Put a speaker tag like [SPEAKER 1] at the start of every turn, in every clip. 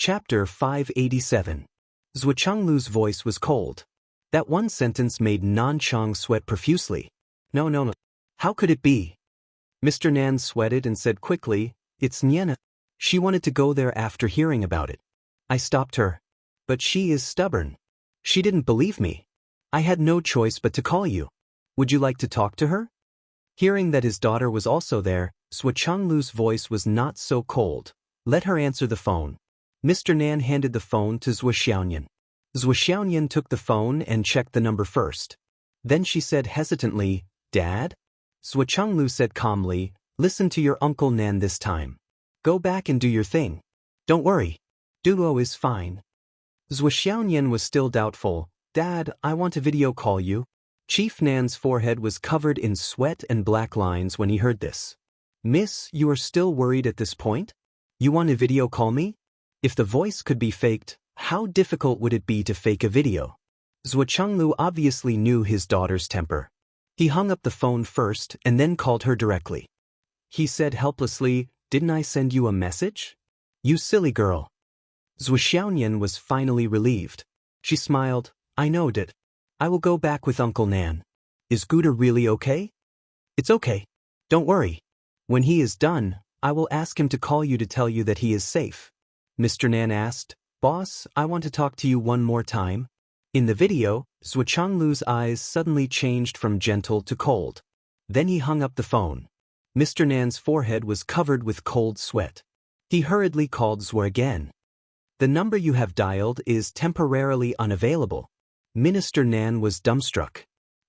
[SPEAKER 1] Chapter 587. Zhuchenglu's voice was cold. That one sentence made Nanchang sweat profusely. No. How could it be? Mr. Nan sweated and said quickly, "It's Niena. She wanted to go there after hearing about it. I stopped her. But she is stubborn. She didn't believe me. I had no choice but to call you. Would you like to talk to her?" Hearing that his daughter was also there, Zhuchenglu's voice was not so cold. "Let her answer the phone." Mr. Nan handed the phone to Zhuxiaoyan. Zhuxiaoyan took the phone and checked the number first. Then she said hesitantly, "Dad?" Zhuchenglu said calmly, "Listen to your Uncle Nan this time. Go back and do your thing. Don't worry. Duo is fine." Zhuxiaoyan was still doubtful. "Dad, I want to video call you." Chief Nan's forehead was covered in sweat and black lines when he heard this. "Miss, you are still worried at this point? You want to video call me?" If the voice could be faked, how difficult would it be to fake a video? Zhuchenglu obviously knew his daughter's temper. He hung up the phone first and then called her directly. He said helplessly, "Didn't I send you a message? You silly girl." Zhuxiaoyan was finally relieved. She smiled, "I know it. I will go back with Uncle Nan. Is Guda really okay?" "It's okay. Don't worry. When he is done, I will ask him to call you to tell you that he is safe." Mr. Nan asked, "Boss, I want to talk to you one more time." In the video, Zhuchenglu's eyes suddenly changed from gentle to cold. Then he hung up the phone. Mr. Nan's forehead was covered with cold sweat. He hurriedly called Zhu again. "The number you have dialed is temporarily unavailable." Minister Nan was dumbstruck.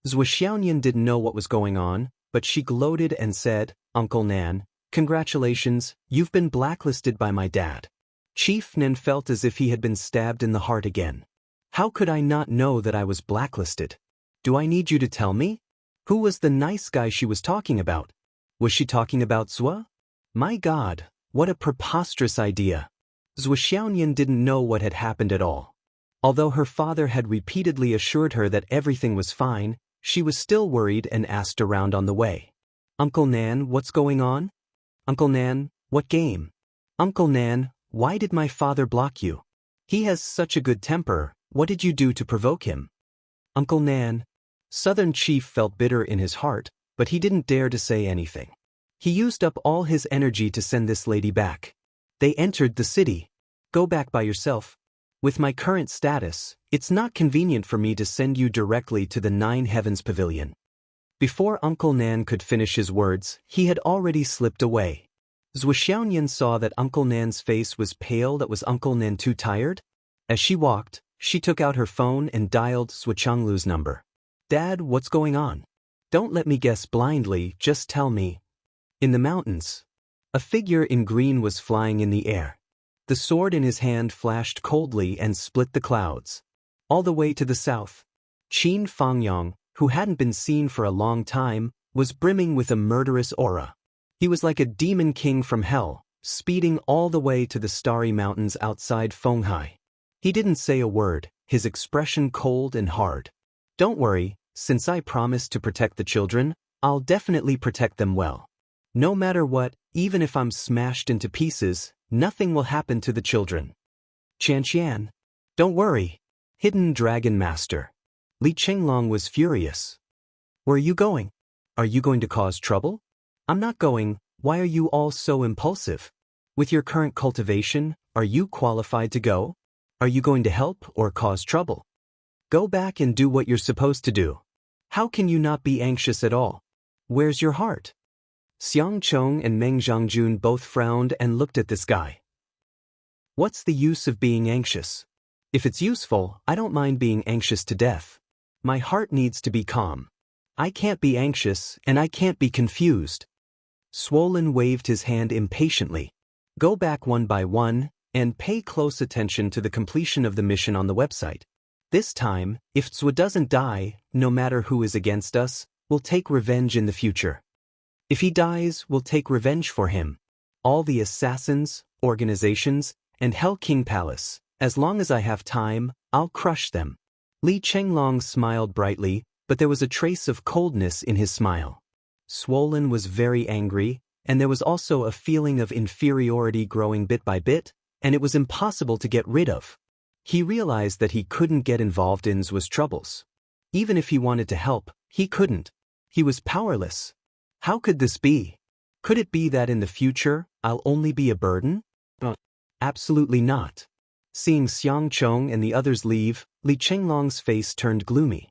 [SPEAKER 1] Zhuxiaoyan didn't know what was going on, but she gloated and said, "Uncle Nan, congratulations, you've been blacklisted by my dad." Chief Nan felt as if he had been stabbed in the heart again. "How could I not know that I was blacklisted? Do I need you to tell me? Who was the nice guy she was talking about? Was she talking about Zhua? My God, what a preposterous idea." Zhuxiaoyan didn't know what had happened at all. Although her father had repeatedly assured her that everything was fine, she was still worried and asked around on the way. "Uncle Nan, what's going on? Uncle Nan, what game? Uncle Nan, why did my father block you? He has such a good temper, what did you do to provoke him? Uncle Nan." Southern Chief felt bitter in his heart, but he didn't dare to say anything. He used up all his energy to send this lady back. They entered the city. "Go back by yourself. With my current status, it's not convenient for me to send you directly to the Nine Heavens Pavilion." Before Uncle Nan could finish his words, he had already slipped away. Zhuxiaoyan saw that Uncle Nan's face was pale. That was Uncle Nan too tired? As she walked, she took out her phone and dialed Zhuchenglu's number. "Dad, what's going on? Don't let me guess blindly, just tell me." In the mountains, a figure in green was flying in the air. The sword in his hand flashed coldly and split the clouds. All the way to the south, Qin Fangyong, who hadn't been seen for a long time, was brimming with a murderous aura. He was like a demon king from hell, speeding all the way to the starry mountains outside Fenghai. He didn't say a word, his expression cold and hard. "Don't worry, since I promised to protect the children, I'll definitely protect them well. No matter what, even if I'm smashed into pieces, nothing will happen to the children." "Chanqian, don't worry." Hidden Dragon Master. Li Chenglong was furious. "Where are you going? Are you going to cause trouble?" "I'm not going. Why are you all so impulsive? With your current cultivation, are you qualified to go? Are you going to help or cause trouble? Go back and do what you're supposed to do. How can you not be anxious at all? Where's your heart?" Xiang Chong and Meng Zhangjun both frowned and looked at this guy. What's the use of being anxious? If it's useful, I don't mind being anxious to death. My heart needs to be calm. I can't be anxious and I can't be confused. Swollen waved his hand impatiently. "Go back one by one, and pay close attention to the completion of the mission on the website. This time, if Zhu doesn't die, no matter who is against us, we'll take revenge in the future. If he dies, we'll take revenge for him. All the assassins, organizations, and Hell King Palace, as long as I have time, I'll crush them." Li Chenglong smiled brightly, but there was a trace of coldness in his smile. Swollen was very angry, and there was also a feeling of inferiority growing bit by bit. and it was impossible to get rid of. He realized that he couldn't get involved in Zhua's troubles. Even if he wanted to help, he couldn't. He was powerless. How could this be? Could it be that in the future, I'll only be a burden? Absolutely not. Seeing Xiang Chong and the others leave, Li Chenglong's face turned gloomy.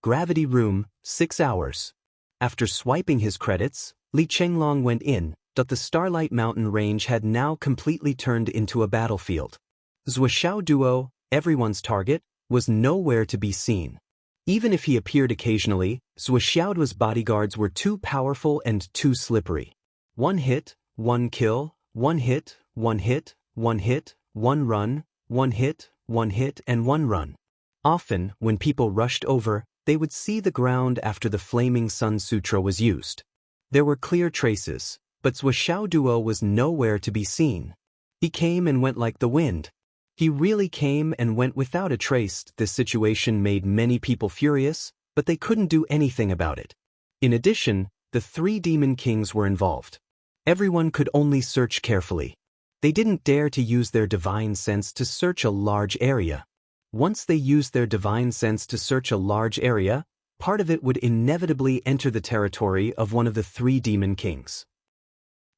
[SPEAKER 1] Gravity room, 6 hours. After swiping his credits, Li Chenglong went in, but the Starlight Mountain Range had now completely turned into a battlefield. Zhuo Duo, everyone's target, was nowhere to be seen. Even if he appeared occasionally, Zhuo Duo's bodyguards were too powerful and too slippery. One hit, one kill, one hit, one hit, one hit, one run, one hit, and one run. Often, when people rushed over, they would see the ground after the Flaming Sun Sutra was used. There were clear traces, but Zhuo Duo was nowhere to be seen. He came and went like the wind. He really came and went without a trace. This situation made many people furious, but they couldn't do anything about it. In addition, the 3 demon kings were involved. Everyone could only search carefully. They didn't dare to use their divine sense to search a large area. Once they used their divine sense to search a large area, part of it would inevitably enter the territory of one of the 3 demon kings.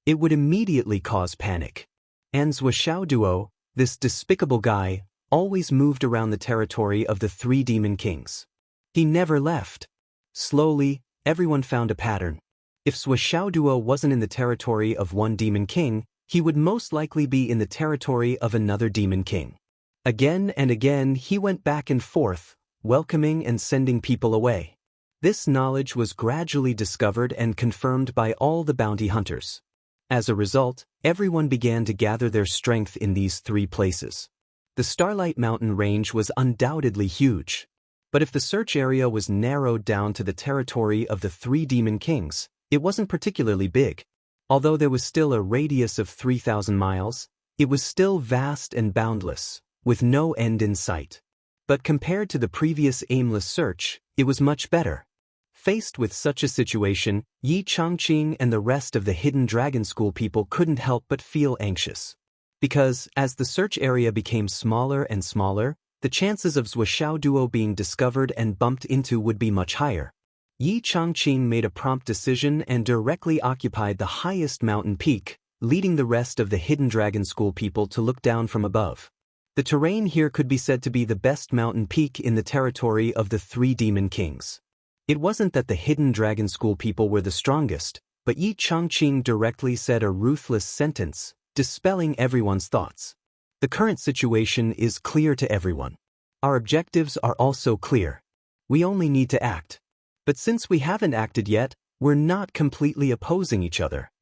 [SPEAKER 1] It would immediately cause panic. And Zhuo Duo, this despicable guy, always moved around the territory of the 3 demon kings. He never left. Slowly, everyone found a pattern. If Zhuo Duo wasn't in the territory of one demon king, he would most likely be in the territory of another demon king. Again and again he went back and forth, welcoming and sending people away. This knowledge was gradually discovered and confirmed by all the bounty hunters. As a result, everyone began to gather their strength in these 3 places. The Starlight Mountain Range was undoubtedly huge. But if the search area was narrowed down to the territory of the 3 demon kings, it wasn't particularly big. Although there was still a radius of 3,000 miles, it was still vast and boundless, with no end in sight. But compared to the previous aimless search, it was much better. Faced with such a situation, Yi Changqing and the rest of the Hidden Dragon School people couldn't help but feel anxious. Because, as the search area became smaller and smaller, the chances of Zhuo Duo being discovered and bumped into would be much higher. Yi Changqing made a prompt decision and directly occupied the highest mountain peak, leading the rest of the Hidden Dragon School people to look down from above. The terrain here could be said to be the best mountain peak in the territory of the 3 demon kings. It wasn't that the Hidden Dragon School people were the strongest, but Yi Changqing directly said a ruthless sentence, dispelling everyone's thoughts. The current situation is clear to everyone. Our objectives are also clear. We only need to act. But since we haven't acted yet, we're not completely opposing each other.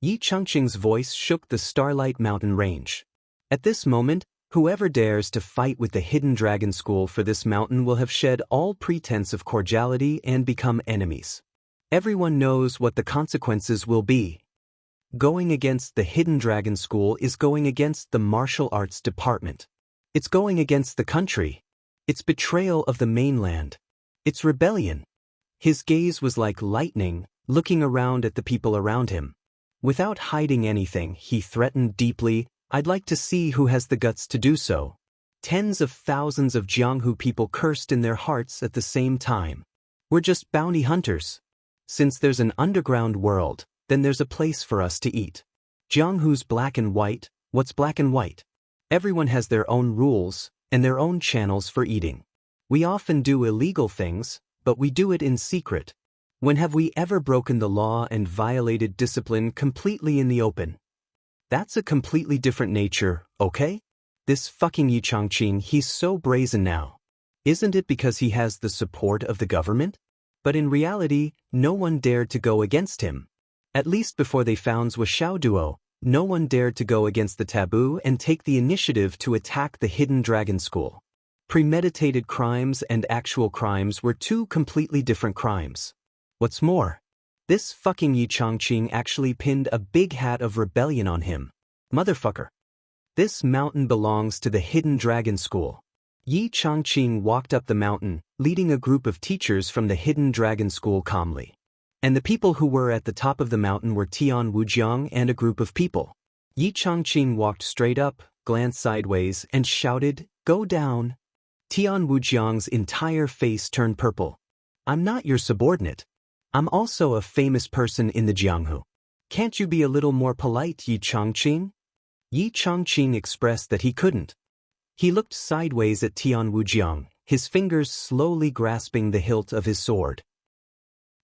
[SPEAKER 1] Yi Changqing's voice shook the Starlight Mountain Range. At this moment, whoever dares to fight with the Hidden Dragon School for this mountain will have shed all pretense of cordiality and become enemies. Everyone knows what the consequences will be. Going against the Hidden Dragon School is going against the martial arts department. It's going against the country. It's betrayal of the mainland. It's rebellion. His gaze was like lightning, looking around at the people around him. Without hiding anything, he threatened deeply, "I'd like to see who has the guts to do so." Tens of thousands of Jianghu people cursed in their hearts at the same time. We're just bounty hunters. Since there's an underground world, then there's a place for us to eat. Jianghu's black and white. What's black and white? Everyone has their own rules and their own channels for eating. We often do illegal things, but we do it in secret. When have we ever broken the law and violated discipline completely in the open? That's a completely different nature, okay? This fucking Yi Changqing, he's so brazen now. Isn't it because he has the support of the government? But in reality, no one dared to go against him. At least before they found Zhuo Duo, no one dared to go against the taboo and take the initiative to attack the Hidden Dragon School. Premeditated crimes and actual crimes were 2 completely different crimes. What's more, this fucking Yi Changqing actually pinned a big hat of rebellion on him. Motherfucker. This mountain belongs to the Hidden Dragon School. Yi Changqing walked up the mountain, leading a group of teachers from the Hidden Dragon School calmly. And the people who were at the top of the mountain were Tian Wujiang and a group of people. Yi Changqing walked straight up, glanced sideways and shouted, "Go down." Tian Wujiang's entire face turned purple. "I'm not your subordinate. I'm also a famous person in the Jianghu. Can't you be a little more polite, Yi Chongqing?" Yi Chongqing expressed that he couldn't. He looked sideways at Tian Wujiang, his fingers slowly grasping the hilt of his sword.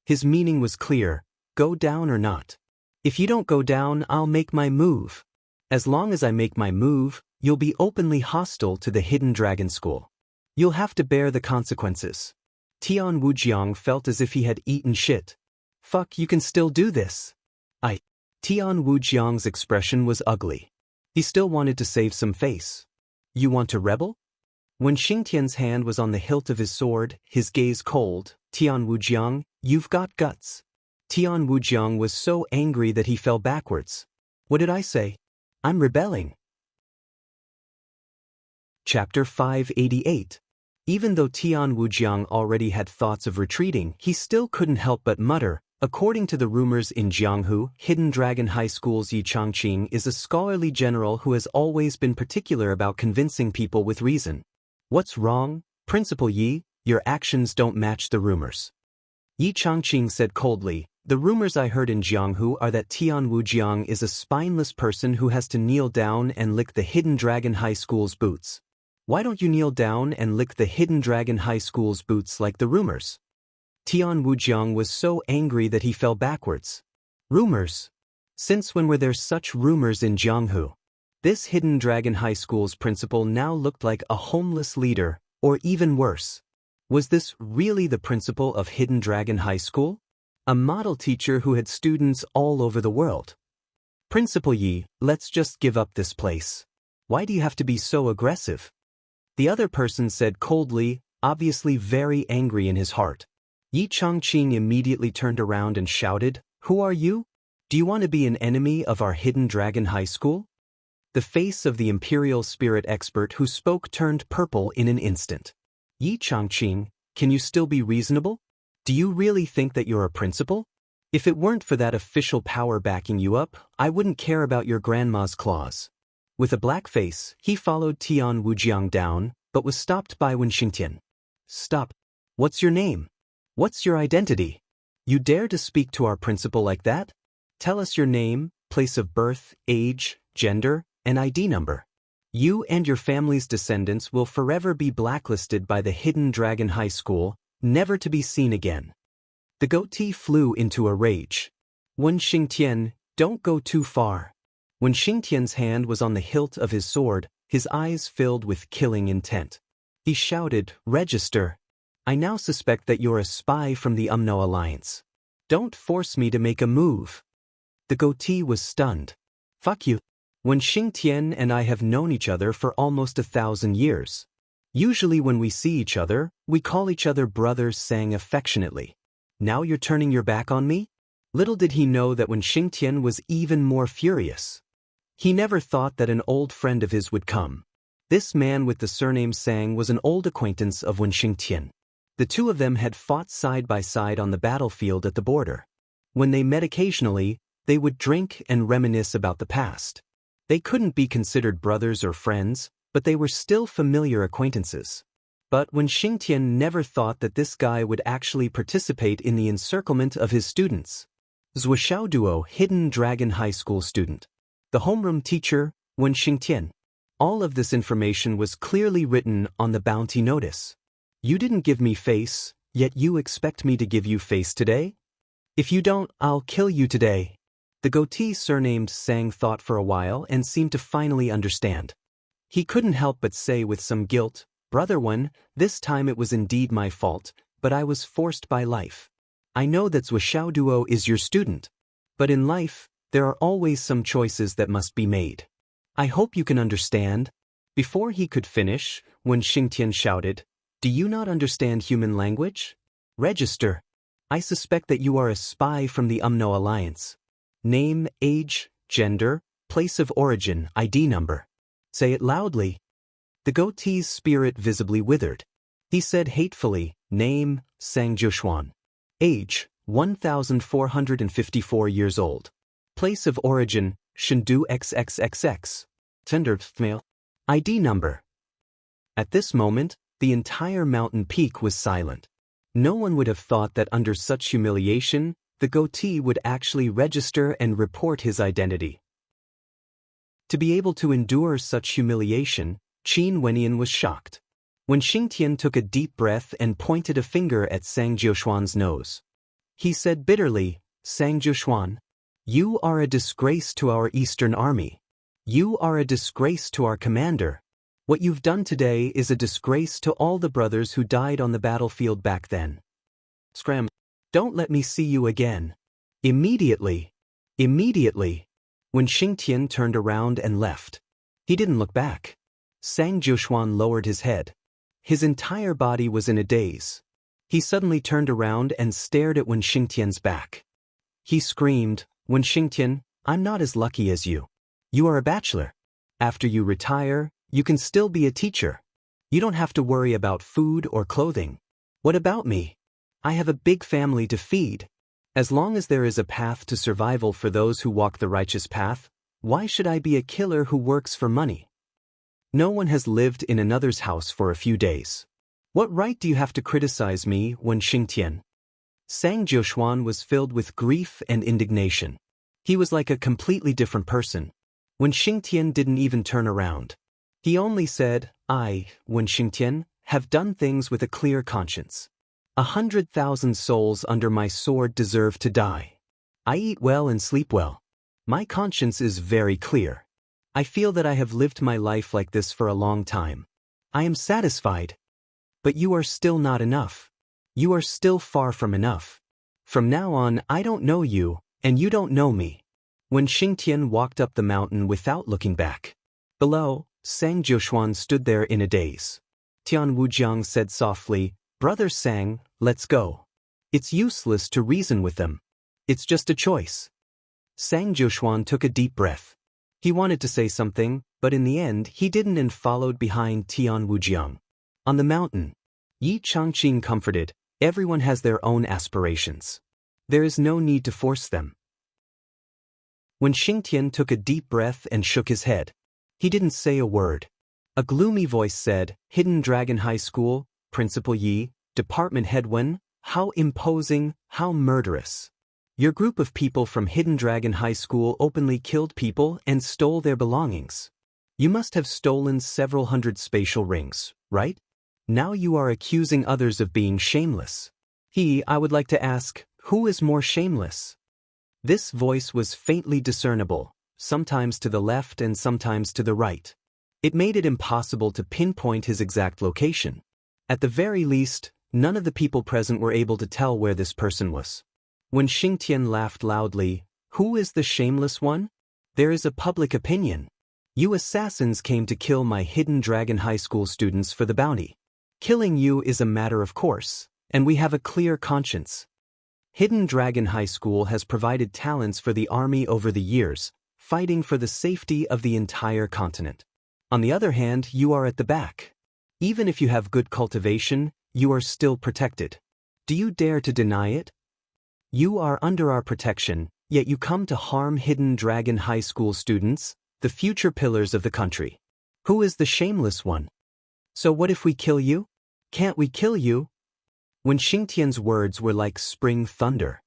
[SPEAKER 1] His meaning was clear: go down or not. If you don't go down, I'll make my move. As long as I make my move, you'll be openly hostile to the Hidden Dragon School. You'll have to bear the consequences. Tian Wujiang felt as if he had eaten shit. Fuck, you can still do this. Tian Wujiang's expression was ugly. He still wanted to save some face. You want to rebel? When Xingtian's hand was on the hilt of his sword, his gaze cold, Tian Wujiang, you've got guts. Tian Wujiang was so angry that he fell backwards. What did I say? I'm rebelling. Chapter 588. Even though Tian Wujiang already had thoughts of retreating, he still couldn't help but mutter, according to the rumors in Jianghu, Hidden Dragon High School's Yi Chongqing is a scholarly general who has always been particular about convincing people with reason. What's wrong, Principal Yi? Your actions don't match the rumors. Yi Chongqing said coldly, the rumors I heard in Jianghu are that Tian Wujiang is a spineless person who has to kneel down and lick the Hidden Dragon High School's boots. Why don't you kneel down and lick the Hidden Dragon High School's boots like the rumors? Tian Wujiang was so angry that he fell backwards. Rumors? Since when were there such rumors in Jianghu? This Hidden Dragon High School's principal now looked like a homeless leader, or even worse. Was this really the principal of Hidden Dragon High School? A model teacher who had students all over the world. Principal Yi, let's just give up this place. Why do you have to be so aggressive? The other person said coldly, obviously very angry in his heart. Yi Chongqing immediately turned around and shouted, who are you? Do you want to be an enemy of our Hidden Dragon High School? The face of the Imperial Spirit expert who spoke turned purple in an instant. Yi Chongqing, can you still be reasonable? Do you really think that you're a principal? If it weren't for that official power backing you up, I wouldn't care about your grandma's claws. With a black face, he followed Tian Wujiang down, but was stopped by Wen Xingtian. Stop. What's your name? What's your identity? You dare to speak to our principal like that? Tell us your name, place of birth, age, gender, and ID number. You and your family's descendants will forever be blacklisted by the Hidden Dragon High School, never to be seen again. The goatee flew into a rage. Wen Xingtian, don't go too far. When Xingtian's hand was on the hilt of his sword, his eyes filled with killing intent. He shouted, register. I now suspect that you're a spy from the UMNO Alliance. Don't force me to make a move. The goatee was stunned. Fuck you. Wen Xingtian and I have known each other for almost 1,000 years. Usually when we see each other, we call each other brothers, saying affectionately. Now you're turning your back on me? Little did he know that Wen Xingtian was even more furious. He never thought that an old friend of his would come. This man with the surname Sang was an old acquaintance of Wen Xingtian. The two of them had fought side by side on the battlefield at the border. When they met occasionally, they would drink and reminisce about the past. They couldn't be considered brothers or friends, but they were still familiar acquaintances. But Wen Xingtian never thought that this guy would actually participate in the encirclement of his students. Zuoxiao Duo, Hidden Dragon High School student. The homeroom teacher, Wen Xingtian. All of this information was clearly written on the bounty notice. You didn't give me face, yet you expect me to give you face today? If you don't, I'll kill you today. The goatee surnamed Sang thought for a while and seemed to finally understand. He couldn't help but say with some guilt, Brother Wen, this time it was indeed my fault, but I was forced by life. I know that Zuoxiao Duo is your student. But in life, there are always some choices that must be made. I hope you can understand. Before he could finish, Wen Xingtian shouted, do you not understand human language? Register. I suspect that you are a spy from the UMNO Alliance. Name, age, gender, place of origin, ID number. Say it loudly. The goatee's spirit visibly withered. He said hatefully, name, Sang Joshuan. Age, 1,454 years old. Place of origin, Shendu XXXX. Gender, male. ID number. At this moment, the entire mountain peak was silent. No one would have thought that under such humiliation, the goatee would actually register and report his identity. To be able to endure such humiliation, Qin Wenyan was shocked. When Xingtian took a deep breath and pointed a finger at Sang Jiushuan's nose, he said bitterly, "Sang Jiushuan, you are a disgrace to our Eastern Army. You are a disgrace to our commander. What you've done today is a disgrace to all the brothers who died on the battlefield back then. Scram! Don't let me see you again." Immediately, when Xingtian turned around and left, he didn't look back. Sang Jiushuan lowered his head. His entire body was in a daze. He suddenly turned around and stared at Wen Xingtian's back. He screamed, "Wen Xingtian, I'm not as lucky as you. You are a bachelor. After you retire, you can still be a teacher. You don't have to worry about food or clothing. What about me? I have a big family to feed. As long as there is a path to survival for those who walk the righteous path, why should I be a killer who works for money? No one has lived in another's house for a few days. What right do you have to criticize me, Wen Xingtian?" Sang Jiushuan was filled with grief and indignation. He was like a completely different person. Wen Xingtian didn't even turn around. He only said, "I, Wen Xingtian, have done things with a clear conscience. 100,000 souls under my sword deserve to die. I eat well and sleep well. My conscience is very clear. I feel that I have lived my life like this for a long time. I am satisfied. But you are still not enough. You are still far from enough. From now on, I don't know you, and you don't know me." When Xingtian walked up the mountain without looking back. Below, Sang Jiushuan stood there in a daze. Tian Wujiang said softly, "Brother Sang, let's go. It's useless to reason with them. It's just a choice." Sang Jiushuan took a deep breath. He wanted to say something, but in the end he didn't and followed behind Tian Wujiang. On the mountain, Yi Changqing comforted, "Everyone has their own aspirations. There is no need to force them." When Xingtian took a deep breath and shook his head, he didn't say a word. A gloomy voice said, "Hidden Dragon High School, Principal Yi, Department Head Wen, how imposing, how murderous. Your group of people from Hidden Dragon High School openly killed people and stole their belongings. You must have stolen several hundred spatial rings, right? Now you are accusing others of being shameless. I would like to ask, who is more shameless?" This voice was faintly discernible, sometimes to the left and sometimes to the right. It made it impossible to pinpoint his exact location. At the very least, none of the people present were able to tell where this person was. When Xingtian laughed loudly, "Who is the shameless one? There is a public opinion. You assassins came to kill my Hidden Dragon High School students for the bounty. Killing you is a matter of course, and we have a clear conscience. Hidden Dragon High School has provided talents for the army over the years, fighting for the safety of the entire continent. On the other hand, you are at the back. Even if you have good cultivation, you are still protected. Do you dare to deny it? You are under our protection, yet you come to harm Hidden Dragon High School students, the future pillars of the country. Who is the shameless one? So what if we kill you? Can't we kill you?" When Xingtian's words were like spring thunder,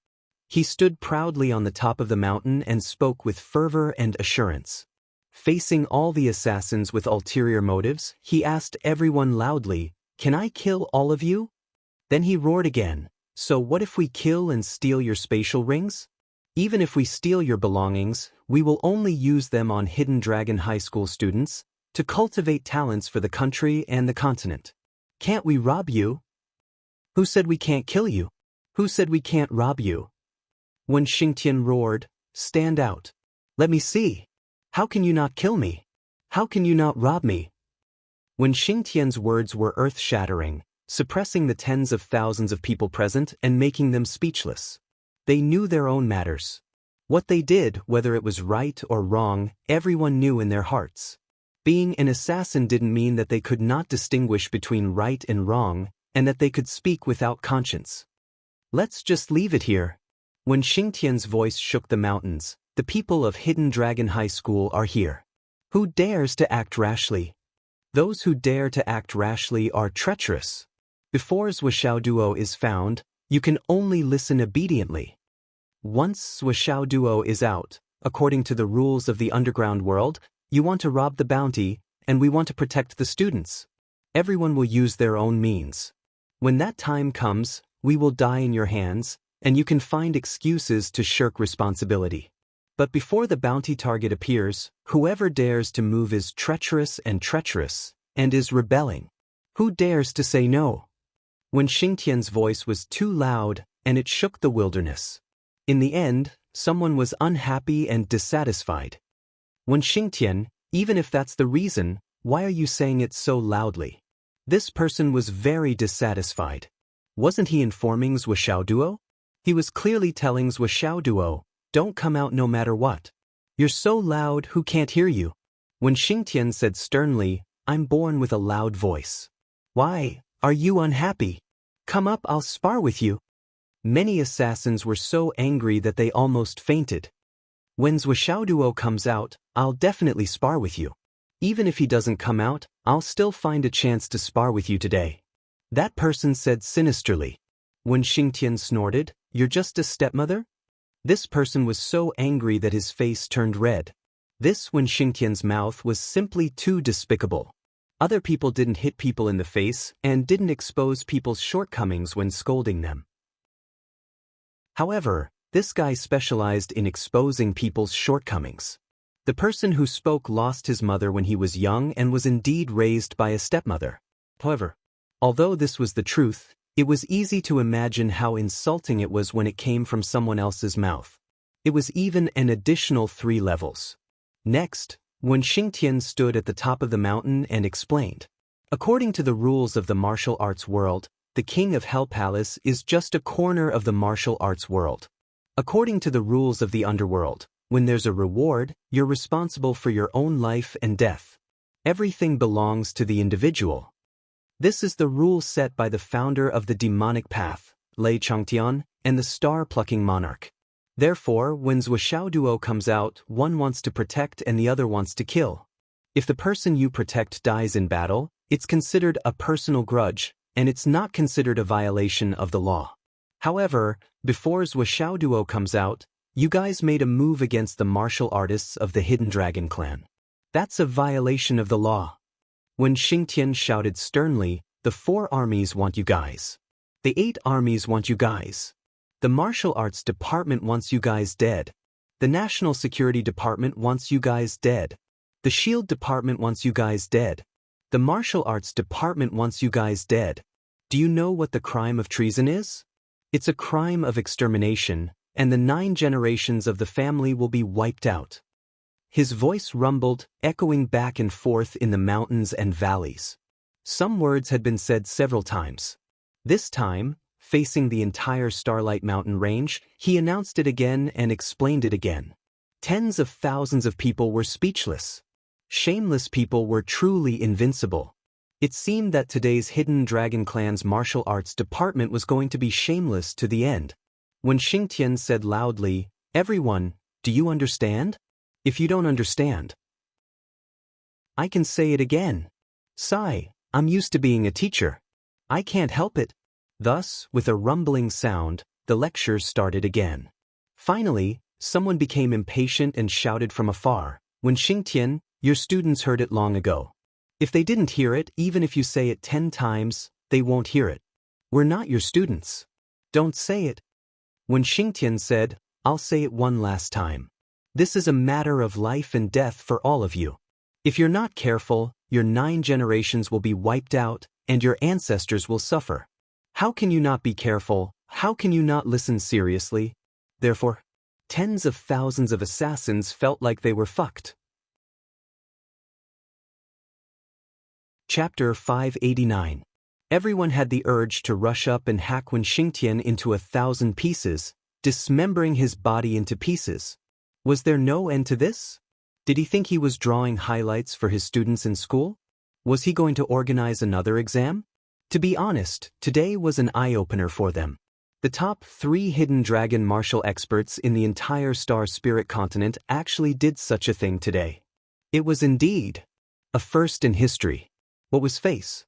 [SPEAKER 1] he stood proudly on the top of the mountain and spoke with fervor and assurance. Facing all the assassins with ulterior motives, he asked everyone loudly, "Can I kill all of you?" Then he roared again, "So what if we kill and steal your spatial rings? Even if we steal your belongings, we will only use them on Hidden Dragon High School students to cultivate talents for the country and the continent. Can't we rob you?" "Who said we can't kill you? Who said we can't rob you?" When Xingtian roared, "Stand out. Let me see. How can you not kill me? How can you not rob me?" When Xingtian's words were earth-shattering, suppressing the tens of thousands of people present and making them speechless. They knew their own matters. What they did, whether it was right or wrong, everyone knew in their hearts. Being an assassin didn't mean that they could not distinguish between right and wrong, and that they could speak without conscience. "Let's just leave it here." When Xingtian's voice shook the mountains, "The people of Hidden Dragon High School are here. Who dares to act rashly? Those who dare to act rashly are treacherous. Before Zhuo is found, you can only listen obediently. Once Zhuo is out, according to the rules of the underground world, you want to rob the bounty, and we want to protect the students. Everyone will use their own means. When that time comes, we will die in your hands, and you can find excuses to shirk responsibility. But before the bounty target appears, whoever dares to move is treacherous and is rebelling. Who dares to say no? When Xingtian's voice was too loud, and it shook the wilderness. In the end, someone was unhappy and dissatisfied. When Xingtian, even if that's the reason, why are you saying it so loudly? This person was very dissatisfied. Wasn't he informing Zhuo? He was clearly telling Zhuo, don't come out no matter what. You're so loud, who can't hear you? When Xingtian said sternly, I'm born with a loud voice. Why, are you unhappy? Come up, I'll spar with you. Many assassins were so angry that they almost fainted. When Zhuo comes out, I'll definitely spar with you. Even if he doesn't come out, I'll still find a chance to spar with you today. That person said sinisterly. When Xingtian snorted, you're just a stepmother? This person was so angry that his face turned red. This when Xingtian's mouth was simply too despicable. Other people didn't hit people in the face and didn't expose people's shortcomings when scolding them. However, this guy specialized in exposing people's shortcomings. The person who spoke lost his mother when he was young and was indeed raised by a stepmother. However, although this was the truth, it was easy to imagine how insulting it was when it came from someone else's mouth. It was even an additional 3 levels. Next, when Xingtian stood at the top of the mountain and explained, according to the rules of the martial arts world, the king of Hell Palace is just a corner of the martial arts world. According to the rules of the underworld, when there's a reward, you're responsible for your own life and death. Everything belongs to the individual. This is the rule set by the founder of the demonic path, Lei Changtian, and the star-plucking monarch. Therefore, when Zhuo comes out, one wants to protect and the other wants to kill. If the person you protect dies in battle, it's considered a personal grudge, and it's not considered a violation of the law. However, before Zhuo comes out, you guys made a move against the martial artists of the Hidden Dragon clan. That's a violation of the law. When Xingtian shouted sternly, the 4 armies want you guys. The 8 armies want you guys. The martial arts department wants you guys dead. The national security department wants you guys dead. The shield department wants you guys dead. The martial arts department wants you guys dead. Do you know what the crime of treason is? It's a crime of extermination, and the 9 generations of the family will be wiped out. His voice rumbled, echoing back and forth in the mountains and valleys. Some words had been said several times. This time, facing the entire Starlight Mountain range, he announced it again and explained it again. Tens of thousands of people were speechless. Shameless people were truly invincible. It seemed that today's Hidden Dragon Clan's martial arts department was going to be shameless to the end. When Xingtian said loudly, "Everyone, do you understand? If you don't understand, I can say it again. Sigh, I'm used to being a teacher. I can't help it." Thus, with a rumbling sound, the lecture started again. Finally, someone became impatient and shouted from afar, "When Xingtian, your students heard it long ago. If they didn't hear it, even if you say it 10 times, they won't hear it. We're not your students. Don't say it." When Xingtian said, "I'll say it one last time. This is a matter of life and death for all of you. If you're not careful, your 9 generations will be wiped out, and your ancestors will suffer. How can you not be careful? How can you not listen seriously?" Therefore, tens of thousands of assassins felt like they were fucked. Chapter 589. Everyone had the urge to rush up and hack Wen Xingtian into 1,000 pieces, dismembering his body into pieces. Was there no end to this? Did he think he was drawing highlights for his students in school? Was he going to organize another exam? To be honest, today was an eye-opener for them. The top 3 hidden dragon martial experts in the entire Star Spirit continent actually did such a thing today. It was indeed a first in history. What was face?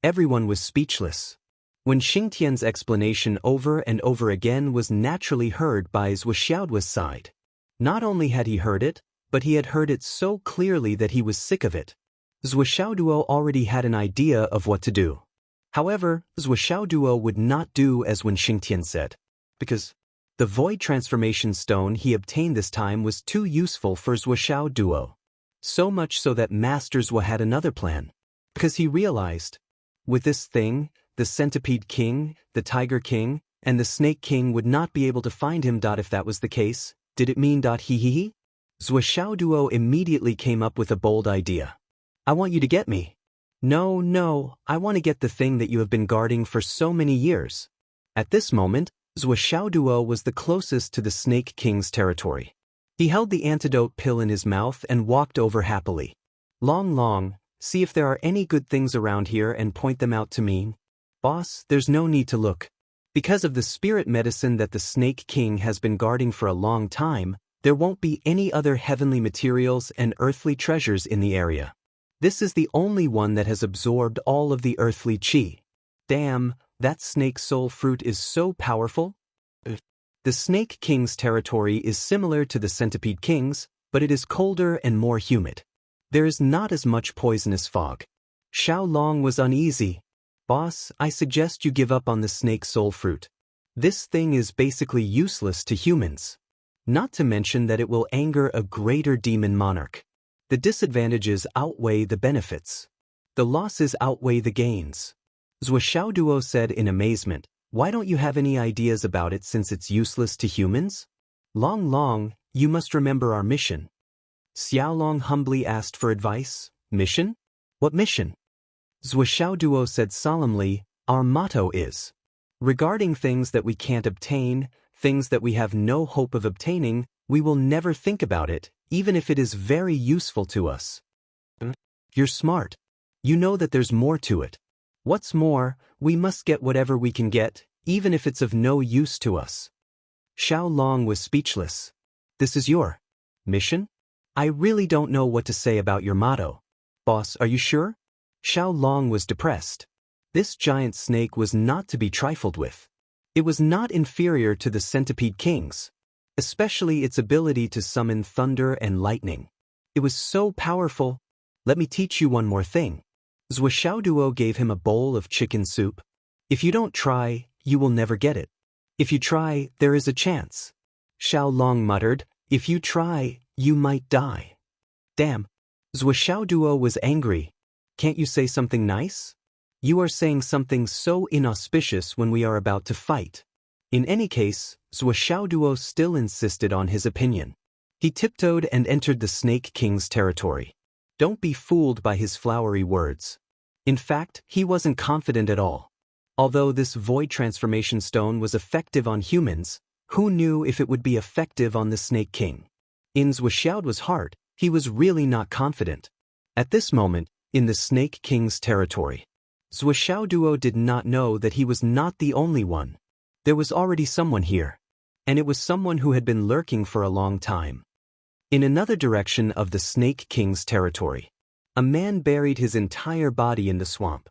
[SPEAKER 1] Everyone was speechless. When Xingtian's explanation over and over again was naturally heard by Zhuo Xiaoduo's side. Not only had he heard it, but he had heard it so clearly that he was sick of it. Zhuo Xiaoduo already had an idea of what to do. However, Zhuo Xiaoduo would not do as when Xingtian said, because the void transformation stone he obtained this time was too useful for Zhuo Xiaoduo. So much so that Master Zhuo had another plan, because he realized, with this thing, the Centipede King, the Tiger King, and the Snake King would not be able to find him. If that was the case, did it mean he? Zhuo Xiaoduo immediately came up with a bold idea. I want you to get me. No, I want to get the thing that you have been guarding for so many years. At this moment, Zhuo Xiaoduo was the closest to the Snake King's territory. He held the antidote pill in his mouth and walked over happily. Long, see if there are any good things around here and point them out to me. Boss, there's no need to look. Because of the spirit medicine that the Snake King has been guarding for a long time, there won't be any other heavenly materials and earthly treasures in the area. This is the only one that has absorbed all of the earthly chi. Damn, that snake soul fruit is so powerful. The Snake King's territory is similar to the Centipede King's, but it is colder and more humid. There is not as much poisonous fog. Xiao Long was uneasy. Boss, I suggest you give up on the snake soul fruit. This thing is basically useless to humans. Not to mention that it will anger a greater demon monarch. The disadvantages outweigh the benefits. The losses outweigh the gains. Zhuo Xiaoduo said in amazement, why don't you have any ideas about it since it's useless to humans? Long, you must remember our mission. Xiaolong humbly asked for advice. Mission? What mission? Zhuo Xiaoduo said solemnly, our motto is, regarding things that we can't obtain, things that we have no hope of obtaining, we will never think about it, even if it is very useful to us. You're smart. You know that there's more to it. What's more, we must get whatever we can get, even if it's of no use to us. Xiao Long was speechless. This is your mission? I really don't know what to say about your motto. Boss, are you sure? Xiao Long was depressed. This giant snake was not to be trifled with. It was not inferior to the Centipede King's, especially its ability to summon thunder and lightning. It was so powerful. Let me teach you one more thing. Zhuo Xiaoduo gave him a bowl of chicken soup. If you don't try, you will never get it. If you try, there is a chance. Xiao Long muttered, if you try, you might die. Damn. Zhuo Xiaoduo was angry. Can't you say something nice? You are saying something so inauspicious when we are about to fight. In any case, Zhuo Xiaoduo still insisted on his opinion. He tiptoed and entered the Snake King's territory. Don't be fooled by his flowery words. In fact, he wasn't confident at all. Although this void transformation stone was effective on humans, who knew if it would be effective on the Snake King? In Zhuo Xiaoduo's heart, he was really not confident. At this moment, in the Snake King's territory, Zhuo Xiaoduo did not know that he was not the only one. There was already someone here, and it was someone who had been lurking for a long time. In another direction of the Snake King's territory, a man buried his entire body in the swamp.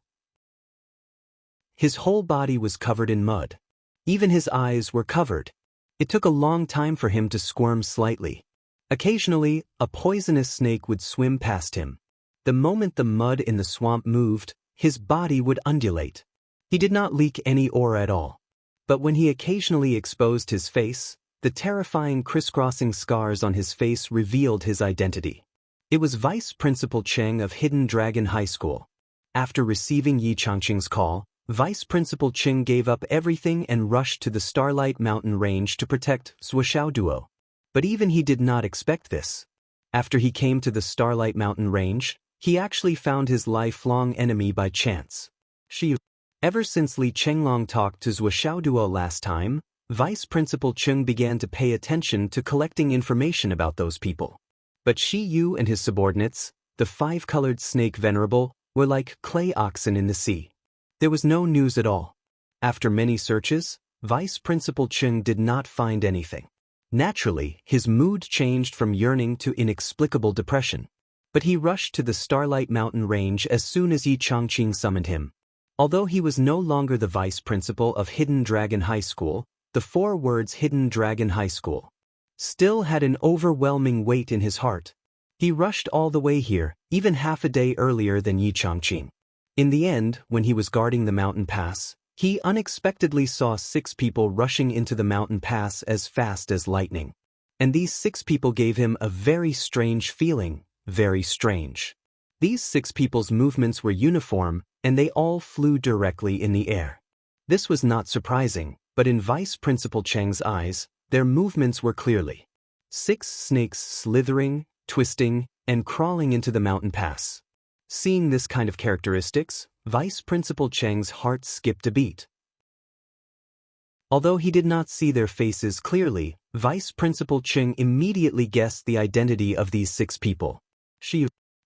[SPEAKER 1] His whole body was covered in mud. Even his eyes were covered. It took a long time for him to squirm slightly. Occasionally, a poisonous snake would swim past him. The moment the mud in the swamp moved, his body would undulate. He did not leak any aura at all. But when he occasionally exposed his face, the terrifying crisscrossing scars on his face revealed his identity. It was Vice Principal Cheng of Hidden Dragon High School. After receiving Yi Changqing's call, Vice Principal Cheng gave up everything and rushed to the Starlight Mountain Range to protect Zhuo Xiaoduo. But even he did not expect this. After he came to the Starlight Mountain Range, he actually found his lifelong enemy by chance. Ever since Li Chenglong talked to Zhuo Xiaoduo last time, Vice Principal Cheng began to pay attention to collecting information about those people. But Shi Yu and his subordinates, the five-colored snake venerable, were like clay oxen in the sea. There was no news at all. After many searches, Vice Principal Cheng did not find anything. Naturally, his mood changed from yearning to inexplicable depression. But he rushed to the Starlight Mountain Range as soon as Yi Changqing summoned him. Although he was no longer the vice principal of Hidden Dragon High School, the 4 words Hidden Dragon High School still had an overwhelming weight in his heart. He rushed all the way here, even half a day earlier than Yi Changqing. In the end, when he was guarding the mountain pass, he unexpectedly saw 6 people rushing into the mountain pass as fast as lightning. And these 6 people gave him a very strange feeling, very strange. These 6 people's movements were uniform, and they all flew directly in the air. This was not surprising, but in Vice Principal Cheng's eyes, their movements were clearly 6 snakes slithering, twisting, and crawling into the mountain pass. Seeing this kind of characteristics, Vice Principal Cheng's heart skipped a beat. Although he did not see their faces clearly, Vice Principal Cheng immediately guessed the identity of these 6 people.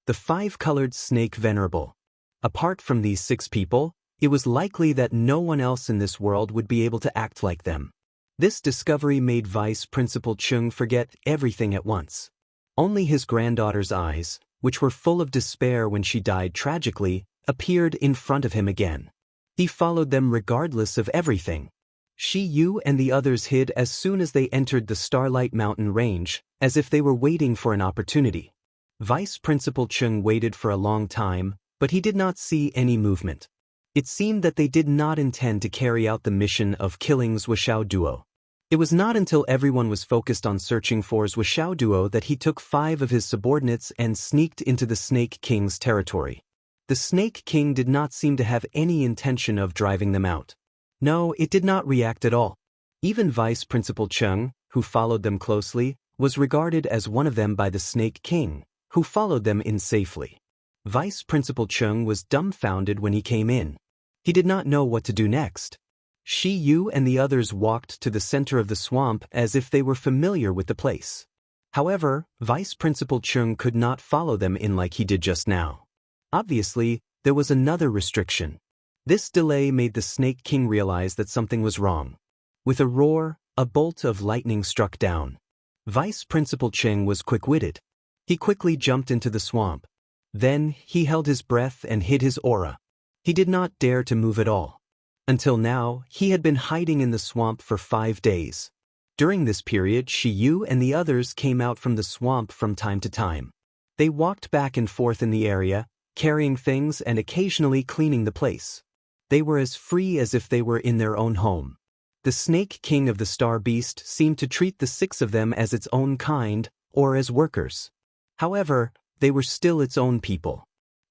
[SPEAKER 1] The 5-colored snake venerable. Apart from these 6 people, it was likely that no one else in this world would be able to act like them. This discovery made Vice Principal Chung forget everything at once. Only his granddaughter's eyes, which were full of despair when she died tragically, appeared in front of him again. He followed them regardless of everything. Shi Yu and the others hid as soon as they entered the Starlight Mountain Range, as if they were waiting for an opportunity. Vice Principal Chung waited for a long time, but he did not see any movement. It seemed that they did not intend to carry out the mission of killing Zhuoxiao Duo. It was not until everyone was focused on searching for Zhuoxiao Duo that he took 5 of his subordinates and sneaked into the Snake King's territory. The Snake King did not seem to have any intention of driving them out. No, it did not react at all. Even Vice Principal Chung, who followed them closely, was regarded as one of them by the Snake King, who followed them in safely. Vice Principal Chung was dumbfounded when he came in. He did not know what to do next. Shi Yu and the others walked to the center of the swamp as if they were familiar with the place. However, Vice Principal Chung could not follow them in like he did just now. Obviously, there was another restriction. This delay made the Snake King realize that something was wrong. With a roar, a bolt of lightning struck down. Vice Principal Cheng was quick-witted. He quickly jumped into the swamp. Then, he held his breath and hid his aura. He did not dare to move at all. Until now, he had been hiding in the swamp for 5 days. During this period, Shi Yu and the others came out from the swamp from time to time. They walked back and forth in the area, carrying things and occasionally cleaning the place. They were as free as if they were in their own home. The Snake King of the Star Beast seemed to treat the 6 of them as its own kind, or as workers. However, they were still its own people.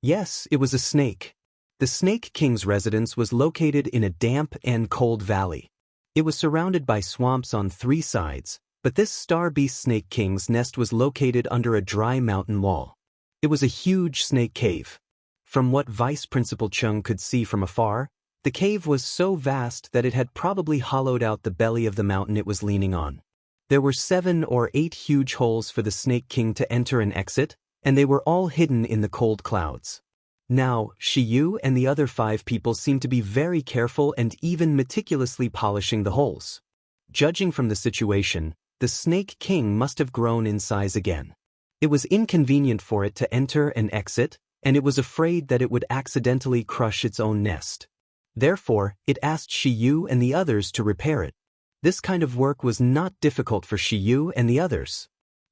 [SPEAKER 1] Yes, it was a snake. The Snake King's residence was located in a damp and cold valley. It was surrounded by swamps on 3 sides, but this Star Beast Snake King's nest was located under a dry mountain wall. It was a huge snake cave. From what Vice Principal Chung could see from afar, the cave was so vast that it had probably hollowed out the belly of the mountain it was leaning on. There were 7 or 8 huge holes for the Snake King to enter and exit, and they were all hidden in the cold clouds. Now, Shi Yu and the other 5 people seemed to be very careful and even meticulously polishing the holes. Judging from the situation, the Snake King must have grown in size again. It was inconvenient for it to enter and exit, and it was afraid that it would accidentally crush its own nest. Therefore, it asked Shi Yu and the others to repair it. This kind of work was not difficult for Shi Yu and the others.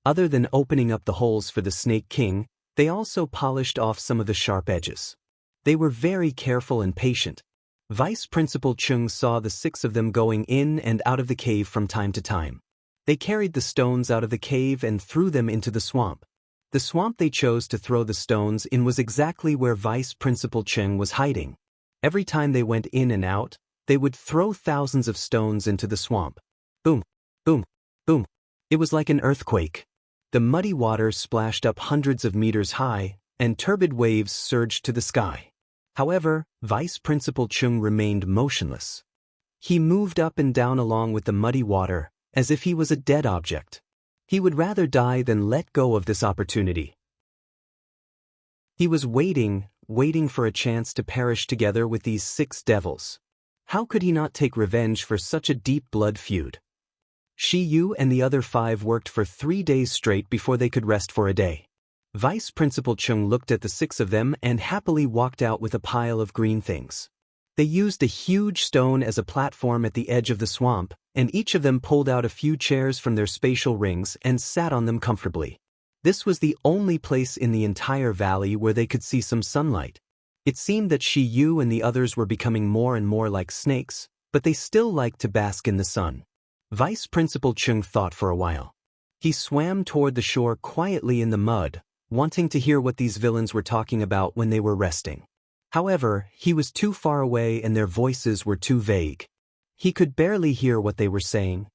[SPEAKER 1] Other than opening up the holes for the Snake King, they also polished off some of the sharp edges. They were very careful and patient. Vice Principal Chung saw the 6 of them going in and out of the cave from time to time. They carried the stones out of the cave and threw them into the swamp. The swamp they chose to throw the stones in was exactly where Vice Principal Cheng was hiding. Every time they went in and out, they would throw thousands of stones into the swamp. Boom, boom, boom. It was like an earthquake. The muddy water splashed up hundreds of meters high, and turbid waves surged to the sky. However, Vice Principal Chung remained motionless. He moved up and down along with the muddy water, as if he was a dead object. He would rather die than let go of this opportunity. He was waiting for a chance to perish together with these 6 devils. How could he not take revenge for such a deep blood feud? Shi Yu and the other 5 worked for 3 days straight before they could rest for a day. Vice Principal Chung looked at the 6 of them and happily walked out with a pile of green things. They used a huge stone as a platform at the edge of the swamp, and each of them pulled out a few chairs from their spatial rings and sat on them comfortably. This was the only place in the entire valley where they could see some sunlight. It seemed that Shi Yu and the others were becoming more and more like snakes, but they still liked to bask in the sun. Vice Principal Chung thought for a while. He swam toward the shore quietly in the mud, wanting to hear what these villains were talking about when they were resting. However, he was too far away and their voices were too vague. He could barely hear what they were saying.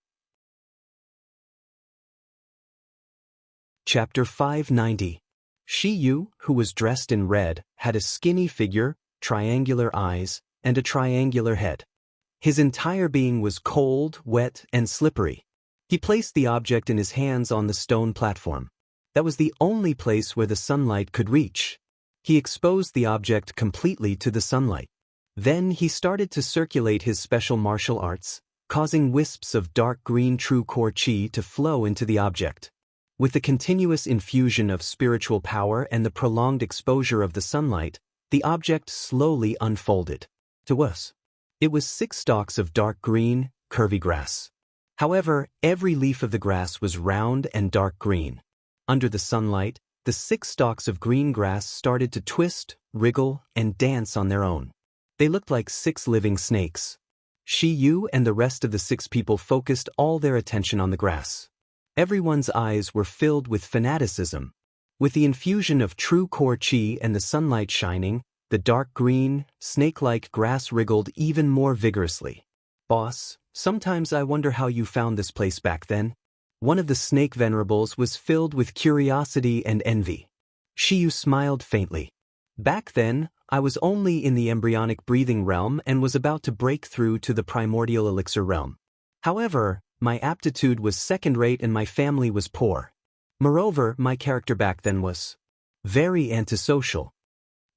[SPEAKER 1] Chapter 590. Shi Yu, who was dressed in red, had a skinny figure, triangular eyes, and a triangular head. His entire being was cold, wet, and slippery. He placed the object in his hands on the stone platform. That was the only place where the sunlight could reach. He exposed the object completely to the sunlight. Then he started to circulate his special martial arts, causing wisps of dark green true core chi to flow into the object. With the continuous infusion of spiritual power and the prolonged exposure of the sunlight, the object slowly unfolded. To us, it was 6 stalks of dark green, curvy grass. However, every leaf of the grass was round and dark green. Under the sunlight, the 6 stalks of green grass started to twist, wriggle, and dance on their own. They looked like 6 living snakes. Shi Yu and the rest of the 6 people focused all their attention on the grass. Everyone's eyes were filled with fanaticism. With the infusion of true core chi and the sunlight shining, the dark green, snake-like grass wriggled even more vigorously. "Boss, sometimes I wonder how you found this place back then." One of the snake venerables was filled with curiosity and envy. Shi Yu smiled faintly. "Back then, I was only in the embryonic breathing realm and was about to break through to the primordial elixir realm. However, my aptitude was second-rate and my family was poor. Moreover, my character back then was very antisocial.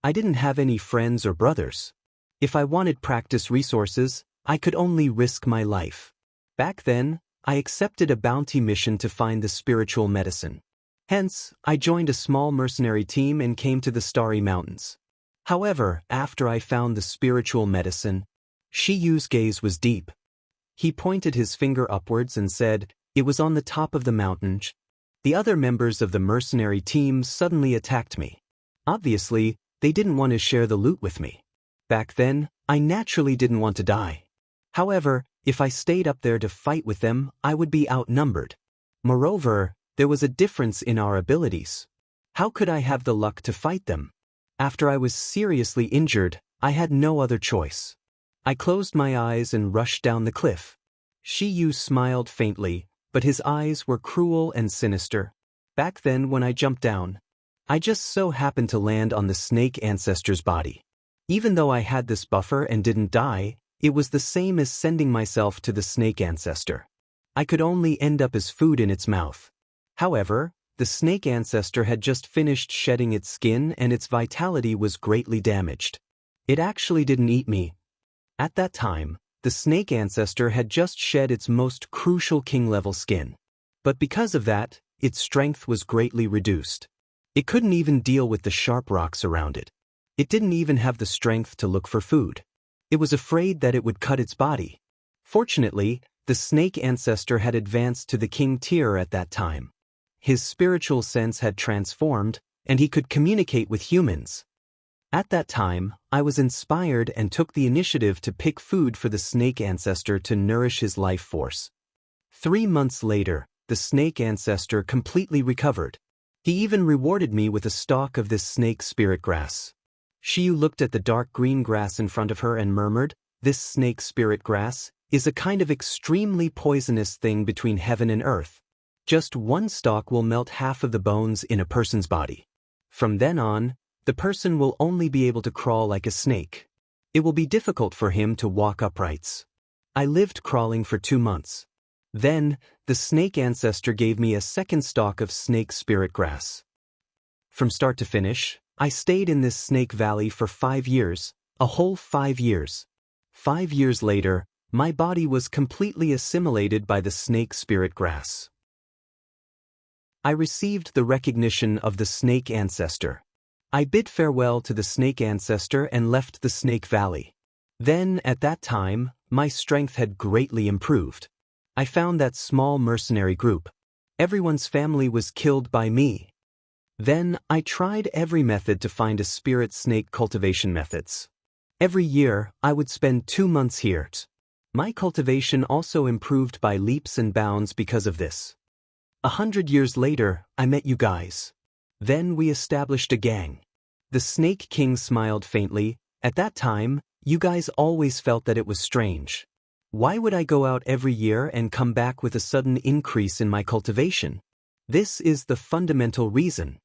[SPEAKER 1] I didn't have any friends or brothers. If I wanted practice resources, I could only risk my life. Back then, I accepted a bounty mission to find the spiritual medicine. Hence, I joined a small mercenary team and came to the Starry Mountains. However, after I found the spiritual medicine," Shi Yu's gaze was deep. He pointed his finger upwards and said, "It was on the top of the mountain. The other members of the mercenary team suddenly attacked me. Obviously, they didn't want to share the loot with me. Back then, I naturally didn't want to die. However, if I stayed up there to fight with them, I would be outnumbered. Moreover, there was a difference in our abilities. How could I have the luck to fight them? After I was seriously injured, I had no other choice. I closed my eyes and rushed down the cliff." Shi Yu smiled faintly, but his eyes were cruel and sinister. "Back then when I jumped down, I just so happened to land on the snake ancestor's body. Even though I had this buffer and didn't die, it was the same as sending myself to the snake ancestor. I could only end up as food in its mouth. However, the snake ancestor had just finished shedding its skin and its vitality was greatly damaged. It actually didn't eat me. At that time, the snake ancestor had just shed its most crucial king-level skin. But because of that, its strength was greatly reduced. It couldn't even deal with the sharp rocks around it. It didn't even have the strength to look for food. It was afraid that it would cut its body. Fortunately, the snake ancestor had advanced to the king tier at that time. His spiritual sense had transformed, and he could communicate with humans. At that time, I was inspired and took the initiative to pick food for the snake ancestor to nourish his life force. 3 months later, the snake ancestor completely recovered. He even rewarded me with a stalk of this snake spirit grass." Shi Yu looked at the dark green grass in front of her and murmured, "This snake spirit grass is a kind of extremely poisonous thing between heaven and earth. Just 1 stalk will melt half of the bones in a person's body. From then on, the person will only be able to crawl like a snake. It will be difficult for him to walk uprights. I lived crawling for 2 months. Then, the snake ancestor gave me a 2nd stalk of snake spirit grass. From start to finish, I stayed in this snake valley for 5 years, a whole 5 years. 5 years later, my body was completely assimilated by the snake spirit grass." I received the recognition of the snake ancestor. I bid farewell to the snake ancestor and left the Snake Valley. Then, at that time, my strength had greatly improved. I found that small mercenary group. Everyone's family was killed by me. Then, I tried every method to find a spirit snake cultivation methods. Every year, I would spend 2 months here. My cultivation also improved by leaps and bounds because of this. 100 years later, I met you guys. Then we established a gang. The Snake King smiled faintly. At that time, you guys always felt that it was strange. Why would I go out every year and come back with a sudden increase in my cultivation? This is the fundamental reason.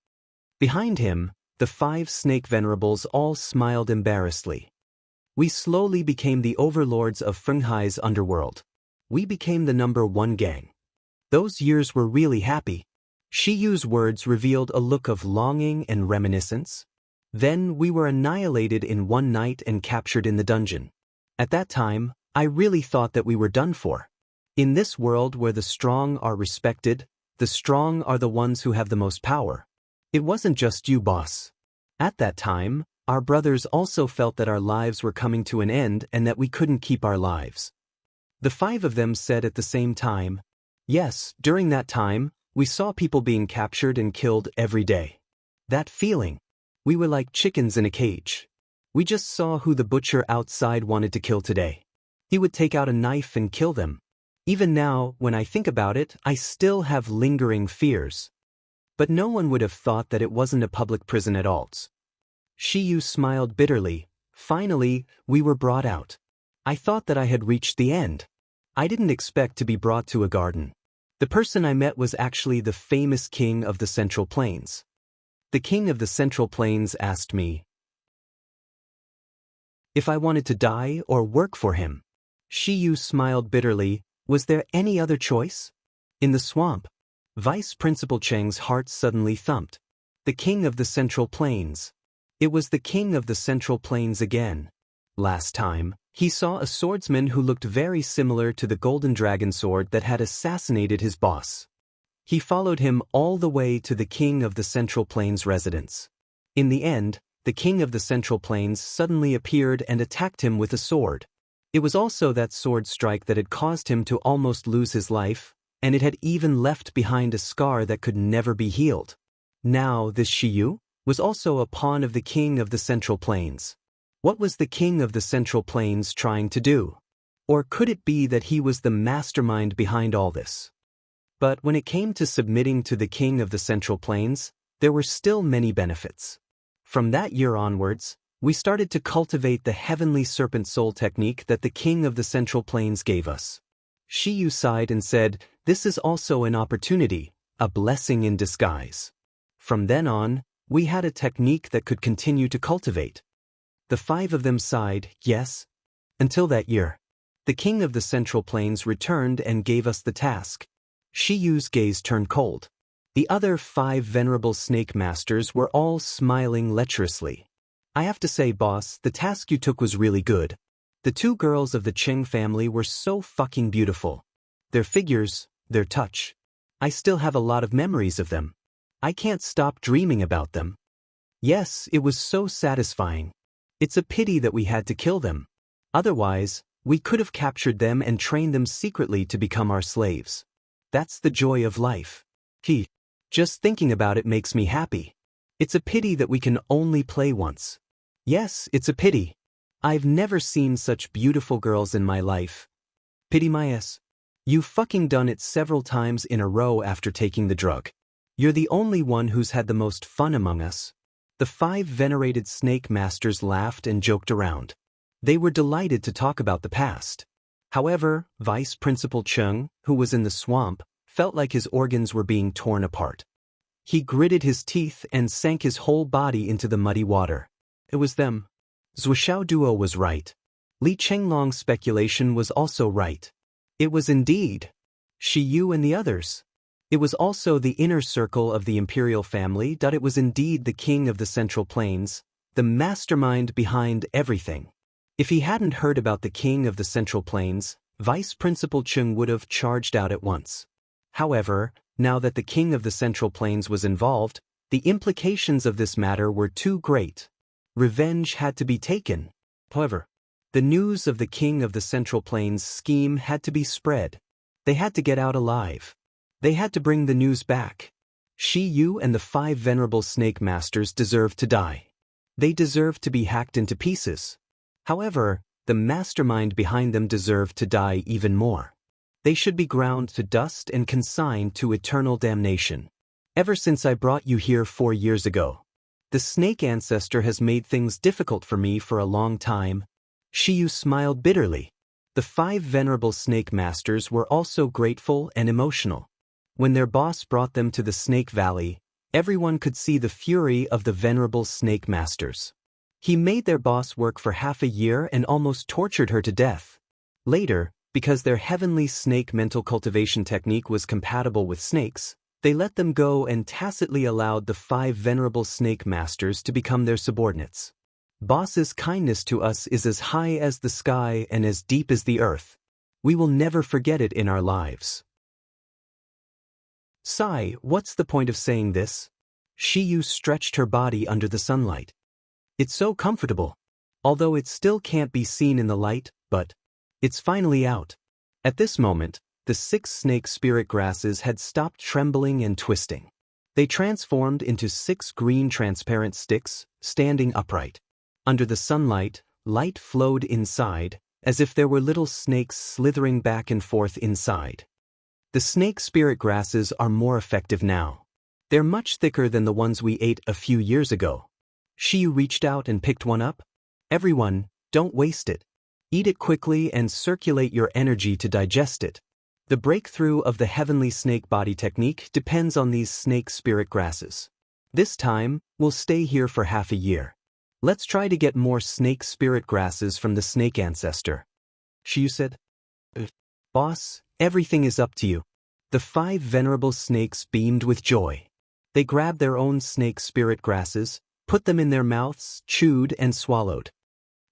[SPEAKER 1] Behind him, the 5 snake venerables all smiled embarrassedly. We slowly became the overlords of Fenghai's underworld. We became the #1 gang. Those years were really happy. Shiyu's words revealed a look of longing and reminiscence. Then we were annihilated in one night and captured in the dungeon. At that time, I really thought that we were done for. In this world where the strong are respected, the strong are the ones who have the most power. It wasn't just you, boss. At that time, our brothers also felt that our lives were coming to an end and that we couldn't keep our lives. The 5 of them said at the same time, yes, during that time, we saw people being captured and killed every day. That feeling. We were like chickens in a cage. We just saw who the butcher outside wanted to kill today. He would take out a knife and kill them. Even now, when I think about it, I still have lingering fears. But no one would have thought that it wasn't a public prison at all. Shiyu smiled bitterly. Finally, we were brought out. I thought that I had reached the end. I didn't expect to be brought to a garden. The person I met was actually the famous king of the Central Plains. The king of the Central Plains asked me if I wanted to die or work for him. Shiyu smiled bitterly. Was there any other choice? In the swamp, Vice Principal Cheng's heart suddenly thumped. The king of the Central Plains. It was the king of the Central Plains again. Last time, he saw a swordsman who looked very similar to the golden dragon sword that had assassinated his boss. He followed him all the way to the king of the Central Plains residence. In the end, the king of the Central Plains suddenly appeared and attacked him with a sword. It was also that sword strike that had caused him to almost lose his life, and it had even left behind a scar that could never be healed. Now this Shiyu was also a pawn of the king of the Central Plains. What was the king of the Central Plains trying to do? Or could it be that he was the mastermind behind all this? But when it came to submitting to the king of the Central Plains, there were still many benefits. From that year onwards, we started to cultivate the heavenly serpent soul technique that the king of the Central Plains gave us. Shiyu sighed and said, this is also an opportunity, a blessing in disguise. From then on, we had a technique that could continue to cultivate. The 5 of them sighed, yes. Until that year, the king of the Central Plains returned and gave us the task. Shiyu's gaze turned cold. The other 5 venerable snake masters were all smiling lecherously. I have to say, boss, the task you took was really good. The 2 girls of the Cheng family were so fucking beautiful. Their figures, their touch. I still have a lot of memories of them. I can't stop dreaming about them. Yes, it was so satisfying. It's a pity that we had to kill them. Otherwise, we could have captured them and trained them secretly to become our slaves. That's the joy of life. Just thinking about it makes me happy. It's a pity that we can only play once. Yes, it's a pity. I've never seen such beautiful girls in my life. Pity my ass. You've fucking done it several times in a row after taking the drug. You're the only one who's had the most fun among us. The 5 venerated snake masters laughed and joked around. They were delighted to talk about the past. However, Vice Principal Cheng, who was in the swamp, felt like his organs were being torn apart. He gritted his teeth and sank his whole body into the muddy water. It was them. Zhuoxiao duo was right. Li Chenglong's speculation was also right. It was indeed Shiyu and the others. It was also the inner circle of the imperial family. It was indeed the king of the Central Plains, the mastermind behind everything. If he hadn't heard about the king of the Central Plains, Vice Principal Cheng would have charged out at once. However, Now that the king of the Central Plains was involved, the implications of this matter were too great. Revenge had to be taken. However, the news of the king of the Central Plains scheme had to be spread. They had to get out alive. They had to bring the news back. Shi Yu and the 5 venerable snake masters deserved to die. They deserved to be hacked into pieces. However, the mastermind behind them deserved to die even more. They should be ground to dust and consigned to eternal damnation. Ever since I brought you here 4 years ago, the snake ancestor has made things difficult for me for a long time. Shi Yu smiled bitterly. The 5 venerable snake masters were also grateful and emotional. When their boss brought them to the Snake Valley, everyone could see the fury of the venerable snake masters. He made their boss work for half a year and almost tortured her to death. Later, because their heavenly snake mental cultivation technique was compatible with snakes, they let them go and tacitly allowed the 5 venerable snake masters to become their subordinates. Boss's kindness to us is as high as the sky and as deep as the earth. We will never forget it in our lives. Sigh, what's the point of saying this? Shi Yu stretched her body under the sunlight. It's so comfortable. Although it still can't be seen in the light, but it's finally out. At this moment, the 6 snake spirit grasses had stopped trembling and twisting. They transformed into 6 green transparent sticks, standing upright. Under the sunlight, light flowed inside, as if there were little snakes slithering back and forth inside. The snake spirit grasses are more effective now. They're much thicker than the ones we ate a few years ago. Shi Yu reached out and picked one up. Everyone, don't waste it. Eat it quickly and circulate your energy to digest it. The breakthrough of the heavenly snake body technique depends on these snake spirit grasses. This time, we'll stay here for half a year. Let's try to get more snake spirit grasses from the snake ancestor. Shi Yu said. Boss, everything is up to you. The 5 venerable snakes beamed with joy. They grabbed their own snake spirit grasses, put them in their mouths, chewed and swallowed.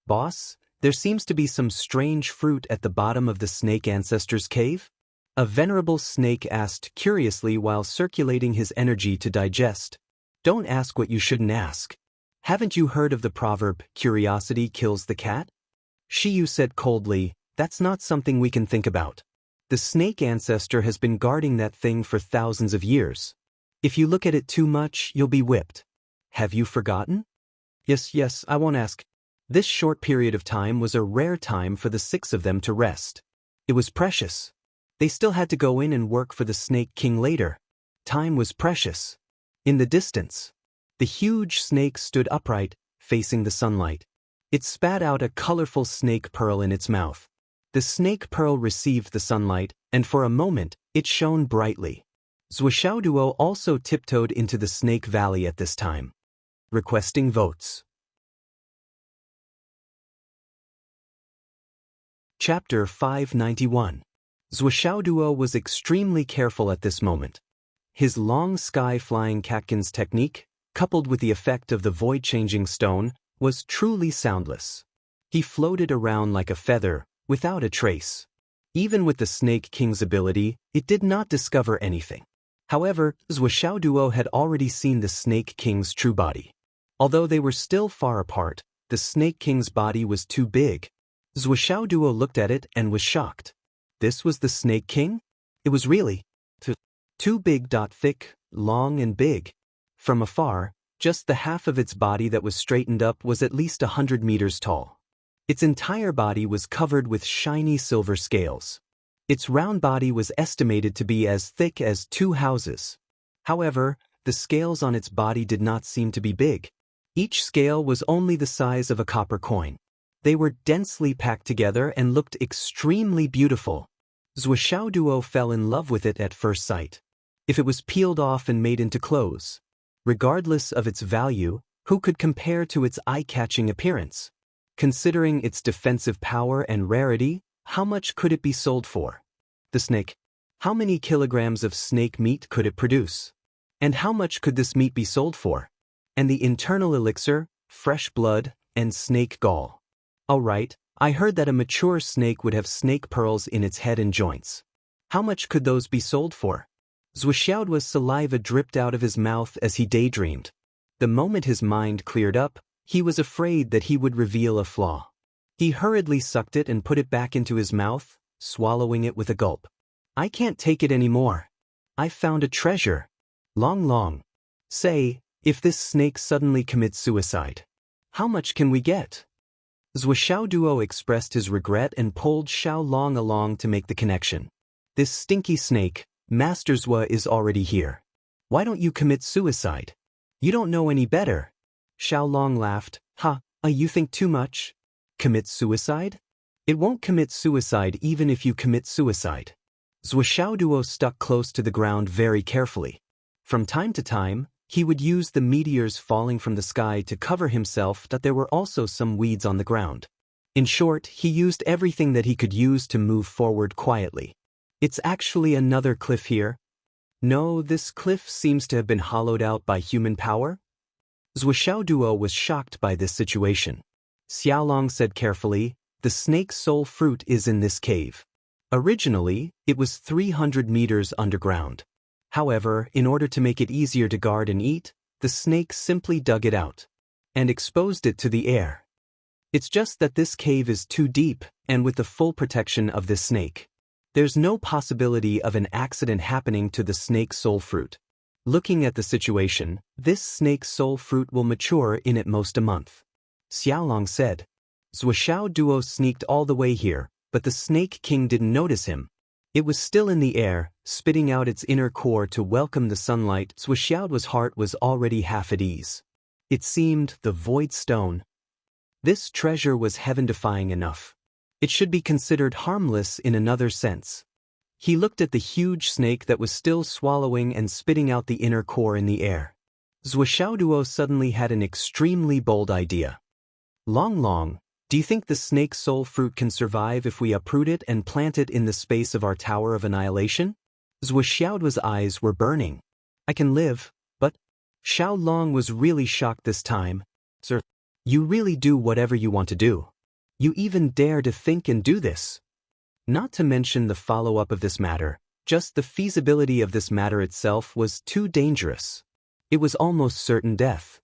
[SPEAKER 1] Boss, there seems to be some strange fruit at the bottom of the snake ancestor's cave? A venerable snake asked curiously while circulating his energy to digest. Don't ask what you shouldn't ask. Haven't you heard of the proverb, curiosity kills the cat? Shi Yu said coldly, that's not something we can think about. The snake ancestor has been guarding that thing for thousands of years. If you look at it too much, you'll be whipped. Have you forgotten? Yes, I won't ask. This short period of time was a rare time for the 6 of them to rest. It was precious. They still had to go in and work for the Snake King later. Time was precious. In the distance, the huge snake stood upright, facing the sunlight. It spat out a colorful snake pearl in its mouth. The snake pearl received the sunlight, and for a moment, it shone brightly. Zuoshaoduo also tiptoed into the Snake Valley at this time. Requesting votes. Chapter 591. Zuoshaoduo was extremely careful at this moment. His long sky-flying catkins technique, coupled with the effect of the void-changing stone, was truly soundless. He floated around like a feather, without a trace. Even with the Snake King's ability, it did not discover anything. However, Zuoshaoduo had already seen the Snake King's true body. Although they were still far apart, the Snake King's body was too big. Zuoshaoduo looked at it and was shocked. This was the Snake King? It was really too big. Thick, long and big. From afar, just the half of its body that was straightened up was at least 100 meters tall. Its entire body was covered with shiny silver scales. Its round body was estimated to be as thick as 2 houses. However, the scales on its body did not seem to be big. Each scale was only the size of a copper coin. They were densely packed together and looked extremely beautiful. Zuoshaoduo fell in love with it at first sight. If it was peeled off and made into clothes, regardless of its value, who could compare to its eye-catching appearance? Considering its defensive power and rarity, how much could it be sold for? The snake. How many kilograms of snake meat could it produce? And how much could this meat be sold for? And the internal elixir, fresh blood, and snake gall. All right, I heard that a mature snake would have snake pearls in its head and joints. How much could those be sold for? Zhuxiaodua's saliva dripped out of his mouth as he daydreamed. The moment his mind cleared up, he was afraid that he would reveal a flaw. He hurriedly sucked it and put it back into his mouth, swallowing it with a gulp. I can't take it anymore. I found a treasure. Long. Say, if this snake suddenly commits suicide, how much can we get? Zhuxiaoduo expressed his regret and pulled Xiao Long along to make the connection. This stinky snake, Master Zhua, is already here. Why don't you commit suicide? You don't know any better. Xiao Long laughed. You think too much? Commit suicide? It won't commit suicide even if you commit suicide. Zhuxiaoduo stuck close to the ground very carefully. From time to time, he would use the meteors falling from the sky to cover himself, that there were also some weeds on the ground. In short, he used everything that he could use to move forward quietly. It's actually another cliff here. No, this cliff seems to have been hollowed out by human power. Zhuxiaoduo was shocked by this situation. Xiaolong said carefully, the snake's soul fruit is in this cave. Originally, it was 300 meters underground. However, in order to make it easier to guard and eat, the snake simply dug it out and exposed it to the air. It's just that this cave is too deep, and with the full protection of this snake, there's no possibility of an accident happening to the snake's soul fruit. Looking at the situation, this snake's soul fruit will mature in at most a month. Xiaolong said. Zhuxiaoduo sneaked all the way here, but the Snake King didn't notice him. It was still in the air, spitting out its inner core to welcome the sunlight. Zhuxiaoduo's heart was already half at ease. It seemed the void stone. This treasure was heaven-defying enough. It should be considered harmless in another sense. He looked at the huge snake that was still swallowing and spitting out the inner core in the air. Zhuxiaoduo suddenly had an extremely bold idea. Long, do you think the snake's soul fruit can survive if we uproot it and plant it in the space of our Tower of Annihilation? Zhuxiaoduo's eyes were burning. I can live, but... Xiao Long was really shocked this time. Sir, you really do whatever you want to do. You even dare to think and do this. Not to mention the follow-up of this matter, just the feasibility of this matter itself was too dangerous. It was almost certain death.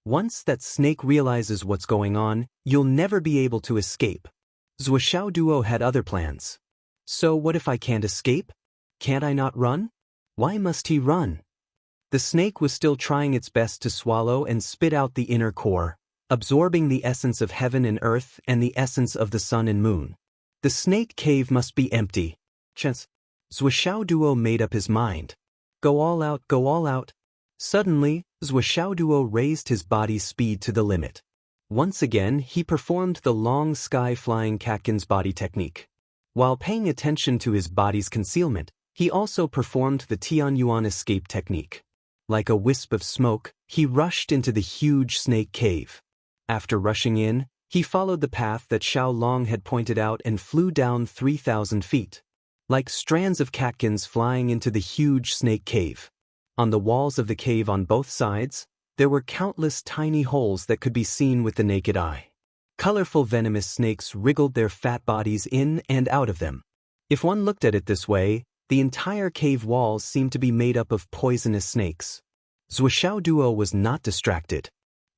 [SPEAKER 1] Once that snake realizes what's going on, you'll never be able to escape. Zhuxiaoduo had other plans. So what if I can't escape? Can't I not run? Why must he run? The snake was still trying its best to swallow and spit out the inner core, absorbing the essence of heaven and earth and the essence of the sun and moon. The snake cave must be empty. Zhuxiaoduo made up his mind. Go all out, go all out. Suddenly, Zhuxiaoduo raised his body's speed to the limit. Once again, he performed the long sky-flying catkins body technique. While paying attention to his body's concealment, he also performed the Tianyuan escape technique. Like a wisp of smoke, he rushed into the huge snake cave. After rushing in, he followed the path that Xiao Long had pointed out and flew down 3,000 feet. Like strands of catkins flying into the huge snake cave. On the walls of the cave on both sides, there were countless tiny holes that could be seen with the naked eye. Colorful venomous snakes wriggled their fat bodies in and out of them. If one looked at it this way, the entire cave walls seemed to be made up of poisonous snakes. Zhuxiaoduo was not distracted.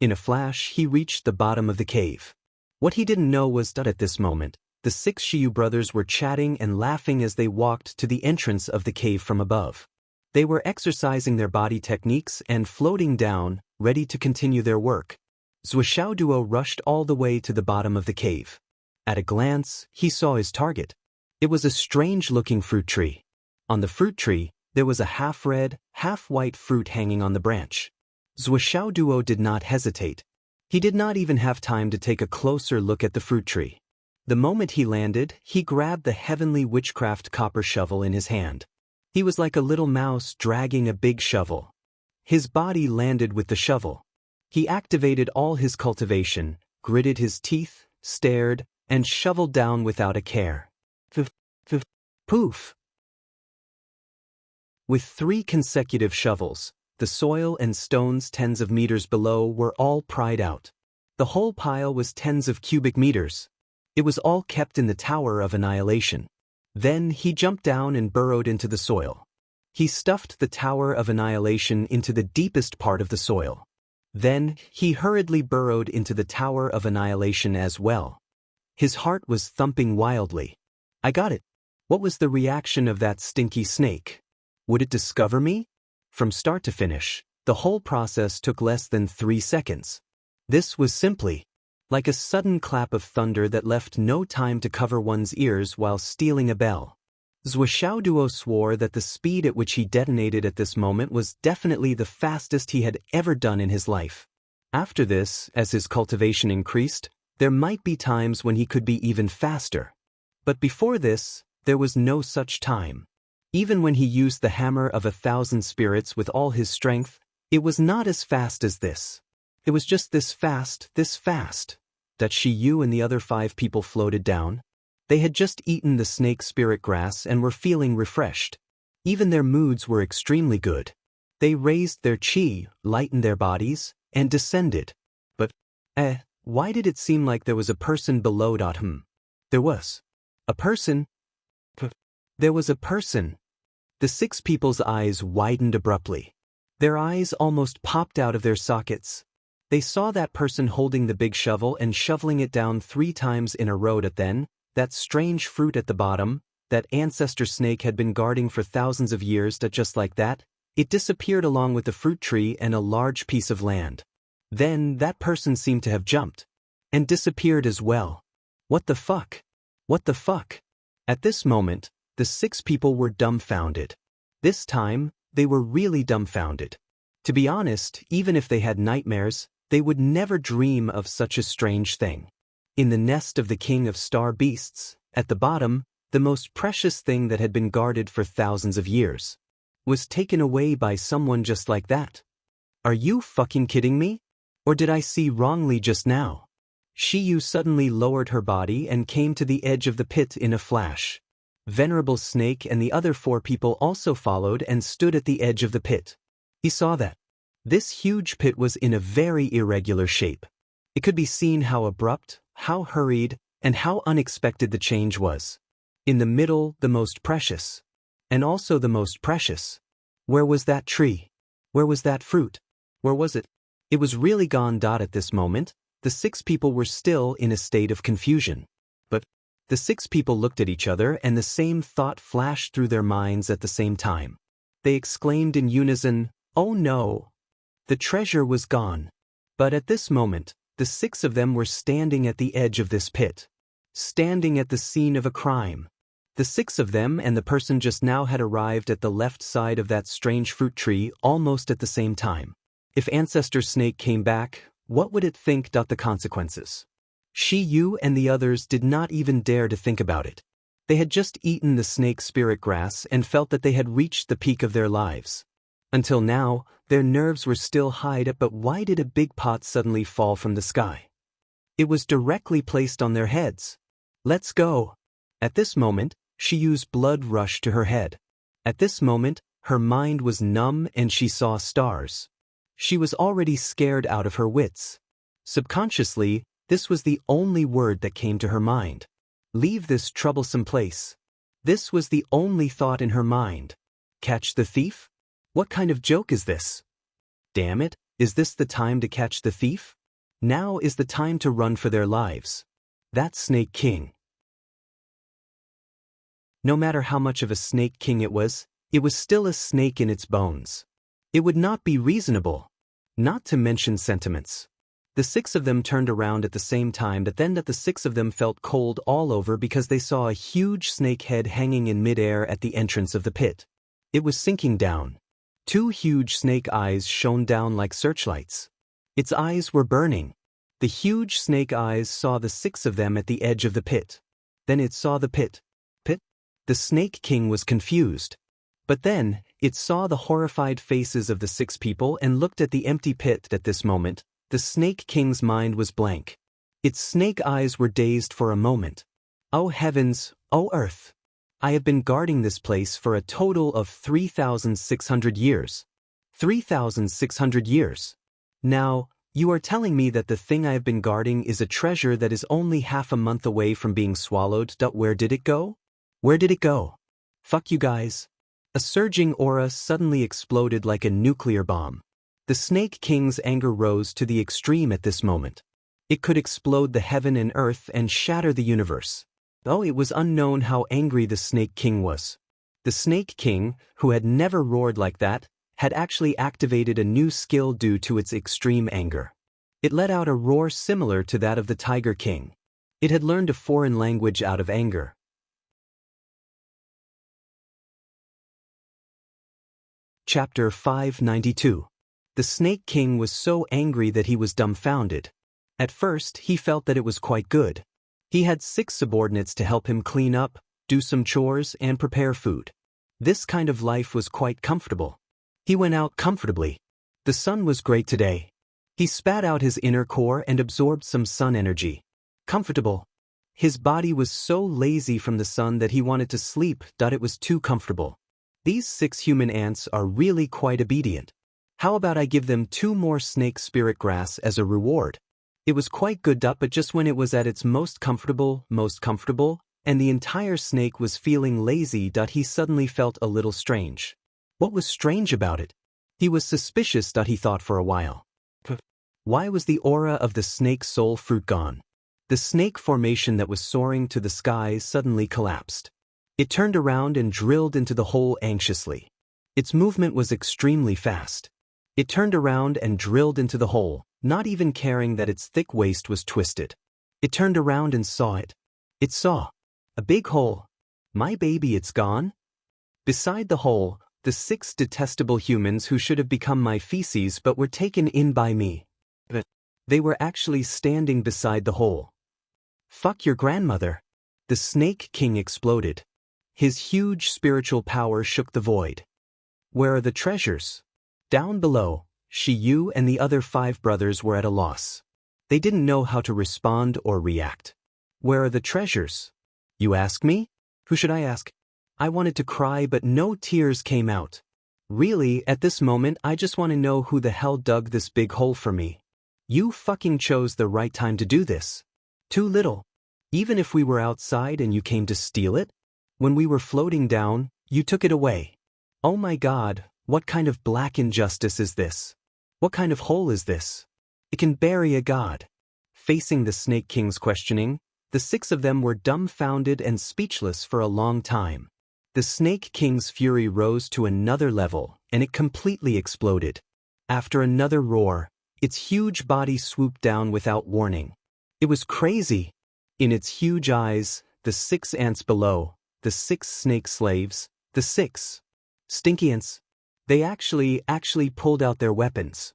[SPEAKER 1] In a flash, he reached the bottom of the cave. What he didn't know was that at this moment, the 6 Shiyu brothers were chatting and laughing as they walked to the entrance of the cave from above. They were exercising their body techniques and floating down, ready to continue their work. Zhuxiaoduo rushed all the way to the bottom of the cave. At a glance, he saw his target. It was a strange-looking fruit tree. On the fruit tree, there was a half-red, half-white fruit hanging on the branch. Zhuxiaoduo did not hesitate. He did not even have time to take a closer look at the fruit tree. The moment he landed, he grabbed the heavenly witchcraft copper shovel in his hand. He was like a little mouse dragging a big shovel. His body landed with the shovel. He activated all his cultivation, gritted his teeth, stared, and shoveled down without a care. Poof! With 3 consecutive shovels, the soil and stones tens of meters below were all pried out. The whole pile was tens of cubic meters. It was all kept in the Tower of Annihilation. Then he jumped down and burrowed into the soil. He stuffed the Tower of Annihilation into the deepest part of the soil. Then he hurriedly burrowed into the Tower of Annihilation as well. His heart was thumping wildly. I got it. What was the reaction of that stinky snake? Would it discover me? From start to finish, the whole process took less than 3 seconds. This was simply like a sudden clap of thunder that left no time to cover one's ears while stealing a bell. Zhuo Xiaoduo swore that the speed at which he detonated at this moment was definitely the fastest he had ever done in his life. After this, as his cultivation increased, there might be times when he could be even faster. But before this, there was no such time. Even when he used the hammer of 1,000 spirits with all his strength, it was not as fast as this. It was just this fast, that Shi Yu and the other 5 people floated down. They had just eaten the snake spirit grass and were feeling refreshed. Even their moods were extremely good. They raised their qi, lightened their bodies, and descended. But, why did it seem like there was a person below? There was a person. There was a person. The 6 people's eyes widened abruptly. Their eyes almost popped out of their sockets. They saw that person holding the big shovel and shoveling it down 3 times in a row. Then, that strange fruit at the bottom, that ancestor snake had been guarding for thousands of years, that just like that, it disappeared along with the fruit tree and a large piece of land. Then that person seemed to have jumped and disappeared as well. What the fuck? What the fuck? At this moment, the 6 people were dumbfounded. This time, they were really dumbfounded. To be honest, even if they had nightmares, they would never dream of such a strange thing. In the nest of the king of star beasts, at the bottom, the most precious thing that had been guarded for thousands of years was taken away by someone just like that. Are you fucking kidding me? Or did I see wrongly just now? Shi Yu suddenly lowered her body and came to the edge of the pit in a flash. Venerable Snake and the other 4 people also followed and stood at the edge of the pit. He saw that this huge pit was in a very irregular shape. It could be seen how abrupt, how hurried, and how unexpected the change was. In the middle, the most precious. And also the most precious. Where was that tree? Where was that fruit? Where was it? It was really gone. At this moment, the 6 people were still in a state of confusion. But the 6 people looked at each other and the same thought flashed through their minds at the same time. They exclaimed in unison, "Oh no!" The treasure was gone. But at this moment, the 6 of them were standing at the edge of this pit. Standing at the scene of a crime. The 6 of them and the person just now had arrived at the left side of that strange fruit tree almost at the same time. If Ancestor Snake came back, what would it think? The consequences. Shi Yu and the others did not even dare to think about it. They had just eaten the snake spirit grass and felt that they had reached the peak of their lives. Until now, their nerves were still high. But why did a big pot suddenly fall from the sky? It was directly placed on their heads. Let's go. At this moment, Shi Yu's blood rushed to her head. At this moment, her mind was numb and she saw stars. She was already scared out of her wits. Subconsciously, this was the only word that came to her mind. Leave this troublesome place. This was the only thought in her mind. Catch the thief? What kind of joke is this? Damn it, is this the time to catch the thief? Now is the time to run for their lives. That Snake King. No matter how much of a Snake King it was still a snake in its bones. It would not be reasonable. Not to mention sentiments. The 6 of them turned around at the same time, but then the 6 of them felt cold all over because they saw a huge snake head hanging in midair at the entrance of the pit. It was sinking down. 2 huge snake eyes shone down like searchlights. Its eyes were burning. The huge snake eyes saw the 6 of them at the edge of the pit. Then it saw the pit. The Snake King was confused. But then, it saw the horrified faces of the 6 people and looked at the empty pit. At this moment, the Snake King's mind was blank. Its snake eyes were dazed for a moment. Oh heavens, oh earth! I have been guarding this place for a total of 3,600 years. 3,600 years. Now, you are telling me that the thing I have been guarding is a treasure that is only half a month away from being swallowed. Where did it go? Where did it go? Fuck you guys. A surging aura suddenly exploded like a nuclear bomb. The Snake King's anger rose to the extreme at this moment. It could explode the heaven and earth and shatter the universe. Oh, it was unknown how angry the Snake King was. The Snake King, who had never roared like that, had actually activated a new skill due to its extreme anger. It let out a roar similar to that of the Tiger King. It had learned a foreign language out of anger. Chapter 592. The Snake King was so angry that he was dumbfounded. At first, he felt that it was quite good. He had 6 subordinates to help him clean up, do some chores, and prepare food. This kind of life was quite comfortable. He went out comfortably. The sun was great today. He spat out his inner core and absorbed some sun energy. Comfortable. His body was so lazy from the sun that he wanted to sleep. It was too comfortable. These 6 human ants are really quite obedient. How about I give them 2 more snake spirit grass as a reward? It was quite good, but just when it was at its most comfortable, and the entire snake was feeling lazy, he suddenly felt a little strange. What was strange about it? He was suspicious, he thought for a while. Why was the aura of the snake soul fruit gone? The snake formation that was soaring to the skies suddenly collapsed. It turned around and drilled into the hole anxiously. Its movement was extremely fast. It turned around and drilled into the hole, not even caring that its thick waist was twisted. It turned around and saw it. It saw a big hole. My baby, it's gone? Beside the hole, the 6 detestable humans who should have become my feces but were taken in by me. But they were actually standing beside the hole. Fuck your grandmother. The Snake King exploded. His huge spiritual power shook the void. Where are the treasures? Down below, Shiyu and the other 5 brothers were at a loss. They didn't know how to respond or react. Where are the treasures? You ask me? Who should I ask? I wanted to cry, but no tears came out. Really, at this moment, I just want to know who the hell dug this big hole for me. You fucking chose the right time to do this. Too little. Even if we were outside and you came to steal it, when we were floating down, you took it away. Oh my God, what kind of black injustice is this? What kind of hole is this? It can bury a god. Facing the Snake King's questioning, the 6 of them were dumbfounded and speechless for a long time. The Snake King's fury rose to another level, and it completely exploded. After another roar, its huge body swooped down without warning. It was crazy. In its huge eyes, the 6 ants below, the 6 snake slaves, the 6 stinky ants, they actually pulled out their weapons.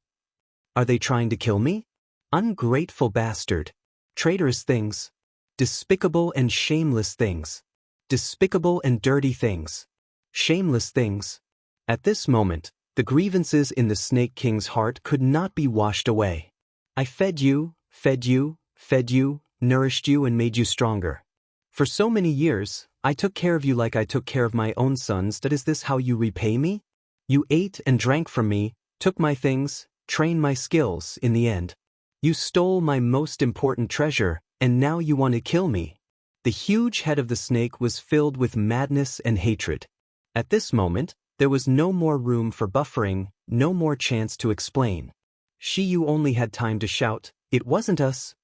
[SPEAKER 1] Are they trying to kill me? Ungrateful bastard. Traitorous things. Despicable and shameless things. Despicable and dirty things. Shameless things. At this moment, the grievances in the Snake King's heart could not be washed away. I fed you, nourished you and made you stronger. For so many years, I took care of you like I took care of my own sons. Is this how you repay me? You ate and drank from me, took my things, trained my skills. In the end, you stole my most important treasure, and now you want to kill me. The huge head of the snake was filled with madness and hatred. At this moment, there was no more room for buffering, no more chance to explain. Shiyu only had time to shout, "It wasn't us."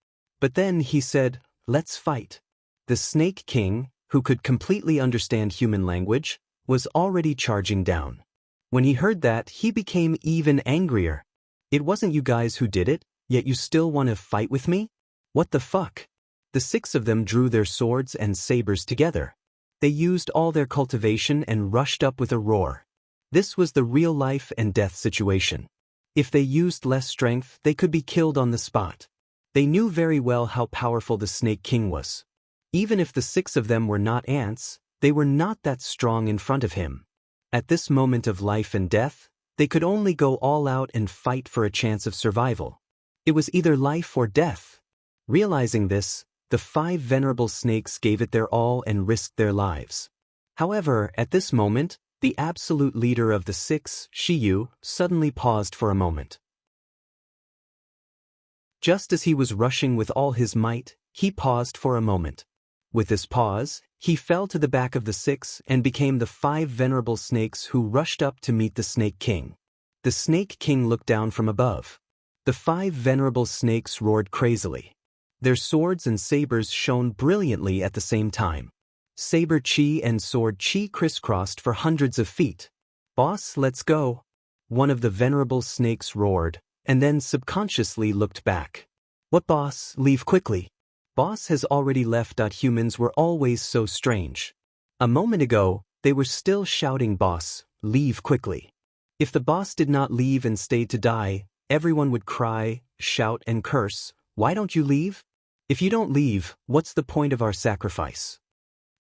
[SPEAKER 1] But then he said, "Let's fight." The Snake King, who could completely understand human language, was already charging down. When he heard that, he became even angrier. It wasn't you guys who did it, yet you still want to fight with me? What the fuck? The 6 of them drew their swords and sabers together. They used all their cultivation and rushed up with a roar. This was the real life and death situation. If they used less strength, they could be killed on the spot. They knew very well how powerful the Snake King was. Even if the 6 of them were not ants, they were not that strong in front of him. At this moment of life and death, they could only go all out and fight for a chance of survival. It was either life or death. Realizing this, the 5 venerable snakes gave it their all and risked their lives. However, at this moment, the absolute leader of the 6, Shiyu, suddenly paused for a moment. Just as he was rushing with all his might, he paused for a moment. With this pause, he fell to the back of the 6 and became the 5 venerable snakes who rushed up to meet the Snake King. The Snake King looked down from above. The 5 venerable snakes roared crazily. Their swords and sabers shone brilliantly at the same time. Saber chi and sword chi crisscrossed for hundreds of feet. "Boss, let's go," one of the venerable snakes roared, and then subconsciously looked back. "What, boss? Leave quickly." Boss has already left. Humans were always so strange. A moment ago, they were still shouting, "Boss, leave quickly." If the boss did not leave and stayed to die, everyone would cry, shout, and curse, "Why don't you leave? If you don't leave, what's the point of our sacrifice?"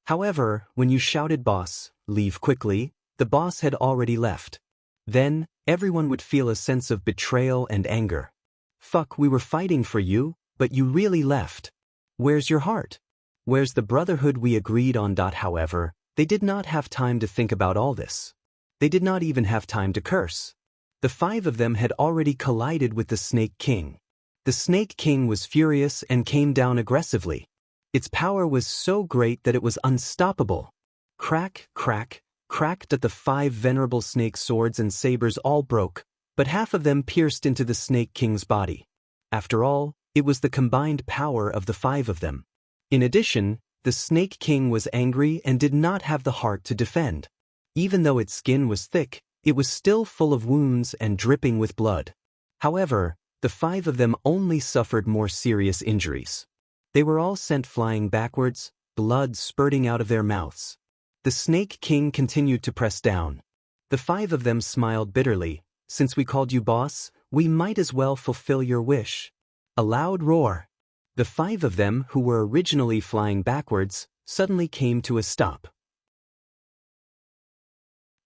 [SPEAKER 1] However, when you shouted, "Boss, leave quickly," the boss had already left. Then, everyone would feel a sense of betrayal and anger. "Fuck, we were fighting for you, but you really left. Where's your heart? Where's the brotherhood we agreed on?" However, they did not have time to think about all this. They did not even have time to curse. The 5 of them had already collided with the Snake King. The Snake King was furious and came down aggressively. Its power was so great that it was unstoppable. Crack, crack, cracked at the 5 venerable snake swords and sabers all broke, but half of them pierced into the Snake King's body. After all, it was the combined power of the 5 of them. In addition, the Snake King was angry and did not have the heart to defend. Even though its skin was thick, it was still full of wounds and dripping with blood. However, the 5 of them only suffered more serious injuries. They were all sent flying backwards, blood spurting out of their mouths. The Snake King continued to press down. The 5 of them smiled bitterly. "Since we called you boss, we might as well fulfill your wish." A loud roar. The 5 of them, who were originally flying backwards, suddenly came to a stop.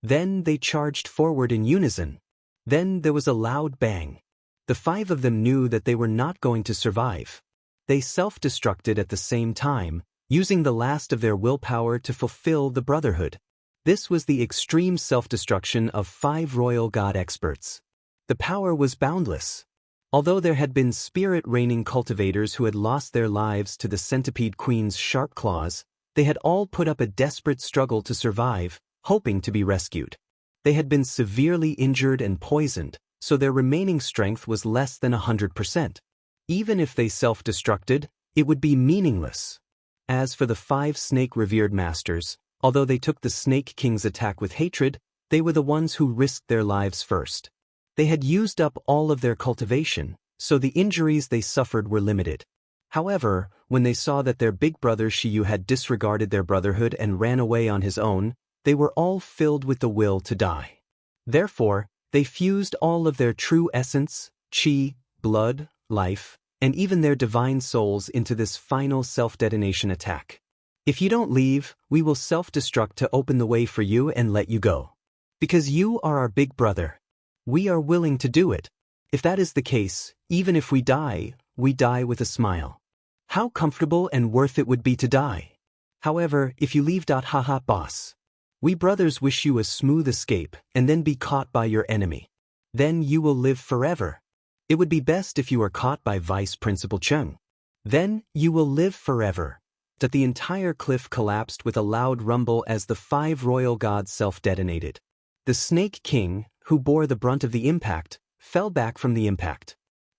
[SPEAKER 1] Then they charged forward in unison. Then there was a loud bang. The 5 of them knew that they were not going to survive. They self-destructed at the same time, using the last of their willpower to fulfill the brotherhood. This was the extreme self-destruction of 5 royal god experts. The power was boundless. Although there had been spirit-reigning cultivators who had lost their lives to the centipede queen's sharp claws, they had all put up a desperate struggle to survive, hoping to be rescued. They had been severely injured and poisoned, so their remaining strength was less than 100%. Even if they self-destructed, it would be meaningless. As for the 5 snake-revered masters, although they took the Snake King's attack with hatred, they were the ones who risked their lives first. They had used up all of their cultivation, so the injuries they suffered were limited. However, when they saw that their big brother Shiyu had disregarded their brotherhood and ran away on his own, they were all filled with the will to die. Therefore, they fused all of their true essence, chi, blood, life, and even their divine souls into this final self-detonation attack. "If you don't leave, we will self-destruct to open the way for you and let you go. Because you are our big brother. We are willing to do it. If that is the case, even if we die with a smile. How comfortable and worth it would be to die. However, if you leave, haha, boss. We brothers wish you a smooth escape and then be caught by your enemy. Then you will live forever. It would be best if you are caught by Vice Principal Chung. Then you will live forever." That the entire cliff collapsed with a loud rumble as the 5 royal gods self-detonated. The Snake King, who bore the brunt of the impact, fell back from the impact.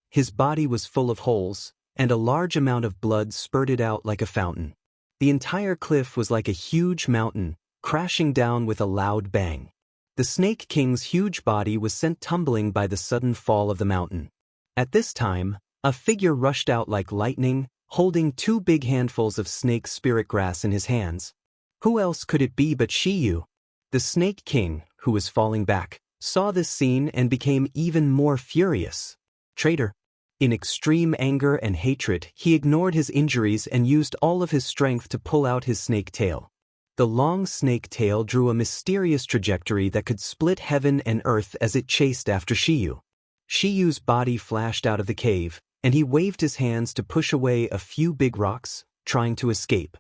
[SPEAKER 1] His body was full of holes, and a large amount of blood spurted out like a fountain. The entire cliff was like a huge mountain, crashing down with a loud bang. The Snake King's huge body was sent tumbling by the sudden fall of the mountain. At this time, a figure rushed out like lightning, holding 2 big handfuls of snake spirit grass in his hands. Who else could it be but Shiyu? The Snake King, who was falling back, saw this scene and became even more furious. Traitor! In extreme anger and hatred, he ignored his injuries and used all of his strength to pull out his snake tail. The long snake tail drew a mysterious trajectory that could split heaven and earth as it chased after Shiyu. Shiyu's body flashed out of the cave, and he waved his hands to push away a few big rocks, trying to escape.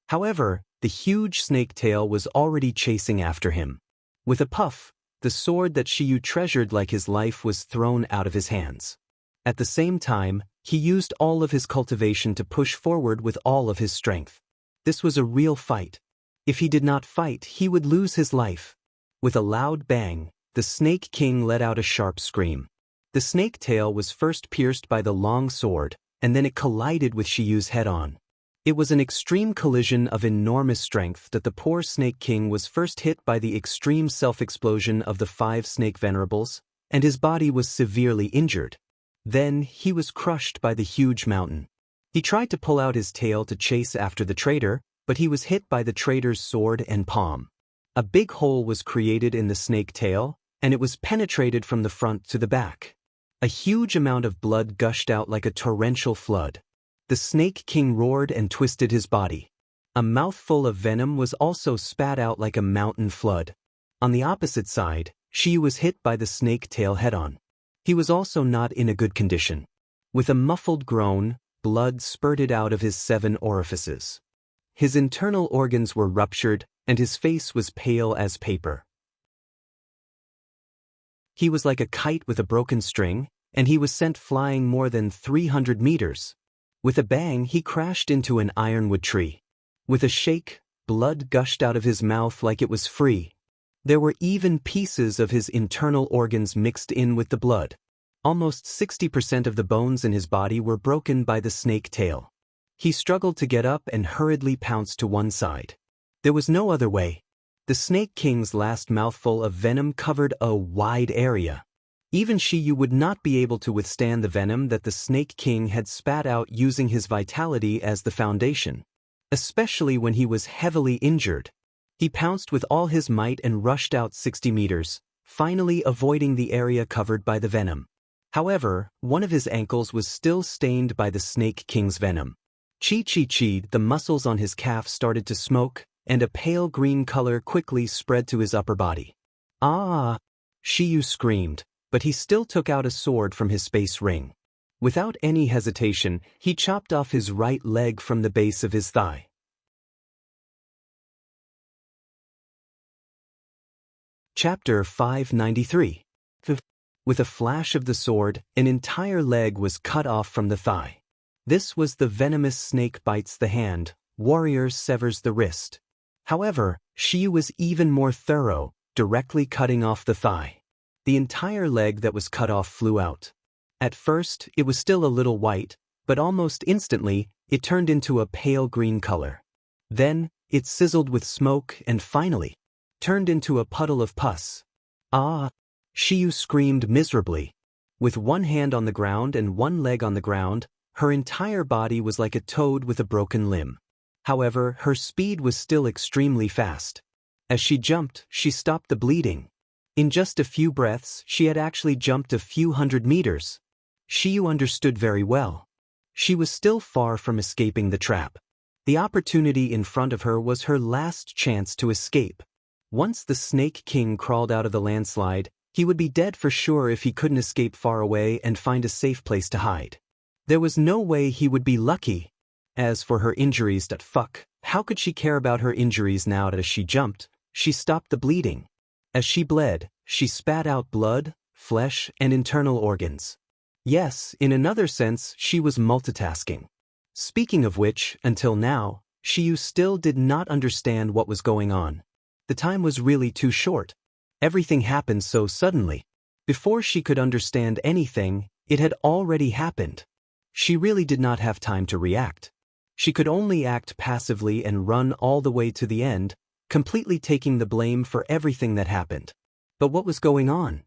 [SPEAKER 1] However, the huge snake tail was already chasing after him. With a puff, the sword that Shiyu treasured like his life was thrown out of his hands. At the same time, he used all of his cultivation to push forward with all of his strength. This was a real fight. If he did not fight, he would lose his life. With a loud bang, the Snake King let out a sharp scream. The snake tail was first pierced by the long sword, and then it collided with Shiyu's head-on. It was an extreme collision of enormous strength that the poor Snake King was first hit by the extreme self-explosion of the 5 snake venerables, and his body was severely injured. Then he was crushed by the huge mountain. He tried to pull out his tail to chase after the traitor, but he was hit by the traitor's sword and palm. A big hole was created in the snake tail, and it was penetrated from the front to the back. A huge amount of blood gushed out like a torrential flood. The Snake King roared and twisted his body. A mouthful of venom was also spat out like a mountain flood. On the opposite side, Shiyu was hit by the snake tail head-on. He was also not in a good condition. With a muffled groan, blood spurted out of his 7 orifices. His internal organs were ruptured, and his face was pale as paper. He was like a kite with a broken string, and he was sent flying more than 300 meters. With a bang, he crashed into an ironwood tree. With a shake, blood gushed out of his mouth like it was free. There were even pieces of his internal organs mixed in with the blood. Almost 60% of the bones in his body were broken by the snake tail. He struggled to get up and hurriedly pounced to one side. There was no other way. The Snake King's last mouthful of venom covered a wide area. Even Shiyu would not be able to withstand the venom that the Snake King had spat out using his vitality as the foundation. Especially when he was heavily injured. He pounced with all his might and rushed out 60 meters, finally avoiding the area covered by the venom. However, one of his ankles was still stained by the Snake King's venom. Chi, the muscles on his calf started to smoke, and a pale green color quickly spread to his upper body. Ah! Shiyu screamed, but he still took out a sword from his space ring. Without any hesitation, he chopped off his right leg from the base of his thigh. Chapter 593. With a flash of the sword, an entire leg was cut off from the thigh. This was the venomous snake bites the hand, warrior severs the wrist. However, Shiyu was even more thorough, directly cutting off the thigh. The entire leg that was cut off flew out. At first, it was still a little white, but almost instantly, it turned into a pale green color. Then, it sizzled with smoke and finally, turned into a puddle of pus. Ah! Shiyu screamed miserably. With one hand on the ground and one leg on the ground, her entire body was like a toad with a broken limb. However, her speed was still extremely fast. As she jumped, she stopped the bleeding. In just a few breaths, she had actually jumped a few hundred meters. Shiyu understood very well. She was still far from escaping the trap. The opportunity in front of her was her last chance to escape. Once the Snake King crawled out of the landslide, he would be dead for sure if he couldn't escape far away and find a safe place to hide. There was no way he would be lucky. As for her injuries, how could she care about her injuries now that as she jumped, she stopped the bleeding? As she bled, she spat out blood, flesh, and internal organs. Yes, in another sense, she was multitasking. Speaking of which, until now, Shiyu still did not understand what was going on. The time was really too short. Everything happened so suddenly. Before she could understand anything, it had already happened. She really did not have time to react. She could only act passively and run all the way to the end, completely taking the blame for everything that happened. But what was going on?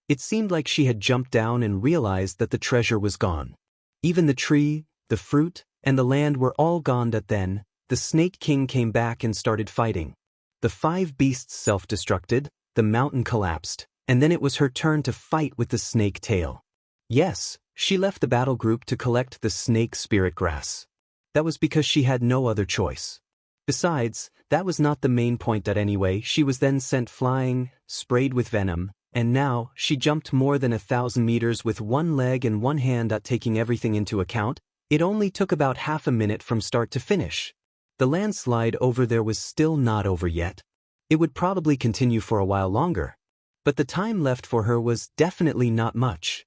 [SPEAKER 1] It seemed like she had jumped down and realized that the treasure was gone. Even the tree, the fruit, and the land were all gone. Then, the Snake King came back and started fighting. The 5 beasts self-destructed, the mountain collapsed, and then it was her turn to fight with the snake tail. Yes, she left the battle group to collect the snake spirit grass. That was because she had no other choice. Besides, that was not the main point. Anyway, she was then sent flying, sprayed with venom, and now she jumped more than 1,000 meters with one leg and one hand. Taking everything into account, it only took about half a minute from start to finish. The landslide over there was still not over yet. It would probably continue for a while longer. But the time left for her was definitely not much.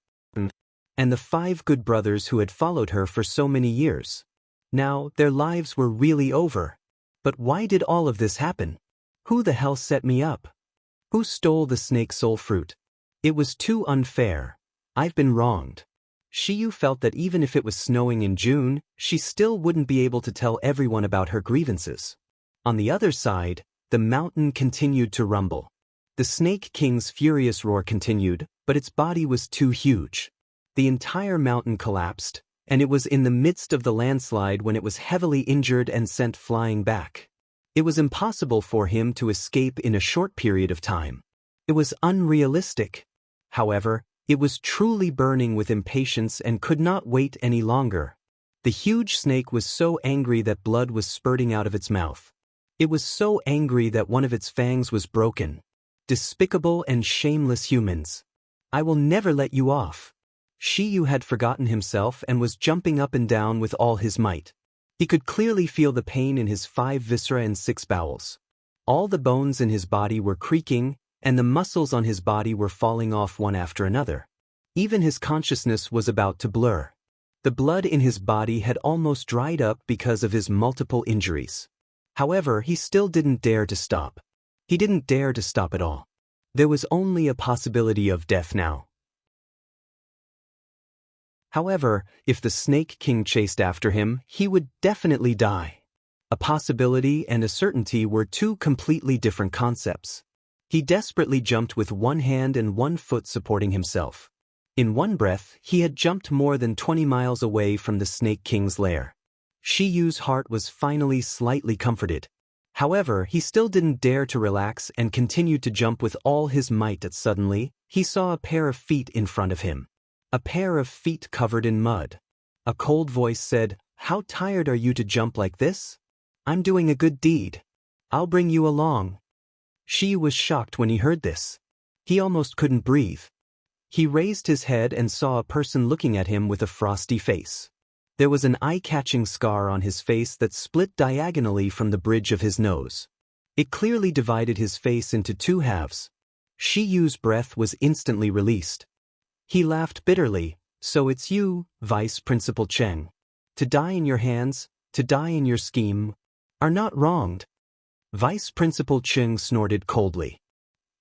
[SPEAKER 1] And the 5 good brothers who had followed her for so many years. Now, their lives were really over. But why did all of this happen? Who the hell set me up? Who stole the snake soul fruit? It was too unfair. I've been wronged. Shiyu felt that even if it was snowing in June, she still wouldn't be able to tell everyone about her grievances. On the other side, the mountain continued to rumble. The Snake King's furious roar continued, but its body was too huge. The entire mountain collapsed, and it was in the midst of the landslide when it was heavily injured and sent flying back. It was impossible for him to escape in a short period of time. It was unrealistic. However, it was truly burning with impatience and could not wait any longer. The huge snake was so angry that blood was spurting out of its mouth. It was so angry that one of its fangs was broken. Despicable and shameless humans. I will never let you off. Shiyu had forgotten himself and was jumping up and down with all his might. He could clearly feel the pain in his 5 viscera and 6 bowels. All the bones in his body were creaking, and the muscles on his body were falling off one after another. Even his consciousness was about to blur. The blood in his body had almost dried up because of his multiple injuries. However, he still didn't dare to stop. He didn't dare to stop at all. There was only a possibility of death now. However, if the Snake King chased after him, he would definitely die. A possibility and a certainty were two completely different concepts. He desperately jumped with one hand and one foot supporting himself. In one breath, he had jumped more than 20 miles away from the Snake King's lair. Shiyu's heart was finally slightly comforted. However, he still didn't dare to relax and continued to jump with all his might. That suddenly, he saw a pair of feet in front of him. A pair of feet covered in mud. A cold voice said, "How tired are you to jump like this? I'm doing a good deed. I'll bring you along." Shiyu was shocked when he heard this. He almost couldn't breathe. He raised his head and saw a person looking at him with a frosty face. There was an eye-catching scar on his face that split diagonally from the bridge of his nose. It clearly divided his face into 2 halves. Shiyu's breath was instantly released. He laughed bitterly. "So it's you, Vice Principal Cheng. To die in your hands, to die in your scheme, are not wronged." Vice Principal Cheng snorted coldly.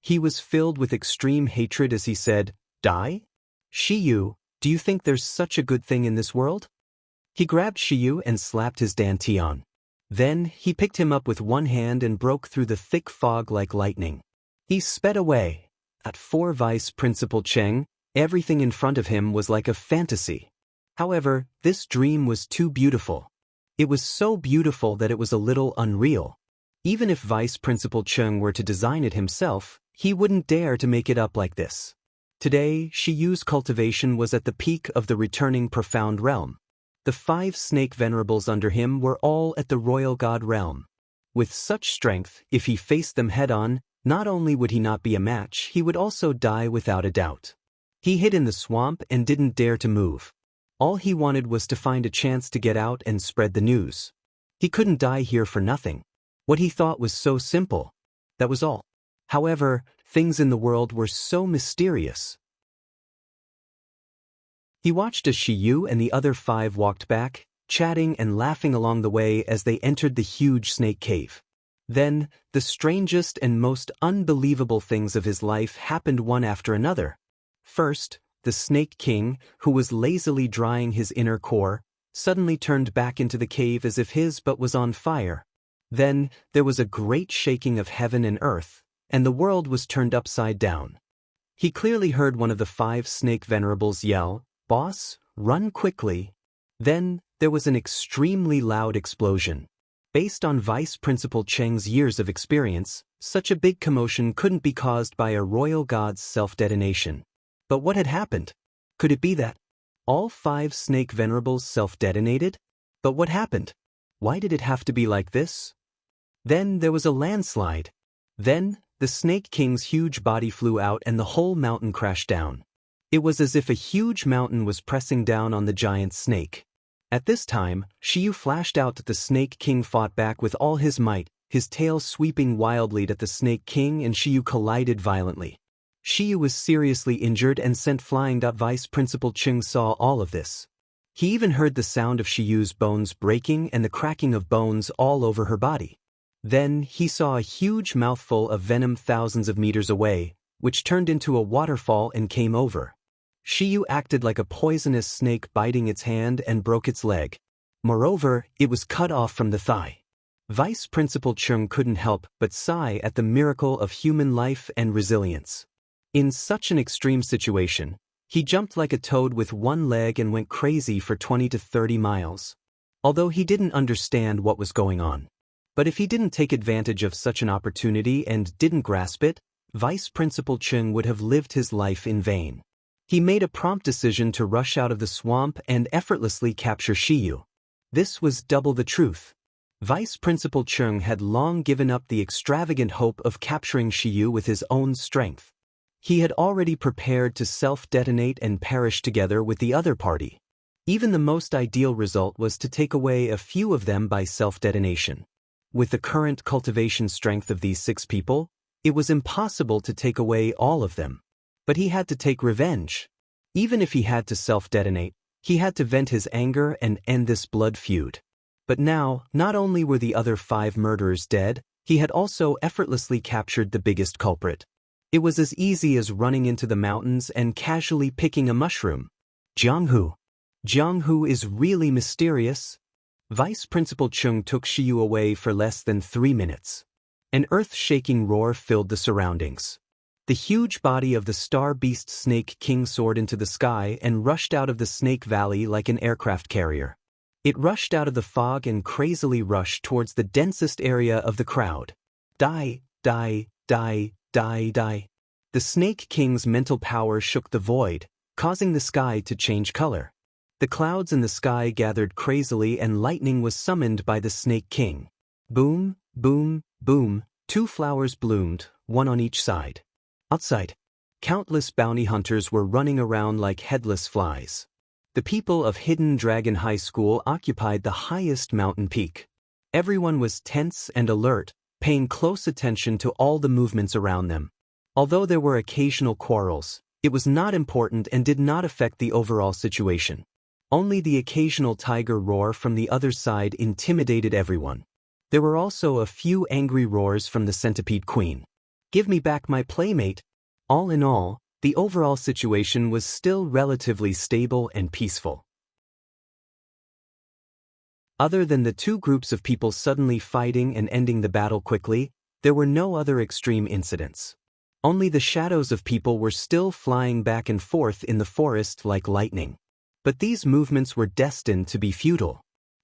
[SPEAKER 1] He was filled with extreme hatred as he said, "Die? Shiyu, do you think there's such a good thing in this world?" He grabbed Shiyu and slapped his dantian. Then, he picked him up with one hand and broke through the thick fog like lightning. He sped away. For Vice Principal Cheng, everything in front of him was like a fantasy. However, this dream was too beautiful. It was so beautiful that it was a little unreal. Even if Vice Principal Cheng were to design it himself, he wouldn't dare to make it up like this. Today, Shiyu's cultivation was at the peak of the returning profound realm. The 5 snake venerables under him were all at the royal god realm. With such strength, if he faced them head-on, not only would he not be a match, he would also die without a doubt. He hid in the swamp and didn't dare to move. All he wanted was to find a chance to get out and spread the news. He couldn't die here for nothing. What he thought was so simple. That was all. However, things in the world were so mysterious. He watched as Shiyu and the other 5 walked back, chatting and laughing along the way as they entered the huge snake cave. Then, the strangest and most unbelievable things of his life happened one after another. First, the Snake King, who was lazily drying his inner core, suddenly turned back into the cave as if his butt was on fire. Then, there was a great shaking of heaven and earth, and the world was turned upside down. He clearly heard one of the 5 snake venerables yell, "Boss, run quickly." Then, there was an extremely loud explosion. Based on Vice Principal Cheng's years of experience, such a big commotion couldn't be caused by a royal god's self-detonation. But what had happened? Could it be that all 5 snake venerables self-detonated? But what happened? Why did it have to be like this? Then there was a landslide. Then, the Snake King's huge body flew out and the whole mountain crashed down. It was as if a huge mountain was pressing down on the giant snake. At this time, Shiyu flashed out that the Snake King fought back with all his might, his tail sweeping wildly at the Snake King, and Shiyu collided violently. Shiyu was seriously injured and sent flying. Vice Principal Cheng saw all of this. He even heard the sound of Shiyu's bones breaking and the cracking of bones all over her body. Then he saw a huge mouthful of venom thousands of meters away, which turned into a waterfall and came over. Shiyu acted like a poisonous snake biting its hand and broke its leg. Moreover, it was cut off from the thigh. Vice Principal Chung couldn't help but sigh at the miracle of human life and resilience. In such an extreme situation, he jumped like a toad with one leg and went crazy for 20 to 30 miles. Although he didn't understand what was going on. But if he didn't take advantage of such an opportunity and didn't grasp it, Vice Principal Chung would have lived his life in vain. He made a prompt decision to rush out of the swamp and effortlessly capture Shiyu. This was double the truth. Vice Principal Chung had long given up the extravagant hope of capturing Shiyu with his own strength. He had already prepared to self-detonate and perish together with the other party. Even the most ideal result was to take away a few of them by self-detonation. With the current cultivation strength of these 6 people, it was impossible to take away all of them. But he had to take revenge. Even if he had to self-detonate, he had to vent his anger and end this blood feud. But now, not only were the other 5 murderers dead, he had also effortlessly captured the biggest culprit. It was as easy as running into the mountains and casually picking a mushroom. Jianghu. Jianghu is really mysterious. Vice Principal Chung took Shiyu away for less than 3 minutes. An earth-shaking roar filled the surroundings. The huge body of the star beast Snake King soared into the sky and rushed out of the Snake Valley like an aircraft carrier. It rushed out of the fog and crazily rushed towards the densest area of the crowd. Die, die, die, die, die. The Snake King's mental power shook the void, causing the sky to change color. The clouds in the sky gathered crazily and lightning was summoned by the Snake King. Boom, boom, boom, 2 flowers bloomed, one on each side. Outside, countless bounty hunters were running around like headless flies. The people of Hidden Dragon High School occupied the highest mountain peak. Everyone was tense and alert, paying close attention to all the movements around them. Although there were occasional quarrels, it was not important and did not affect the overall situation. Only the occasional tiger roar from the other side intimidated everyone. There were also a few angry roars from the Centipede Queen. Give me back my playmate. All in all, the overall situation was still relatively stable and peaceful. Other than the 2 groups of people suddenly fighting and ending the battle quickly, there were no other extreme incidents. Only the shadows of people were still flying back and forth in the forest like lightning. But these movements were destined to be futile.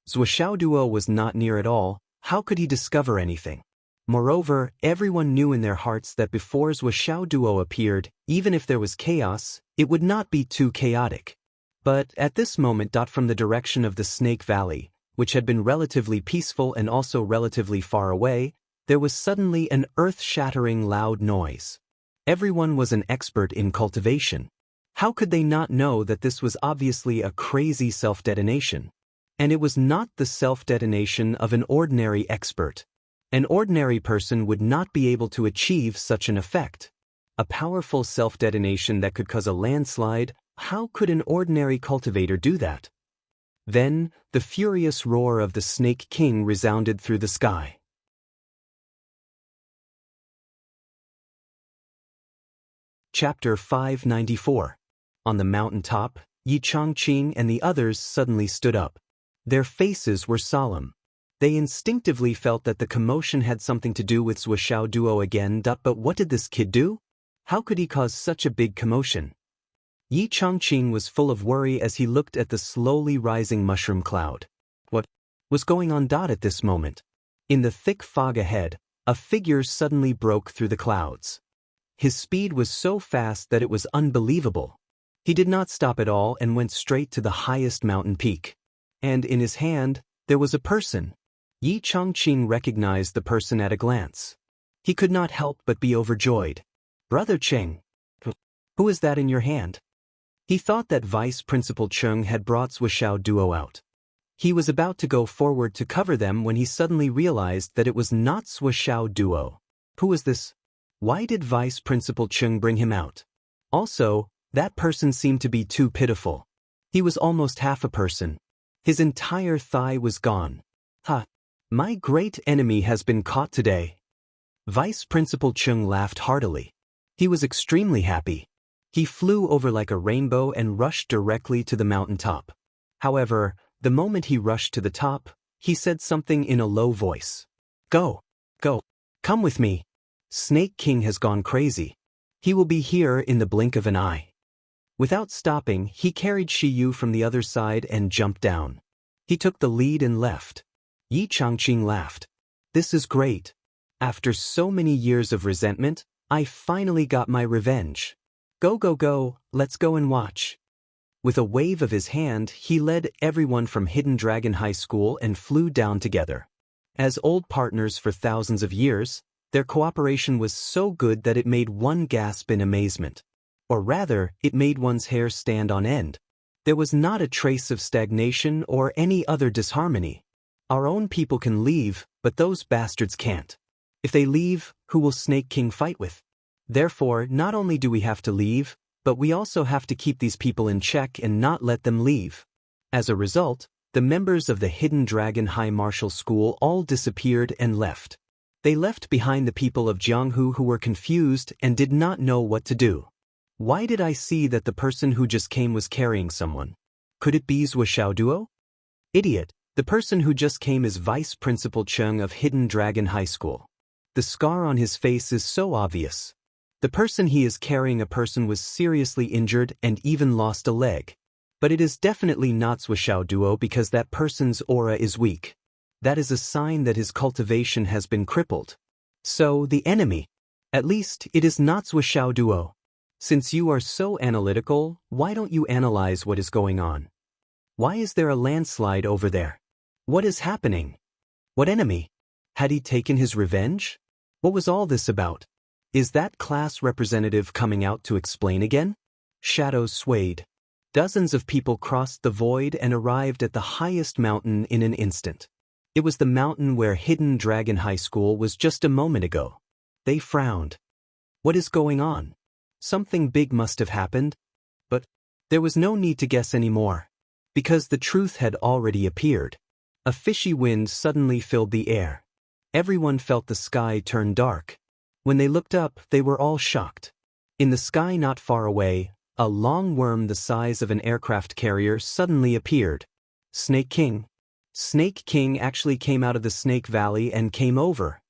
[SPEAKER 1] Zuoxiao Duo was not near at all. How could he discover anything? Moreover, everyone knew in their hearts that before Zuoxiao Duo appeared, even if there was chaos, it would not be too chaotic. But at this moment, from the direction of the Snake Valley, which had been relatively peaceful and also relatively far away, there was suddenly an earth-shattering loud noise. Everyone was an expert in cultivation. How could they not know that this was obviously a crazy self-detonation? And it was not the self-detonation of an ordinary expert. An ordinary person would not be able to achieve such an effect. A powerful self-detonation that could cause a landslide, how could an ordinary cultivator do that? Then, the furious roar of the Snake King resounded through the sky. Chapter 594. On the mountaintop, Yi Chongqing and the others suddenly stood up. Their faces were solemn. They instinctively felt that the commotion had something to do with Zuoxiao Duo again. But what did this kid do? How could he cause such a big commotion? Yi Chongqing was full of worry as he looked at the slowly rising mushroom cloud. What was going on? At this moment, in the thick fog ahead, a figure suddenly broke through the clouds. His speed was so fast that it was unbelievable. He did not stop at all and went straight to the highest mountain peak. And in his hand, there was a person. Yi Chongqing recognized the person at a glance. He could not help but be overjoyed. Brother Cheng, who is that in your hand? He thought that Vice Principal Chung had brought Zuoxiao Duo out. He was about to go forward to cover them when he suddenly realized that it was not Zuoxiao Duo. Who was this? Why did Vice Principal Chung bring him out? Also, that person seemed to be too pitiful. He was almost half a person. His entire thigh was gone. Ha! My great enemy has been caught today. Vice Principal Chung laughed heartily. He was extremely happy. He flew over like a rainbow and rushed directly to the mountaintop. However, the moment he rushed to the top, he said something in a low voice. Go, come with me. Snake King has gone crazy. He will be here in the blink of an eye. Without stopping, he carried Shiyu from the other side and jumped down. He took the lead and left. Yi Changqing laughed. This is great. After so many years of resentment, I finally got my revenge. Go, let's go and watch. With a wave of his hand, he led everyone from Hidden Dragon High School and flew down together. As old partners for thousands of years, their cooperation was so good that it made one gasp in amazement. Or rather, it made one's hair stand on end. There was not a trace of stagnation or any other disharmony. Our own people can leave, but those bastards can't. If they leave, who will Snake King fight with? Therefore, not only do we have to leave, but we also have to keep these people in check and not let them leave. As a result, the members of the Hidden Dragon High Martial School all disappeared and left. They left behind the people of Jianghu who were confused and did not know what to do. Why did I see that the person who just came was carrying someone? Could it be Zhou Xiao Duo? Idiot, the person who just came is Vice Principal Chung of Hidden Dragon High School. The scar on his face is so obvious. The person he is carrying a person was seriously injured and even lost a leg. But it is definitely not Zhou Xiao Duo because that person's aura is weak. That is a sign that his cultivation has been crippled. So, the enemy. At least, it is not Zhou Xiao Duo. Since you are so analytical, why don't you analyze what is going on? Why is there a landslide over there? What is happening? What enemy? Had he taken his revenge? What was all this about? Is that class representative coming out to explain again? Shadows swayed. Dozens of people crossed the void and arrived at the highest mountain in an instant. It was the mountain where Hidden Dragon High School was just a moment ago. They frowned. What is going on? Something big must have happened. But there was no need to guess anymore, because the truth had already appeared. A fishy wind suddenly filled the air. Everyone felt the sky turn dark. When they looked up, they were all shocked. In the sky not far away, a long worm the size of an aircraft carrier suddenly appeared. Snake King. Snake King actually came out of the Snake Valley and came over.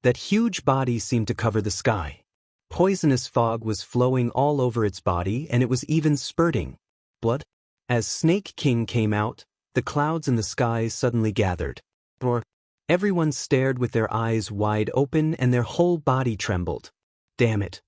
[SPEAKER 1] That huge body seemed to cover the sky. Poisonous fog was flowing all over its body and it was even spurting blood. As Snake King came out, the clouds in the skies suddenly gathered. Everyone stared with their eyes wide open and their whole body trembled. Damn it.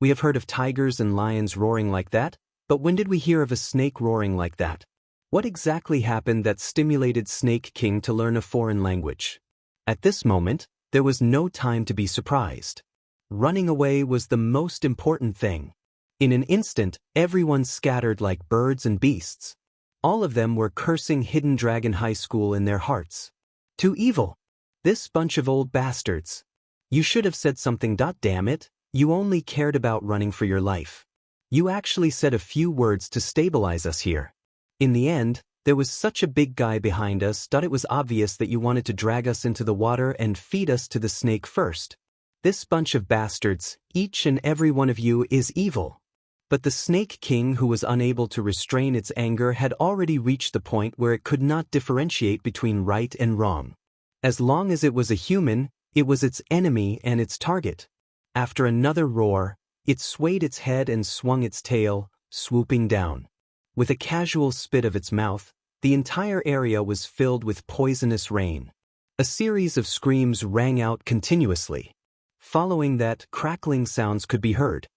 [SPEAKER 1] We have heard of tigers and lions roaring like that, but when did we hear of a snake roaring like that? What exactly happened that stimulated Snake King to learn a foreign language? At this moment, there was no time to be surprised. Running away was the most important thing. In an instant, everyone scattered like birds and beasts. All of them were cursing Hidden Dragon High School in their hearts. Too evil. This bunch of old bastards. You should have said something. Damn it, you only cared about running for your life. You actually said a few words to stabilize us here. In the end, there was such a big guy behind us that it was obvious that you wanted to drag us into the water and feed us to the snake first. This bunch of bastards, each and every one of you, is evil. But the Snake King, who was unable to restrain its anger, had already reached the point where it could not differentiate between right and wrong. As long as it was a human, it was its enemy and its target. After another roar, it swayed its head and swung its tail, swooping down. With a casual spit of its mouth, the entire area was filled with poisonous rain. A series of screams rang out continuously. Following that, crackling sounds could be heard.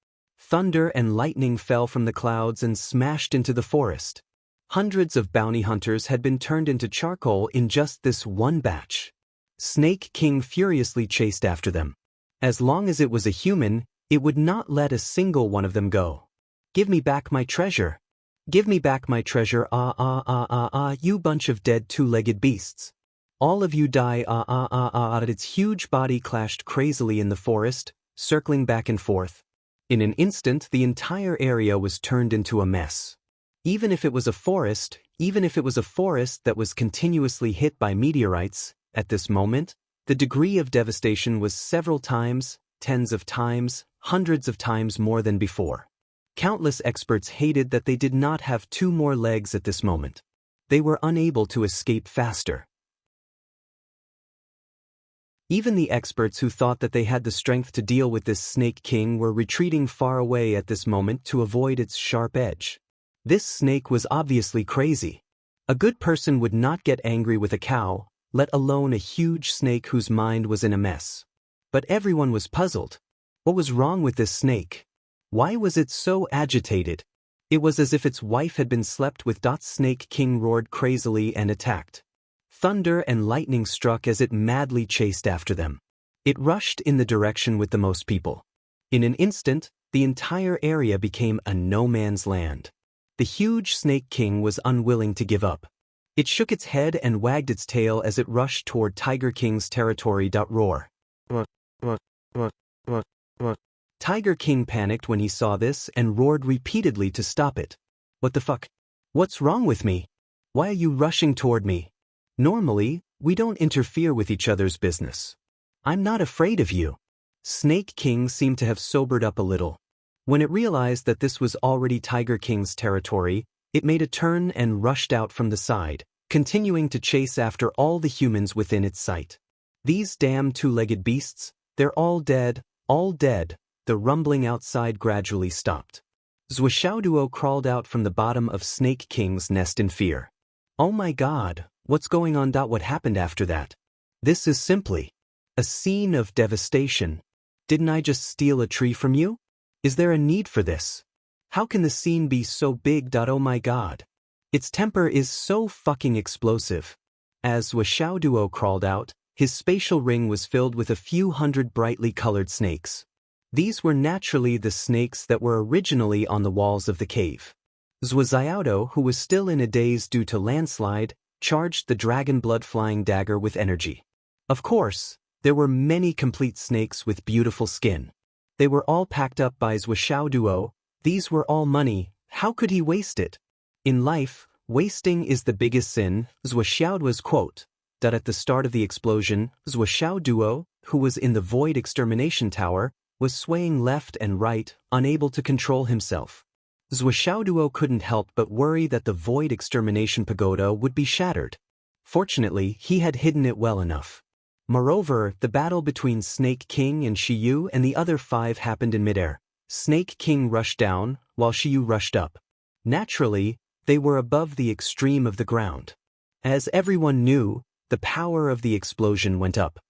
[SPEAKER 1] Thunder and lightning fell from the clouds and smashed into the forest. Hundreds of bounty hunters had been turned into charcoal in just this one batch. Snake King furiously chased after them. As long as it was a human, it would not let a single one of them go. Give me back my treasure. Give me back my treasure, you bunch of dead two-legged beasts. All of you die, Its huge body clashed crazily in the forest, circling back and forth. In an instant, the entire area was turned into a mess. Even if it was a forest, Even if it was a forest that was continuously hit by meteorites, at this moment, the degree of devastation was several times, tens of times, hundreds of times more than before. Countless experts hated that they did not have two more legs at this moment. They were unable to escape faster. Even the experts who thought that they had the strength to deal with this Snake King were retreating far away at this moment to avoid its sharp edge. This snake was obviously crazy. A good person would not get angry with a cow, let alone a huge snake whose mind was in a mess. But everyone was puzzled. What was wrong with this snake? Why was it so agitated? It was as if its wife had been slept with. Snake King roared crazily and attacked. Thunder and lightning struck as it madly chased after them. It rushed in the direction with the most people. In an instant, the entire area became a no-man's land. The huge Snake King was unwilling to give up. It shook its head and wagged its tail as it rushed toward Tiger King's territory. Roar. Tiger King panicked when he saw this and roared repeatedly to stop it. What the fuck? What's wrong with me? Why are you rushing toward me? Normally, we don't interfere with each other's business. I'm not afraid of you. Snake King seemed to have sobered up a little. When it realized that this was already Tiger King's territory, it made a turn and rushed out from the side, continuing to chase after all the humans within its sight. These damn two-legged beasts, they're all dead, all dead. The rumbling outside gradually stopped. Zhuoxiaoduo crawled out from the bottom of Snake King's nest in fear. Oh my god, what's going on? What happened after that? This is simply a scene of devastation. Didn't I just steal a tree from you? Is there a need for this? How can the scene be so big? Oh my god. Its temper is so fucking explosive. As Zhuoxiaoduo crawled out, his spatial ring was filled with a few hundred brightly colored snakes. These were naturally the snakes that were originally on the walls of the cave. Zhuoxiaoduo, who was still in a daze due to landslide, charged the dragon blood flying dagger with energy. Of course, there were many complete snakes with beautiful skin. They were all packed up by Zhuoxiaoduo. These were all money. How could he waste it? In life, wasting is the biggest sin. Zhuoxiaoduo's quote. At the start of the explosion, Zhuoxiaoduo, who was in the void extermination tower, was swaying left and right, unable to control himself. Zhuoxiaoduo couldn't help but worry that the void extermination pagoda would be shattered. Fortunately, he had hidden it well enough. Moreover, the battle between Snake King and Shiyu and the other 5 happened in midair. Snake King rushed down, while Shiyu rushed up. Naturally, they were above the extreme of the ground. As everyone knew, the power of the explosion went up.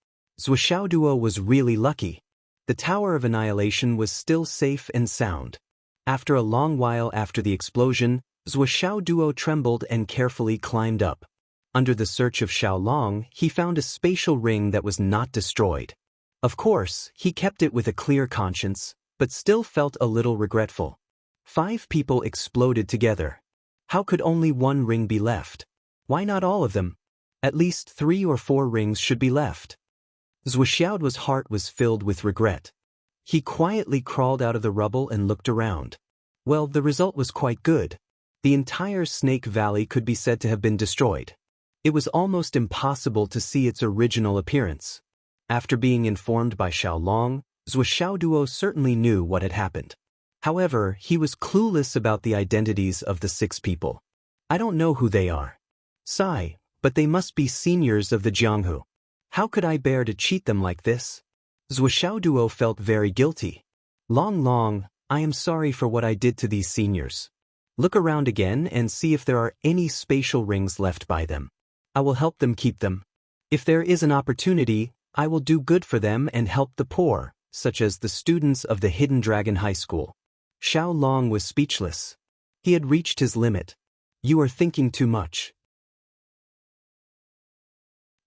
[SPEAKER 1] Zhuoxiaoduo was really lucky. The Tower of Annihilation was still safe and sound. After a long while after the explosion, Zhuoxiaoduo trembled and carefully climbed up. Under the search of Xiaolong, he found a spatial ring that was not destroyed. Of course, he kept it with a clear conscience, but still felt a little regretful. 5 people exploded together. How could only 1 ring be left? Why not all of them? At least 3 or 4 rings should be left. Zhuoxiaoduo's heart was filled with regret. He quietly crawled out of the rubble and looked around. Well, the result was quite good. The entire Snake Valley could be said to have been destroyed. It was almost impossible to see its original appearance. After being informed by Xiaolong, Zhuoxiaoduo certainly knew what had happened. However, he was clueless about the identities of the 6 people. I don't know who they are. Sigh, but they must be seniors of the Jianghu. How could I bear to cheat them like this? Zhuoxiaoduo felt very guilty. Long, I am sorry for what I did to these seniors. Look around again and see if there are any spatial rings left by them. I will help them keep them. If there is an opportunity, I will do good for them and help the poor, such as the students of the Hidden Dragon High School. Xiaolong was speechless. He had reached his limit. You are thinking too much.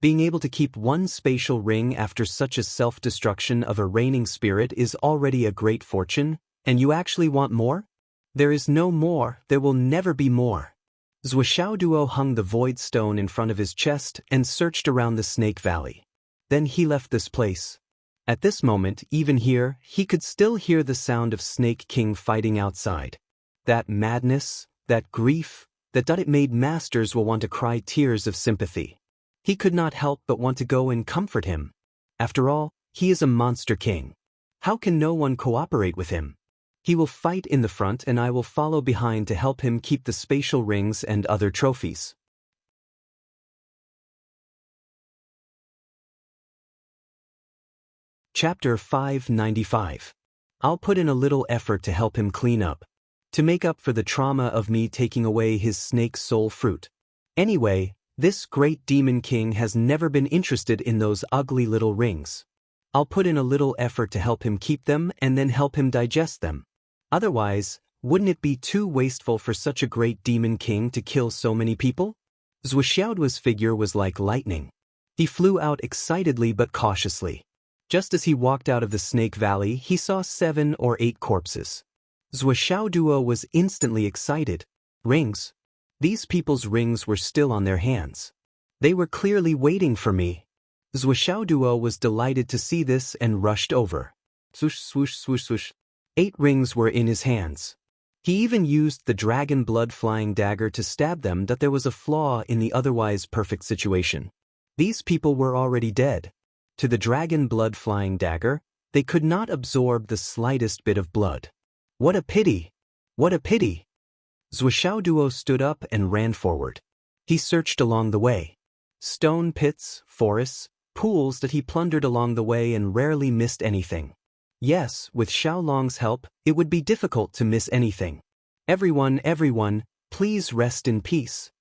[SPEAKER 1] Being able to keep 1 spatial ring after such a self-destruction of a reigning spirit is already a great fortune, and you actually want more? There is no more, there will never be more. Zhuoxiaoduo hung the void stone in front of his chest and searched around the Snake Valley. Then he left this place. At this moment, even here, he could still hear the sound of Snake King fighting outside. That madness, that grief, that it made masters will want to cry tears of sympathy. He could not help but want to go and comfort him. After all, he is a monster king. How can no one cooperate with him? He will fight in the front and I will follow behind to help him keep the spatial rings and other trophies. Chapter 595. I'll put in a little effort to help him clean up, to make up for the trauma of me taking away his snake's soul fruit. Anyway, this great demon king has never been interested in those ugly little rings. I'll put in a little effort to help him keep them and then help him digest them. Otherwise, wouldn't it be too wasteful for such a great demon king to kill so many people? Zhuxiaoduo's figure was like lightning. He flew out excitedly but cautiously. Just as he walked out of the Snake Valley, he saw 7 or 8 corpses. Zhuxiaoduo was instantly excited. Rings? These people's rings were still on their hands. They were clearly waiting for me. Zhuxiaoduo was delighted to see this and rushed over. Swoosh, swoosh, swoosh, swoosh. 8 rings were in his hands. He even used the dragon blood-flying dagger to stab them, that there was a flaw in the otherwise perfect situation. These people were already dead. To the dragon blood-flying dagger, they could not absorb the slightest bit of blood. What a pity! What a pity! Zhuxiaoduo stood up and ran forward. He searched along the way. Stone pits, forests, pools that he plundered along the way and rarely missed anything. Yes, with Xiaolong's help, it would be difficult to miss anything. Everyone, please rest in peace.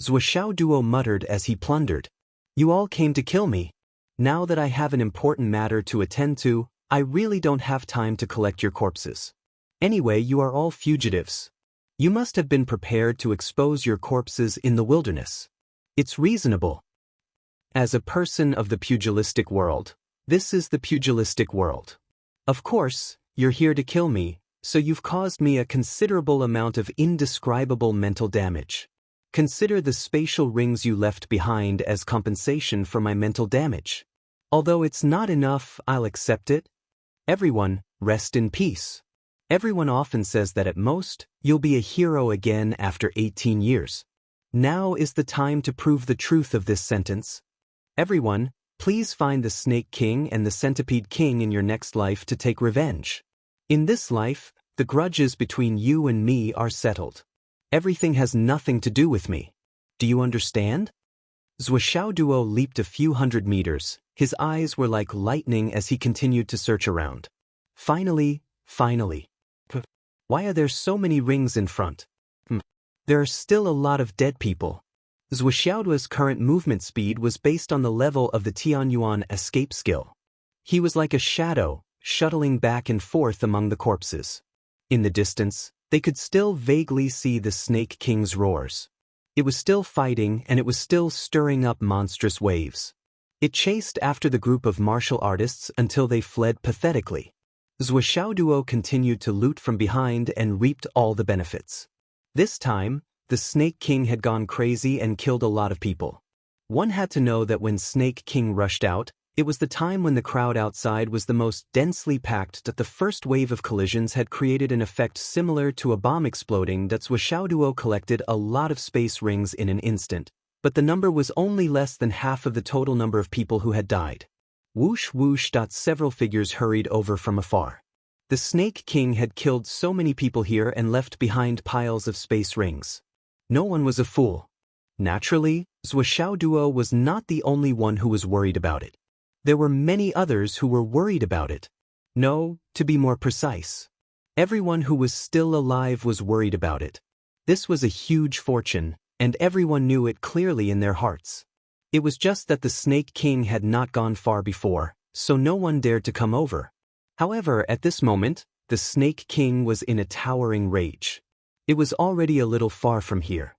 [SPEAKER 1] Zhuxiaoduo muttered as he plundered. You all came to kill me. Now that I have an important matter to attend to, I really don't have time to collect your corpses. Anyway, you are all fugitives. You must have been prepared to expose your corpses in the wilderness. It's reasonable. As a person of the pugilistic world, this is the pugilistic world. Of course, you're here to kill me, so you've caused me a considerable amount of indescribable mental damage. Consider the spatial rings you left behind as compensation for my mental damage. Although it's not enough, I'll accept it. Everyone, rest in peace. Everyone often says that at most, you'll be a hero again after 18 years. Now is the time to prove the truth of this sentence. Everyone, please find the Snake King and the Centipede King in your next life to take revenge. In this life, the grudges between you and me are settled. Everything has nothing to do with me. Do you understand? Zhuxiaoduo leaped a few hundred meters. His eyes were like lightning as he continued to search around. Finally. Why are there so many rings in front? There are still a lot of dead people. Zhuxiaoduo's current movement speed was based on the level of the Tianyuan escape skill. He was like a shadow, shuttling back and forth among the corpses. In the distance, they could still vaguely see the Snake King's roars. It was still fighting and it was still stirring up monstrous waves. It chased after the group of martial artists until they fled pathetically. Zhuxiaoduo continued to loot from behind and reaped all the benefits. This time, the Snake King had gone crazy and killed a lot of people. One had to know that when Snake King rushed out, it was the time when the crowd outside was the most densely packed, that the first wave of collisions had created an effect similar to a bomb exploding. That Zhuxiaoduo collected a lot of space rings in an instant, but the number was only less than half of the total number of people who had died. Whoosh whoosh. Several figures hurried over from afar. The Snake King had killed so many people here and left behind piles of space rings. No one was a fool. Naturally, Zhuxiaoduo was not the only one who was worried about it. There were many others who were worried about it. No, to be more precise, everyone who was still alive was worried about it. This was a huge fortune, and everyone knew it clearly in their hearts. It was just that the Snake King had not gone far before, so no one dared to come over. However, at this moment, the Snake King was in a towering rage. It was already a little far from here.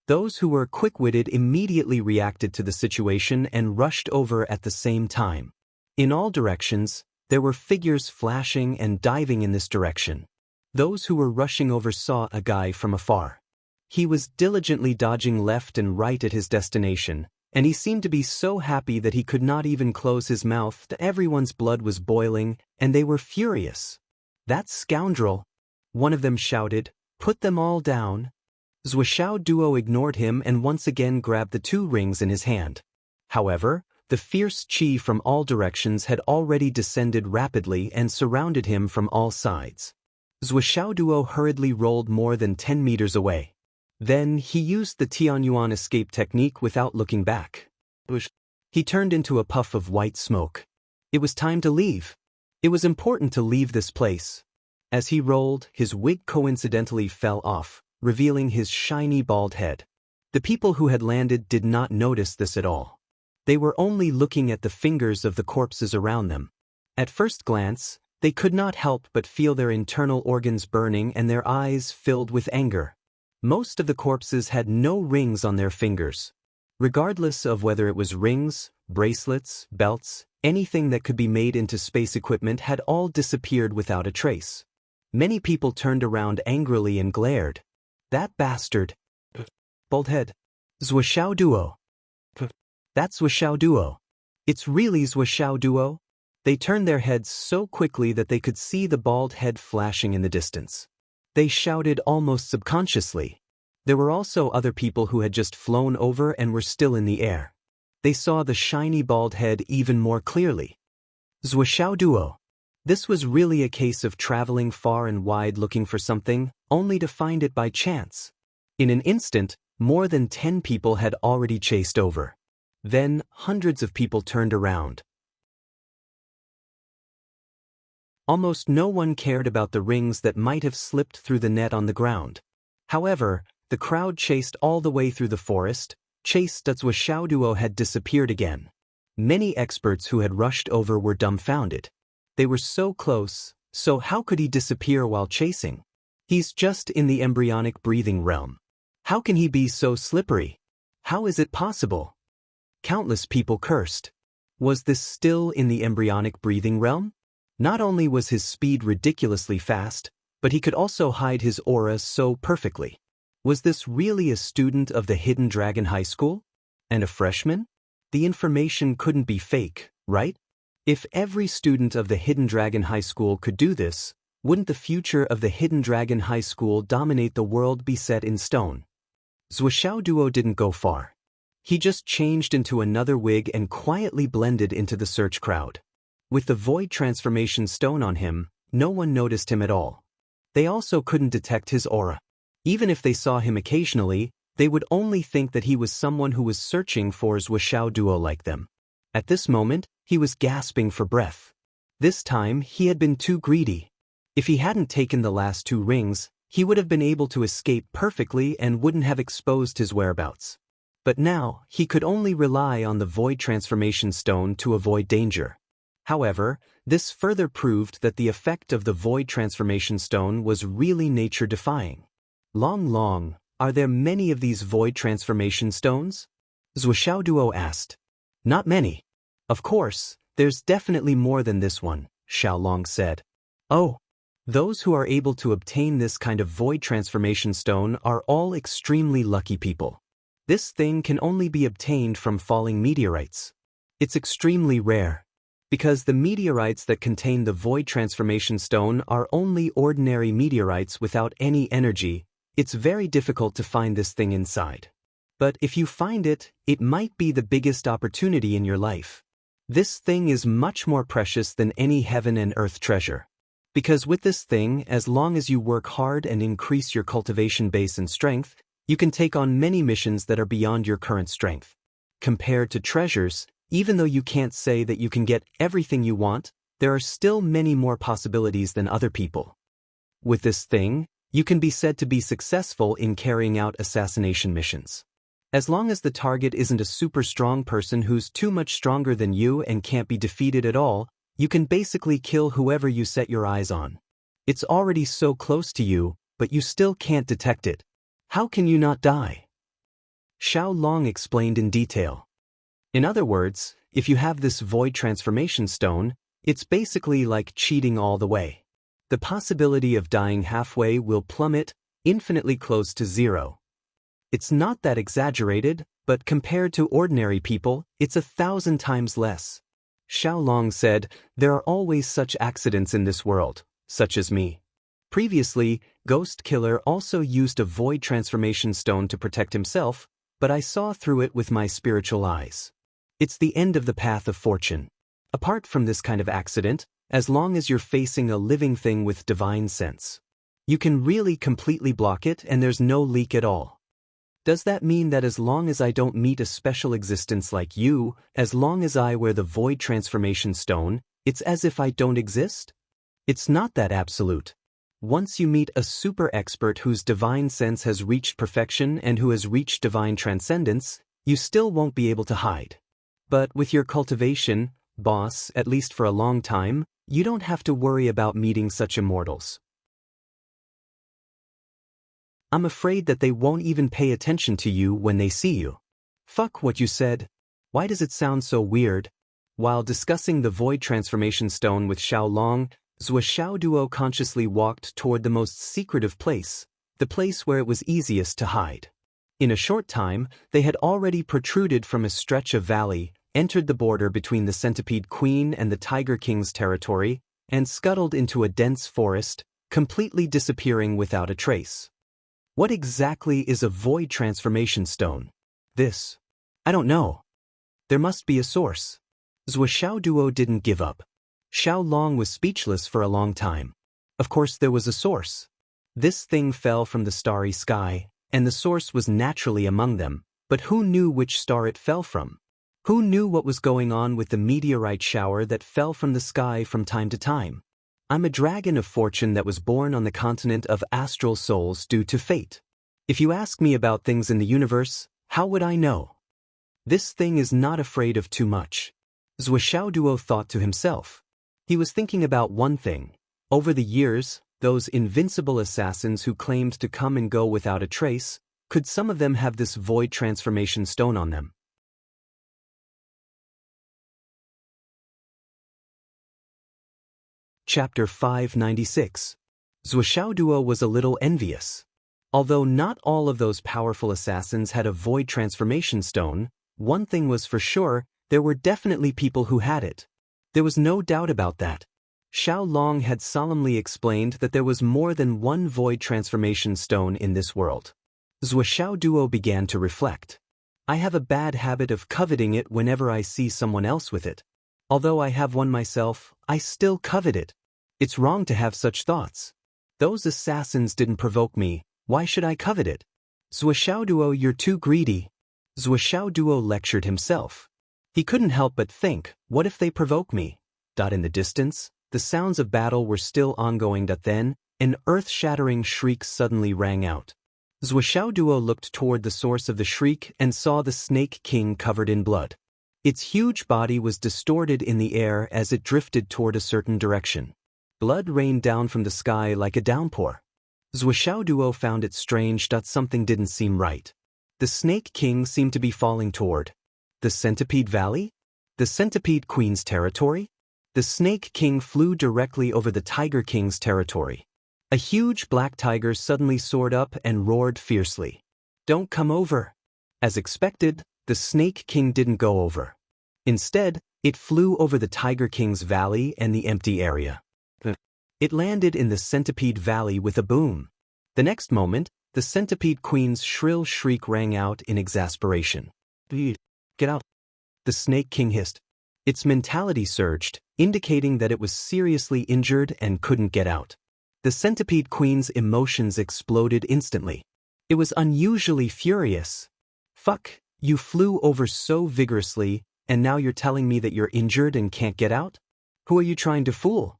[SPEAKER 1] Those who were quick-witted immediately reacted to the situation and rushed over at the same time. In all directions, there were figures flashing and diving in this direction. Those who were rushing over saw a guy from afar. He was diligently dodging left and right at his destination, and he seemed to be so happy that he could not even close his mouth. Everyone's blood was boiling, and they were furious. That scoundrel! One of them shouted, Put them all down. Zhuo Duo ignored him and once again grabbed the 2 rings in his hand. However, the fierce qi from all directions had already descended rapidly and surrounded him from all sides. Zhuo Duo hurriedly rolled more than 10 meters away. Then he used the Tianyuan escape technique without looking back. He turned into a puff of white smoke. It was time to leave. It was important to leave this place. As he rolled, his wig coincidentally fell off, revealing his shiny bald head. The people who had landed did not notice this at all. They were only looking at the fingers of the corpses around them. At first glance, they could not help but feel their internal organs burning and their eyes filled with anger. Most of the corpses had no rings on their fingers. Regardless of whether it was rings, bracelets, belts, anything that could be made into space equipment had all disappeared without a trace. Many people turned around angrily and glared. That bastard. Bald head. Zhuo Duo. That's Zhuo Duo. It's really Zhuo Duo? They turned their heads so quickly that they could see the bald head flashing in the distance. They shouted almost subconsciously. There were also other people who had just flown over and were still in the air. They saw the shiny bald head even more clearly. Zhuo Duo. This was really a case of traveling far and wide looking for something, only to find it by chance. In an instant, more than 10 people had already chased over. Then, hundreds of people turned around. Almost no one cared about the rings that might have slipped through the net on the ground. However, the crowd chased all the way through the forest, chased as Zhuo Duo had disappeared again. Many experts who had rushed over were dumbfounded. They were so close, so how could he disappear while chasing? He's just in the embryonic breathing realm. How can he be so slippery? How is it possible? Countless people cursed. Was this still in the embryonic breathing realm? Not only was his speed ridiculously fast, but he could also hide his aura so perfectly. Was this really a student of the Hidden Dragon High School? And a freshman? The information couldn't be fake, right? If every student of the Hidden Dragon High School could do this, wouldn't the future of the Hidden Dragon High School dominate the world be set in stone? Zhuo Duo didn't go far. He just changed into another wig and quietly blended into the search crowd. With the void transformation stone on him, no one noticed him at all. They also couldn't detect his aura. Even if they saw him occasionally, they would only think that he was someone who was searching for Zhuo Duo like them. At this moment, he was gasping for breath. This time, he had been too greedy. If he hadn't taken the last 2 rings, he would have been able to escape perfectly and wouldn't have exposed his whereabouts. But now, he could only rely on the void transformation stone to avoid danger. However, this further proved that the effect of the void transformation stone was really nature-defying. Long, are there many of these void transformation stones? Zhuo Duo asked. Not many. Of course, there's definitely more than this one, Xiaolong said. Oh, those who are able to obtain this kind of void transformation stone are all extremely lucky people. This thing can only be obtained from falling meteorites. It's extremely rare. Because the meteorites that contain the void transformation stone are only ordinary meteorites without any energy, it's very difficult to find this thing inside. But if you find it, it might be the biggest opportunity in your life. This thing is much more precious than any heaven and earth treasure. Because with this thing, as long as you work hard and increase your cultivation base and strength, you can take on many missions that are beyond your current strength. Compared to treasures, even though you can't say that you can get everything you want, there are still many more possibilities than other people. With this thing, you can be said to be successful in carrying out assassination missions. As long as the target isn't a super strong person who's too much stronger than you and can't be defeated at all, you can basically kill whoever you set your eyes on. It's already so close to you, but you still can't detect it. How can you not die? Xiaolong explained in detail. In other words, if you have this void transformation stone, it's basically like cheating all the way. The possibility of dying halfway will plummet, infinitely close to 0. It's not that exaggerated, but compared to ordinary people, it's 1,000 times less. Xiaolong said, there are always such accidents in this world, such as me. Previously, Ghost Killer also used a void transformation stone to protect himself, but I saw through it with my spiritual eyes. It's the end of the path of fortune. Apart from this kind of accident, as long as you're facing a living thing with divine sense, you can really completely block it and there's no leak at all. Does that mean that as long as I don't meet a special existence like you, as long as I wear the void transformation stone, it's as if I don't exist? It's not that absolute. Once you meet a super expert whose divine sense has reached perfection and who has reached divine transcendence, you still won't be able to hide. But with your cultivation, boss, at least for a long time, you don't have to worry about meeting such immortals. I'm afraid that they won't even pay attention to you when they see you. Fuck what you said. Why does it sound so weird? While discussing the void transformation stone with Xiaolong, Zhuo Duo consciously walked toward the most secretive place, the place where it was easiest to hide. In a short time, they had already protruded from a stretch of valley, entered the border between the Centipede Queen and the Tiger King's territory, and scuttled into a dense forest, completely disappearing without a trace. What exactly is a void transformation stone? This. I don't know. There must be a source. Zhuo Duo didn't give up. Xiaolong was speechless for a long time. Of course there was a source. This thing fell from the starry sky, and the source was naturally among them, but who knew which star it fell from? Who knew what was going on with the meteorite shower that fell from the sky from time to time? I'm a dragon of fortune that was born on the continent of astral souls due to fate. If you ask me about things in the universe, how would I know? This thing is not afraid of too much. Zhuo Duo thought to himself. He was thinking about one thing. Over the years, those invincible assassins who claimed to come and go without a trace, could some of them have this void transformation stone on them? Chapter 596. Zhuo Duo was a little envious. Although not all of those powerful assassins had a void transformation stone, one thing was for sure, there were definitely people who had it. There was no doubt about that. Xiaolong had solemnly explained that there was more than one void transformation stone in this world. Zhuo Duo began to reflect. I have a bad habit of coveting it whenever I see someone else with it. Although I have one myself, I still covet it. It's wrong to have such thoughts. Those assassins didn't provoke me, why should I covet it? Zhuo Duo, you're too greedy. Zhuo Duo lectured himself. He couldn't help but think, what if they provoke me? In the distance, the sounds of battle were still ongoing. Then, an earth-shattering shriek suddenly rang out. Zhuo Duo looked toward the source of the shriek and saw the Snake King covered in blood. Its huge body was distorted in the air as it drifted toward a certain direction. Blood rained down from the sky like a downpour. Zhuo Duo found it strange that something didn't seem right. The Snake King seemed to be falling toward the Centipede Valley? The Centipede Queen's territory? The Snake King flew directly over the Tiger King's territory. A huge black tiger suddenly soared up and roared fiercely. Don't come over. As expected, the Snake King didn't go over. Instead, it flew over the Tiger King's valley and the empty area. It landed in the Centipede Valley with a boom. The next moment, the Centipede Queen's shrill shriek rang out in exasperation. Get out. The Snake King hissed. Its mentality surged, indicating that it was seriously injured and couldn't get out. The Centipede Queen's emotions exploded instantly. It was unusually furious. Fuck, you flew over so vigorously, and now you're telling me that you're injured and can't get out? Who are you trying to fool?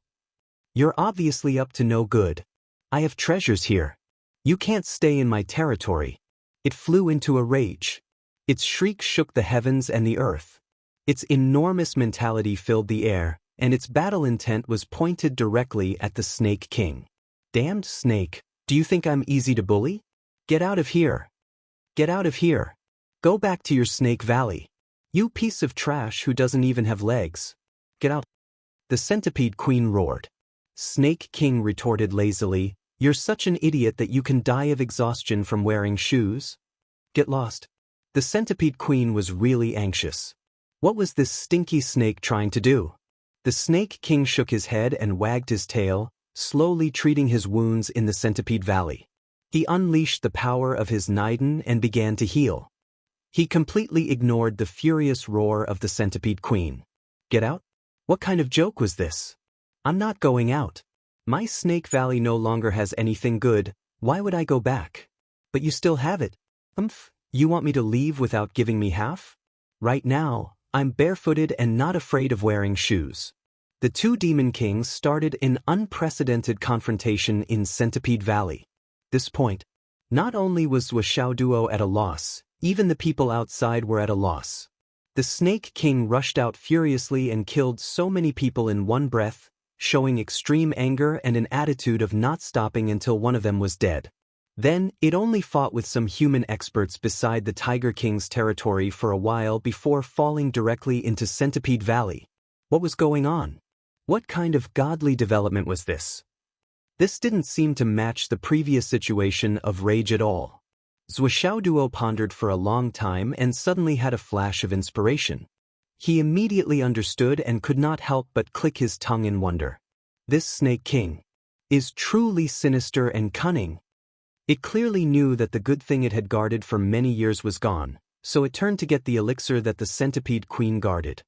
[SPEAKER 1] You're obviously up to no good. I have treasures here. You can't stay in my territory. It flew into a rage. Its shriek shook the heavens and the earth. Its enormous mentality filled the air, and its battle intent was pointed directly at the Snake King. Damned snake, do you think I'm easy to bully? Get out of here. Get out of here. Go back to your Snake Valley. You piece of trash who doesn't even have legs. Get out. The Centipede Queen roared. Snake King retorted lazily, you're such an idiot that you can die of exhaustion from wearing shoes. Get lost. The Centipede Queen was really anxious. What was this stinky snake trying to do? The Snake King shook his head and wagged his tail, slowly treating his wounds in the Centipede Valley. He unleashed the power of his Naiden and began to heal. He completely ignored the furious roar of the Centipede Queen. Get out? What kind of joke was this? I'm not going out. My Snake Valley no longer has anything good, why would I go back? But you still have it. You want me to leave without giving me half? Right now, I'm barefooted and not afraid of wearing shoes. The two Demon Kings started an unprecedented confrontation in Centipede Valley. This point, not only was Xiao Duo at a loss, even the people outside were at a loss. The Snake King rushed out furiously and killed so many people in one breath, showing extreme anger and an attitude of not stopping until one of them was dead. Then, it only fought with some human experts beside the Tiger King's territory for a while before falling directly into Centipede Valley. What was going on? What kind of godly development was this? This didn't seem to match the previous situation of rage at all. Xiao Duo pondered for a long time and suddenly had a flash of inspiration. He immediately understood and could not help but click his tongue in wonder. This Snake King is truly sinister and cunning. It clearly knew that the good thing it had guarded for many years was gone, so it turned to get the elixir that the Centipede Queen guarded.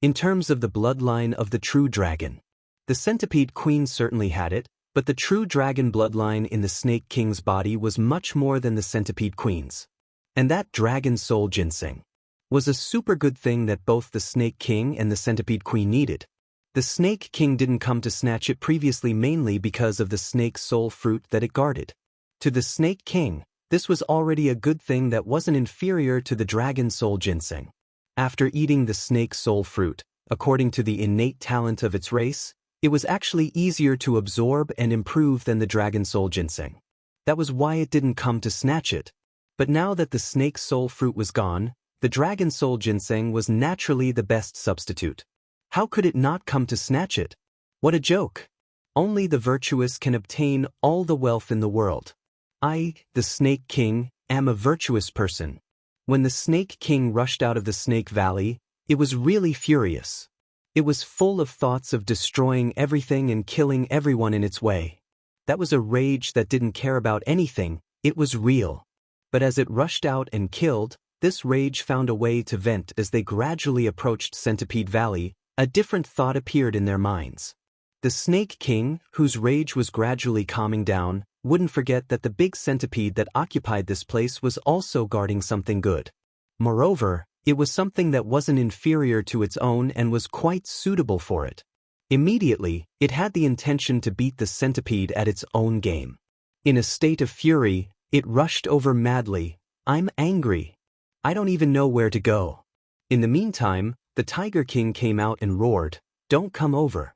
[SPEAKER 1] In terms of the bloodline of the true dragon, the Centipede Queen certainly had it, but the true dragon bloodline in the Snake King's body was much more than the Centipede Queen's. And that dragon soul ginseng was a super good thing that both the Snake King and the Centipede Queen needed. The Snake King didn't come to snatch it previously mainly because of the snake soul fruit that it guarded. To the Snake King, this was already a good thing that wasn't inferior to the dragon soul ginseng. After eating the snake soul fruit, according to the innate talent of its race, it was actually easier to absorb and improve than the dragon soul ginseng. That was why it didn't come to snatch it. But now that the snake soul fruit was gone, the dragon soul ginseng was naturally the best substitute. How could it not come to snatch it? What a joke! Only the virtuous can obtain all the wealth in the world. I, the Snake King, am a virtuous person. When the Snake King rushed out of the Snake Valley, it was really furious. It was full of thoughts of destroying everything and killing everyone in its way. That was a rage that didn't care about anything, it was real. But as it rushed out and killed, this rage found a way to vent. As they gradually approached Centipede Valley, a different thought appeared in their minds. The Snake King, whose rage was gradually calming down, wouldn't forget that the big centipede that occupied this place was also guarding something good. Moreover, it was something that wasn't inferior to its own and was quite suitable for it. Immediately, it had the intention to beat the centipede at its own game. In a state of fury, it rushed over madly. I'm angry. I don't even know where to go. In the meantime, the Tiger King came out and roared, "Don't come over."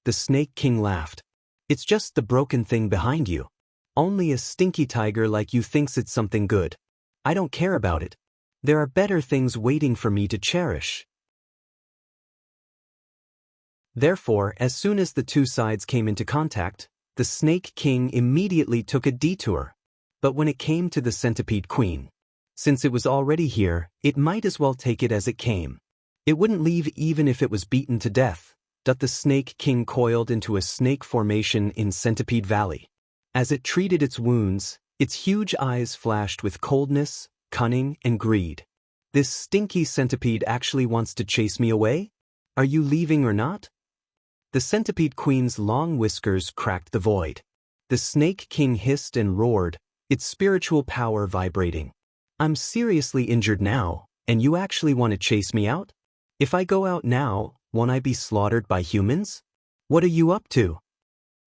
[SPEAKER 1] The Snake King laughed. "It's just the broken thing behind you. Only a stinky tiger like you thinks it's something good. I don't care about it. There are better things waiting for me to cherish." Therefore, as soon as the two sides came into contact, the Snake King immediately took a detour. But when it came to the Centipede Queen, since it was already here, it might as well take it as it came. It wouldn't leave even if it was beaten to death. The Snake King coiled into a snake formation in Centipede Valley. As it treated its wounds, its huge eyes flashed with coldness, cunning, and greed. This stinky centipede actually wants to chase me away? Are you leaving or not? The Centipede Queen's long whiskers cracked the void. The Snake King hissed and roared, its spiritual power vibrating. I'm seriously injured now, and you actually want to chase me out? If I go out now, won't I be slaughtered by humans? What are you up to?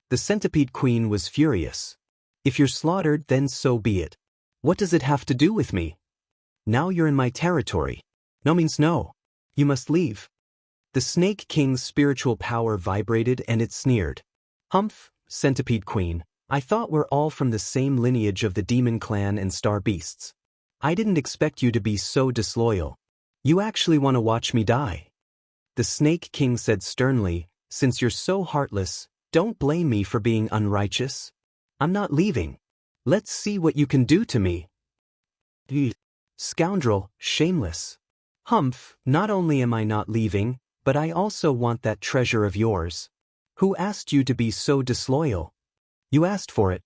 [SPEAKER 1] The Centipede Queen was furious. If you're slaughtered, then so be it. What does it have to do with me? Now you're in my territory. No means no. You must leave. The Snake King's spiritual power vibrated and it sneered. Humph, Centipede Queen, I thought we're all from the same lineage of the Demon Clan and Star Beasts. I didn't expect you to be so disloyal. You actually want to watch me die. The Snake King said sternly, since you're so heartless, don't blame me for being unrighteous. I'm not leaving. Let's see what you can do to me. Scoundrel, shameless. Humph, not only am I not leaving, But I also want that treasure of yours. Who asked you to be so disloyal? You asked for it.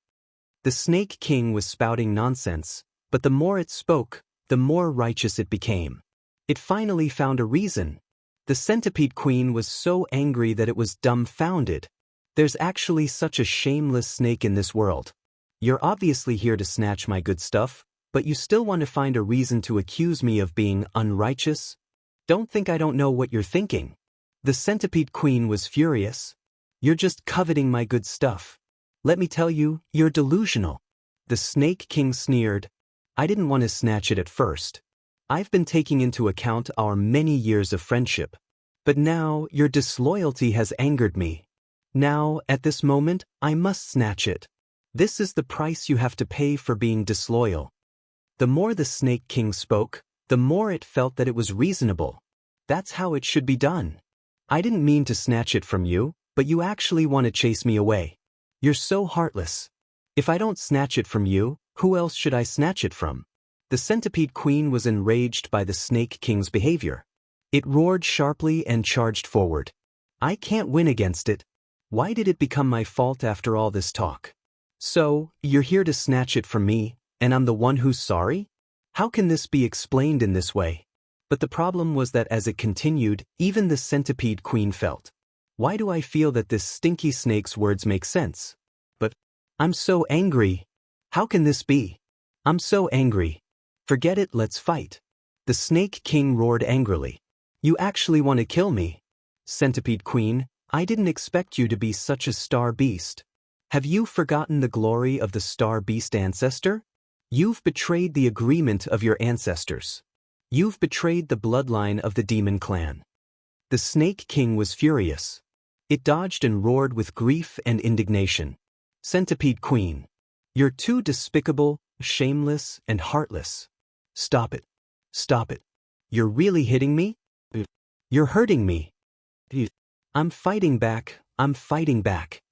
[SPEAKER 1] The Snake King was spouting nonsense, but the more it spoke, the more righteous it became. It finally found a reason. The Centipede Queen was so angry that it was dumbfounded. There's actually such a shameless snake in this world. You're obviously here to snatch my good stuff, but you still want to find a reason to accuse me of being unrighteous? Don't think I don't know what you're thinking. The Centipede Queen was furious. You're just coveting my good stuff. Let me tell you, you're delusional. The Snake King sneered. I didn't want to snatch it at first. I've been taking into account our many years of friendship. But now your disloyalty has angered me. Now, at this moment, I must snatch it. This is the price you have to pay for being disloyal. The more the Snake King spoke, the more it felt that it was reasonable. That's how it should be done. I didn't mean to snatch it from you, but you actually want to chase me away. You're so heartless. If I don't snatch it from you, who else should I snatch it from? The Centipede Queen was enraged by the Snake King's behavior. It roared sharply and charged forward. I can't win against it. Why did it become my fault after all this talk? So, you're here to snatch it from me, and I'm the one who's sorry? How can this be explained in this way? But the problem was that as it continued, even the Centipede Queen felt. Why do I feel that this stinky snake's words make sense? But I'm so angry. How can this be? I'm so angry. Forget it, let's fight. The Snake King roared angrily. You actually want to kill me? Centipede Queen, I didn't expect you to be such a star beast. Have you forgotten the glory of the star beast ancestor? You've betrayed the agreement of your ancestors. You've betrayed the bloodline of the demon clan. The Snake King was furious. It dodged and roared with grief and indignation. Centipede Queen, you're too despicable, shameless, and heartless. Stop it. Stop it. You're really hitting me? You're hurting me. I'm fighting back. I'm fighting back.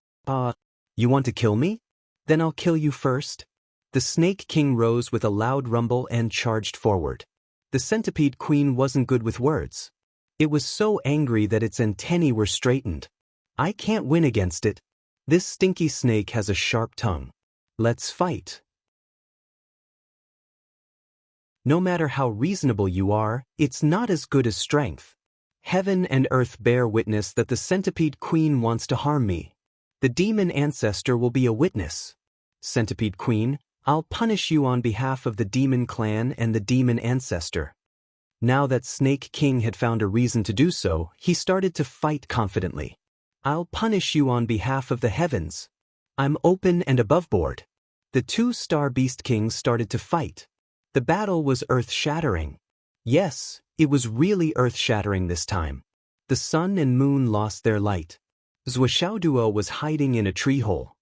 [SPEAKER 1] You want to kill me? Then I'll kill you first. The Snake King rose with a loud rumble and charged forward. The Centipede Queen wasn't good with words. It was so angry that its antennae were straightened. I can't win against it. This stinky snake has a sharp tongue. Let's fight. No matter how reasonable you are, it's not as good as strength. Heaven and earth bear witness that the Centipede Queen wants to harm me. The demon ancestor will be a witness. Centipede Queen, I'll punish you on behalf of the demon clan and the demon ancestor. Now that Snake King had found a reason to do so, he started to fight confidently. I'll punish you on behalf of the heavens. I'm open and aboveboard. The two Star Beast Kings started to fight. The battle was earth-shattering. Yes, it was really earth-shattering this time. The sun and moon lost their light. Zhuoxiaoduo was hiding in a tree hole.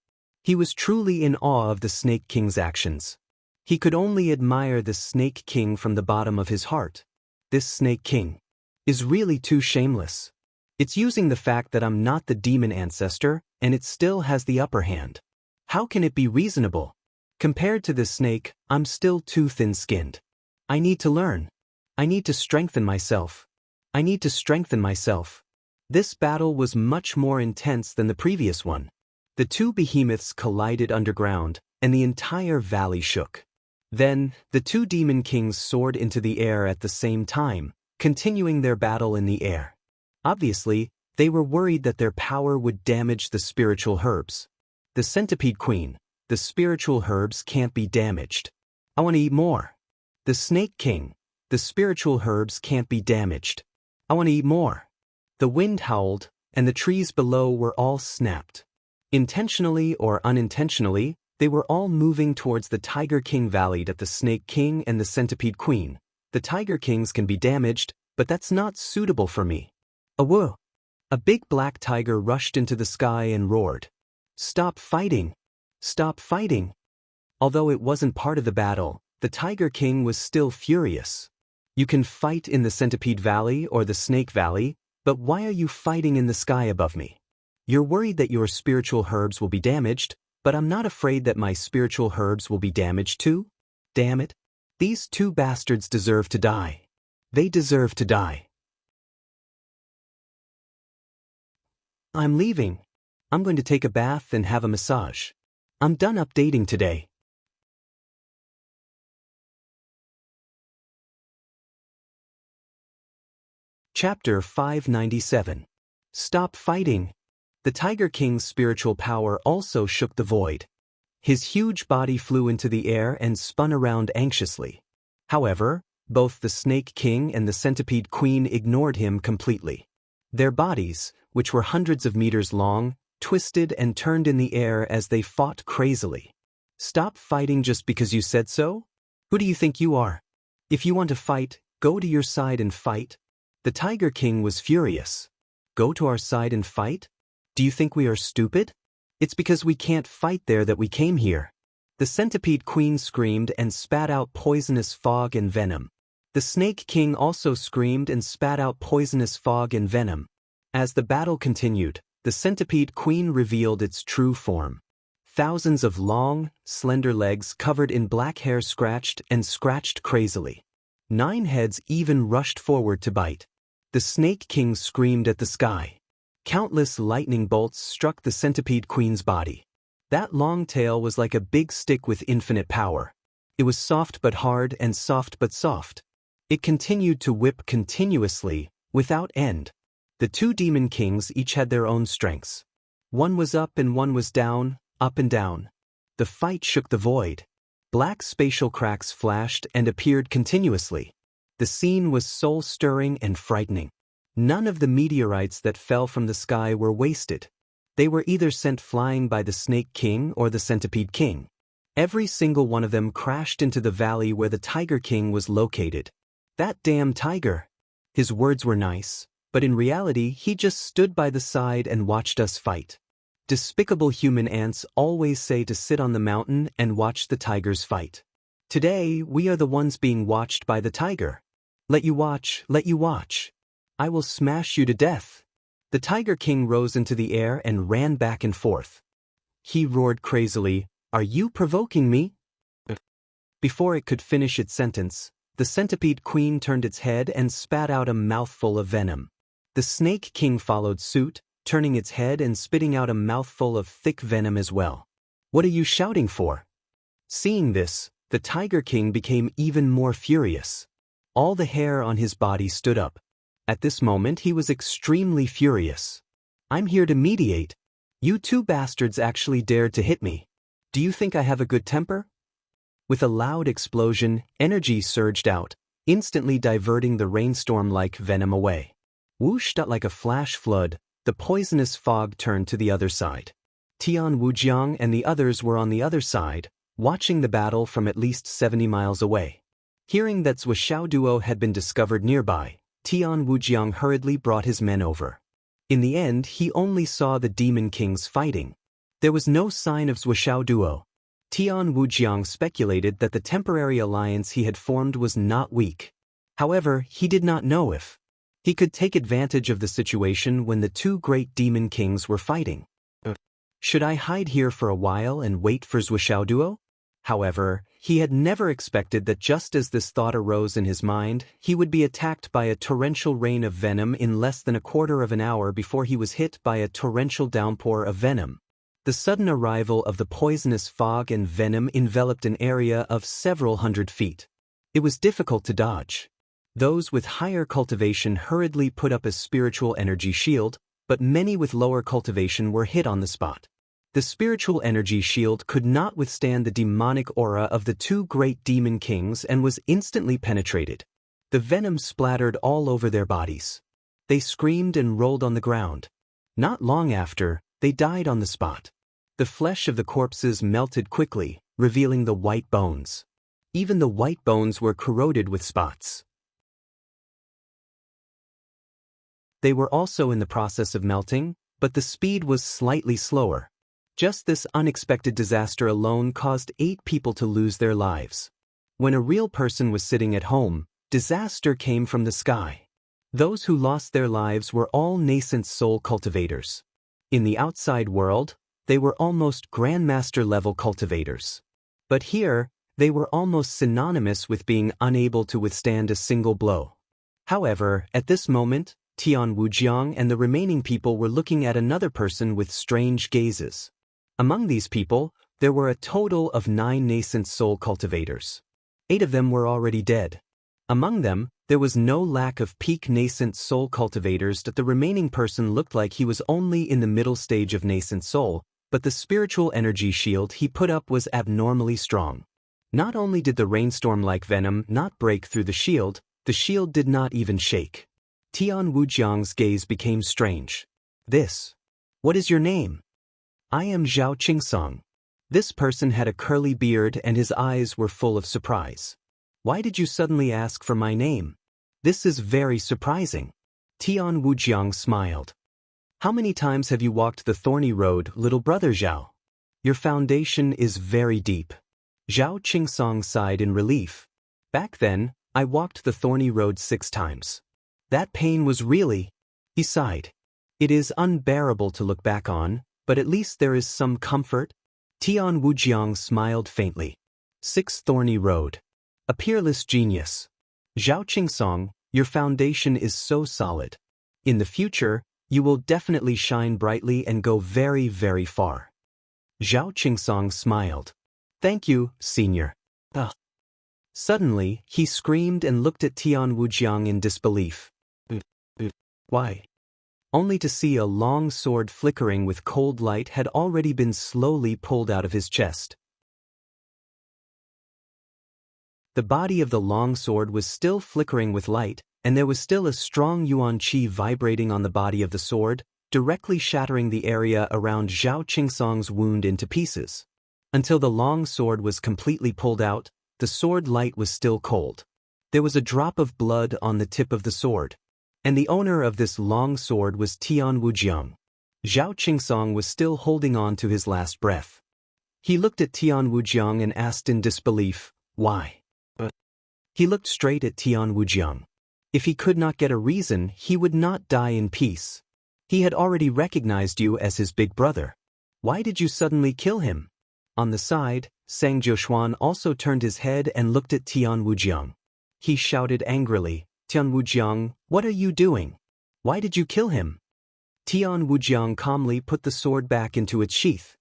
[SPEAKER 1] He was truly in awe of the Snake King's actions. He could only admire the Snake King from the bottom of his heart. This Snake King is really too shameless. It's using the fact that I'm not the demon ancestor, and it still has the upper hand. How can it be reasonable? Compared to this snake, I'm still too thin-skinned. I need to learn. I need to strengthen myself. I need to strengthen myself. This battle was much more intense than the previous one. The two behemoths collided underground, and the entire valley shook. Then, the two demon kings soared into the air at the same time, continuing their battle in the air. Obviously, they were worried that their power would damage the spiritual herbs. The Centipede Queen, the spiritual herbs can't be damaged. I want to eat more. The Snake King, the spiritual herbs can't be damaged. I want to eat more. The wind howled, and the trees below were all snapped. Intentionally or unintentionally, they were all moving towards the Tiger King Valley at the Snake King and the Centipede Queen. The Tiger Kings can be damaged, but that's not suitable for me. Awoo! A big black tiger rushed into the sky and roared. Stop fighting! Stop fighting! Although it wasn't part of the battle, the Tiger King was still furious. You can fight in the Centipede Valley or the Snake Valley, but why are you fighting in the sky above me? You're worried that your spiritual herbs will be damaged, but I'm not afraid that my spiritual herbs will be damaged too. Damn it. These two bastards deserve to die. They deserve to die. I'm leaving. I'm going to take a bath and have a massage. I'm done updating today. Chapter 597. Stop fighting. The Tiger King's spiritual power also shook the void. His huge body flew into the air and spun around anxiously. However, both the Snake King and the Centipede Queen ignored him completely. Their bodies, which were hundreds of meters long, twisted and turned in the air as they fought crazily. Stop fighting just because you said so? Who do you think you are? If you want to fight, go to your side and fight. The Tiger King was furious. Go to our side and fight? Do you think we are stupid? It's because we can't fight there that we came here. The Centipede Queen screamed and spat out poisonous fog and venom. The Snake King also screamed and spat out poisonous fog and venom. As the battle continued, the Centipede Queen revealed its true form. Thousands of long, slender legs covered in black hair scratched and scratched crazily. 9 heads even rushed forward to bite. The Snake King screamed at the sky. Countless lightning bolts struck the Centipede Queen's body. That long tail was like a big stick with infinite power. It was soft but hard and soft but soft. It continued to whip continuously, without end. The 2 demon kings each had their own strengths. One was up and one was down, up and down. The fight shook the void. Black spatial cracks flashed and appeared continuously. The scene was soul-stirring and frightening. None of the meteorites that fell from the sky were wasted. They were either sent flying by the Snake King or the Centipede King. Every single one of them crashed into the valley where the Tiger King was located. That damn tiger! His words were nice, but in reality he just stood by the side and watched us fight. Despicable human ants always say to sit on the mountain and watch the tigers fight. Today we are the ones being watched by the tiger. Let you watch, let you watch. I will smash you to death. The Tiger King rose into the air and ran back and forth. He roared crazily, "Are you provoking me?" Before it could finish its sentence, the Centipede Queen turned its head and spat out a mouthful of venom. The Snake King followed suit, turning its head and spitting out a mouthful of thick venom as well. "What are you shouting for?" Seeing this, the Tiger King became even more furious. All the hair on his body stood up. At this moment he was extremely furious. "I'm here to mediate. You 2 bastards actually dared to hit me. Do you think I have a good temper?" With a loud explosion, energy surged out, instantly diverting the rainstorm-like venom away. Whooshed out like a flash flood, the poisonous fog turned to the other side. Tian Wujiang and the others were on the other side, watching the battle from at least 70 miles away. Hearing that Zhou Xiaoduo had been discovered nearby, Tian Wujiang hurriedly brought his men over. In the end, he only saw the demon kings fighting. There was no sign of Zhou Xiaoduo. Tian Wujiang speculated that the temporary alliance he had formed was not weak. However, he did not know if he could take advantage of the situation when the 2 great demon kings were fighting. Should I hide here for a while and wait for Zhou Xiaoduo? However, he had never expected that just as this thought arose in his mind, he would be attacked by a torrential rain of venom in less than a quarter of an hour before he was hit by a torrential downpour of venom. The sudden arrival of the poisonous fog and venom enveloped an area of several hundred feet. It was difficult to dodge. Those with higher cultivation hurriedly put up a spiritual energy shield, but many with lower cultivation were hit on the spot. The spiritual energy shield could not withstand the demonic aura of the 2 great demon kings and was instantly penetrated. The venom splattered all over their bodies. They screamed and rolled on the ground. Not long after, they died on the spot. The flesh of the corpses melted quickly, revealing the white bones. Even the white bones were corroded with spots. They were also in the process of melting, but the speed was slightly slower. Just this unexpected disaster alone caused 8 people to lose their lives. When a real person was sitting at home, disaster came from the sky. Those who lost their lives were all nascent soul cultivators. In the outside world, they were almost grandmaster-level cultivators. But here, they were almost synonymous with being unable to withstand a single blow. However, at this moment, Tian Wujiang and the remaining people were looking at another person with strange gazes. Among these people, there were a total of 9 nascent soul cultivators. 8 of them were already dead. Among them, there was no lack of peak nascent soul cultivators, but the remaining person looked like he was only in the middle stage of nascent soul, but the spiritual energy shield he put up was abnormally strong. Not only did the rainstorm-like venom not break through the shield did not even shake. Tian Wujiang's gaze became strange. What is your name? I am Zhao Qingsong. This person had a curly beard and his eyes were full of surprise. Why did you suddenly ask for my name? This is very surprising. Tian Wujiang smiled. How many times have you walked the thorny road, little brother Zhao? Your foundation is very deep. Zhao Qingsong sighed in relief. Back then, I walked the thorny road 6 times. That pain was really... He sighed. It is unbearable to look back on, but at least there is some comfort. Tian Wujiang smiled faintly. 6 thorny road. A peerless genius. Zhao Qingsong, your foundation is so solid. In the future, you will definitely shine brightly and go very, very far. Zhao Qingsong smiled. Thank you, senior. Suddenly, he screamed and looked at Tian Wujiang in disbelief. Why? Only to see a long sword flickering with cold light had already been slowly pulled out of his chest. The body of the long sword was still flickering with light, and there was still a strong yuan qi vibrating on the body of the sword, directly shattering the area around Zhao Qingsong's wound into pieces. Until the long sword was completely pulled out, the sword light was still cold. There was a drop of blood on the tip of the sword. And the owner of this long sword was Tian Wujiang. Zhao Qingsong was still holding on to his last breath. He looked at Tian Wujiang and asked in disbelief, why? He looked straight at Tian Wujiang. If he could not get a reason, he would not die in peace. He had already recognized you as his big brother. Why did you suddenly kill him? On the side, Sang Jiushuan also turned his head and looked at Tian Wujiang. He shouted angrily, Tian Wujiang, what are you doing? Why did you kill him? Tian Wujiang calmly put the sword back into its sheath.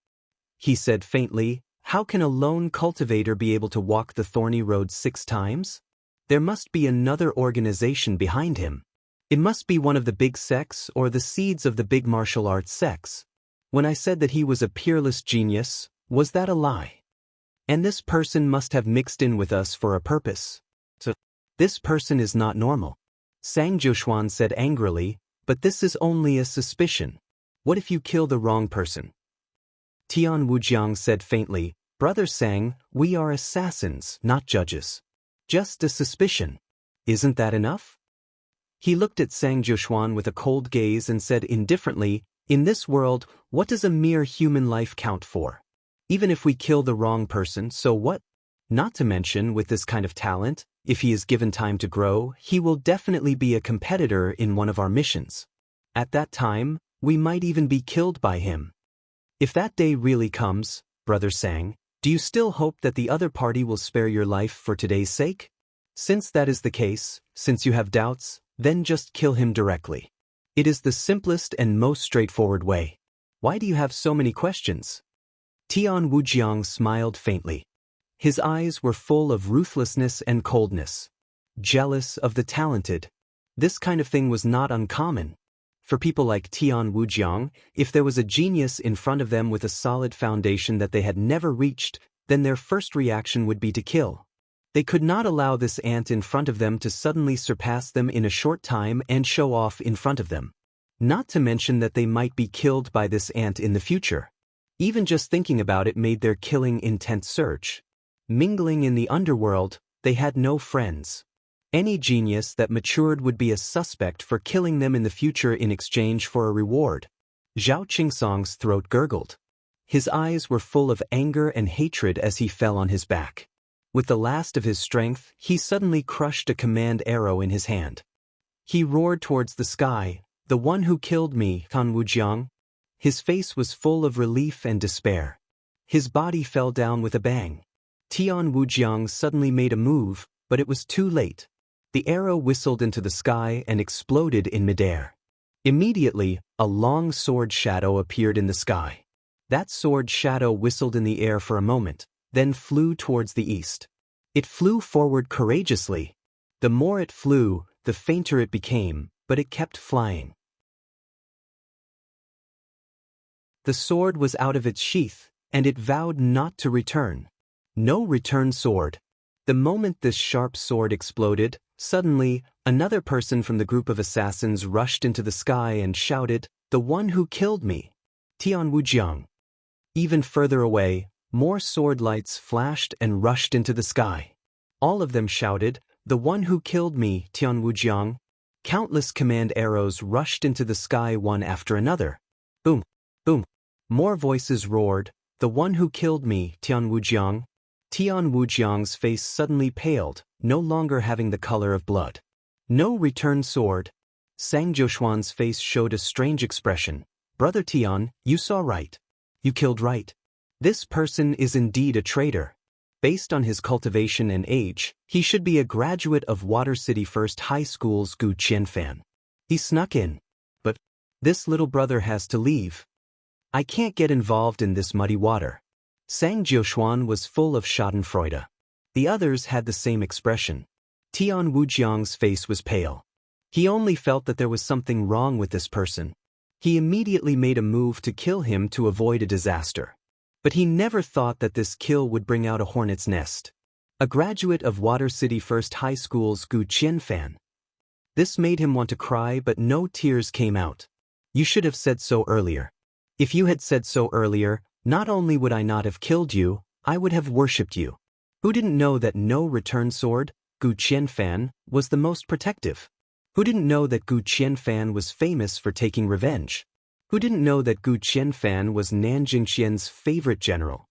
[SPEAKER 1] He said faintly, how can a lone cultivator be able to walk the thorny road 6 times? There must be another organization behind him. It must be one of the big sects or the seeds of the big martial arts sects. When I said that he was a peerless genius, was that a lie? And this person must have mixed in with us for a purpose. So, this person is not normal. Sang Jiushuan said angrily, but this is only a suspicion. What if you kill the wrong person? Tian Wujiang said faintly, Brother Sang, we are assassins, not judges. Just a suspicion. Isn't that enough? He looked at Sang Jiushuan with a cold gaze and said indifferently, in this world, what does a mere human life count for? Even if we kill the wrong person, so what? Not to mention, with this kind of talent, if he is given time to grow, he will definitely be a competitor in one of our missions. At that time, we might even be killed by him. If that day really comes, Brother Sang, do you still hope that the other party will spare your life for today's sake? Since that is the case, since you have doubts, then just kill him directly. It is the simplest and most straightforward way. Why do you have so many questions? Tian Wujiang smiled faintly. His eyes were full of ruthlessness and coldness. Jealous of the talented. This kind of thing was not uncommon. For people like Tian Wujiang, if there was a genius in front of them with a solid foundation that they had never reached, then their first reaction would be to kill. They could not allow this ant in front of them to suddenly surpass them in a short time and show off in front of them. Not to mention that they might be killed by this ant in the future. Even just thinking about it made their killing intent surge. Mingling in the underworld, they had no friends. Any genius that matured would be a suspect for killing them in the future in exchange for a reward. Zhao Qingsong's throat gurgled. His eyes were full of anger and hatred as he fell on his back. With the last of his strength, he suddenly crushed a command arrow in his hand. He roared towards the sky, the one who killed me, Tian Wujiang. His face was full of relief and despair. His body fell down with a bang. Tian Wujiang suddenly made a move, but it was too late. The arrow whistled into the sky and exploded in midair. Immediately, a long sword shadow appeared in the sky. That sword shadow whistled in the air for a moment, then flew towards the east. It flew forward courageously. The more it flew, the fainter it became, but it kept flying. The sword was out of its sheath, and it vowed not to return. No return sword. The moment this sharp sword exploded, suddenly, another person from the group of assassins rushed into the sky and shouted, "The one who killed me! Tian Wujiang!" Even further away, more sword lights flashed and rushed into the sky. All of them shouted, "The one who killed me, Tian Wujiang!" Countless command arrows rushed into the sky one after another. Boom! Boom! More voices roared, "The one who killed me, Tian Wujiang!" Tian Wujiang's face suddenly paled, no longer having the color of blood. No return sword. Sang Joshuan's face showed a strange expression. "Brother Tian, you saw right. You killed right. This person is indeed a traitor. Based on his cultivation and age, he should be a graduate of Water City First High School's Gu Qianfan. He snuck in. But this little brother has to leave. I can't get involved in this muddy water." Sang Jiushuan was full of schadenfreude. The others had the same expression. Tian Wujiang's face was pale. He only felt that there was something wrong with this person. He immediately made a move to kill him to avoid a disaster. But he never thought that this kill would bring out a hornet's nest. A graduate of Water City First High School's Gu Qianfan. This made him want to cry, but no tears came out. "You should have said so earlier. If you had said so earlier, not only would I not have killed you, I would have worshipped you." Who didn't know that no return sword, Gu Qianfan, was the most protective? Who didn't know that Gu Qianfan was famous for taking revenge? Who didn't know that Gu Qianfan was Nanjing Qian's favorite general?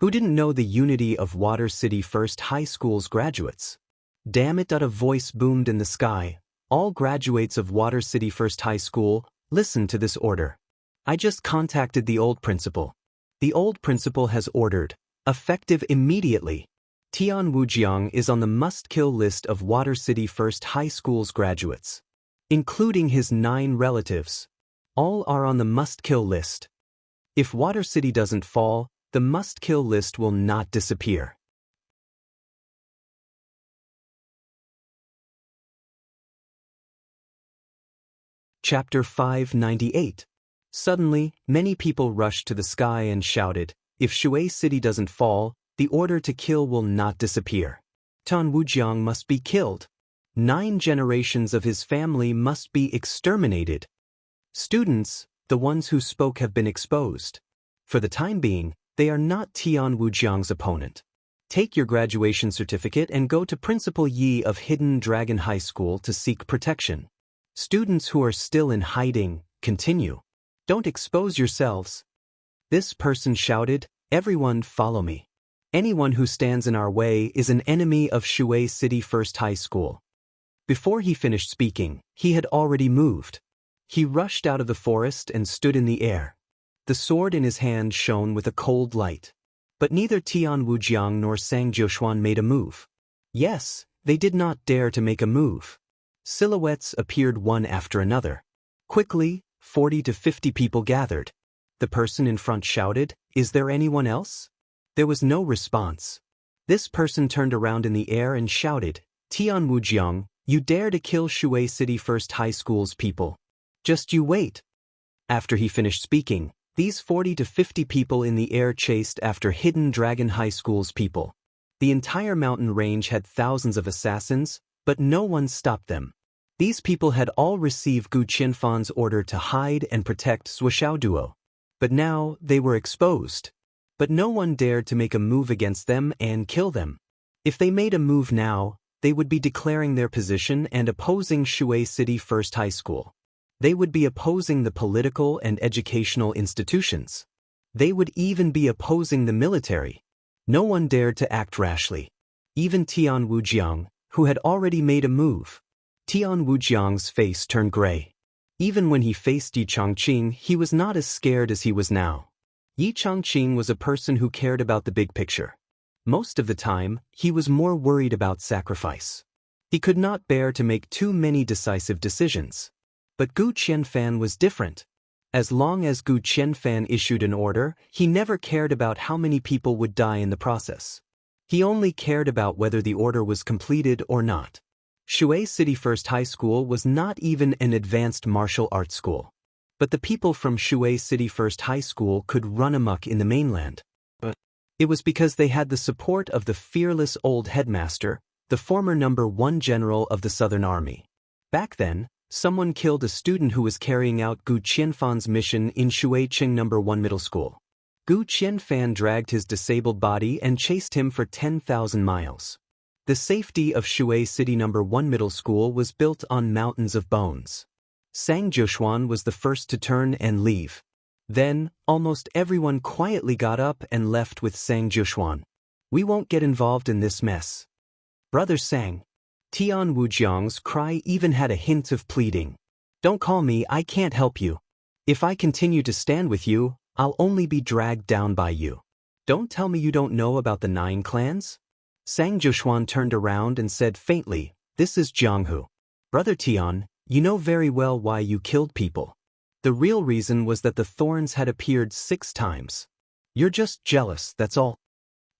[SPEAKER 1] Who didn't know the unity of Water City First High School's graduates? Damn it! A voice boomed in the sky. "All graduates of Water City First High School, listen to this order. I just contacted the old principal. The old principal has ordered, effective immediately. Tian Wujiang is on the must-kill list of Water City First High School's graduates, including his 9 relatives. All are on the must-kill list. If Water City doesn't fall, the must-kill list will not disappear." Chapter 598. Suddenly, many people rushed to the sky and shouted, "If Shui City doesn't fall, the order to kill will not disappear. Tian Wujiang must be killed. 9 generations of his family must be exterminated. Students, the ones who spoke have been exposed. For the time being, they are not Tian Wujiang's opponent. Take your graduation certificate and go to Principal Yi of Hidden Dragon High School to seek protection. Students who are still in hiding, continue. Don't expose yourselves." This person shouted, "Everyone follow me. Anyone who stands in our way is an enemy of Shui City First High School." Before he finished speaking, he had already moved. He rushed out of the forest and stood in the air. The sword in his hand shone with a cold light. But neither Tian Wujiang nor Sang Jiushuan made a move. Yes, they did not dare to make a move. Silhouettes appeared one after another. Quickly, 40 to 50 people gathered. The person in front shouted, "Is there anyone else?" There was no response. This person turned around in the air and shouted, "Tian Wujiang, you dare to kill Shui City First High School's people. Just you wait." After he finished speaking, these 40 to 50 people in the air chased after Hidden Dragon High School's people. The entire mountain range had thousands of assassins, but no one stopped them. These people had all received Gu Qianfan's order to hide and protect Zuoxiao Duo. But now they were exposed. But no one dared to make a move against them and kill them. If they made a move now, they would be declaring their position and opposing Shui City First High School. They would be opposing the political and educational institutions. They would even be opposing the military. No one dared to act rashly. Even Tian Wujiang, who had already made a move. Tian Wujiang's face turned gray. Even when he faced Yi Changqing, he was not as scared as he was now. Yi Changqing was a person who cared about the big picture. Most of the time, he was more worried about sacrifice. He could not bear to make too many decisive decisions. But Gu Qianfan was different. As long as Gu Qianfan issued an order, he never cared about how many people would die in the process. He only cared about whether the order was completed or not. Shui City First High School was not even an advanced martial arts school. But the people from Shui City First High School could run amok in the mainland. But it was because they had the support of the fearless old headmaster, the former #1 general of the Southern Army. Back then, someone killed a student who was carrying out Gu Qianfan's mission in Shuiqing #1 Middle School. Gu Qianfan dragged his disabled body and chased him for 10,000 miles. The safety of Shui City #1 Middle School was built on mountains of bones. Sang Joshuan was the first to turn and leave. Then, almost everyone quietly got up and left with Sang Joshuan. "We won't get involved in this mess. Brother Sang." Tian Wujiang's cry even had a hint of pleading. "Don't call me, I can't help you. If I continue to stand with you, I'll only be dragged down by you. Don't tell me you don't know about the 9 clans?" Sang Joshuan turned around and said faintly, "This is Jianghu. Brother Tian, you know very well why you killed people. The real reason was that the thorns had appeared 6 times. You're just jealous, that's all.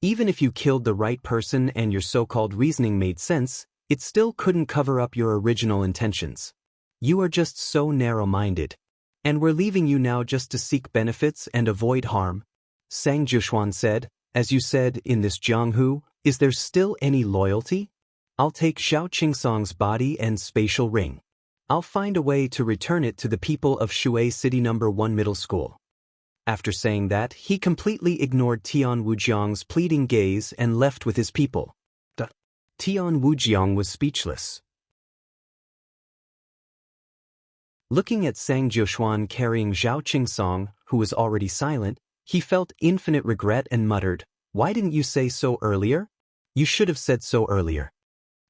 [SPEAKER 1] Even if you killed the right person and your so-called reasoning made sense, it still couldn't cover up your original intentions. You are just so narrow-minded. And we're leaving you now just to seek benefits and avoid harm." Sang Joshuan said, "As you said, in this Jianghu, is there still any loyalty? I'll take Xiao Qingsong's body and spatial ring. I'll find a way to return it to the people of Shui City #1 Middle School." After saying that, he completely ignored Tian Wujiang's pleading gaze and left with his people. Tian Wujiang was speechless. Looking at Sang Joshuan carrying Xiao Qingsong, who was already silent, he felt infinite regret and muttered, "Why didn't you say so earlier? You should have said so earlier."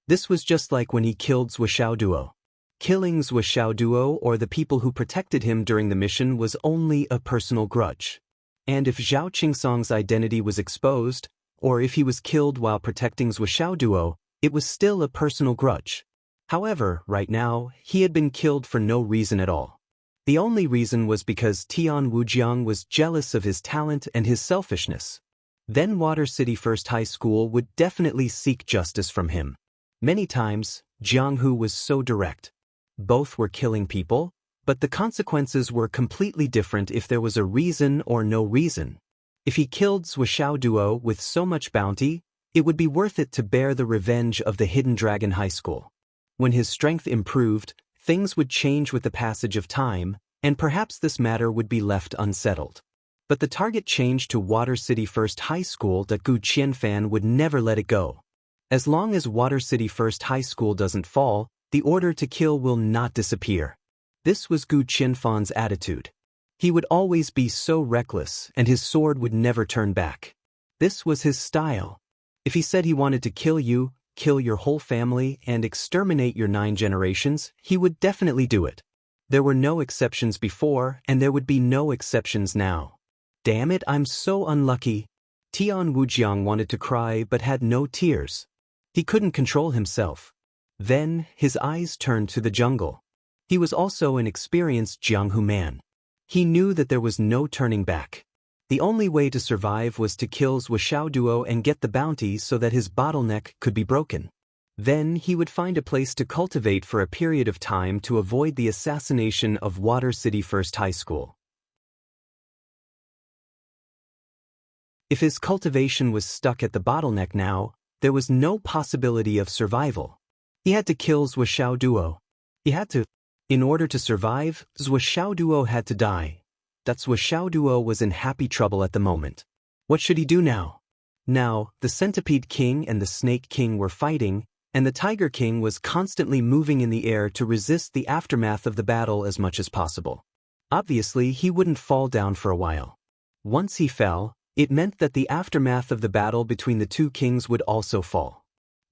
[SPEAKER 1] This was just like when he killed Zhou Xiaoduo. Killing Zhou Xiaoduo or the people who protected him during the mission was only a personal grudge. And if Xiao Qingsong's identity was exposed, or if he was killed while protecting Zhou Xiaoduo, it was still a personal grudge. However, right now, he had been killed for no reason at all. The only reason was because Tian Wujiang was jealous of his talent and his selfishness. Then Water City First High School would definitely seek justice from him. Many times, Jianghu was so direct. Both were killing people, but the consequences were completely different if there was a reason or no reason. If he killed Zhou Xiaoduo with so much bounty, it would be worth it to bear the revenge of the Hidden Dragon High School. When his strength improved, things would change with the passage of time, and perhaps this matter would be left unsettled. But the target changed to Water City First High School that Gu Qianfan would never let it go. As long as Water City First High School doesn't fall, the order to kill will not disappear. This was Gu Qianfan's attitude. He would always be so reckless, and his sword would never turn back. This was his style. If he said he wanted to kill you, kill your whole family, and exterminate your 9 generations, he would definitely do it. There were no exceptions before, and there would be no exceptions now. Damn it, I'm so unlucky. Tian Wujiang wanted to cry but had no tears. He couldn't control himself. Then, his eyes turned to the jungle. He was also an experienced Jianghu man. He knew that there was no turning back. The only way to survive was to kill Zhou Xiaoduo and get the bounty so that his bottleneck could be broken. Then he would find a place to cultivate for a period of time to avoid the assassination of Water City First High School. If his cultivation was stuck at the bottleneck now, there was no possibility of survival. He had to kill Zhou Xiaoduo. He had to. In order to survive, Zhou Xiaoduo had to die. That Zhou Xiaoduo was in happy trouble at the moment. What should he do now? Now, the Centipede King and the Snake King were fighting, and the Tiger King was constantly moving in the air to resist the aftermath of the battle as much as possible. Obviously, he wouldn't fall down for a while. Once he fell, it meant that the aftermath of the battle between the 2 kings would also fall.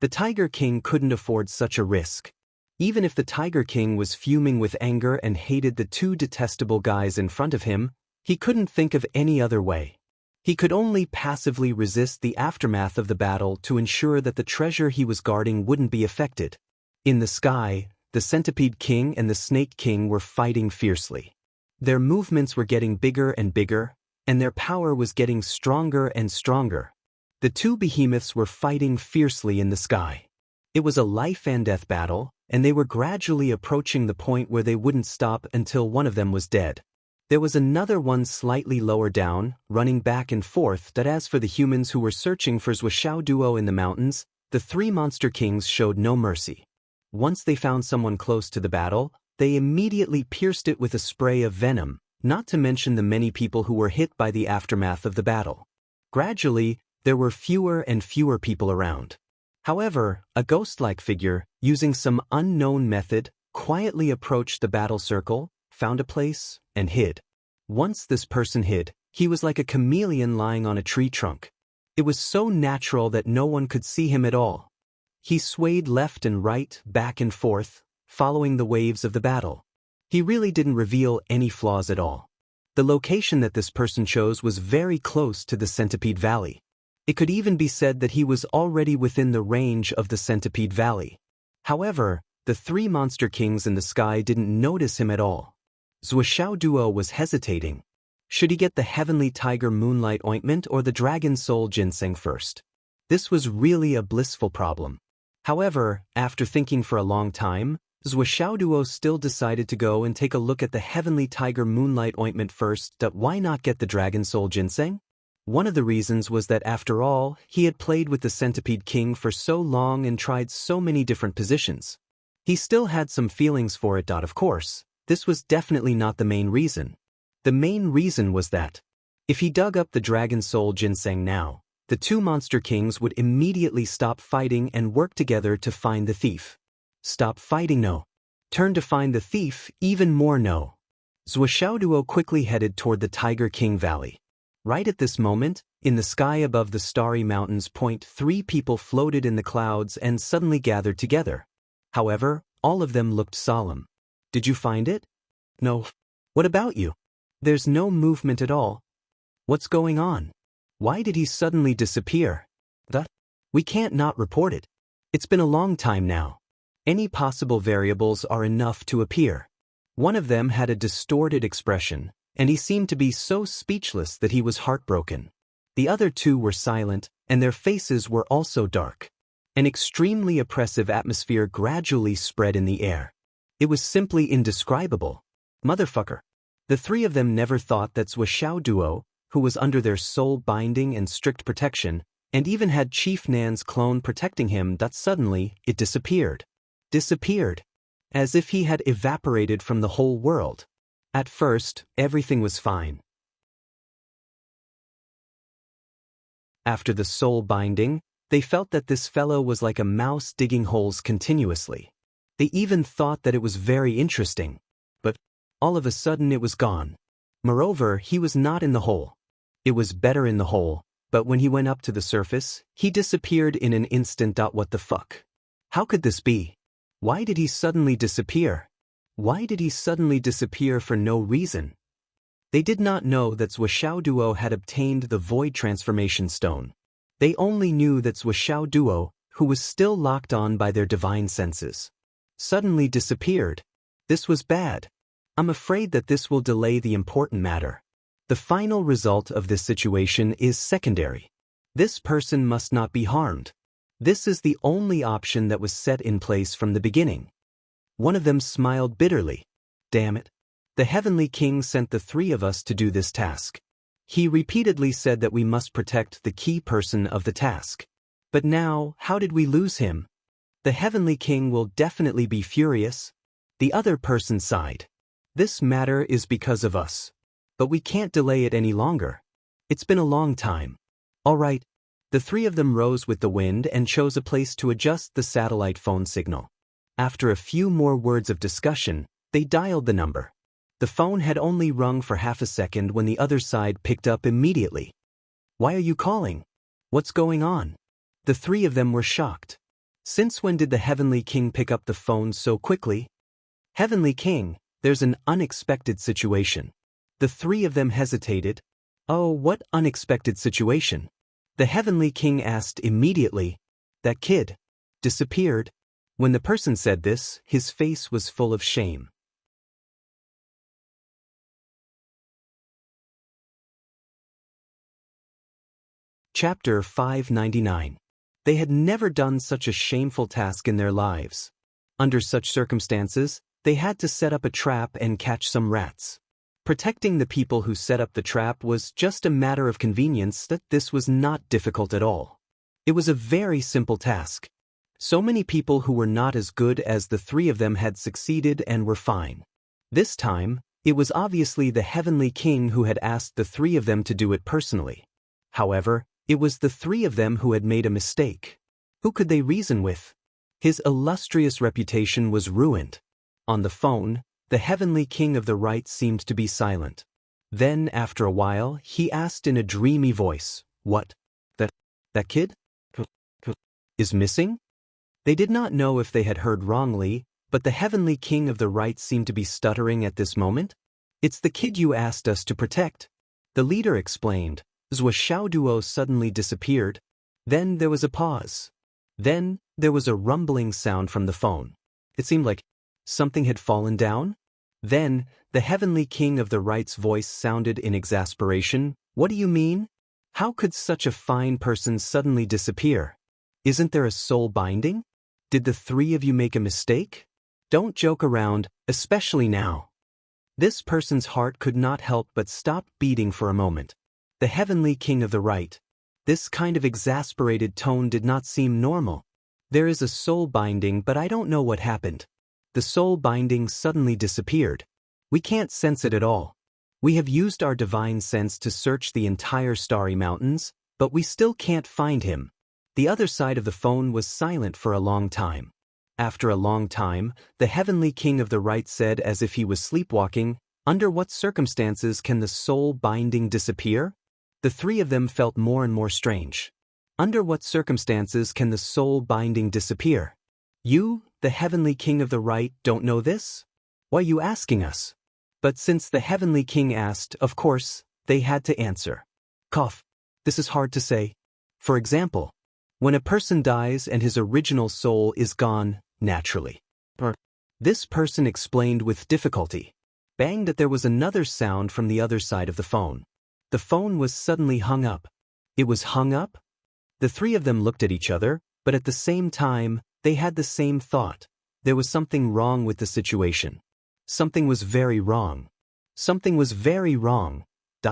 [SPEAKER 1] The Tiger King couldn't afford such a risk. Even if the Tiger King was fuming with anger and hated the 2 detestable guys in front of him, he couldn't think of any other way. He could only passively resist the aftermath of the battle to ensure that the treasure he was guarding wouldn't be affected. In the sky, the Centipede King and the Snake King were fighting fiercely. Their movements were getting bigger and bigger, and their power was getting stronger and stronger. The two behemoths were fighting fiercely in the sky. It was a life-and-death battle, and they were gradually approaching the point where they wouldn't stop until one of them was dead. There was another one slightly lower down, running back and forth. That as for the humans who were searching for Zhuoxiao Duo in the mountains, the three monster kings showed no mercy. Once they found someone close to the battle, they immediately pierced it with a spray of venom, not to mention the many people who were hit by the aftermath of the battle. Gradually, there were fewer and fewer people around. However, a ghost-like figure, using some unknown method, quietly approached the battle circle, found a place, and hid. Once this person hid, he was like a chameleon lying on a tree trunk. It was so natural that no one could see him at all. He swayed left and right, back and forth, following the waves of the battle. He really didn't reveal any flaws at all. The location that this person chose was very close to the Centipede Valley. It could even be said that he was already within the range of the Centipede Valley. However, the three monster kings in the sky didn't notice him at all. Zhuoxiao Duo was hesitating. Should he get the Heavenly Tiger Moonlight Ointment or the Dragon Soul Ginseng first? This was really a blissful problem. However, after thinking for a long time, Zhuoxiao Duo still decided to go and take a look at the Heavenly Tiger Moonlight Ointment first. Why not get the Dragon Soul Ginseng? One of the reasons was that after all, he had played with the Centipede King for so long and tried so many different positions. He still had some feelings for it. Of course, this was definitely not the main reason. The main reason was that if he dug up the Dragon Soul Ginseng now, the two monster kings would immediately stop fighting and work together to find the thief. Stop fighting, no. Turn to find the thief, even more no. Zhuoxiao Duo quickly headed toward the Tiger King Valley. Right at this moment, in the sky above the starry mountains, three people floated in the clouds and suddenly gathered together. However, all of them looked solemn. Did you find it? No. What about you? There's no movement at all. What's going on? Why did he suddenly disappear? We can't not report it. It's been a long time now. Any possible variables are enough to appear. One of them had a distorted expression, and he seemed to be so speechless that he was heartbroken. The other two were silent, and their faces were also dark. An extremely oppressive atmosphere gradually spread in the air. It was simply indescribable. Motherfucker. The three of them never thought that Zhuoxiao Duo, who was under their soul binding and strict protection, and even had Chief Nan's clone protecting him, that suddenly it disappeared. Disappeared. As if he had evaporated from the whole world. At first, everything was fine. After the soul binding, they felt that this fellow was like a mouse digging holes continuously. They even thought that it was very interesting. But all of a sudden it was gone. Moreover, he was not in the hole. It was better in the hole, but when he went up to the surface, he disappeared in an instant. What the fuck? How could this be? Why did he suddenly disappear? Why did he suddenly disappear for no reason? They did not know that Zhuoxiao Duo had obtained the Void Transformation Stone. They only knew that Zhuoxiao Duo, who was still locked on by their divine senses, suddenly disappeared. This was bad. I'm afraid that this will delay the important matter. The final result of this situation is secondary. This person must not be harmed. This is the only option that was set in place from the beginning. One of them smiled bitterly. Damn it. The Heavenly King sent the three of us to do this task. He repeatedly said that we must protect the key person of the task. But now, how did we lose him? The Heavenly King will definitely be furious. The other person sighed. This matter is because of us. But we can't delay it any longer. It's been a long time. All right. The three of them rose with the wind and chose a place to adjust the satellite phone signal. After a few more words of discussion, they dialed the number. The phone had only rung for half a second when the other side picked up immediately. Why are you calling? What's going on? The three of them were shocked. Since when did the Heavenly King pick up the phone so quickly? Heavenly King, there's an unexpected situation. The three of them hesitated. Oh, what unexpected situation? The Heavenly King asked immediately. That kid disappeared. When the person said this, his face was full of shame. Chapter 599. They had never done such a shameful task in their lives. Under such circumstances, they had to set up a trap and catch some rats. Protecting the people who set up the trap was just a matter of convenience. That this was not difficult at all. It was a very simple task. So many people who were not as good as the three of them had succeeded and were fine. This time, it was obviously the Heavenly King who had asked the three of them to do it personally. However, it was the three of them who had made a mistake. Who could they reason with? His illustrious reputation was ruined. On the phone, the Heavenly King of the Right seemed to be silent. Then, after a while, he asked in a dreamy voice, "What? That kid? Is missing?" They did not know if they had heard wrongly, but the Heavenly King of the Right seemed to be stuttering at this moment. "It's the kid you asked us to protect," the leader explained. Zhua Xiaoduo suddenly disappeared. Then there was a pause. Then there was a rumbling sound from the phone. It seemed like something had fallen down. Then the Heavenly King of the Right's voice sounded in exasperation. "What do you mean? How could such a fine person suddenly disappear? Isn't there a soul binding? Did the three of you make a mistake? Don't joke around, especially now." This person's heart could not help but stop beating for a moment. The Heavenly King of the Right. This kind of exasperated tone did not seem normal. "There is a soul binding, but I don't know what happened. The soul binding suddenly disappeared. We can't sense it at all. We have used our divine sense to search the entire starry mountains, but we still can't find him." The other side of the phone was silent for a long time. After a long time, the Heavenly King of the Right said as if he was sleepwalking, "Under what circumstances can the soul binding disappear?" The three of them felt more and more strange. Under what circumstances can the soul binding disappear? You, the Heavenly King of the Right, don't know this? Why are you asking us? But since the Heavenly King asked, of course, they had to answer. Cough. This is hard to say. For example, when a person dies and his original soul is gone, naturally. This person explained with difficulty. Bang, that there was another sound from the other side of the phone. The phone was suddenly hung up. It was hung up? The three of them looked at each other, but at the same time, they had the same thought. There was something wrong with the situation. Something was very wrong. Something was very wrong.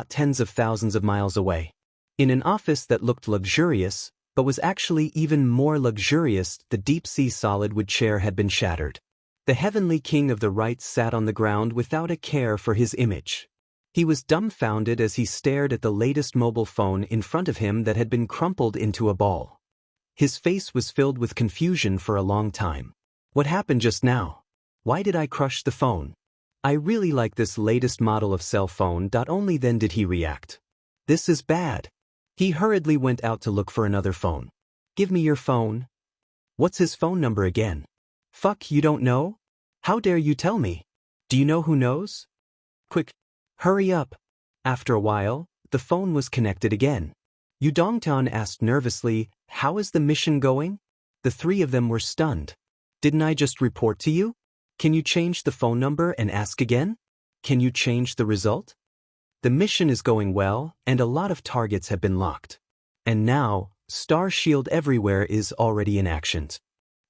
[SPEAKER 1] Tens of thousands of miles away. In an office that looked luxurious, but was actually even more luxurious, the deep-sea solid-wood chair had been shattered. The Heavenly King of the Right sat on the ground without a care for his image. He was dumbfounded as he stared at the latest mobile phone in front of him that had been crumpled into a ball. His face was filled with confusion for a long time. What happened just now? Why did I crush the phone? I really like this latest model of cell phone. Only then did he react. This is bad. He hurriedly went out to look for another phone. Give me your phone. What's his phone number again? Fuck, you don't know? How dare you tell me? Do you know who knows? Quick. Hurry up. After a while, the phone was connected again. Yu Dongtan asked nervously, "How is the mission going?" The three of them were stunned. "Didn't I just report to you? Can you change the phone number and ask again? Can you change the result?" The mission is going well, and a lot of targets have been locked. And now, Star Shield everywhere is already in action.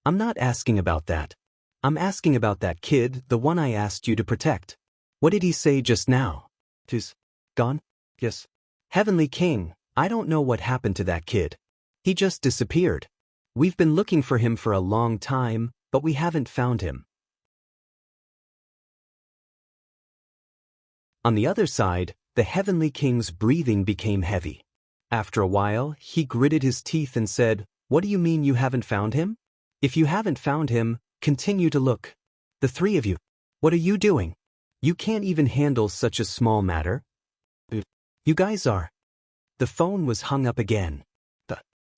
[SPEAKER 1] I'm not asking about that. I'm asking about that kid, the one I asked you to protect. What did he say just now? He's gone? Yes. Heavenly King, I don't know what happened to that kid. He just disappeared. We've been looking for him for a long time, but we haven't found him. On the other side, the Heavenly King's breathing became heavy. After a while, he gritted his teeth and said, "What do you mean you haven't found him? If you haven't found him, continue to look. The three of you. What are you doing? You can't even handle such a small matter. You guys are." The phone was hung up again.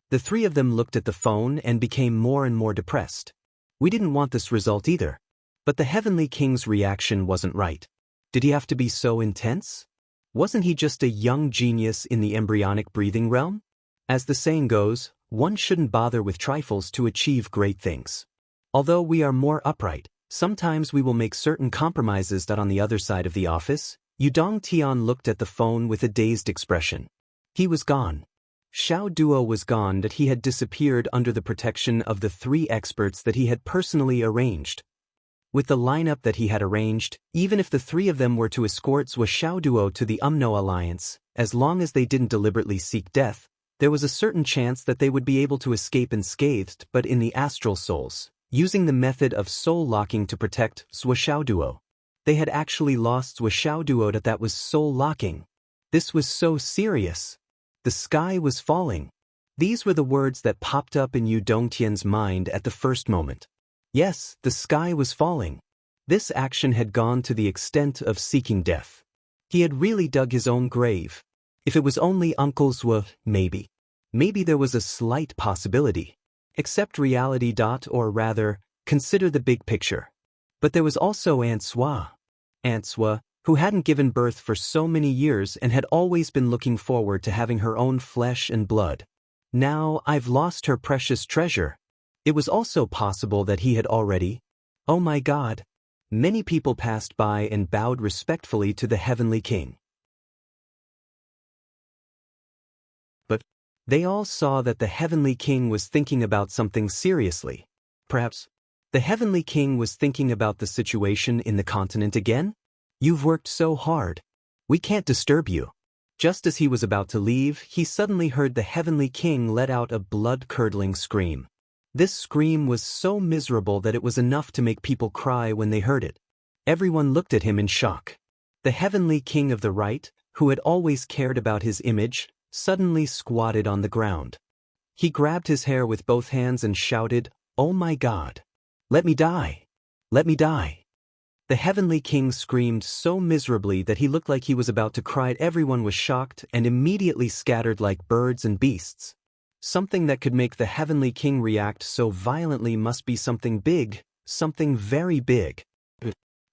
[SPEAKER 1] The three of them looked at the phone and became more and more depressed. We didn't want this result either. But the Heavenly King's reaction wasn't right. Did he have to be so intense? Wasn't he just a young genius in the embryonic breathing realm? As the saying goes, one shouldn't bother with trifles to achieve great things. Although we are more upright, sometimes we will make certain compromises that on the other side of the office. Yu Dongtian looked at the phone with a dazed expression. He was gone. Xiao Duo was gone, that he had disappeared under the protection of the 3 experts that he had personally arranged. With the lineup that he had arranged, even if the 3 of them were to escort Zhou Xiaoduo to the UMNO alliance, as long as they didn't deliberately seek death, there was a certain chance that they would be able to escape unscathed, but in the astral souls, using the method of soul locking to protect Zhou Xiaoduo. They had actually lost Zhou Xiaoduo, that was soul locking. This was so serious. The sky was falling. These were the words that popped up in Yu Dongtian's mind at the first moment. Yes, the sky was falling. This action had gone to the extent of seeking death. He had really dug his own grave. If it was only Uncle Zhou, maybe. Maybe there was a slight possibility. Accept reality. Or rather, consider the big picture. But there was also Aunt Zhou. Aunt Zhou, who hadn't given birth for so many years and had always been looking forward to having her own flesh and blood. Now I've lost her precious treasure. It was also possible that he had already. Oh my God. Many people passed by and bowed respectfully to the Heavenly King. But they all saw that the Heavenly King was thinking about something seriously. Perhaps the Heavenly King was thinking about the situation in the continent again? You've worked so hard. We can't disturb you. Just as he was about to leave, he suddenly heard the Heavenly King let out a blood-curdling scream. This scream was so miserable that it was enough to make people cry when they heard it. Everyone looked at him in shock. The Heavenly King of the right, who had always cared about his image, suddenly squatted on the ground. He grabbed his hair with both hands and shouted, "Oh my God! Let me die! Let me die!" The Heavenly King screamed so miserably that he looked like he was about to cry. Everyone was shocked and immediately scattered like birds and beasts. Something that could make the Heavenly King react so violently must be something big, something very big.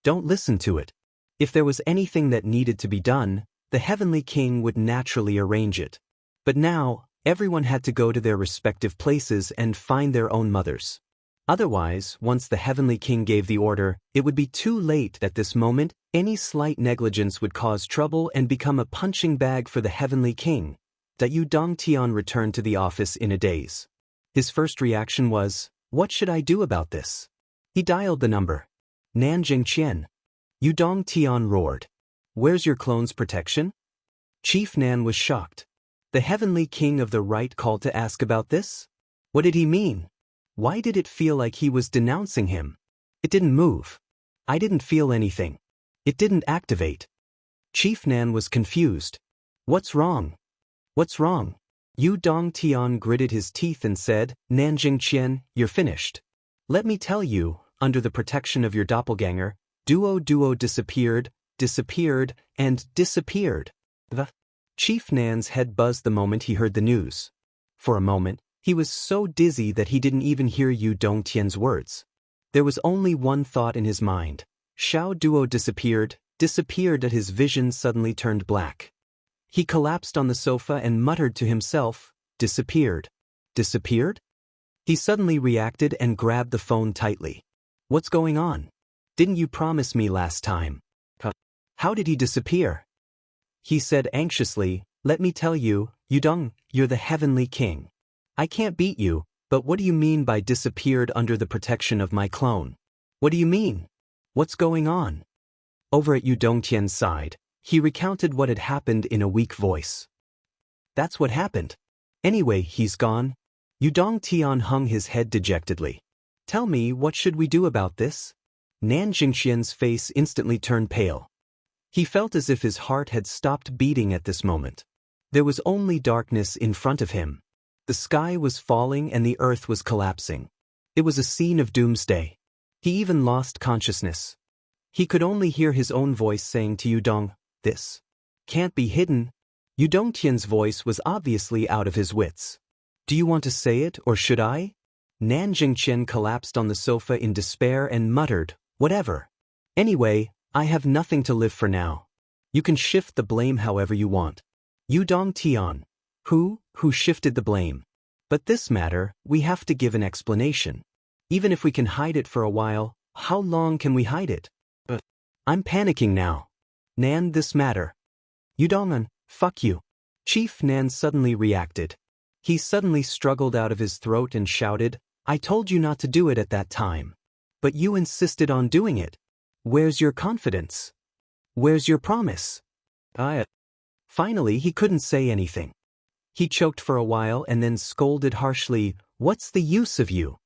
[SPEAKER 1] Don't listen to it. If there was anything that needed to be done, the Heavenly King would naturally arrange it. But now, everyone had to go to their respective places and find their own mothers. Otherwise, once the Heavenly King gave the order, it would be too late. At this moment, any slight negligence would cause trouble and become a punching bag for the Heavenly King. Yu Dongtian returned to the office in a daze. His first reaction was, what should I do about this? He dialed the number. Nanjing Qian. Yu Dongtian roared. Where's your clone's protection? Chief Nan was shocked. The Heavenly King of the right called to ask about this? What did he mean? Why did it feel like he was denouncing him? It didn't move. I didn't feel anything. It didn't activate. Chief Nan was confused. What's wrong? What's wrong? Yu Dongtian gritted his teeth and said, Nanjing Qian, you're finished. Let me tell you, under the protection of your doppelganger, Duo disappeared, and disappeared. The Chief Nan's head buzzed the moment he heard the news. For a moment, he was so dizzy that he didn't even hear Yu Dongtian's words. There was only one thought in his mind. Xiao Duo disappeared, that his vision suddenly turned black. He collapsed on the sofa and muttered to himself, disappeared. Disappeared? He suddenly reacted and grabbed the phone tightly. What's going on? Didn't you promise me last time? How did he disappear? He said anxiously, let me tell you, Yudong, you're the Heavenly King. I can't beat you, but what do you mean by disappeared under the protection of my clone? What do you mean? What's going on? Over at Yu Dongtian's side, he recounted what had happened in a weak voice. That's what happened. Anyway, he's gone. Yu Dongtian hung his head dejectedly. Tell me, what should we do about this? Nan Jingxian's face instantly turned pale. He felt as if his heart had stopped beating at this moment. There was only darkness in front of him. The sky was falling and the earth was collapsing. It was a scene of doomsday. He even lost consciousness. He could only hear his own voice saying to Yudong, this can't be hidden. Yu Dongtian's voice was obviously out of his wits. Do you want to say it or should I? Nan Jingqian collapsed on the sofa in despair and muttered, whatever. Anyway, I have nothing to live for now. You can shift the blame however you want. Yu Dongtian. Who shifted the blame? But this matter, we have to give an explanation. Even if we can hide it for a while, how long can we hide it? I'm panicking now. Nan, this matter. Yudong'un, fuck you. Chief Nan suddenly reacted. He suddenly struggled out of his throat and shouted, I told you not to do it at that time. But you insisted on doing it. Where's your confidence? Where's your promise? Finally, he couldn't say anything. He choked for a while and then scolded harshly, What's the use of you?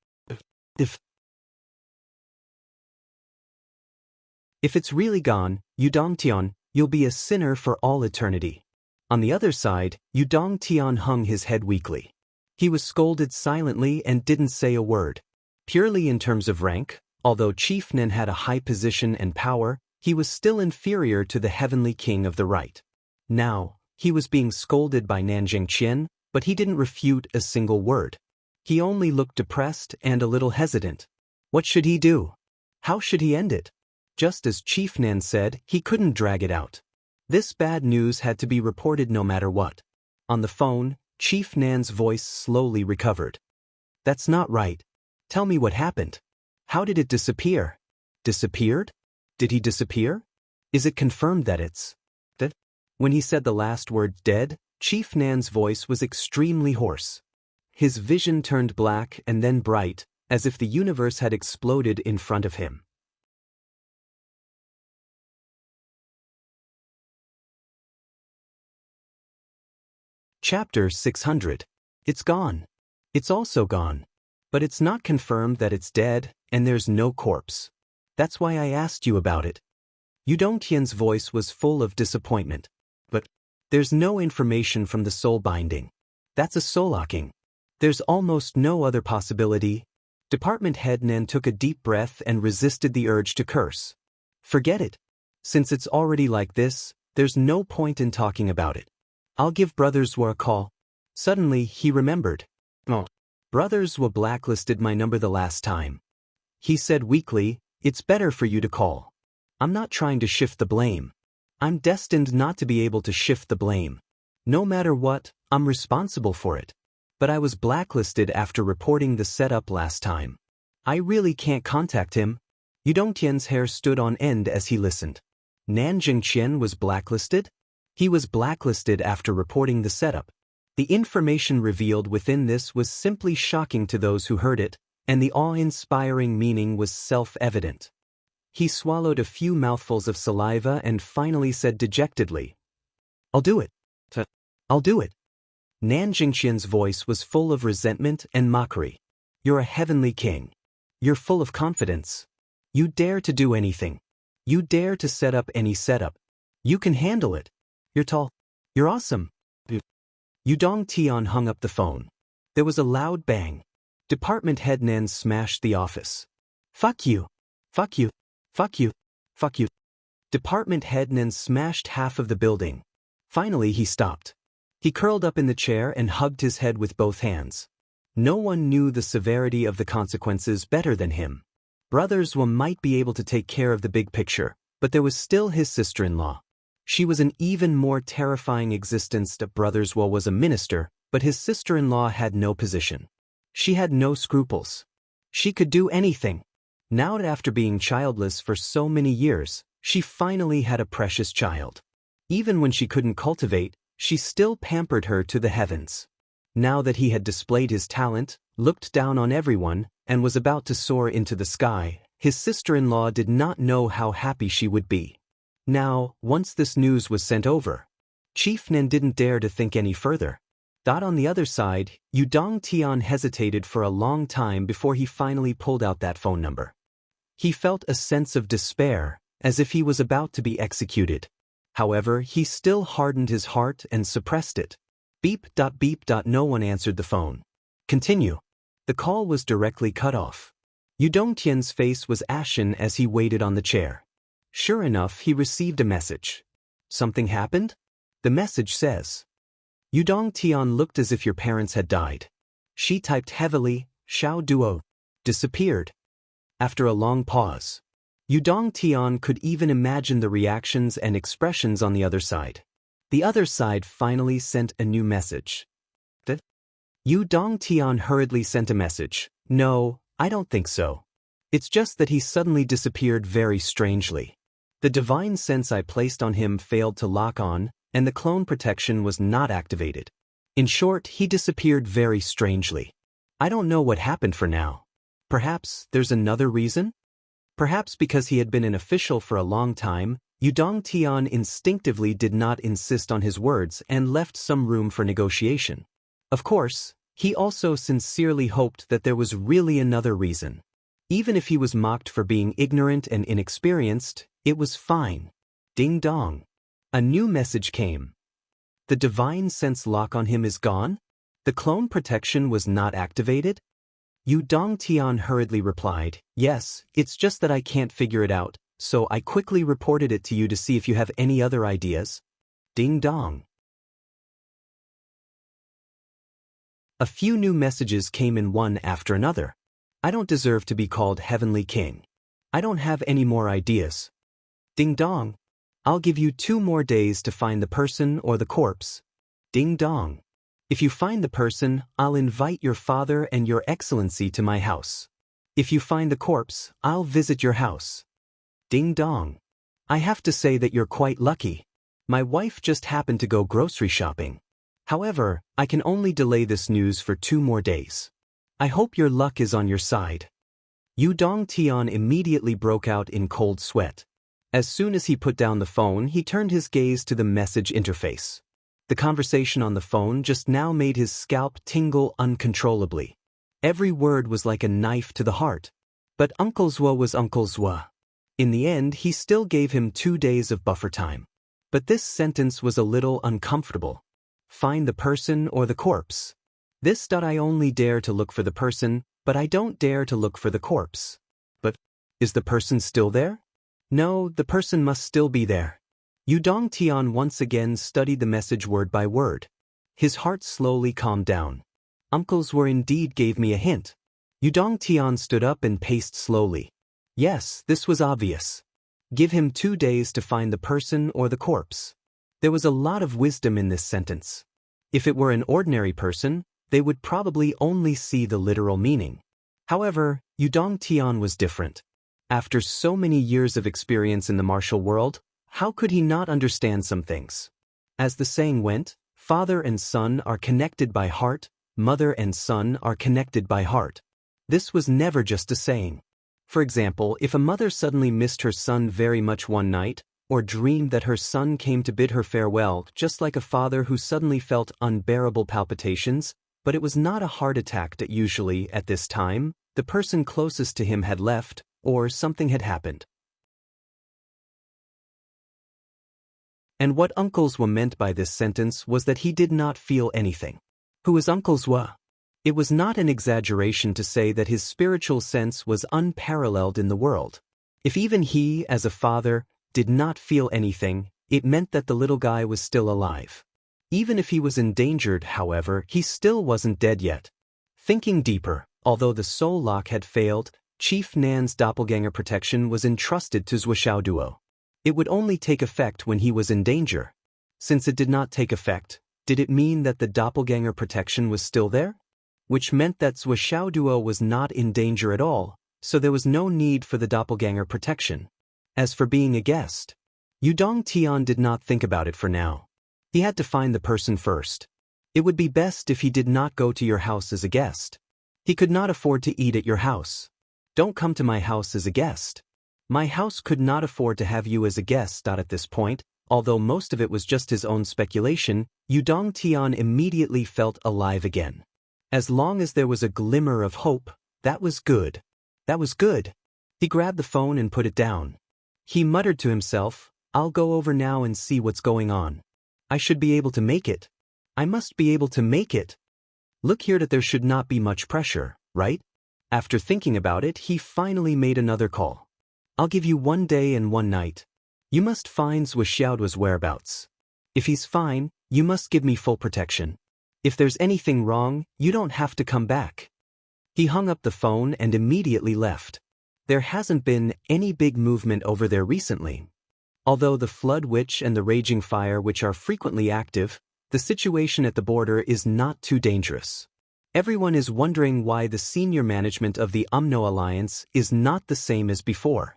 [SPEAKER 1] If it's really gone, Yudongtian, you'll be a sinner for all eternity. On the other side, Yudongtian hung his head weakly. He was scolded silently and didn't say a word. Purely in terms of rank, although Chief Nen had a high position and power, he was still inferior to the heavenly king of the right. Now, he was being scolded by Nanjing Qian, but he didn't refute a single word. He only looked depressed and a little hesitant. What should he do? How should he end it? Just as Chief Nan said, he couldn't drag it out. This bad news had to be reported no matter what. On the phone, Chief Nan's voice slowly recovered. That's not right. Tell me what happened. How did it disappear? Disappeared? Did he disappear? Is it confirmed that it's dead? When he said the last word dead, Chief Nan's voice was extremely hoarse. His vision turned black and then bright, as if the universe had exploded in front of him. Chapter 600. It's gone. It's also gone. But it's not confirmed that it's dead, and there's no corpse. That's why I asked you about it. Yudongtian's voice was full of disappointment. But there's no information from the soul binding. That's a soul locking. There's almost no other possibility. Department head Nen took a deep breath and resisted the urge to curse. Forget it. Since it's already like this, there's no point in talking about it. I'll give Brothers Wa a call. Suddenly, he remembered. Oh. Brothers Wa blacklisted my number the last time. He said weakly, it's better for you to call. I'm not trying to shift the blame. I'm destined not to be able to shift the blame. No matter what, I'm responsible for it. But I was blacklisted after reporting the setup last time. I really can't contact him. Yudongtian's hair stood on end as he listened. Nanjing Qian was blacklisted? He was blacklisted after reporting the setup. The information revealed within this was simply shocking to those who heard it, and the awe-inspiring meaning was self-evident. He swallowed a few mouthfuls of saliva and finally said dejectedly, I'll do it. I'll do it. Nanjing Qian's voice was full of resentment and mockery. You're a heavenly king. You're full of confidence. You dare to do anything. You dare to set up any setup. You can handle it. You're tall. You're awesome. Yudongtian hung up the phone. There was a loud bang. Department head Nan smashed the office. Fuck you. Fuck you. Fuck you. Fuck you. Department head Nan smashed half of the building. Finally, he stopped. He curled up in the chair and hugged his head with both hands. No one knew the severity of the consequences better than him. Brothers Wa might be able to take care of the big picture, but there was still his sister-in-law. She was an even more terrifying existence. Brothers Wa was a minister, but his sister-in-law had no position. She had no scruples. She could do anything. Now, after being childless for so many years, she finally had a precious child. Even when she couldn't cultivate, she still pampered her to the heavens. Now that he had displayed his talent, looked down on everyone, and was about to soar into the sky, his sister-in-law did not know how happy she would be. Now, once this news was sent over, Chief Nen didn't dare to think any further. On the other side, Yudongtian hesitated for a long time before he finally pulled out that phone number. He felt a sense of despair, as if he was about to be executed. However, he still hardened his heart and suppressed it. Beep. Beep. No one answered the phone. Continue. The call was directly cut off. Yudongtian's face was ashen as he waited on the chair. Sure enough, he received a message. Something happened? The message says, Yudongtian looked as if your parents had died. She typed heavily, Xiao Duo. Disappeared. After a long pause, Yudongtian could even imagine the reactions and expressions on the other side. The other side finally sent a new message. Yudongtian hurriedly sent a message. No, I don't think so. It's just that he suddenly disappeared very strangely. The divine sense I placed on him failed to lock on, and the clone protection was not activated. In short, he disappeared very strangely. I don't know what happened for now. Perhaps there's another reason? Perhaps because he had been an official for a long time, Yudong Tian instinctively did not insist on his words and left some room for negotiation. Of course, he also sincerely hoped that there was really another reason. Even if he was mocked for being ignorant and inexperienced, it was fine. Ding dong. A new message came. The divine sense lock on him is gone? The clone protection was not activated? Yudong Tian hurriedly replied, yes, it's just that I can't figure it out, so I quickly reported it to you to see if you have any other ideas. Ding dong. A few new messages came in one after another. I don't deserve to be called Heavenly King. I don't have any more ideas. Ding dong. I'll give you 2 more days to find the person or the corpse. Ding dong. If you find the person, I'll invite your father and your excellency to my house. If you find the corpse, I'll visit your house. Ding dong. I have to say that you're quite lucky. My wife just happened to go grocery shopping. However, I can only delay this news for 2 more days. I hope your luck is on your side. Yudong Tian immediately broke out in cold sweat. As soon as he put down the phone, he turned his gaze to the message interface. The conversation on the phone just now made his scalp tingle uncontrollably. Every word was like a knife to the heart. But Uncle Zwa was Uncle Zwa. In the end, he still gave him 2 days of buffer time. But this sentence was a little uncomfortable. Find the person or the corpse. I only dare to look for the person, but I don't dare to look for the corpse. But, is the person still there? No, the person must still be there. Yudong Tian once again studied the message word by word. His heart slowly calmed down. Uncles were indeed gave me a hint. Yudong Tian stood up and paced slowly. Yes, this was obvious. Give him 2 days to find the person or the corpse. There was a lot of wisdom in this sentence. If it were an ordinary person, they would probably only see the literal meaning. However, Yudong Tian was different. After so many years of experience in the martial world, how could he not understand some things? As the saying went, father and son are connected by heart, mother and son are connected by heart. This was never just a saying. For example, if a mother suddenly missed her son very much one night, or dreamed that her son came to bid her farewell, just like a father who suddenly felt unbearable palpitations, but it was not a heart attack that usually, at this time, the person closest to him had left, or something had happened. And what Uncle Zwa meant by this sentence was that he did not feel anything. Who is Uncle Zwa? It was not an exaggeration to say that his spiritual sense was unparalleled in the world. If even he, as a father, did not feel anything, it meant that the little guy was still alive. Even if he was endangered, however, he still wasn't dead yet. Thinking deeper, although the soul lock had failed, Chief Nan's doppelganger protection was entrusted to Zhuo Duo. It would only take effect when he was in danger. Since it did not take effect, did it mean that the doppelganger protection was still there? Which meant that Zhuo Duo was not in danger at all, so there was no need for the doppelganger protection. As for being a guest, Yudong Tian did not think about it for now. He had to find the person first. It would be best if he did not go to your house as a guest. He could not afford to eat at your house. Don't come to my house as a guest. My house could not afford to have you as a guest. At this point, although most of it was just his own speculation, Yudong Tian immediately felt alive again. As long as there was a glimmer of hope, that was good. That was good. He grabbed the phone and put it down. He muttered to himself, I'll go over now and see what's going on. I should be able to make it. I must be able to make it. Look here, that there should not be much pressure, right? After thinking about it, he finally made another call. I'll give you 1 day and 1 night. You must find Zhuo Xiaoduo's whereabouts. If he's fine, you must give me full protection. If there's anything wrong, you don't have to come back. He hung up the phone and immediately left. There hasn't been any big movement over there recently. Although the Flood Witch and the Raging Fire which are frequently active, the situation at the border is not too dangerous. Everyone is wondering why the senior management of the UMNO alliance is not the same as before.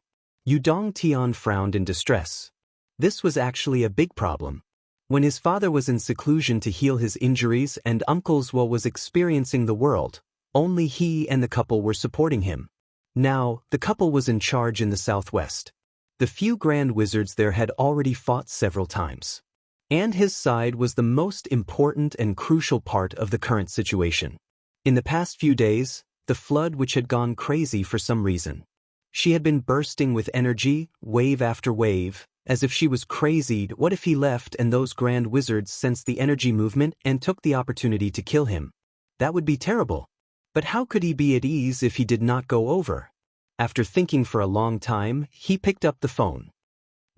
[SPEAKER 1] Yudong Tian frowned in distress. This was actually a big problem. When his father was in seclusion to heal his injuries and Uncle Zhuo was experiencing the world, only he and the couple were supporting him. Now, the couple was in charge in the southwest. The few grand wizards there had already fought several times. And his side was the most important and crucial part of the current situation. In the past few days, the flood which had gone crazy for some reason. She had been bursting with energy, wave after wave, as if she was crazy. What if he left and those grand wizards sensed the energy movement and took the opportunity to kill him? That would be terrible. But how could he be at ease if he did not go over? After thinking for a long time, he picked up the phone.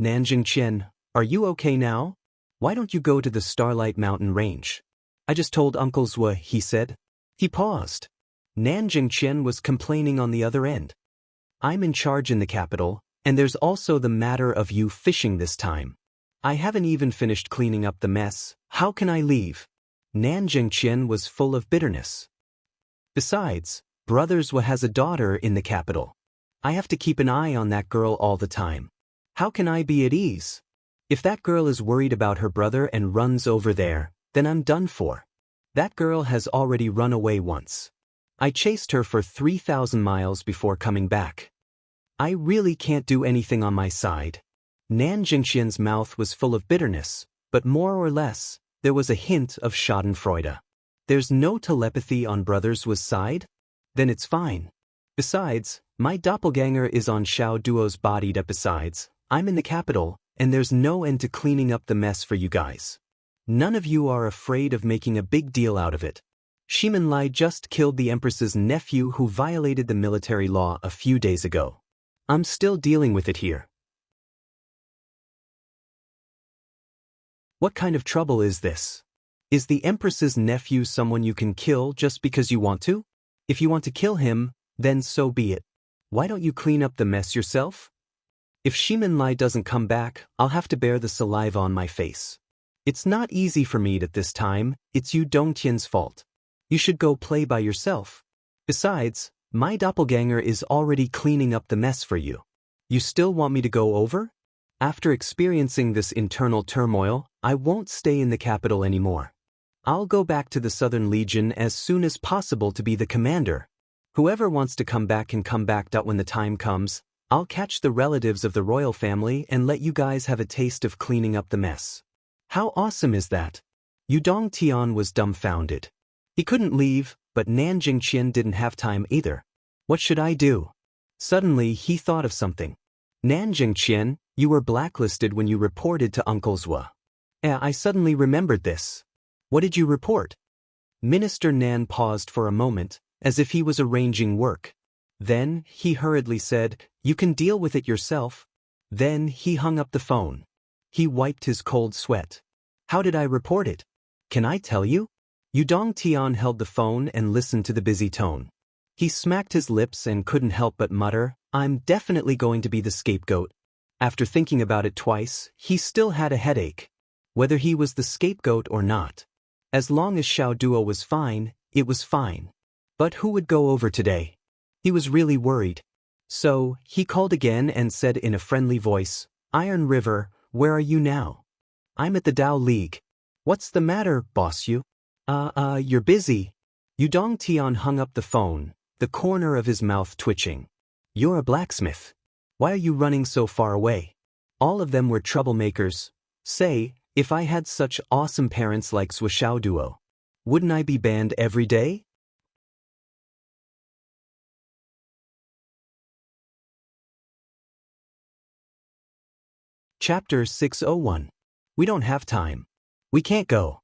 [SPEAKER 1] Nanjing Qian, are you okay now? Why don't you go to the Starlight Mountain Range? I just told Uncle Zhuo, he said. He paused. Nanjing Qian was complaining on the other end. I'm in charge in the capital, and there's also the matter of you fishing this time. I haven't even finished cleaning up the mess. How can I leave? Nanjing Qian was full of bitterness. Besides, Brother Zhuo has a daughter in the capital. I have to keep an eye on that girl all the time. How can I be at ease? If that girl is worried about her brother and runs over there, then I'm done for. That girl has already run away once. I chased her for 3,000 miles before coming back. I really can't do anything on my side. Nanjing Qian's mouth was full of bitterness, but more or less, there was a hint of schadenfreude. There's no telepathy on Brother Zhuo's side? Then it's fine. Besides, my doppelganger is on Xiao Duo's body. Besides, I'm in the capital, and there's no end to cleaning up the mess for you guys. None of you are afraid of making a big deal out of it. Shimin Lai just killed the Empress's nephew who violated the military law a few days ago. I'm still dealing with it here. What kind of trouble is this? Is the Empress's nephew someone you can kill just because you want to? If you want to kill him, then so be it. Why don't you clean up the mess yourself? If Shimin Lai doesn't come back, I'll have to bear the saliva on my face. It's not easy for me at this time. It's you Dongtian's fault. You should go play by yourself. Besides, my doppelganger is already cleaning up the mess for you. You still want me to go over? After experiencing this internal turmoil, I won't stay in the capital anymore. I'll go back to the Southern Legion as soon as possible to be the commander. Whoever wants to come back can come back. When the time comes, I'll catch the relatives of the royal family and let you guys have a taste of cleaning up the mess. How awesome is that? Yudong Tian was dumbfounded. He couldn't leave, but Nanjing Qian didn't have time either. What should I do? Suddenly he thought of something. Nanjing Qian, you were blacklisted when you reported to Uncle Zhuo. I suddenly remembered this. What did you report? Minister Nan paused for a moment, as if he was arranging work. Then, he hurriedly said, you can deal with it yourself. Then, he hung up the phone. He wiped his cold sweat. How did I report it? Can I tell you? Yudong Tian held the phone and listened to the busy tone. He smacked his lips and couldn't help but mutter, I'm definitely going to be the scapegoat. After thinking about it twice, he still had a headache. Whether he was the scapegoat or not. As long as Xiao Duo was fine, it was fine. But who would go over today? He was really worried. So, he called again and said in a friendly voice, Iron River, where are you now? I'm at the Dao League. What's the matter, boss you? You're busy. Yudong Tian hung up the phone, the corner of his mouth twitching. You're a blacksmith. Why are you running so far away? All of them were troublemakers. Say, if I had such awesome parents like Xiao Duo, wouldn't I be banned every day? Chapter 601. We don't have time. We can't go.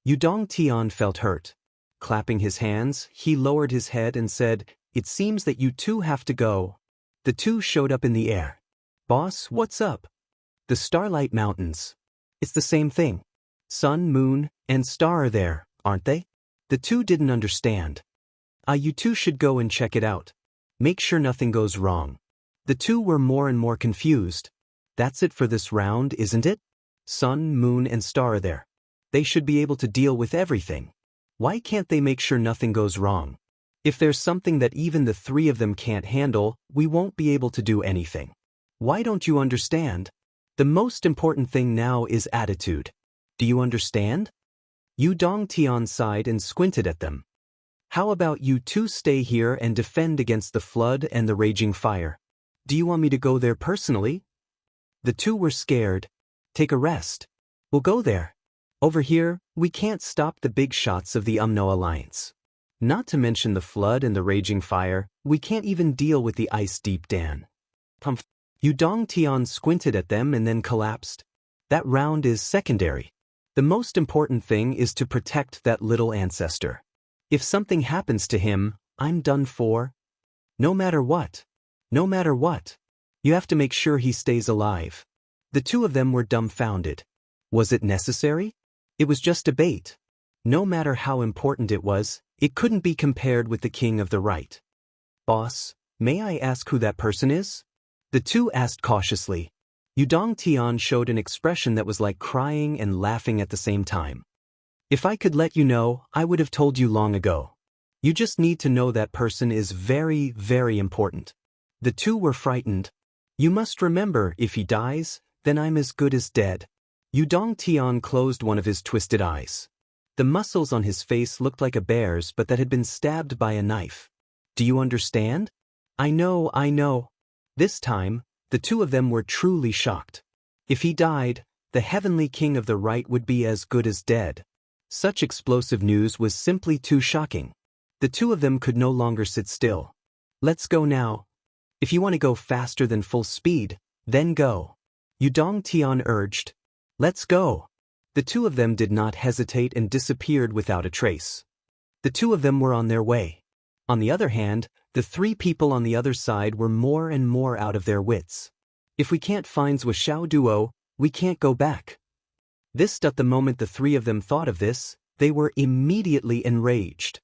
[SPEAKER 1] Yudong Tian felt hurt. Clapping his hands, he lowered his head and said, It seems that you two have to go. The two showed up in the air. Boss, what's up? The Starlight Mountains. It's the same thing. Sun, moon, and star are there, aren't they? The two didn't understand. You two should go and check it out. Make sure nothing goes wrong. The two were more and more confused. That's it for this round, isn't it? Sun, moon, and star are there. They should be able to deal with everything. Why can't they make sure nothing goes wrong? If there's something that even the three of them can't handle, we won't be able to do anything. Why don't you understand? The most important thing now is attitude. Do you understand? Yu Dongtian sighed and squinted at them. How about you two stay here and defend against the flood and the raging fire? Do you want me to go there personally? The two were scared. Take a rest. We'll go there. Over here, we can't stop the big shots of the UMNO alliance. Not to mention the flood and the raging fire, we can't even deal with the ice deep Dan. Yu Dongtian squinted at them and then collapsed. That round is secondary. The most important thing is to protect that little ancestor. If something happens to him, I'm done for. No matter what. No matter what. You have to make sure he stays alive. The two of them were dumbfounded. Was it necessary? It was just a bait. No matter how important it was, it couldn't be compared with the king of the right. Boss, may I ask who that person is? The two asked cautiously. Yu Dongtian showed an expression that was like crying and laughing at the same time. If I could let you know, I would have told you long ago. You just need to know that person is very, very important. The two were frightened. You must remember, if he dies, then I'm as good as dead. Yu Dongtian closed one of his twisted eyes. The muscles on his face looked like a bear's but that had been stabbed by a knife. Do you understand? I know. This time, the two of them were truly shocked. If he died, the heavenly king of the right would be as good as dead. Such explosive news was simply too shocking. The two of them could no longer sit still. Let's go now. If you want to go faster than full speed, then go. Yu Dongtian urged. Let's go. The two of them did not hesitate and disappeared without a trace. The two of them were on their way. On the other hand, the three people on the other side were more and more out of their wits. If we can't find Zhuoxiao Duo, we can't go back. The moment the three of them thought of this, they were immediately enraged.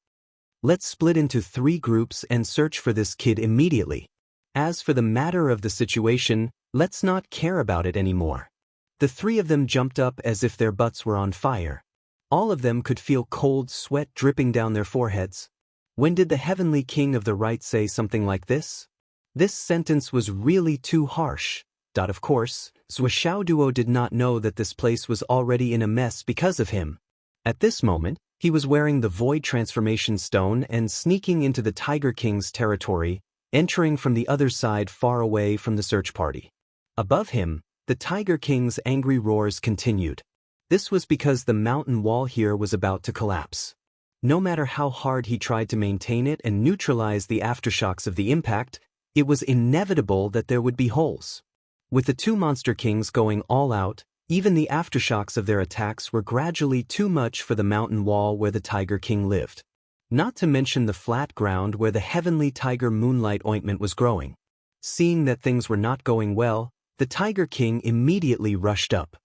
[SPEAKER 1] Let's split into 3 groups and search for this kid immediately. As for the matter of the situation, let's not care about it anymore. The three of them jumped up as if their butts were on fire. All of them could feel cold sweat dripping down their foreheads. When did the heavenly king of the right say something like this? This sentence was really too harsh. Of course, Zhuoxiao Duo did not know that this place was already in a mess because of him. At this moment, he was wearing the Void Transformation Stone and sneaking into the Tiger King's territory, entering from the other side far away from the search party. Above him, the Tiger King's angry roars continued. This was because the mountain wall here was about to collapse. No matter how hard he tried to maintain it and neutralize the aftershocks of the impact, it was inevitable that there would be holes. With the two monster kings going all out, even the aftershocks of their attacks were gradually too much for the mountain wall where the Tiger King lived. Not to mention the flat ground where the heavenly tiger moonlight ointment was growing. Seeing that things were not going well, the Tiger King immediately rushed up.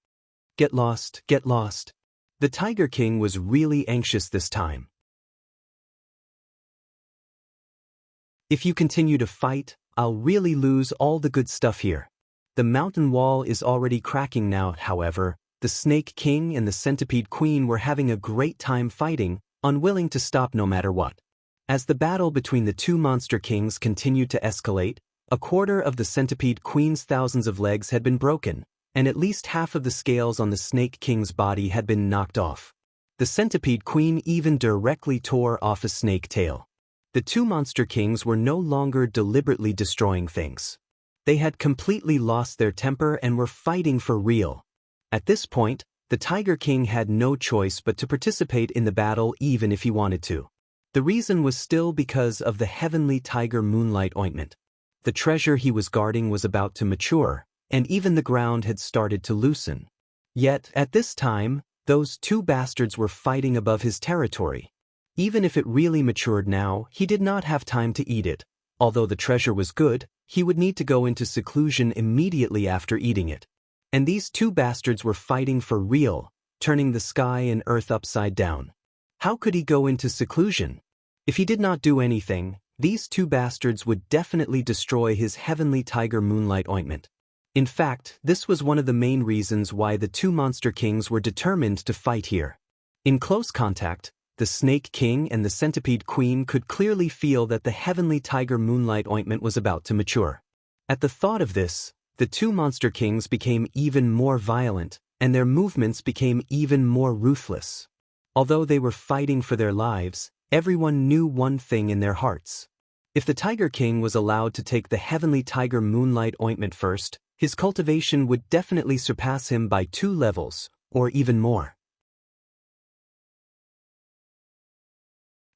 [SPEAKER 1] Get lost, get lost. The Tiger King was really anxious this time. If you continue to fight, I'll really lose all the good stuff here. The mountain wall is already cracking now, however. The Snake King and the Centipede Queen were having a great time fighting, unwilling to stop no matter what. As the battle between the two monster kings continued to escalate, a quarter of the Centipede Queen's thousands of legs had been broken, and at least half of the scales on the Snake King's body had been knocked off. The Centipede Queen even directly tore off a snake tail. The two monster kings were no longer deliberately destroying things. They had completely lost their temper and were fighting for real. At this point, the Tiger King had no choice but to participate in the battle even if he wanted to. The reason was still because of the heavenly tiger moonlight ointment. The treasure he was guarding was about to mature, and even the ground had started to loosen. Yet, at this time, those two bastards were fighting above his territory. Even if it really matured now, he did not have time to eat it. Although the treasure was good, he would need to go into seclusion immediately after eating it. And these two bastards were fighting for real, turning the sky and earth upside down. How could he go into seclusion? If he did not do anything, these two bastards would definitely destroy his heavenly tiger moonlight ointment. In fact, this was one of the main reasons why the two monster kings were determined to fight here. In close contact, The Snake King and the Centipede Queen could clearly feel that the Heavenly Tiger Moonlight Ointment was about to mature. At the thought of this, the two monster kings became even more violent, and their movements became even more ruthless. Although they were fighting for their lives, everyone knew one thing in their hearts. If the Tiger King was allowed to take the Heavenly Tiger Moonlight Ointment first, his cultivation would definitely surpass him by 2 levels, or even more.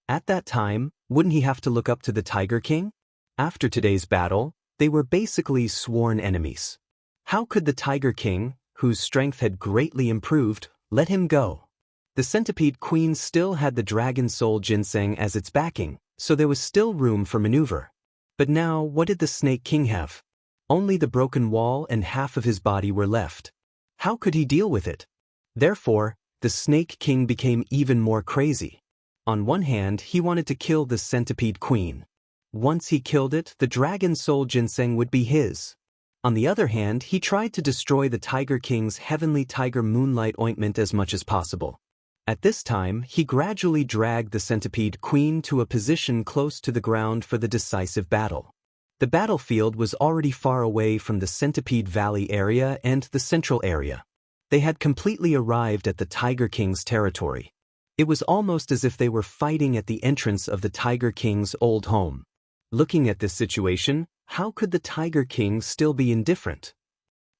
[SPEAKER 1] At that time, wouldn't he have to look up to the Tiger King? After today's battle, they were basically sworn enemies. How could the Tiger King, whose strength had greatly improved, let him go? The Centipede Queen still had the Dragon Soul Ginseng as its backing, so there was still room for maneuver. But now, what did the Snake King have? Only the broken wall and half of his body were left. How could he deal with it? Therefore, the Snake King became even more crazy. On one hand, he wanted to kill the Centipede Queen. Once he killed it, the Dragon Soul Ginseng would be his. On the other hand, he tried to destroy the Tiger King's Heavenly Tiger Moonlight Ointment as much as possible. At this time, he gradually dragged the Centipede Queen to a position close to the ground for the decisive battle. The battlefield was already far away from the Centipede Valley area and the central area. They had completely arrived at the Tiger King's territory. It was almost as if they were fighting at the entrance of the Tiger King's old home. Looking at this situation, how could the Tiger King still be indifferent?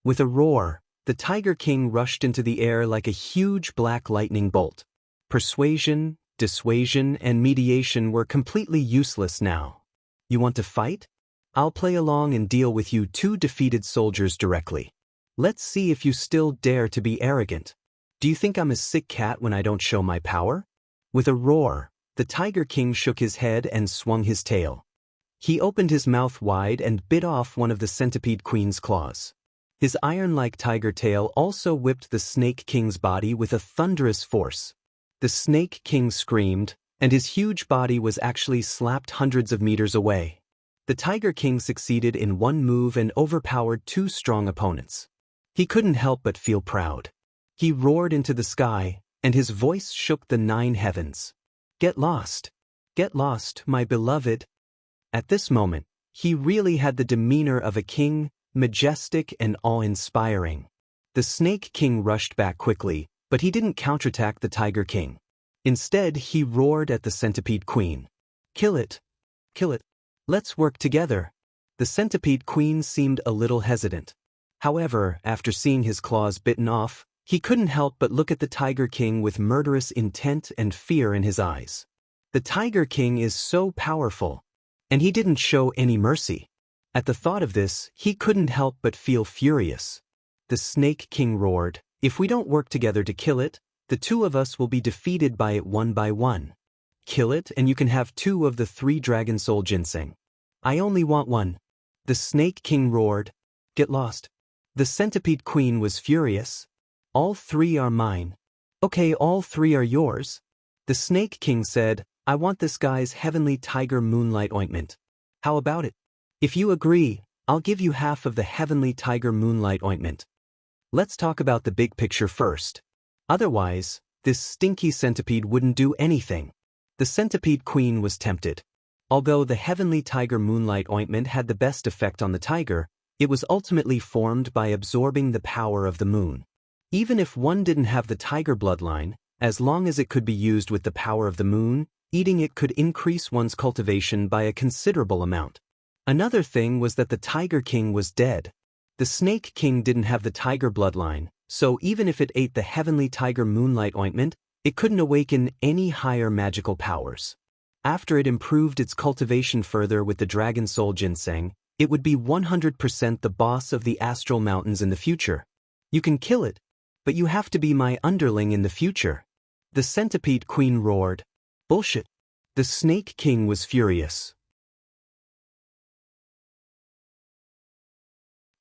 [SPEAKER 1] With a roar, the Tiger King rushed into the air like a huge black lightning bolt. Persuasion, dissuasion, and mediation were completely useless now. You want to fight? I'll play along and deal with you two defeated soldiers directly. Let's see if you still dare to be arrogant. Do you think I'm a sick cat when I don't show my power? With a roar, the Tiger King shook his head and swung his tail. He opened his mouth wide and bit off one of the Centipede Queen's claws. His iron-like tiger tail also whipped the Snake King's body with a thunderous force. The Snake King screamed, and his huge body was actually slapped hundreds of meters away. The Tiger King succeeded in one move and overpowered 2 strong opponents. He couldn't help but feel proud. He roared into the sky, and his voice shook the 9 heavens. Get lost, my beloved. At this moment, he really had the demeanor of a king, majestic and awe-inspiring. The Snake King rushed back quickly, but he didn't counterattack the Tiger King. Instead, he roared at the Centipede Queen. Kill it. Let's work together. The Centipede Queen seemed a little hesitant. However, after seeing his claws bitten off, he couldn't help but look at the Tiger King with murderous intent and fear in his eyes. The Tiger King is so powerful, and he didn't show any mercy. At the thought of this, he couldn't help but feel furious. The Snake King roared, "If we don't work together to kill it, the 2 of us will be defeated by it one by one. Kill it and you can have 2 of the 3 Dragon Soul Ginseng. I only want 1. The Snake King roared, "Get lost." The Centipede Queen was furious. "All 3 are mine." "Okay, all 3 are yours." The Snake King said, "I want this guy's Heavenly Tiger Moonlight Ointment. How about it? If you agree, I'll give you half of the Heavenly Tiger Moonlight Ointment. Let's talk about the big picture first. Otherwise, this stinky centipede wouldn't do anything." The Centipede Queen was tempted. Although the Heavenly Tiger Moonlight Ointment had the best effect on the tiger, it was ultimately formed by absorbing the power of the moon. Even if one didn't have the tiger bloodline, as long as it could be used with the power of the moon, eating it could increase one's cultivation by a considerable amount. Another thing was that the Tiger King was dead. The Snake King didn't have the tiger bloodline, so even if it ate the Heavenly Tiger Moonlight Ointment, it couldn't awaken any higher magical powers. After it improved its cultivation further with the Dragon Soul Ginseng, it would be 100% the boss of the Astral Mountains in the future. You can kill it, but you have to be my underling in the future. The Centipede Queen roared. Bullshit. The Snake King was furious.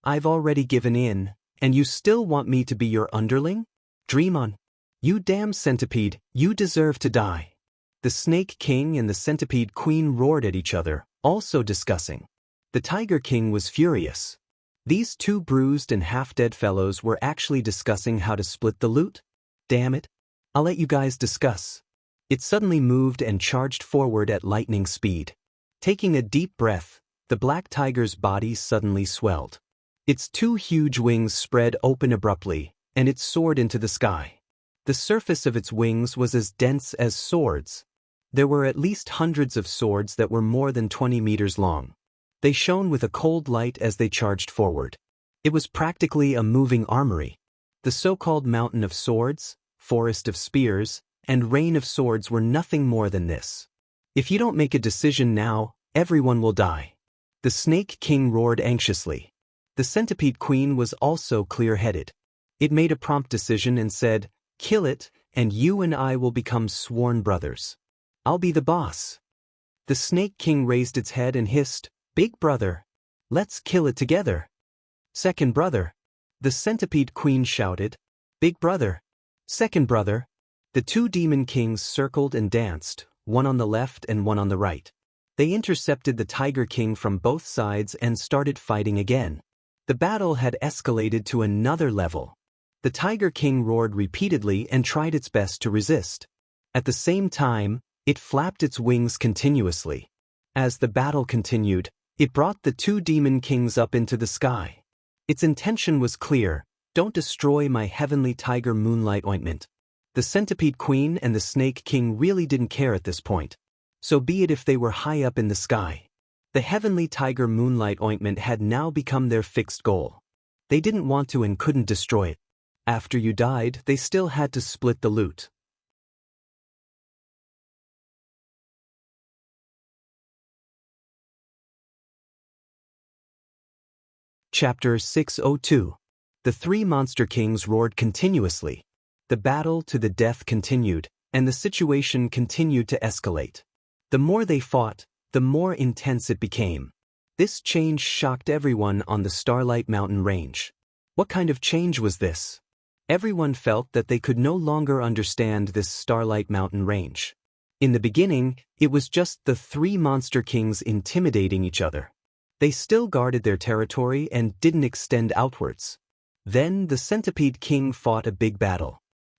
[SPEAKER 1] I've already given in, and you still want me to be your underling? Dream on. You damn centipede, you deserve to die. The Snake King and the Centipede Queen roared at each other, also discussing. The Tiger King was furious. These 2 bruised and half-dead fellows were actually discussing how to split the loot? Damn it. I'll let you guys discuss. It suddenly moved and charged forward at lightning speed. Taking a deep breath, the black tiger's body suddenly swelled. Its two huge wings spread open abruptly, and it soared into the sky. The surface of its wings was as dense as swords. There were at least hundreds of swords that were more than 20 meters long. They shone with a cold light as they charged forward. It was practically a moving armory. The so-called Mountain of Swords, Forest of Spears, and Rain of Swords were nothing more than this. If you don't make a decision now, everyone will die. The Snake King roared anxiously. The Centipede Queen was also clear-headed. It made a prompt decision and said, "Kill it, and you and I will become sworn brothers. I'll be the boss." The Snake King raised its head and hissed, "Big brother, let's kill it together." "Second brother." The Centipede Queen shouted, "Big brother, second brother." The two demon kings circled and danced, one on the left and one on the right. They intercepted the Tiger King from both sides and started fighting again. The battle had escalated to another level. The Tiger King roared repeatedly and tried its best to resist. At the same time, it flapped its wings continuously. As the battle continued, it brought the two demon kings up into the sky. Its intention was clear: don't destroy my heavenly tiger moonlight ointment. The Centipede Queen and the Snake King really didn't care at this point. So be it if they were high up in the sky. The heavenly tiger moonlight ointment had now become their fixed goal. They didn't want to and couldn't destroy it. After you died, they still had to split the loot. Chapter 602. The three monster kings roared continuously. The battle to the death continued, and the situation continued to escalate. The more they fought, the more intense it became. This change shocked everyone on the Starlight Mountain Range. What kind of change was this? Everyone felt that they could no longer understand this Starlight Mountain Range. In the beginning, it was just the three monster kings intimidating each other. They still guarded their territory and didn't extend outwards. Then the Centipede King fought a big battle.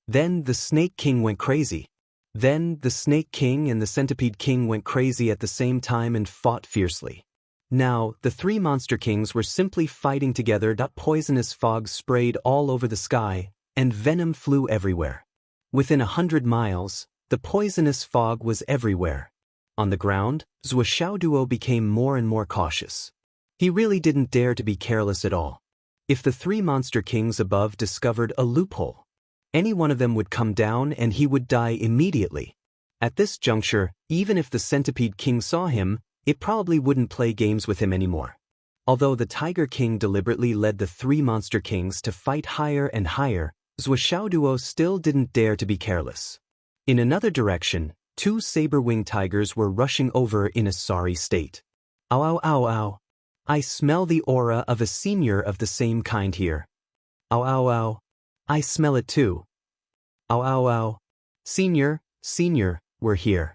[SPEAKER 1] Then the Snake King went crazy. Then the Snake King and the Centipede King went crazy at the same time and fought fiercely. Now, the three monster kings were simply fighting together. Poisonous fog sprayed all over the sky, and venom flew everywhere. Within 100 miles, the poisonous fog was everywhere. On the ground, Zhuo became more and more cautious. He really didn't dare to be careless at all. If the three monster kings above discovered a loophole, any one of them would come down and he would die immediately. At this juncture, even if the Centipede King saw him, it probably wouldn't play games with him anymore. Although the Tiger King deliberately led the three monster kings to fight higher and higher, Zhuo still didn't dare to be careless. In another direction, two saber-winged tigers were rushing over in a sorry state. "Ow ow ow ow. I smell the aura of a senior of the same kind here. Ow ow ow. I smell it too. Ow ow ow. Senior, we're here.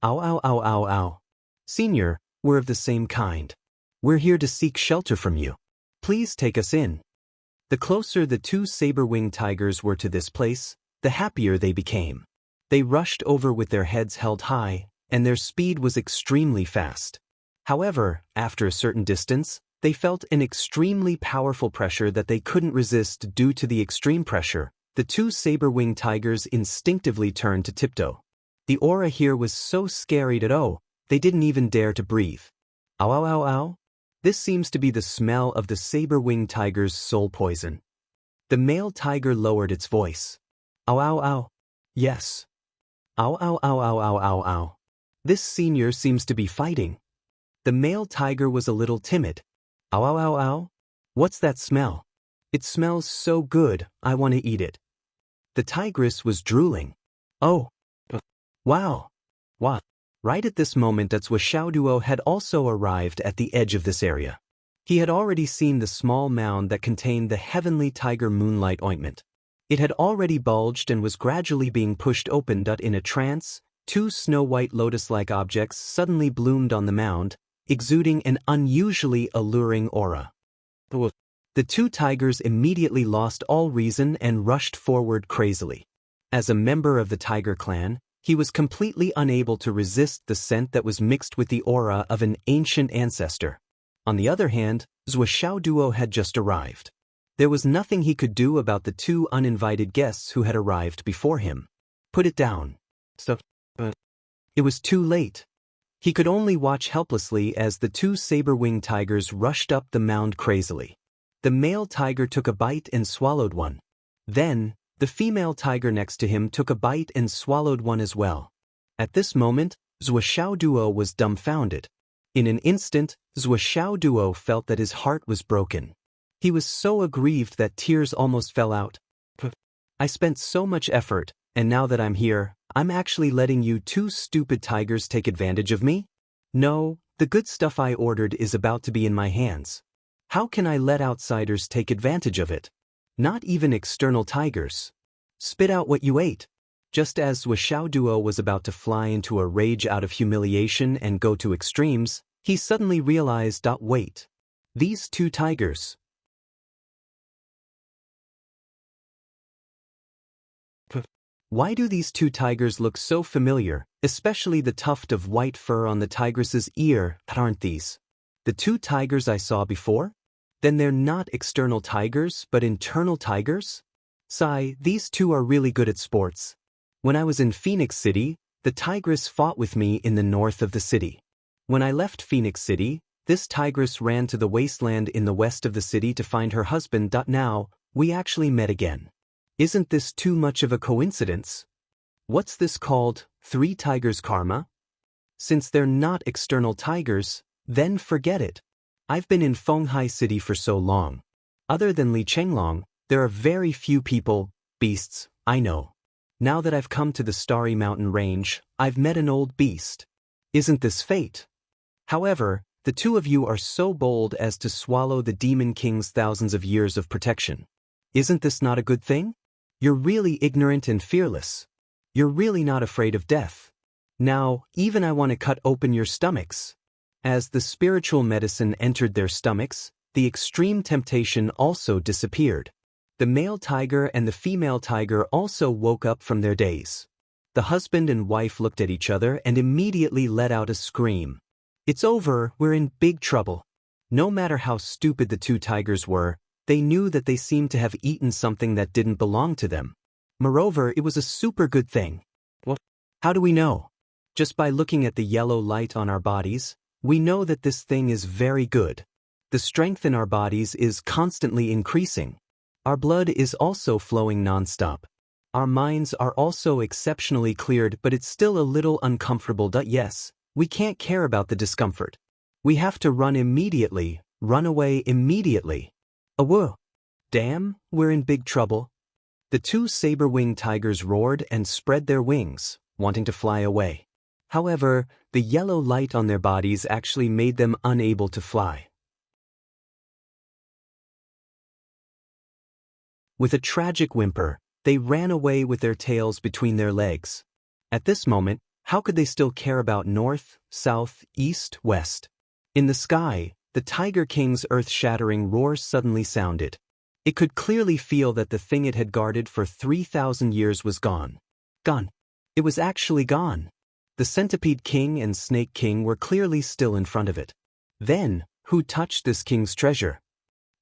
[SPEAKER 1] Ow ow ow ow ow. Senior, we're of the same kind. We're here to seek shelter from you. Please take us in." The closer the two saber-winged tigers were to this place, the happier they became. They rushed over with their heads held high, and their speed was extremely fast. However, after a certain distance, they felt an extremely powerful pressure that they couldn't resist. Due to the extreme pressure, the two saber-winged tigers instinctively turned to tiptoe. The aura here was so scary that they didn't even dare to breathe. Ow ow ow ow. This seems to be the smell of the saber-winged tiger's soul poison. The male tiger lowered its voice. Ow ow ow. Yes. Ow ow ow ow ow ow ow. This senior seems to be fighting. The male tiger was a little timid. Ow ow ow ow. What's that smell? It smells so good, I want to eat it. The tigress was drooling. Oh. Wow. What? Right at this moment Zhuo had also arrived at the edge of this area. He had already seen the small mound that contained the heavenly tiger moonlight ointment. It had already bulged and was gradually being pushed open. In a trance, two snow-white lotus-like objects suddenly bloomed on the mound, exuding an unusually alluring aura. The two tigers immediately lost all reason and rushed forward crazily. As a member of the tiger clan, He was completely unable to resist the scent that was mixed with the aura of an ancient ancestor. On the other hand, Zhuo Duo had just arrived. There was nothing he could do about the two uninvited guests who had arrived before him. Put it down. It was too late. He could only watch helplessly as the two saber-winged tigers rushed up the mound crazily. The male tiger took a bite and swallowed one. Then, the female tiger next to him took a bite and swallowed one as well. At this moment, Zhuo Duo was dumbfounded. In an instant, Zhuo Duo felt that his heart was broken. He was so aggrieved that tears almost fell out. I spent so much effort, and now that I'm here, I'm actually letting you two stupid tigers take advantage of me? No, the good stuff I ordered is about to be in my hands. How can I let outsiders take advantage of it? Not even external tigers. Spit out what you ate. Just as Zhuo Duo was about to fly into a rage out of humiliation and go to extremes, he suddenly realized, wait. These two tigers. Why do these two tigers look so familiar, especially the tuft of white fur on the tigress's ear? Aren't these the two tigers I saw before? Then they're not external tigers but internal tigers? Sigh, these two are really good at sports. When I was in Phoenix City, the tigress fought with me in the north of the city. When I left Phoenix City, this tigress ran to the wasteland in the west of the city to find her husband. Now, we actually met again. Isn't this too much of a coincidence? What's this called, three tigers karma? Since they're not external tigers, then forget it. I've been in Fenghai City for so long. Other than Li Chenglong, there are very few people, beasts, I know. Now that I've come to the Starry Mountain Range, I've met an old beast. Isn't this fate? However, the two of you are so bold as to swallow the Demon King's thousands of years of protection. Isn't this not a good thing? You're really ignorant and fearless. You're really not afraid of death. Now, even I want to cut open your stomachs. As the spiritual medicine entered their stomachs, the extreme temptation also disappeared. The male tiger and the female tiger also woke up from their daze. The husband and wife looked at each other and immediately let out a scream. It's over, we're in big trouble. No matter how stupid the two tigers were, they knew that they seemed to have eaten something that didn't belong to them. Moreover, it was a super good thing. What? How do we know? Just by looking at the yellow light on our bodies, we know that this thing is very good. The strength in our bodies is constantly increasing. Our blood is also flowing non-stop. Our minds are also exceptionally cleared, but it's still a little uncomfortable. Yes, we can't care about the discomfort. We have to run immediately, run away immediately. Whoa! Damn, we're in big trouble. The two saber-winged tigers roared and spread their wings, wanting to fly away. However, the yellow light on their bodies actually made them unable to fly. With a tragic whimper, they ran away with their tails between their legs. At this moment, how could they still care about north, south, east, west? In the sky, the Tiger King's earth-shattering roar suddenly sounded. It could clearly feel that the thing it had guarded for 3,000 years was gone. Gone. It was actually gone. The Centipede King and Snake King were clearly still in front of it. Then, who touched this king's treasure?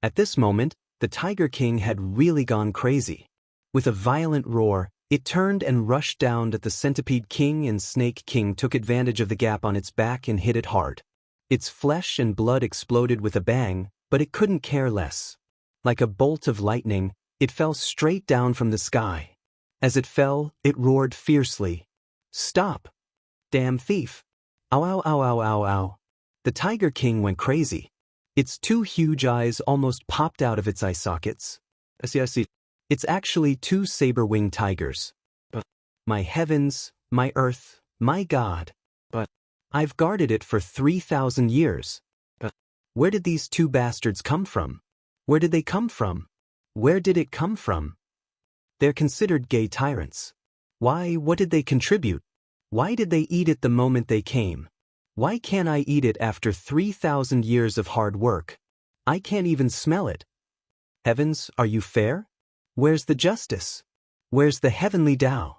[SPEAKER 1] At this moment, the Tiger King had really gone crazy. With a violent roar, it turned and rushed down at the Centipede King, and Snake King took advantage of the gap on its back and hit it hard. Its flesh and blood exploded with a bang, but it couldn't care less. Like a bolt of lightning, it fell straight down from the sky. As it fell, it roared fiercely. Stop! Damn thief! Ow ow ow ow ow ow. The Tiger King went crazy. Its two huge eyes almost popped out of its eye sockets. It's actually two saber-winged tigers. But my heavens, my earth, my God. But I've guarded it for 3,000 years. But where did these two bastards come from? Where did they come from? Where did it come from? They're considered gay tyrants. Why, what did they contribute? Why did they eat it the moment they came? Why can't I eat it after 3,000 years of hard work? I can't even smell it. Heavens, are you fair? Where's the justice? Where's the heavenly Tao?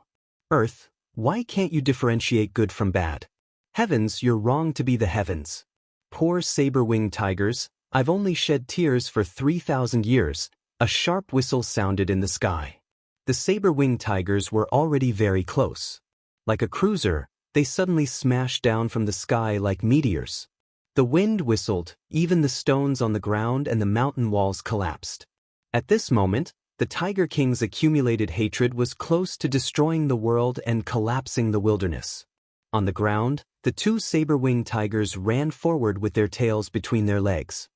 [SPEAKER 1] Earth, Why can't you differentiate good from bad? Heavens, you're wrong to be the heavens. Poor saber-winged tigers, I've only shed tears for 3,000 years. A sharp whistle sounded in the sky. The saber-winged tigers were already very close. Like a cruiser, they suddenly smashed down from the sky like meteors. The wind whistled, even the stones on the ground and the mountain walls collapsed. At this moment, the Tiger King's accumulated hatred was close to destroying the world and collapsing the wilderness. On the ground, the two saber-winged tigers ran forward with their tails between their legs.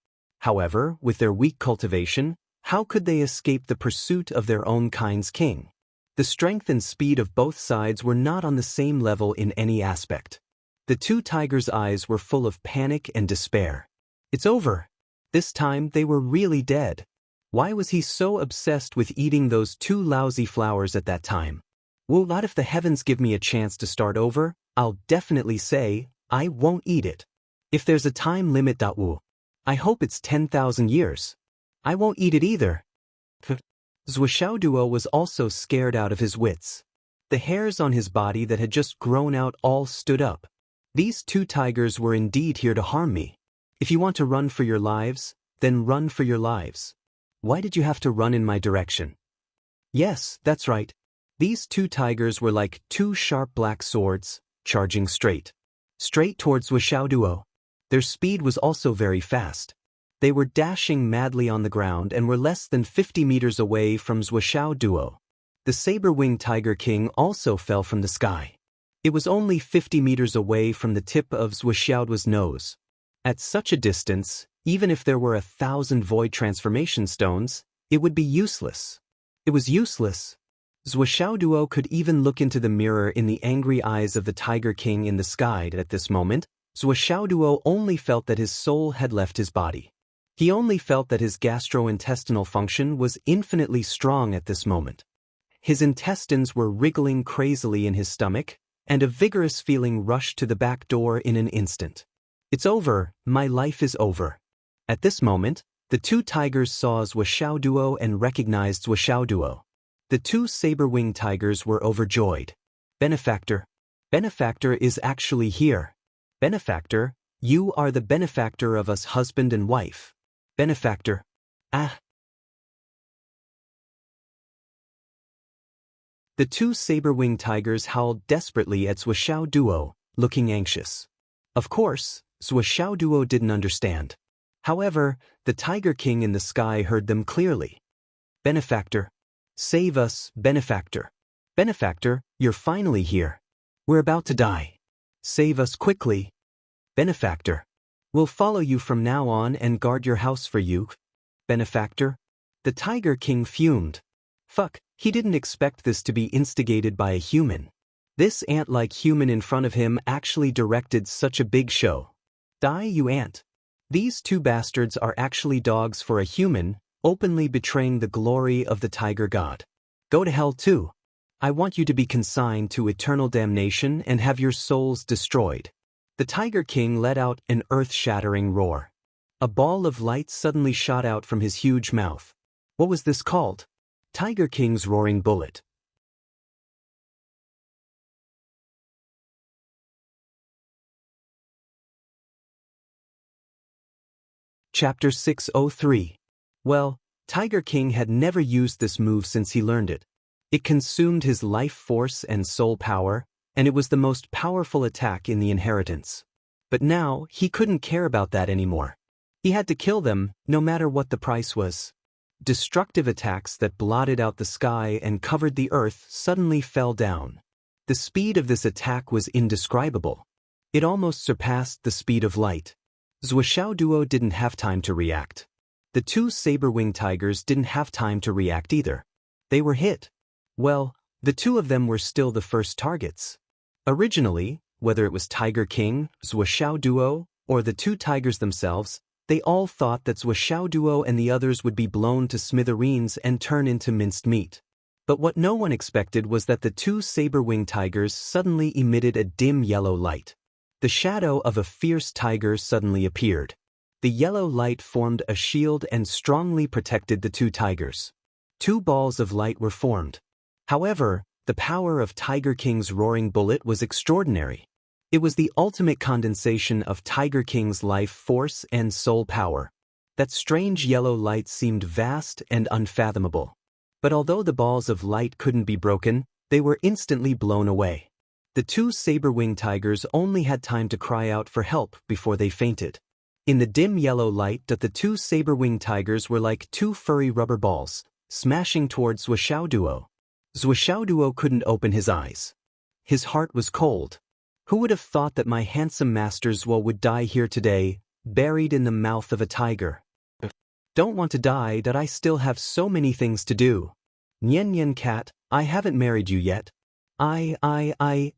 [SPEAKER 1] However, with their weak cultivation, how could they escape the pursuit of their own kind's king? The strength and speed of both sides were not on the same level in any aspect. The two tigers' eyes were full of panic and despair. It's over. This time they were really dead. Why was he so obsessed with eating those two lousy flowers at that time? Well, not if the heavens give me a chance to start over, I'll definitely say, I won't eat it. If there's a time limit, I hope it's 10,000 years. I won't eat it either. Zhuoxiaoduo was also scared out of his wits. The hairs on his body that had just grown out all stood up. These two tigers were indeed here to harm me. If you want to run for your lives, then run for your lives. Why did you have to run in my direction? Yes, that's right. These two tigers were like two sharp black swords, charging straight towards Zhuoxiaoduo. Their speed was also very fast. They were dashing madly on the ground and were less than 50 meters away from Zhuoxiaoduo. The saber-winged Tiger King also fell from the sky. It was only 50 meters away from the tip of Zhuoxiaoduo's nose. At such a distance, even if there were 1,000 void transformation stones, it would be useless. It was useless. Zhuoxiaoduo could even look into the mirror in the angry eyes of the Tiger King in the sky. At this moment, Zhuoxiaoduo only felt that his soul had left his body. He only felt that his gastrointestinal function was infinitely strong at this moment. His intestines were wriggling crazily in his stomach, and a vigorous feeling rushed to the back door in an instant. It's over, my life is over. At this moment, the two tigers saw Zhuoxiaoduo and recognized Zhuoxiaoduo. The two saber-winged tigers were overjoyed. Benefactor. Benefactor is actually here. Benefactor, you are the benefactor of us husband and wife. Benefactor. Ah. The two saber-winged tigers howled desperately at Zhuoxiaoduo, looking anxious. Of course, Zhuoxiaoduo didn't understand. However, the Tiger King in the sky heard them clearly. Benefactor. Save us, Benefactor. Benefactor, you're finally here. We're about to die. Save us quickly. Benefactor. We'll follow you from now on and guard your house for you. Benefactor. The Tiger King fumed. Fuck, he didn't expect this to be instigated by a human. This ant-like human in front of him actually directed such a big show. Die, you ant. These two bastards are actually dogs for a human, openly betraying the glory of the tiger god. Go to hell too. I want you to be consigned to eternal damnation and have your souls destroyed. The Tiger King let out an earth-shattering roar. A ball of light suddenly shot out from his huge mouth. What was this called? Tiger King's roaring bullet. Chapter 603. Well, Tiger King had never used this move since he learned it. It consumed his life force and soul power, and it was the most powerful attack in the inheritance. But now, he couldn't care about that anymore. He had to kill them, no matter what the price was. Destructive attacks that blotted out the sky and covered the earth suddenly fell down. The speed of this attack was indescribable. It almost surpassed the speed of light. Zhuoxiaoduo didn't have time to react. The two saber-winged tigers didn't have time to react either. They were hit. Well, the two of them were still the first targets. Originally, whether it was Tiger King, Zhuoxiaoduo, or the two tigers themselves, they all thought that Zhuoxiaoduo and the others would be blown to smithereens and turn into minced meat. But what no one expected was that the two saber-winged tigers suddenly emitted a dim yellow light. The shadow of a fierce tiger suddenly appeared. The yellow light formed a shield and strongly protected the two tigers. Two balls of light were formed. However, The power of Tiger King's roaring bullet was extraordinary. It was the ultimate condensation of Tiger King's life force and soul power. That strange yellow light seemed vast and unfathomable. But although the balls of light couldn't be broken, they were instantly blown away. The two saber-winged tigers only had time to cry out for help before they fainted. In the dim yellow light, the two saber-winged tigers were like two furry rubber balls, smashing towards Zhuoxiaoduo. Zhuoxiaoduo couldn't open his eyes. His heart was cold. Who would have thought that my handsome master Zhuo would die here today, buried in the mouth of a tiger? Don't want to die, that I still have so many things to do. Nian Nian cat, I haven't married you yet. I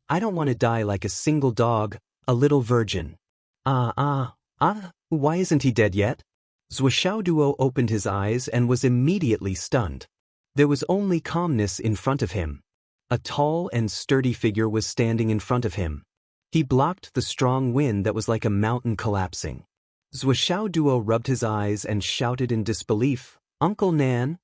[SPEAKER 1] don't want to die like a single dog, a little virgin. Why isn't he dead yet? Zhuoxiaoduo opened his eyes and was immediately stunned. There was only calmness in front of him. A tall and sturdy figure was standing in front of him. He blocked the strong wind that was like a mountain collapsing. Zhuoxiaoduo rubbed his eyes and shouted in disbelief, "Uncle Nan!"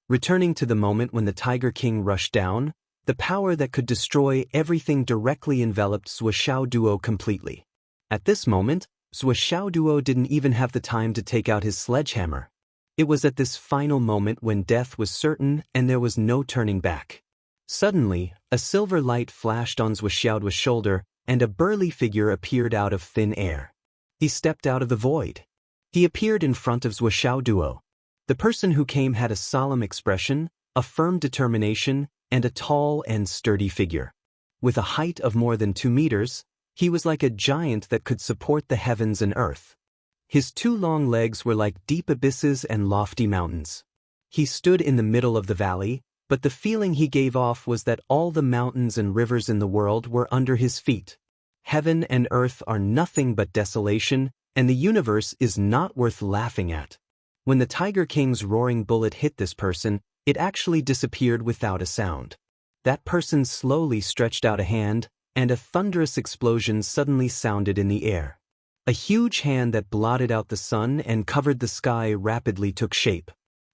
[SPEAKER 1] Returning to the moment when the Tiger King rushed down, the power that could destroy everything directly enveloped Zhuoxiaoduo completely. At this moment, Zhuoxiaoduo didn't even have the time to take out his sledgehammer. It was at this final moment when death was certain and there was no turning back. Suddenly, a silver light flashed on Zhuoxiaoduo's shoulder, and a burly figure appeared out of thin air. He stepped out of the void. He appeared in front of Zhuoxiaoduo. The person who came had a solemn expression, a firm determination, and a tall and sturdy figure. With a height of more than 2 meters, he was like a giant that could support the heavens and earth. His 2 long legs were like deep abysses and lofty mountains. He stood in the middle of the valley, but the feeling he gave off was that all the mountains and rivers in the world were under his feet. Heaven and earth are nothing but desolation, and the universe is not worth laughing at. When the Tiger King's roaring bullet hit this person, it actually disappeared without a sound. That person slowly stretched out a hand, and a thunderous explosion suddenly sounded in the air. A huge hand that blotted out the sun and covered the sky rapidly took shape.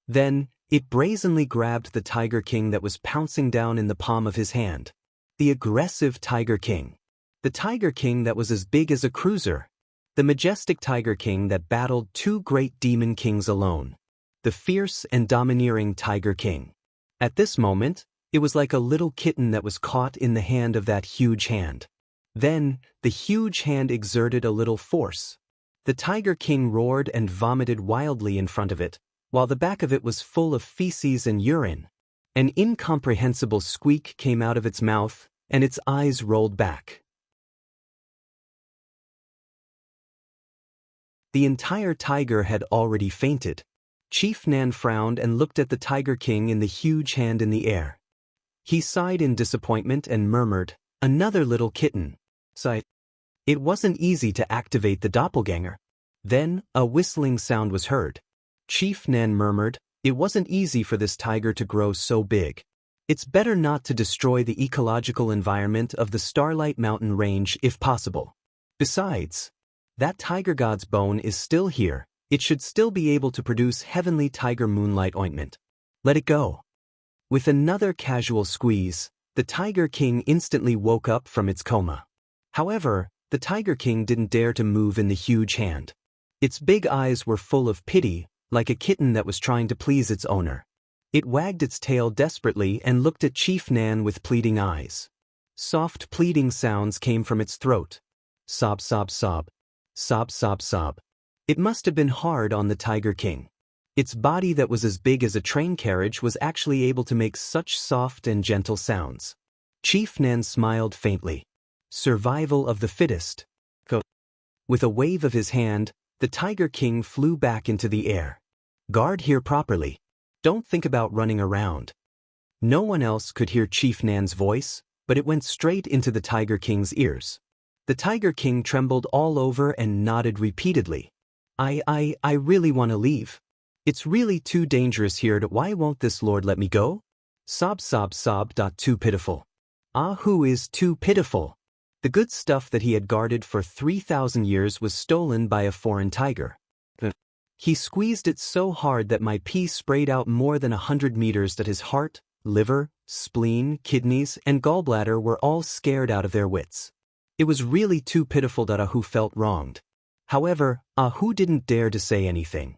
[SPEAKER 1] Then, it brazenly grabbed the Tiger King that was pouncing down in the palm of his hand. The aggressive Tiger King. The Tiger King that was as big as a cruiser. The majestic Tiger King that battled 2 great demon kings alone. The fierce and domineering Tiger King. At this moment, it was like a little kitten that was caught in the hand of that huge hand. Then, the huge hand exerted a little force. The Tiger King roared and vomited wildly in front of it, while the back of it was full of feces and urine. An incomprehensible squeak came out of its mouth, and its eyes rolled back. The entire tiger had already fainted. Chief Nan frowned and looked at the Tiger King in the huge hand in the air. He sighed in disappointment and murmured, "Another little kitten." Sigh. It wasn't easy to activate the doppelganger. Then, a whistling sound was heard. Chief Nan murmured, "It wasn't easy for this tiger to grow so big. It's better not to destroy the ecological environment of the Starlight Mountain Range if possible. Besides, that tiger god's bone is still here. It should still be able to produce heavenly tiger moonlight ointment. Let it go." With another casual squeeze, the Tiger King instantly woke up from its coma. However, the Tiger King didn't dare to move in the huge hand. Its big eyes were full of pity, like a kitten that was trying to please its owner. It wagged its tail desperately and looked at Chief Nan with pleading eyes. Soft pleading sounds came from its throat. Sob, sob, sob. Sob, sob, sob. It must have been hard on the Tiger King. Its body that was as big as a train carriage was actually able to make such soft and gentle sounds. Chief Nan smiled faintly. Survival of the fittest. With a wave of his hand, the Tiger King flew back into the air. Guard here properly. Don't think about running around. No one else could hear Chief Nan's voice, but it went straight into the Tiger King's ears. The Tiger King trembled all over and nodded repeatedly. I really want to leave. It's really too dangerous here. Why won't this lord let me go? Sob, sob, sob. Too pitiful. Who is too pitiful? The good stuff that he had guarded for 3,000 years was stolen by a foreign tiger. He squeezed it so hard that my pee sprayed out more than 100 meters that his heart, liver, spleen, kidneys, and gallbladder were all scared out of their wits. It was really too pitiful that Ahu felt wronged. However, Ahu didn't dare to say anything.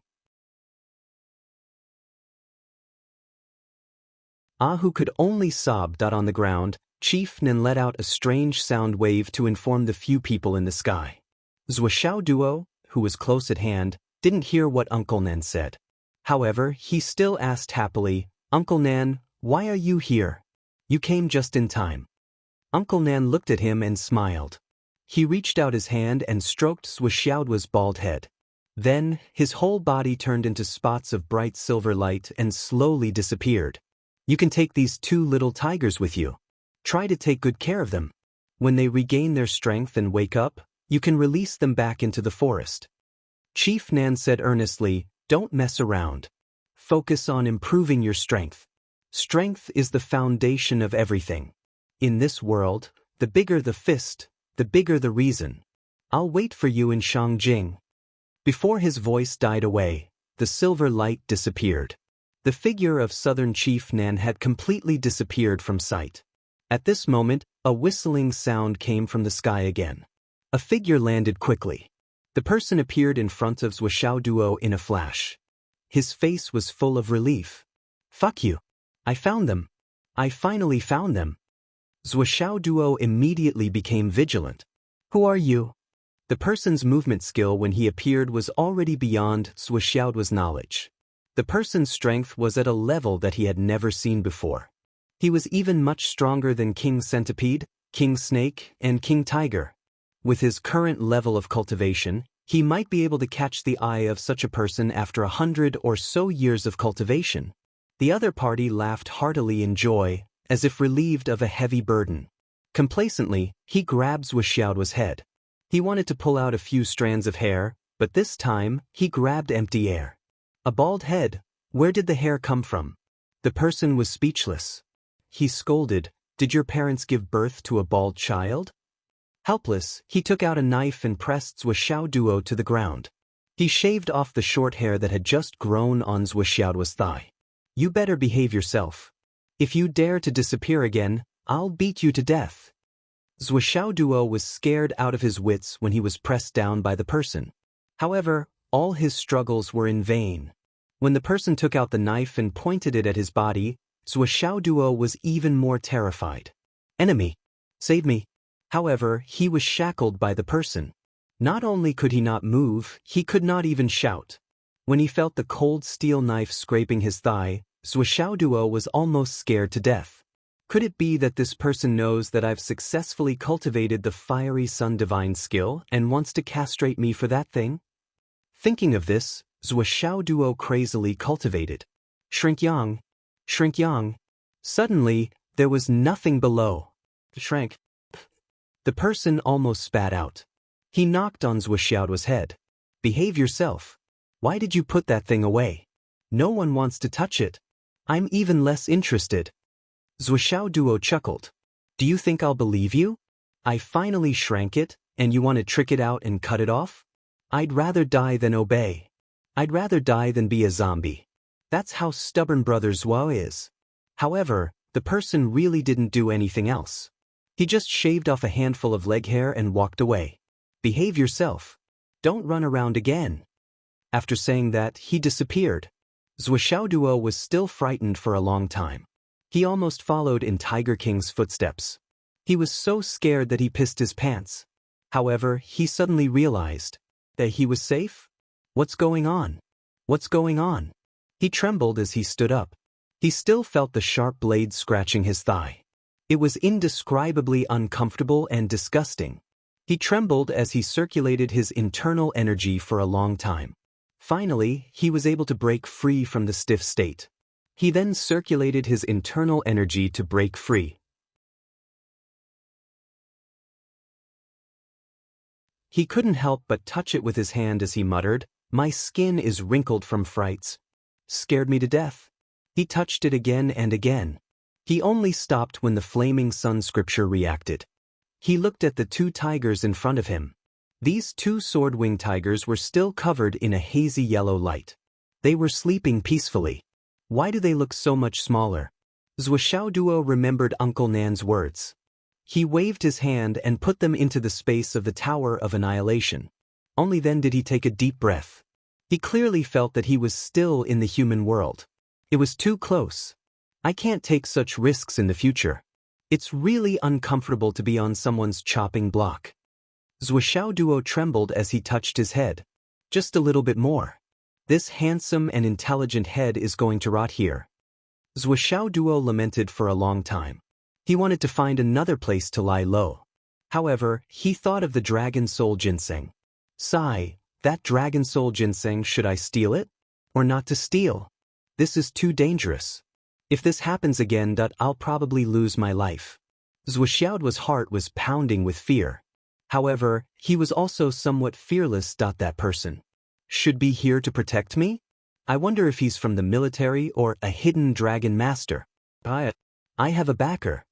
[SPEAKER 1] Ahu could only sob. On the ground, Chief Nan let out a strange sound wave to inform the few people in the sky. Zhuoxiao Duo, who was close at hand, didn't hear what Uncle Nan said. However, he still asked happily, "Uncle Nan, why are you here? You came just in time." Uncle Nan looked at him and smiled. He reached out his hand and stroked Zhuoxiao's bald head. Then, his whole body turned into spots of bright silver light and slowly disappeared. "You can take these 2 little tigers with you. Try to take good care of them. When they regain their strength and wake up, you can release them back into the forest." Chief Nan said earnestly, "Don't mess around. Focus on improving your strength. Strength is the foundation of everything. In this world, the bigger the fist, the bigger the reason. I'll wait for you in Shangjing." Before his voice died away, the silver light disappeared. The figure of Southern Chief Nan had completely disappeared from sight. At this moment, a whistling sound came from the sky again. A figure landed quickly. The person appeared in front of Zhuoxiao Duo in a flash. His face was full of relief. "Fuck you. I found them. I finally found them." Zhuoxiao Duo immediately became vigilant. "Who are you?" The person's movement skill when he appeared was already beyond Zhuoxiao's knowledge. The person's strength was at a level that he had never seen before. He was even much stronger than King Centipede, King Snake, and King Tiger. With his current level of cultivation, he might be able to catch the eye of such a person after 100 or so years of cultivation. The other party laughed heartily in joy, as if relieved of a heavy burden. Complacently, he grabbed Zhuoxiao's head. He wanted to pull out a few strands of hair, but this time, he grabbed empty air. A bald head, where did the hair come from? The person was speechless. He scolded, "Did your parents give birth to a bald child?" Helpless, he took out a knife and pressed Zhuoxiao Duo to the ground. He shaved off the short hair that had just grown on Zhuoxiao's thigh. "You better behave yourself. If you dare to disappear again, I'll beat you to death." Zhuoxiao Duo was scared out of his wits when he was pressed down by the person. However, all his struggles were in vain. When the person took out the knife and pointed it at his body, Zhuoxiao Duo was even more terrified. "Enemy! Save me!" However, he was shackled by the person. Not only could he not move, he could not even shout. When he felt the cold steel knife scraping his thigh, Zhuoxiao Duo was almost scared to death. Could it be that this person knows that I've successfully cultivated the fiery sun divine skill and wants to castrate me for that thing? Thinking of this, Zhuoxiao Duo crazily cultivated. Shrink yang. Shrink yang. Suddenly, there was nothing below. Shrank. The person almost spat out. He knocked on Zhuoxiao's head. "Behave yourself. Why did you put that thing away? No one wants to touch it. I'm even less interested." Zhuoxiao Duo chuckled. "Do you think I'll believe you? I finally shrank it, and you want to trick it out and cut it off? I'd rather die than obey. I'd rather die than be a zombie. That's how stubborn Brother Zhuo is." However, the person really didn't do anything else. He just shaved off a handful of leg hair and walked away. "Behave yourself. Don't run around again." After saying that, he disappeared. Zhuoxiao Duo was still frightened for a long time. He almost followed in Tiger King's footsteps. He was so scared that he pissed his pants. However, he suddenly realized that he was safe? What's going on? What's going on? He trembled as he stood up. He still felt the sharp blade scratching his thigh. It was indescribably uncomfortable and disgusting. He trembled as he circulated his internal energy for a long time. Finally, he was able to break free from the stiff state. He then circulated his internal energy to break free. He couldn't help but touch it with his hand as he muttered, "My skin is wrinkled from frights. Scared me to death." He touched it again and again. He only stopped when the flaming sun scripture reacted. He looked at the 2 tigers in front of him. These 2 sword-winged tigers were still covered in a hazy yellow light. They were sleeping peacefully. Why do they look so much smaller? Zhuo Duo remembered Uncle Nan's words. He waved his hand and put them into the space of the Tower of Annihilation. Only then did he take a deep breath. He clearly felt that he was still in the human world. It was too close. I can't take such risks in the future. It's really uncomfortable to be on someone's chopping block. Zhuo Duo trembled as he touched his head. Just a little bit more. This handsome and intelligent head is going to rot here. Zhuo Duo lamented for a long time. He wanted to find another place to lie low. However, he thought of the dragon soul ginseng. Sigh, that dragon soul ginseng, should I steal it? Or not to steal? This is too dangerous. If this happens again, I'll probably lose my life. Zhuo's heart was pounding with fear. However, he was also somewhat fearless. That person should be here to protect me? I wonder if he's from the military or a hidden dragon master. I have a backer.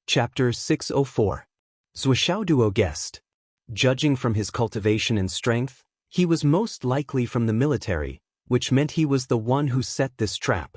[SPEAKER 1] Chapter 604. Zhuo Duo guessed. Judging from his cultivation and strength, he was most likely from the military, which meant he was the one who set this trap.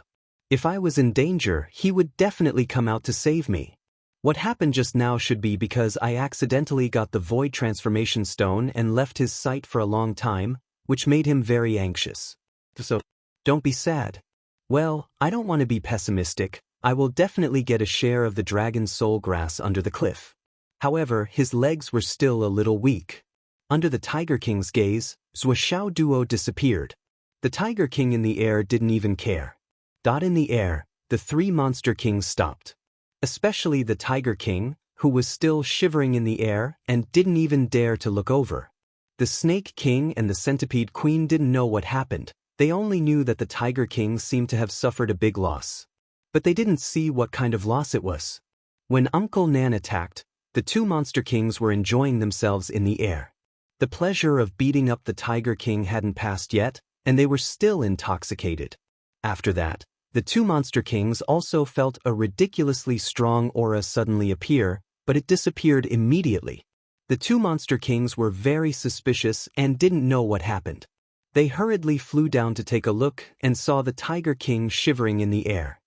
[SPEAKER 1] If I was in danger, he would definitely come out to save me. What happened just now should be because I accidentally got the void transformation stone and left his sight for a long time, which made him very anxious. So, don't be sad. Well, I don't want to be pessimistic. I will definitely get a share of the dragon's soul grass under the cliff. However, his legs were still a little weak. Under the Tiger King's gaze, Zhuo Duo disappeared. The Tiger King in the air didn't even care. In the air, the three monster kings stopped. Especially the Tiger King, who was still shivering in the air and didn't even dare to look over. The Snake King and the Centipede Queen didn't know what happened. They only knew that the Tiger King seemed to have suffered a big loss. But they didn't see what kind of loss it was. When Uncle Nan attacked, the two monster kings were enjoying themselves in the air. The pleasure of beating up the Tiger King hadn't passed yet, and they were still intoxicated. After that, the two monster kings also felt a ridiculously strong aura suddenly appear, but it disappeared immediately. The two monster kings were very suspicious and didn't know what happened. They hurriedly flew down to take a look and saw the Tiger King shivering in the air.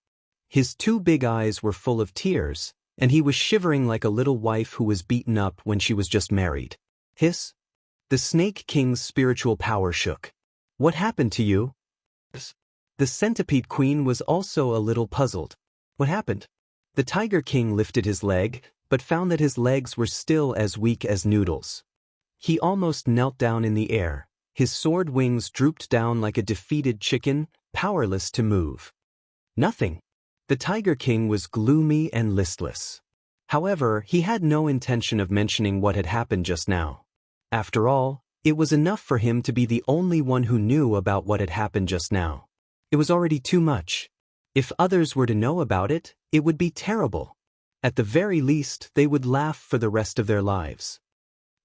[SPEAKER 1] His two big eyes were full of tears, and he was shivering like a little wife who was beaten up when she was just married. Hiss! The Snake King's spiritual power shook. What happened to you? The Centipede Queen was also a little puzzled. What happened? The Tiger King lifted his leg, but found that his legs were still as weak as noodles. He almost knelt down in the air. His sword wings drooped down like a defeated chicken, powerless to move. Nothing. The Tiger King was gloomy and listless. However, he had no intention of mentioning what had happened just now. After all, it was enough for him to be the only one who knew about what had happened just now. It was already too much. If others were to know about it, it would be terrible. At the very least, they would laugh for the rest of their lives.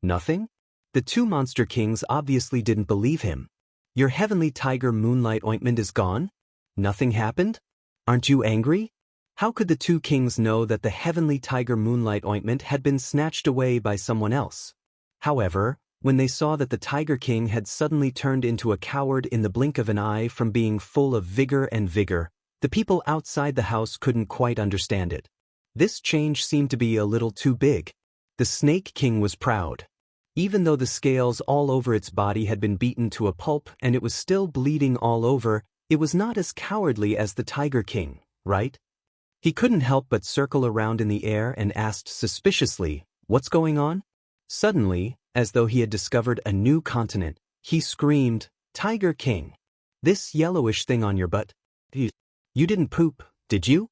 [SPEAKER 1] Nothing? The two monster kings obviously didn't believe him. Your heavenly tiger moonlight ointment is gone? Nothing happened? Aren't you angry? How could the two kings know that the heavenly tiger moonlight ointment had been snatched away by someone else? However, when they saw that the Tiger King had suddenly turned into a coward in the blink of an eye from being full of vigor, the people outside the house couldn't quite understand it. This change seemed to be a little too big. The Snake King was proud. Even though the scales all over its body had been beaten to a pulp and it was still bleeding all over, it was not as cowardly as the Tiger King, right? He couldn't help but circle around in the air and asked suspiciously, "What's going on?" Suddenly, as though he had discovered a new continent, he screamed, "Tiger King! This yellowish thing on your butt? You didn't poop, did you?"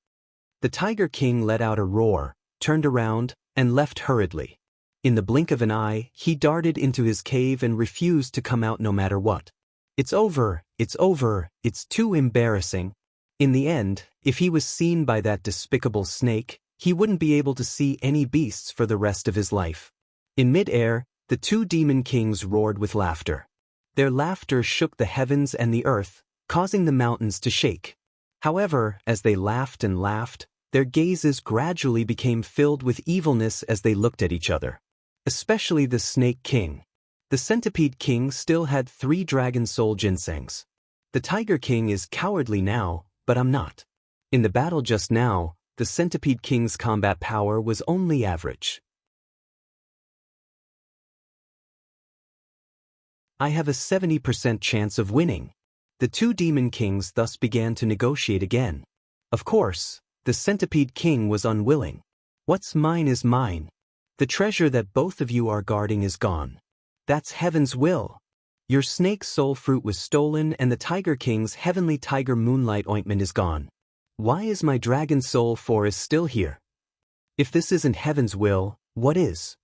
[SPEAKER 1] The Tiger King let out a roar, turned around, and left hurriedly. In the blink of an eye, he darted into his cave and refused to come out no matter what. It's over, it's too embarrassing. In the end, if he was seen by that despicable snake, he wouldn't be able to see any beasts for the rest of his life. In mid-air, the two demon kings roared with laughter. Their laughter shook the heavens and the earth, causing the mountains to shake. However, as they laughed and laughed, their gazes gradually became filled with evilness as they looked at each other. Especially the Snake King. The Centipede King still had 3 Dragon Soul Ginsengs. The Tiger King is cowardly now, but I'm not. In the battle just now, the Centipede King's combat power was only average. I have a 70% chance of winning. The 2 Demon Kings thus began to negotiate again. Of course, the Centipede King was unwilling. What's mine is mine. The treasure that both of you are guarding is gone. That's heaven's will. Your snake soul fruit was stolen and the Tiger King's heavenly tiger moonlight ointment is gone. Why is my dragon soul forest still here? If this isn't heaven's will, what is?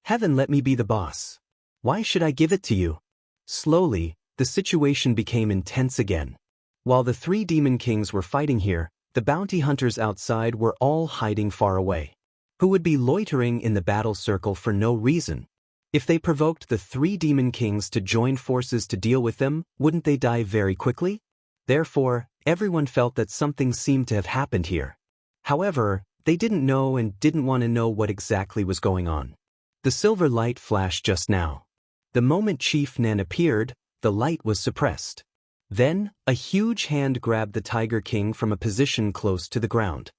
[SPEAKER 1] Heaven let me be the boss. Why should I give it to you? Slowly, the situation became intense again. While the 3 Demon Kings were fighting here, the bounty hunters outside were all hiding far away. Who would be loitering in the battle circle for no reason? If they provoked the 3 Demon Kings to join forces to deal with them, wouldn't they die very quickly? Therefore, everyone felt that something seemed to have happened here. However, they didn't know and didn't want to know what exactly was going on. The silver light flashed just now. The moment Chief Nan appeared, the light was suppressed. Then, a huge hand grabbed the Tiger King from a position close to the ground.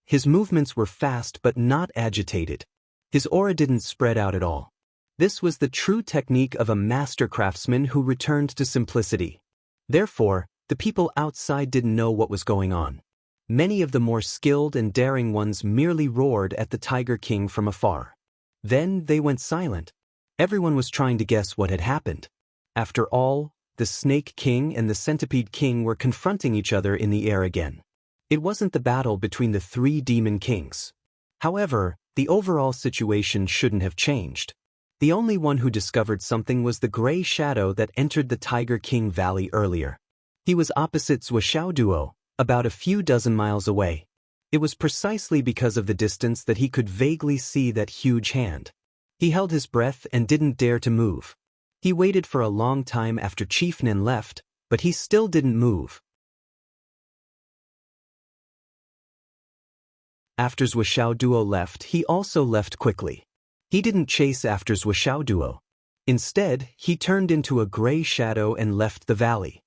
[SPEAKER 1] His movements were fast but not agitated. His aura didn't spread out at all. This was the true technique of a master craftsman who returned to simplicity. Therefore, the people outside didn't know what was going on. Many of the more skilled and daring ones merely roared at the Tiger King from afar. Then they went silent. Everyone was trying to guess what had happened. After all, the Snake King and the Centipede King were confronting each other in the air again. It wasn't the battle between the 3 Demon Kings. However, the overall situation shouldn't have changed. The only one who discovered something was the gray shadow that entered the Tiger King Valley earlier. He was opposite Zhuoxiao Duo, about a few dozen miles away. It was precisely because of the distance that he could vaguely see that huge hand. He held his breath and didn't dare to move. He waited for a long time after Chief Nan left, but he still didn't move. After Zhuoxiao Duo left, he also left quickly. He didn't chase after Zhuoxiao Duo. Instead, he turned into a gray shadow and left the valley.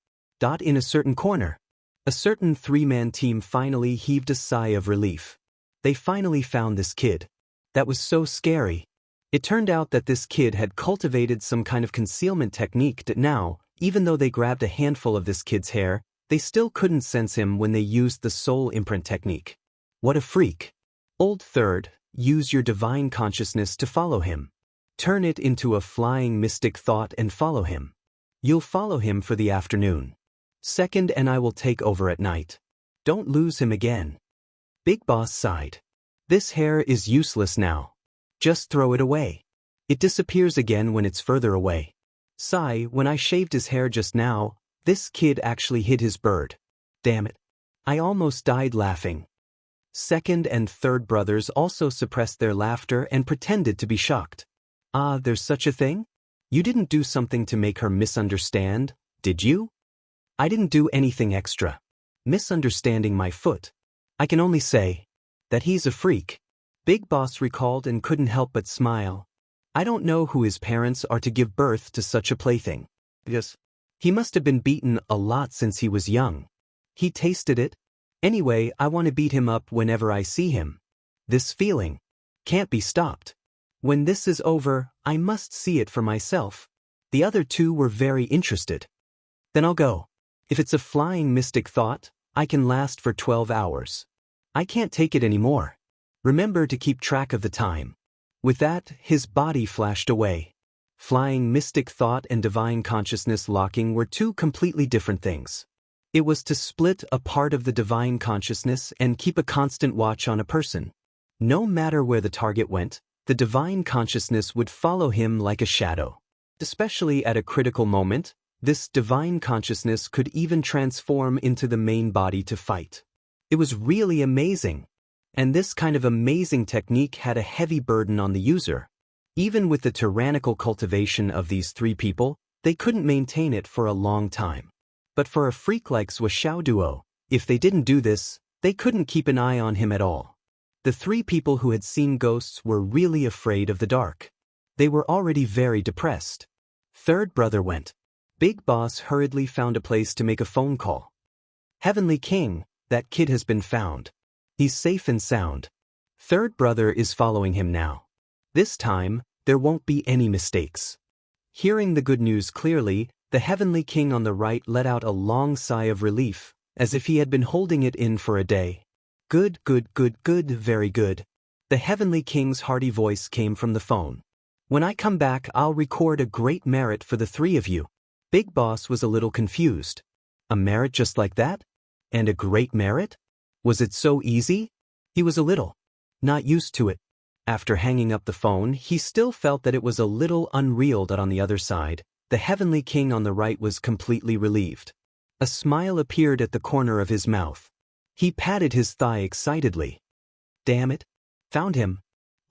[SPEAKER 1] In a certain corner, a certain 3-man team finally heaved a sigh of relief. They finally found this kid. That was so scary. It turned out that this kid had cultivated some kind of concealment technique that now, even though they grabbed a handful of this kid's hair, they still couldn't sense him when they used the soul imprint technique. What a freak. Old Third, use your divine consciousness to follow him. Turn it into a flying mystic thought and follow him. You'll follow him for the afternoon. Second and I will take over at night. Don't lose him again. Big Boss sighed. This hair is useless now. Just throw it away. It disappears again when it's further away. Sigh, when I shaved his hair just now, this kid actually hid his bird. Damn it. I almost died laughing. Second and third brothers also suppressed their laughter and pretended to be shocked. Ah, there's such a thing? You didn't do something to make her misunderstand, did you? I didn't do anything extra. Misunderstanding my foot. I can only say that he's a freak. Big Boss recalled and couldn't help but smile. I don't know who his parents are to give birth to such a plaything. Yes. He must have been beaten a lot since he was young. He tasted it. Anyway, I want to beat him up whenever I see him. This feeling can't be stopped. When this is over, I must see it for myself. The other 2 were very interested. Then I'll go. If it's a flying mystic thought, I can last for 12 hours. I can't take it anymore. Remember to keep track of the time. With that, his body flashed away. Flying mystic thought and divine consciousness locking were 2 completely different things. It was to split a part of the divine consciousness and keep a constant watch on a person. No matter where the target went, the divine consciousness would follow him like a shadow. Especially at a critical moment, this divine consciousness could even transform into the main body to fight. It was really amazing. And this kind of amazing technique had a heavy burden on the user. Even with the tyrannical cultivation of these 3 people, they couldn't maintain it for a long time. But for a freak like Zhuoxiao Duo, if they didn't do this, they couldn't keep an eye on him at all. The 3 people who had seen ghosts were really afraid of the dark. They were already very depressed. third brother went. Big Boss hurriedly found a place to make a phone call. Heavenly King, that kid has been found. He's safe and sound. Third brother is following him now. This time, there won't be any mistakes. Hearing the good news clearly, the Heavenly King on the right let out a long sigh of relief, as if he had been holding it in for a day. Good, good, good, good, very good. The Heavenly King's hearty voice came from the phone. When I come back, I'll record a great merit for the three of you. Big Boss was a little confused. A merit just like that? And a great merit? Was it so easy? He was a little not used to it. After hanging up the phone, he still felt that it was a little unreal that on the other side, the Heavenly King on the right was completely relieved. A smile appeared at the corner of his mouth. He patted his thigh excitedly. Damn it. Found him.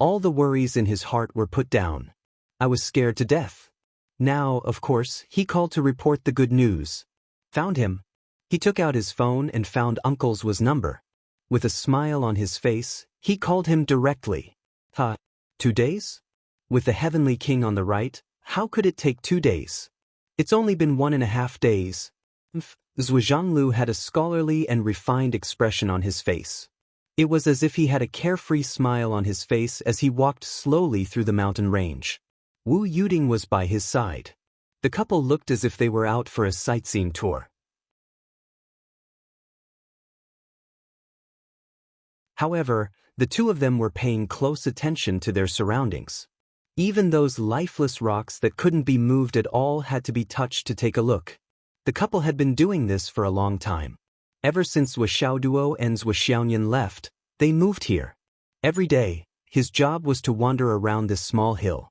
[SPEAKER 1] All the worries in his heart were put down. I was scared to death. Now, of course, he called to report the good news. Found him. He took out his phone and found Uncle's number. With a smile on his face, he called him directly. 2 days? With the Heavenly King on the right, how could it take 2 days? It's only been 1.5 days. Zhuo Zhanglu had a scholarly and refined expression on his face. It was as if he had a carefree smile on his face as he walked slowly through the mountain range. Wu Yuding was by his side. The couple looked as if they were out for a sightseeing tour. However, the two of them were paying close attention to their surroundings. Even those lifeless rocks that couldn't be moved at all had to be touched to take a look. The couple had been doing this for a long time. Ever since Zhuo Xiaoduo and Zhuo Xiaoyan left, they moved here. Every day, his job was to wander around this small hill.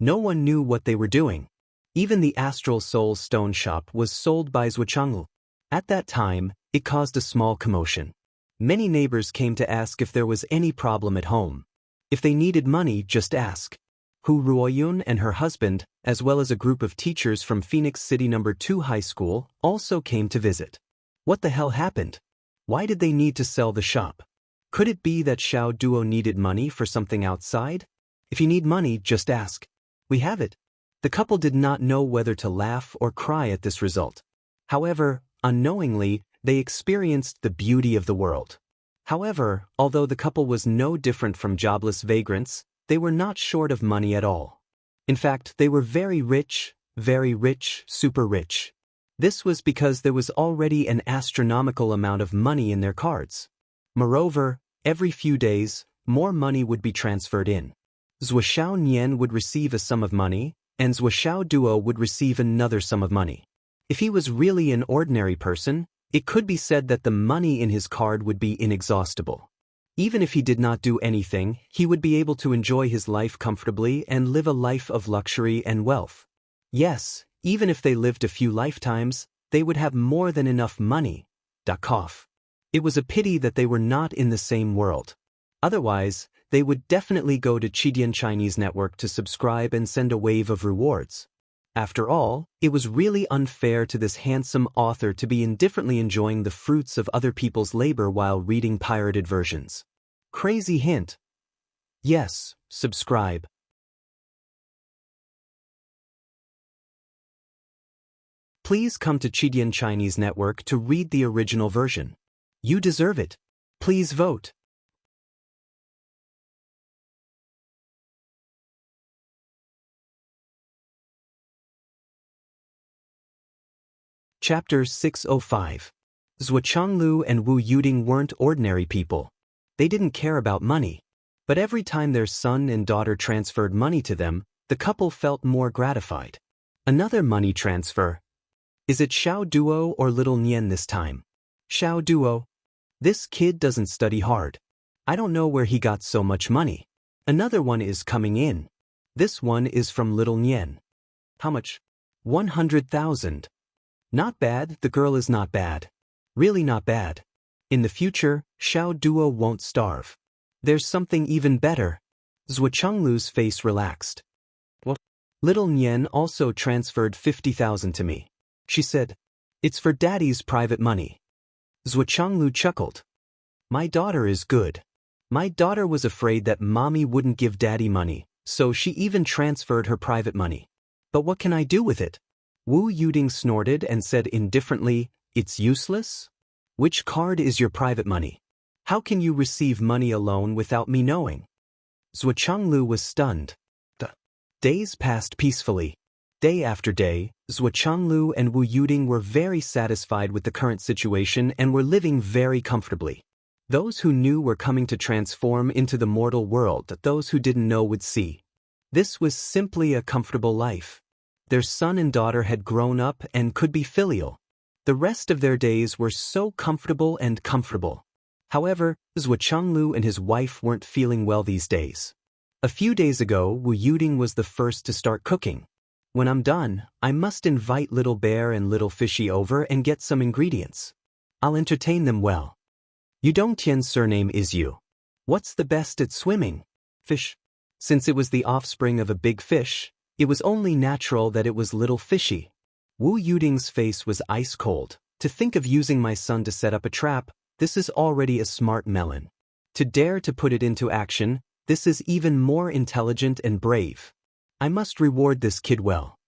[SPEAKER 1] No one knew what they were doing. Even the Astral Soul stone shop was sold by Zhuo Changlu. At that time, it caused a small commotion. Many neighbors came to ask if there was any problem at home. If they needed money, just ask. Hu Ruoyun and her husband, as well as a group of teachers from Phoenix City No. 2 High School, also came to visit. What the hell happened? Why did they need to sell the shop? Could it be that Xiao Duo needed money for something outside? If you need money, just ask. We have it. The couple did not know whether to laugh or cry at this result. However, unknowingly, they experienced the beauty of the world. However, although the couple was no different from jobless vagrants, they were not short of money at all. In fact, they were very rich, super rich. This was because there was already an astronomical amount of money in their cards. Moreover, every few days, more money would be transferred in. Zhuo Xiaonian would receive a sum of money, and Zhuo Xiaoduo would receive another sum of money. If he was really an ordinary person, it could be said that the money in his card would be inexhaustible. Even if he did not do anything, he would be able to enjoy his life comfortably and live a life of luxury and wealth. Yes, even if they lived a few lifetimes, they would have more than enough money. It was a pity that they were not in the same world. Otherwise, they would definitely go to Chidian Chinese Network to subscribe and send a wave of rewards. After all, it was really unfair to this handsome author to be indifferently enjoying the fruits of other people's labor while reading pirated versions. Crazy hint. Yes, subscribe. Please come to Chidian Chinese Network to read the original version. You deserve it. Please vote. Chapter 605. Zhuo Changlu and Wu Yuding weren't ordinary people. They didn't care about money. But every time their son and daughter transferred money to them, the couple felt more gratified. Another money transfer. Is it Xiao Duo or Little Nian this time? Xiao Duo. This kid doesn't study hard. I don't know where he got so much money. Another one is coming in. This one is from Little Nian. How much? 100,000. Not bad, the girl is not bad. Really not bad. In the future, Xiao Duo won't starve. There's something even better. Zhuo Changlu's face relaxed. What? Little Nian also transferred 50,000 to me. She said, it's for daddy's private money. Zhuo Changlu chuckled. My daughter is good. My daughter was afraid that mommy wouldn't give daddy money, so she even transferred her private money. But what can I do with it? Wu Yuding snorted and said indifferently, "It's useless? Which card is your private money? How can you receive money alone without me knowing?" Zhuo Changlu was stunned. Days passed peacefully. Day after day, Zhuo Changlu and Wu Yuding were very satisfied with the current situation and were living very comfortably. Those who knew were coming to transform into the mortal world that those who didn't know would see. This was simply a comfortable life. Their son and daughter had grown up and could be filial. The rest of their days were so comfortable and comfortable. However, Zhuo Changlu and his wife weren't feeling well these days. A few days ago, Wu Yuding was the first to start cooking. "When I'm done, I must invite Little Bear and Little Fishy over and get some ingredients. I'll entertain them well." Yudong Tian's surname is Yu. What's the best at swimming? Fish. Since it was the offspring of a big fish, it was only natural that it was Little Fishy. Wu Yuding's face was ice cold. To think of using my son to set up a trap, this is already a smart melon. To dare to put it into action, this is even more intelligent and brave. I must reward this kid well.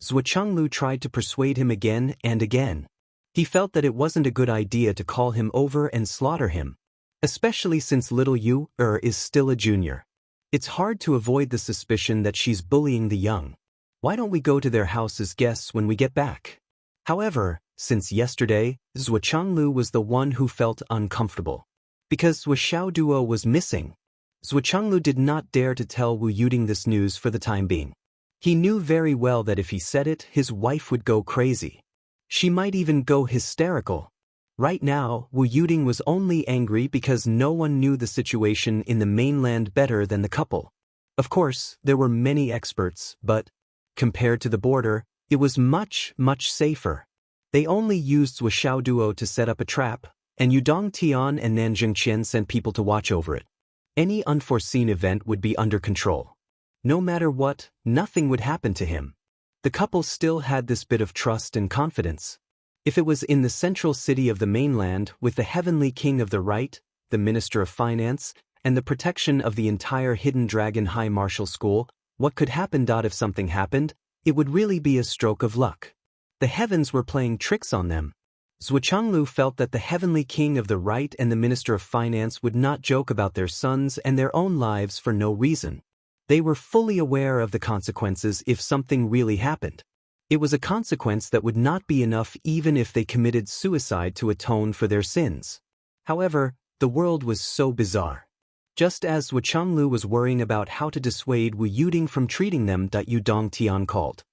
[SPEAKER 1] Zhuo Changlu tried to persuade him again and again. He felt that it wasn't a good idea to call him over and slaughter him, especially since little Yu is still a junior. It's hard to avoid the suspicion that she's bullying the young. Why don't we go to their house as guests when we get back? However, since yesterday, Zhuo Changlu was the one who felt uncomfortable. Because Zhuo Xiaoduo was missing, Zhuo Changlu did not dare to tell Wu Yuding this news for the time being. He knew very well that if he said it, his wife would go crazy. She might even go hysterical. Right now, Wu Yuding was only angry because no one knew the situation in the mainland better than the couple. Of course, there were many experts, but compared to the border, it was much, much safer. They only used Zhuo Xiaoduo to set up a trap, and Yudong Tian and Nanjing Qian sent people to watch over it. Any unforeseen event would be under control. No matter what, nothing would happen to him. The couple still had this bit of trust and confidence. If it was in the central city of the mainland with the heavenly king of the right, the minister of finance, and the protection of the entire Hidden Dragon High Martial School, what could happen? If something happened, it would really be a stroke of luck. The heavens were playing tricks on them. Zhuo Changlu felt that the heavenly king of the right and the minister of finance would not joke about their sons and their own lives for no reason. They were fully aware of the consequences if something really happened. It was a consequence that would not be enough even if they committed suicide to atone for their sins. However, the world was so bizarre. Just as Zhuo Changlu was worrying about how to dissuade Wu Yuding from treating them, Yudong Tian called.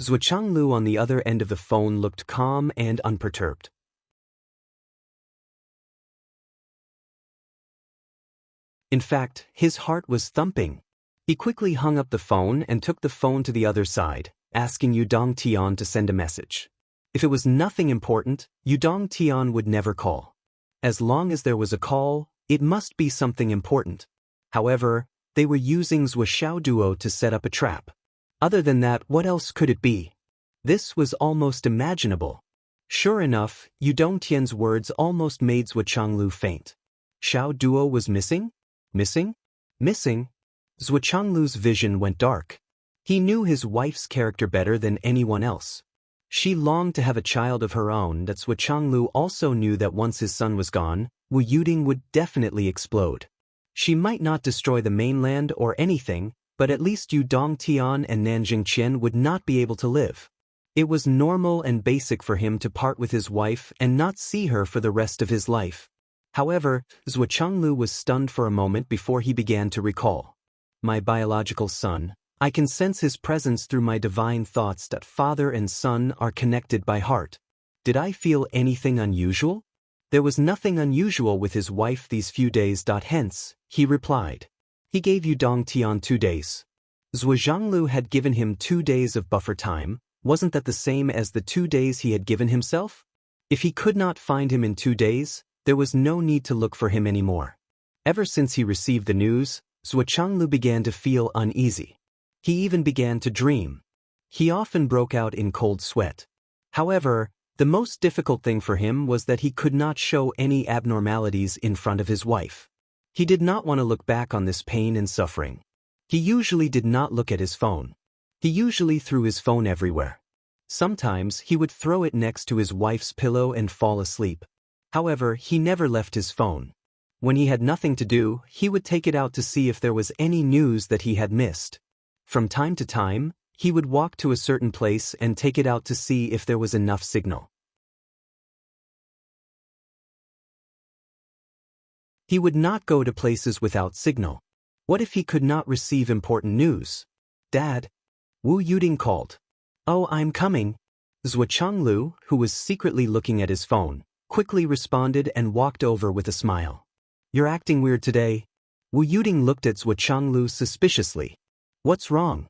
[SPEAKER 1] Zhuo Changlu on the other end of the phone looked calm and unperturbed. In fact, his heart was thumping. He quickly hung up the phone and took the phone to the other side, asking Yudong Tian to send a message. If it was nothing important, Yudong Tian would never call. As long as there was a call, it must be something important. However, they were using Zhuo Xiaoduo to set up a trap. Other than that, what else could it be? This was almost imaginable. Sure enough, Yudong Tian's words almost made Zhuo Changlu faint. Xiaoduo was missing? Missing? Missing? Zhuo Changlu's vision went dark. He knew his wife's character better than anyone else. She longed to have a child of her own. Zhuo Changlu also knew that once his son was gone, Wu Yuding would definitely explode. She might not destroy the mainland or anything, but at least Yudong Tian and Nanjing Qian would not be able to live. It was normal and basic for him to part with his wife and not see her for the rest of his life. However, Zhuo Changlu was stunned for a moment before he began to recall. My biological son, I can sense his presence through my divine thoughts. Father and son are connected by heart. Did I feel anything unusual? There was nothing unusual with his wife these few days. Hence, he replied. He gave Yudong Tian 2 days. Zhuo Zhanglu had given him 2 days of buffer time. Wasn't that the same as the 2 days he had given himself? If he could not find him in 2 days, there was no need to look for him anymore. Ever since he received the news, Zhuo Changlu began to feel uneasy. He even began to dream. He often broke out in cold sweat. However, the most difficult thing for him was that he could not show any abnormalities in front of his wife. He did not want to look back on this pain and suffering. He usually did not look at his phone. He usually threw his phone everywhere. Sometimes he would throw it next to his wife's pillow and fall asleep. However, he never left his phone. When he had nothing to do, he would take it out to see if there was any news that he had missed. From time to time, he would walk to a certain place and take it out to see if there was enough signal. He would not go to places without signal. What if he could not receive important news? Dad? Wu Yuding called. Oh, I'm coming. Zhuo Changlu, who was secretly looking at his phone, quickly responded and walked over with a smile. You're acting weird today. Wu Yuding looked at Zhuo Changlu suspiciously. What's wrong?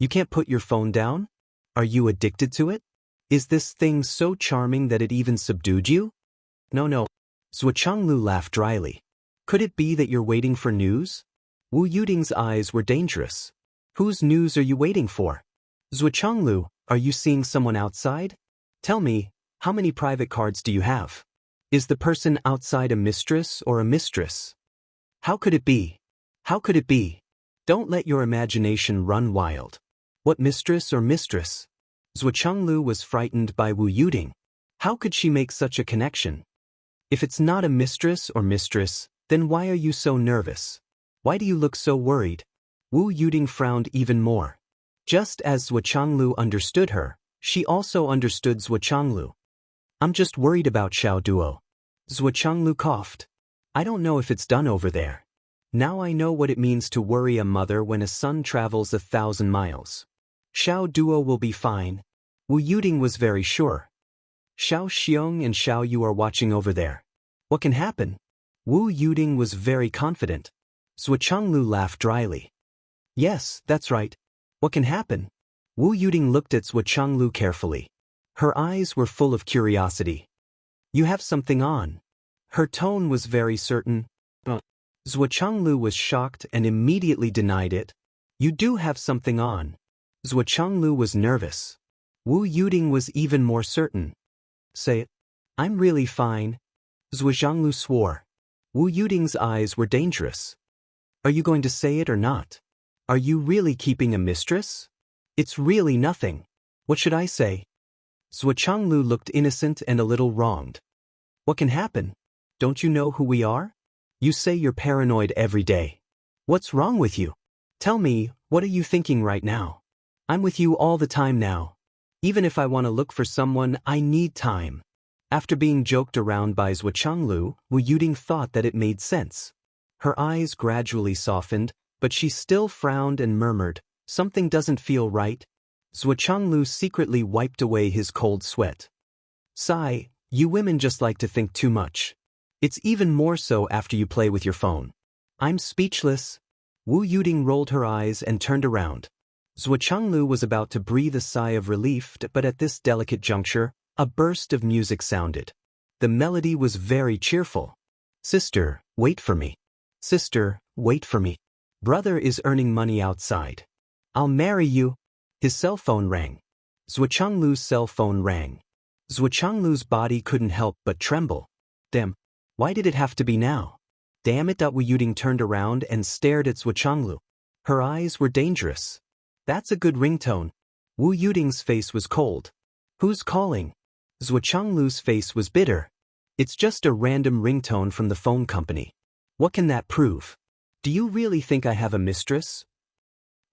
[SPEAKER 1] You can't put your phone down? Are you addicted to it? Is this thing so charming that it even subdued you? No. Zhuo Changlu laughed dryly. Could it be that you're waiting for news? Wu Yuding's eyes were dangerous. Whose news are you waiting for? Zhuo Changlu, are you seeing someone outside? Tell me, how many private cards do you have? Is the person outside a mistress or a mistress? How could it be? How could it be? Don't let your imagination run wild. What mistress or mistress? Zhuo Changlu was frightened by Wu Yuding. How could she make such a connection? If it's not a mistress or mistress, then why are you so nervous? Why do you look so worried? Wu Yuding frowned even more. Just as Zhuo Changlu understood her, she also understood Zhuo Changlu. I'm just worried about Xiao Duo. Zhuo Changlu coughed. I don't know if it's done over there. Now I know what it means to worry a mother when a son travels 1,000 miles. Xiao Duo will be fine. Wu Yuding was very sure. Xiao Xiong and Xiao Yu are watching over there. What can happen? Wu Yuding was very confident. Zhuo Changlu laughed dryly. Yes, that's right. What can happen? Wu Yuding looked at Zhuo Changlu carefully. Her eyes were full of curiosity. You have something on. Her tone was very certain. Zhuo Changlu was shocked and immediately denied it. You do have something on. Zhuo Changlu was nervous. Wu Yuding was even more certain. Say it. I'm really fine. Zhuo Changlu swore. Wu Yuding's eyes were dangerous. Are you going to say it or not? Are you really keeping a mistress? It's really nothing. What should I say? Zhuo Changlu looked innocent and a little wronged. What can happen? Don't you know who we are? You say you're paranoid every day. What's wrong with you? Tell me, what are you thinking right now? I'm with you all the time now. Even if I want to look for someone, I need time. After being joked around by Zhuo Changlu, Wu Yuding thought that it made sense. Her eyes gradually softened, but she still frowned and murmured, something doesn't feel right. Zhuo Changlu secretly wiped away his cold sweat. Sigh, you women just like to think too much. It's even more so after you play with your phone. I'm speechless. Wu Yuding rolled her eyes and turned around. Zhuo Changlu was about to breathe a sigh of relief, but at this delicate juncture, a burst of music sounded. The melody was very cheerful. Sister, wait for me. Sister, wait for me. Brother is earning money outside. I'll marry you. His cell phone rang. Zhuo Changlu's cell phone rang. Zhuo Changlu's body couldn't help but tremble. Damn, why did it have to be now? Damn it! Wu Yuding turned around and stared at Zhuo Changlu. Her eyes were dangerous. That's a good ringtone. Wu Yuding's face was cold. Who's calling? Zhuo Changlu's face was bitter. It's just a random ringtone from the phone company. What can that prove? Do you really think I have a mistress?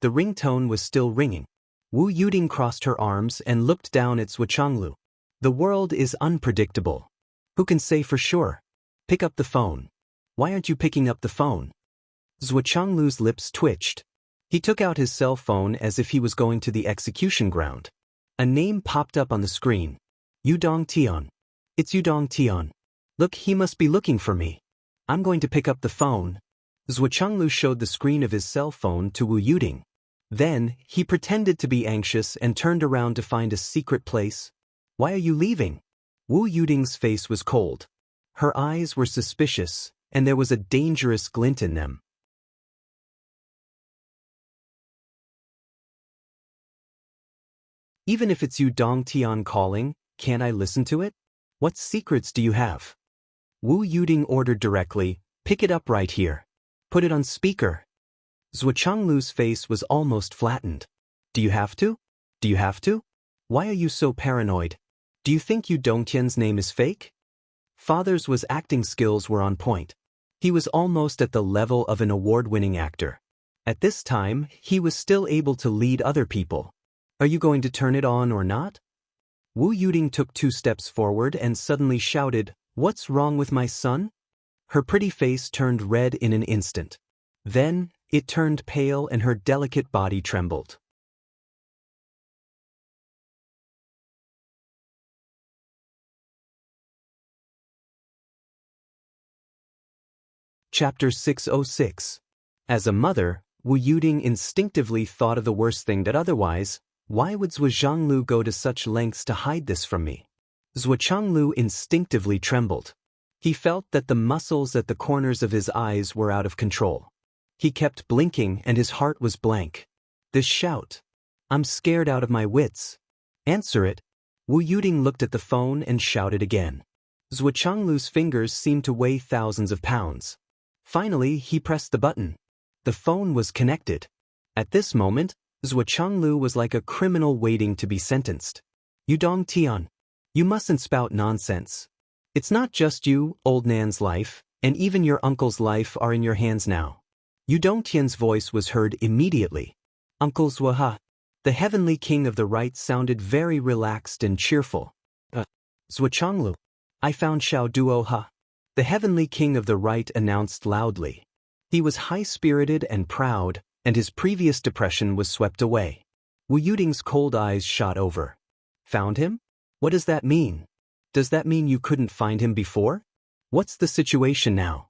[SPEAKER 1] The ringtone was still ringing. Wu Yuding crossed her arms and looked down at Zhuo Changlu. The world is unpredictable. Who can say for sure? Pick up the phone. Why aren't you picking up the phone? Zhuo Changlu's lips twitched. He took out his cell phone as if he was going to the execution ground. A name popped up on the screen. Yudong Tian. It's Yudong Tian. Look, he must be looking for me. I'm going to pick up the phone. Zhuo Changlu showed the screen of his cell phone to Wu Yuding. Then, he pretended to be anxious and turned around to find a secret place. Why are you leaving? Wu Yuding's face was cold. Her eyes were suspicious, and there was a dangerous glint in them. Even if it's Yudong Tian calling, can't I listen to it? What secrets do you have? Wu Yuding ordered directly, pick it up right here. Put it on speaker. Zhuo Changlu's face was almost flattened. Do you have to? Do you have to? Why are you so paranoid? Do you think Yu Dongtian's name is fake? Father's acting skills were on point. He was almost at the level of an award-winning actor. At this time, he was still able to lead other people. Are you going to turn it on or not? Wu Yuding took 2 steps forward and suddenly shouted, "What's wrong with my son?" Her pretty face turned red in an instant. Then, it turned pale and her delicate body trembled. Chapter 606. As a mother, Wu Yuding instinctively thought of the worst thing that otherwise, why would Zhuo Zhanglu go to such lengths to hide this from me? Zhuo Zhanglu instinctively trembled. He felt that the muscles at the corners of his eyes were out of control. He kept blinking and his heart was blank. This shout. I'm scared out of my wits. Answer it. Wu Yuding looked at the phone and shouted again. Zhuo Zhanglu's fingers seemed to weigh thousands of pounds. Finally, he pressed the button. The phone was connected. At this moment, Zhuo Zhanglu was like a criminal waiting to be sentenced. Yu Dongtian, you mustn't spout nonsense. It's not just you, old Nan's life, and even your uncle's life are in your hands now. Yu Dongtian's voice was heard immediately. Uncle Zhuo, the heavenly king of the right, sounded very relaxed and cheerful. Zhuo Zhanglu, I found Xiao Duo Ha. The heavenly king of the right announced loudly. He was high-spirited and proud, and his previous depression was swept away. Wu Yuding's cold eyes shot over. Found him? What does that mean? Does that mean you couldn't find him before? What's the situation now?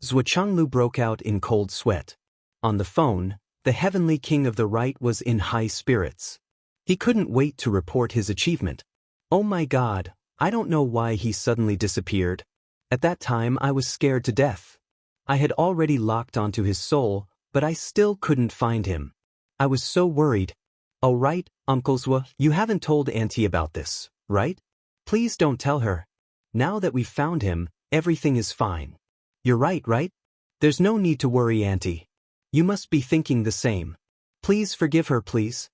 [SPEAKER 1] Zhuo Zhanglu broke out in cold sweat. On the phone, the heavenly king of the right was in high spirits. He couldn't wait to report his achievement. Oh my God, I don't know why he suddenly disappeared. At that time I was scared to death. I had already locked onto his soul, but I still couldn't find him. I was so worried. Oh right, Uncle Zhuo, you haven't told Auntie about this, right? Please don't tell her. Now that we've found him, everything is fine. You're right, right? There's no need to worry, Auntie. You must be thinking the same. Please forgive her, please.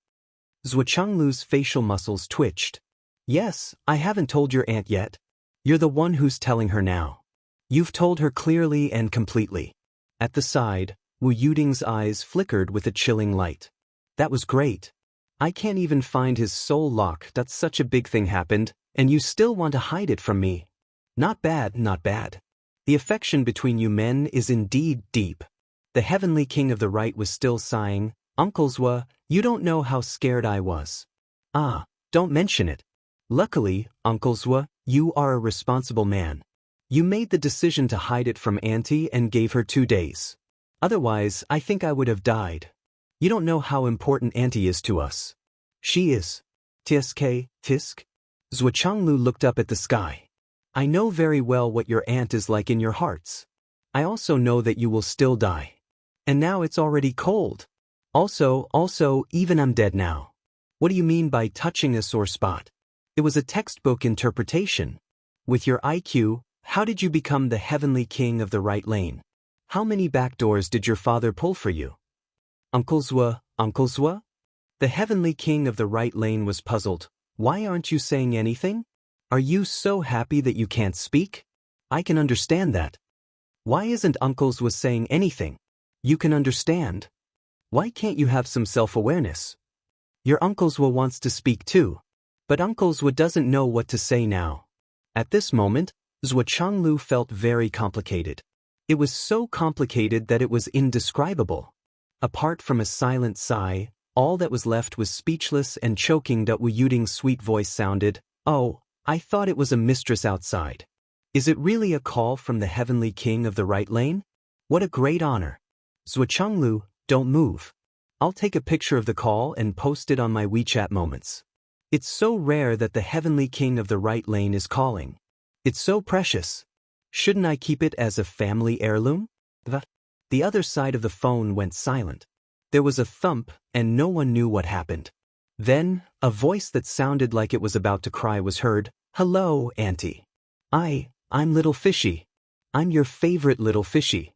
[SPEAKER 1] Zhuo Zhanglu's facial muscles twitched. Yes, I haven't told your aunt yet. You're the one who's telling her now. You've told her clearly and completely. At the side, Wu Yuding's eyes flickered with a chilling light. That was great. I can't even find his soul lock. That's such a big thing happened, and you still want to hide it from me. Not bad, not bad. The affection between you men is indeed deep. The heavenly king of the right was still sighing. Uncle Zhuo, you don't know how scared I was. Ah, don't mention it. Luckily, Uncle Zhuo, you are a responsible man. You made the decision to hide it from Auntie and gave her 2 days. Otherwise, I think I would have died. You don't know how important Auntie is to us. She is. Tisk, tisk. Zhuo Zhanglu looked up at the sky. I know very well what your aunt is like in your hearts. I also know that you will still die. And now it's already cold. Also, even I'm dead now. What do you mean by touching a sore spot? It was a textbook interpretation. With your IQ, how did you become the heavenly king of the right lane? How many back doors did your father pull for you? Uncle Zhuo? The heavenly king of the right lane was puzzled. Why aren't you saying anything? Are you so happy that you can't speak? I can understand that. Why isn't Uncle Zhuo saying anything? You can understand. Why can't you have some self-awareness? Your Uncle Zhuo wants to speak too. But Uncle Zhuo doesn't know what to say now. At this moment, Zhuo Zhanglu felt very complicated. It was so complicated that it was indescribable. Apart from a silent sigh, all that was left was speechless and choking. Wu Yuding's sweet voice sounded, "Oh, I thought it was a mistress outside. Is it really a call from the heavenly king of the right lane? What a great honor. Zhuo Zhanglu, don't move. I'll take a picture of the call and post it on my WeChat moments. It's so rare that the heavenly king of the right lane is calling. It's so precious. Shouldn't I keep it as a family heirloom?" The other side of the phone went silent. There was a thump, and no one knew what happened. Then, a voice that sounded like it was about to cry was heard. "Hello, Auntie. I'm Little Fishy. I'm your favorite Little Fishy."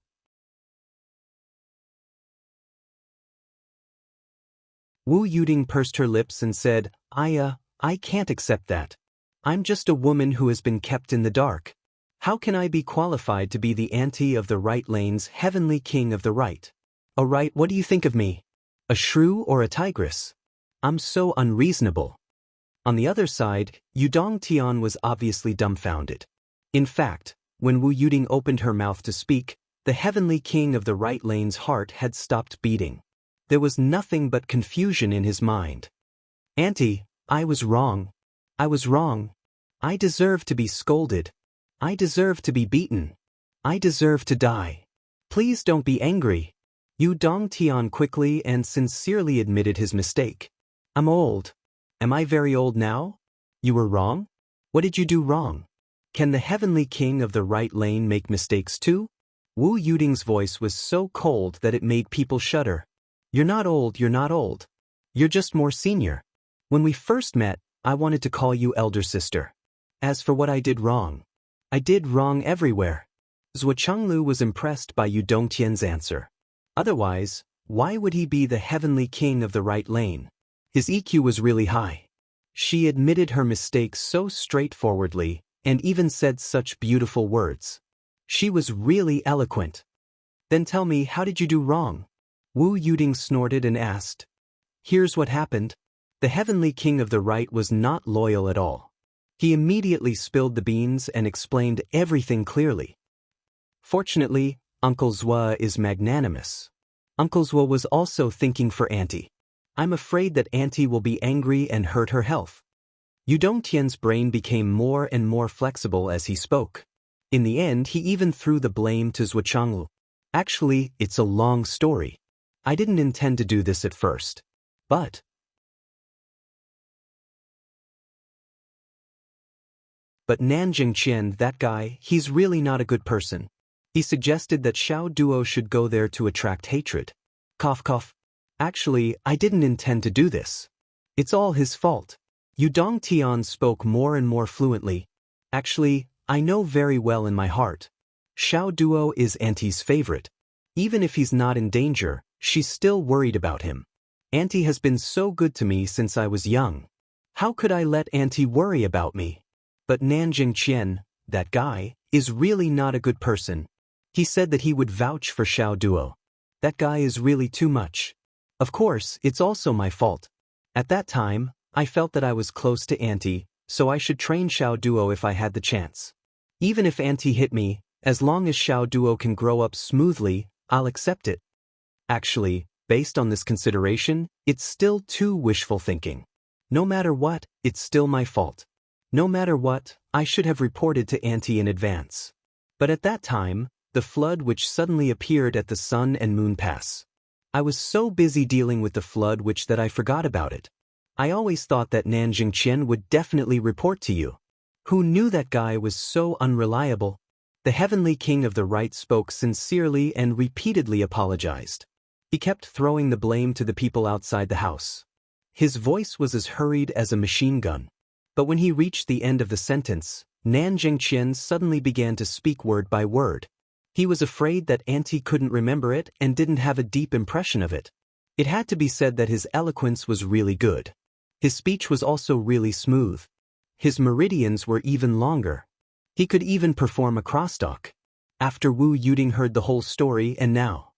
[SPEAKER 1] Wu Yuding pursed her lips and said, I can't accept that. I'm just a woman who has been kept in the dark. How can I be qualified to be the auntie of the right lane's heavenly king of the right? Oh right, what do you think of me? A shrew or a tigress? I'm so unreasonable. On the other side, Yudong Tian was obviously dumbfounded. In fact, when Wu Yuding opened her mouth to speak, the heavenly king of the right lane's heart had stopped beating. There was nothing but confusion in his mind. Auntie, I was wrong. I was wrong. I deserve to be scolded. I deserve to be beaten. I deserve to die. Please don't be angry. Yudong Tian quickly and sincerely admitted his mistake. I'm old. Am I very old now? You were wrong? What did you do wrong? Can the heavenly king of the right lane make mistakes too? Wu Yuding's voice was so cold that it made people shudder. You're not old, you're not old. You're just more senior. When we first met, I wanted to call you elder sister. As for what I did wrong everywhere. Zhuo Chenglu was impressed by Yudong Tian's answer. Otherwise, why would he be the heavenly king of the right lane? His EQ was really high. She admitted her mistakes so straightforwardly, and even said such beautiful words. She was really eloquent. Then tell me, how did you do wrong? Wu Yuding snorted and asked. Here's what happened. The heavenly king of the right was not loyal at all. He immediately spilled the beans and explained everything clearly. Fortunately, Uncle Zhuo is magnanimous. Uncle Zhuo was also thinking for Auntie. I'm afraid that Auntie will be angry and hurt her health. Yudong Tian's brain became more and more flexible as he spoke. In the end, he even threw the blame to Zhuo Chenglu. Actually, it's a long story. I didn't intend to do this at first. But Nanjing Qian, that guy, he's really not a good person. He suggested that Xiao Duo should go there to attract hatred. Cough cough. Actually, I didn't intend to do this. It's all his fault. Yudong Tian spoke more and more fluently. Actually, I know very well in my heart. Xiao Duo is Auntie's favorite. Even if he's not in danger, she's still worried about him. Auntie has been so good to me since I was young. How could I let Auntie worry about me? But Nanjing Qian, that guy, is really not a good person. He said that he would vouch for Xiao Duo. That guy is really too much. Of course, it's also my fault. At that time, I felt that I was close to Auntie, so I should train Xiao Duo if I had the chance. Even if Auntie hit me, as long as Xiao Duo can grow up smoothly, I'll accept it. Actually, based on this consideration, it's still too wishful thinking. No matter what, it's still my fault. No matter what, I should have reported to Auntie in advance. But at that time, the flood which suddenly appeared at the Sun and Moon Pass. I was so busy dealing with the flood that I forgot about it. I always thought that Nanjing Qian would definitely report to you. Who knew that guy was so unreliable? The heavenly king of the right spoke sincerely and repeatedly apologized. He kept throwing the blame to the people outside the house. His voice was as hurried as a machine gun. But when he reached the end of the sentence, Nanjing Qian suddenly began to speak word by word. He was afraid that Auntie couldn't remember it and didn't have a deep impression of it. It had to be said that his eloquence was really good. His speech was also really smooth. His meridians were even longer. He could even perform a crosstalk. After Wu Yuding heard the whole story and now,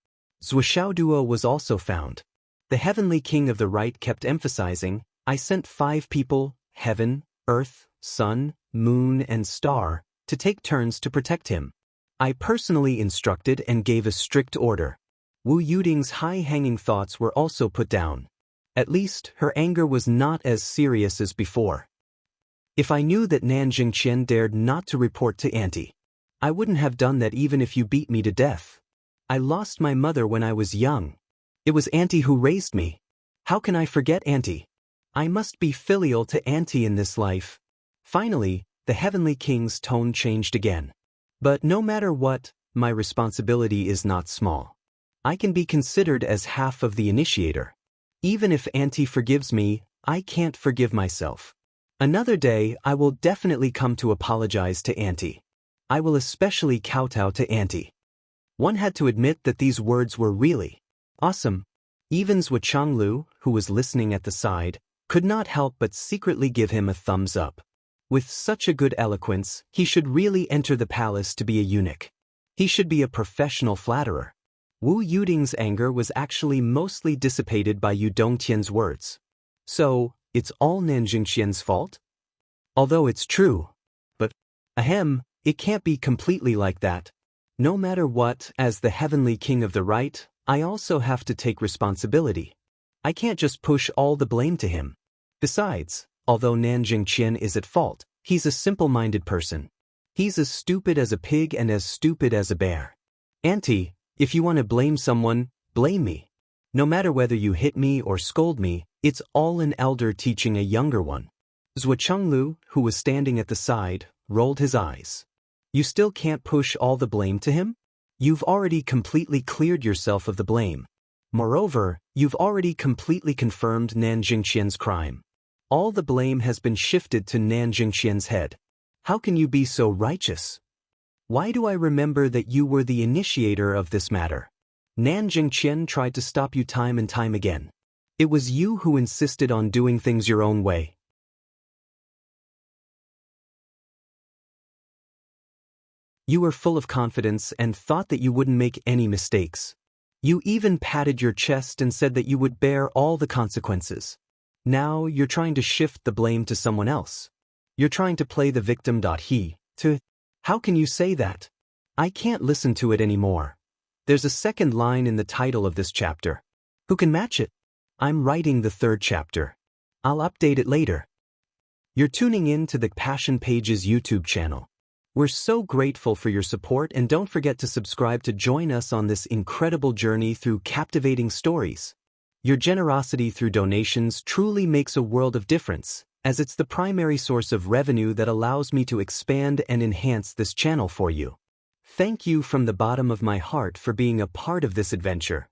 [SPEAKER 1] Zhuo Duo was also found. The heavenly king of the right kept emphasizing, I sent 5 people, heaven, earth, sun, moon and star, to take turns to protect him. I personally instructed and gave a strict order. Wu Yuding's high-hanging thoughts were also put down. At least, her anger was not as serious as before. If I knew that Nanjing Qian dared not to report to Auntie, I wouldn't have done that even if you beat me to death. I lost my mother when I was young. It was Auntie who raised me. How can I forget Auntie? I must be filial to Auntie in this life. Finally, the heavenly king's tone changed again. But no matter what, my responsibility is not small. I can be considered as half of the initiator. Even if Auntie forgives me, I can't forgive myself. Another day, I will definitely come to apologize to Auntie. I will especially kowtow to Auntie. One had to admit that these words were really awesome. Even Zhuo Changlu, who was listening at the side, could not help but secretly give him a thumbs up. With such a good eloquence, he should really enter the palace to be a eunuch. He should be a professional flatterer. Wu Yuding's anger was actually mostly dissipated by Yu Dongtian's words. So, it's all Nanjing Qian's fault? Although it's true. But, it can't be completely like that. No matter what, as the heavenly king of the right, I also have to take responsibility. I can't just push all the blame to him. Besides, although Nanjing Qian is at fault, he's a simple-minded person. He's as stupid as a pig and as stupid as a bear. Auntie, if you want to blame someone, blame me. No matter whether you hit me or scold me, it's all an elder teaching a younger one. Zhuo Chenglu, who was standing at the side, rolled his eyes. You still can't push all the blame to him? You've already completely cleared yourself of the blame. Moreover, you've already completely confirmed Nanjing Qian's crime. All the blame has been shifted to Nanjing Qian's head. How can you be so righteous? Why do I remember that you were the initiator of this matter? Nanjing Qian tried to stop you time and time again. It was you who insisted on doing things your own way. You were full of confidence and thought that you wouldn't make any mistakes. You even patted your chest and said that you would bear all the consequences. Now you're trying to shift the blame to someone else. You're trying to play the victim. How can you say that? I can't listen to it anymore. There's a second line in the title of this chapter. Who can match it? I'm writing the third chapter. I'll update it later. You're tuning in to the Passion Pages YouTube channel. We're so grateful for your support, and don't forget to subscribe to join us on this incredible journey through captivating stories. Your generosity through donations truly makes a world of difference, as it's the primary source of revenue that allows me to expand and enhance this channel for you. Thank you from the bottom of my heart for being a part of this adventure.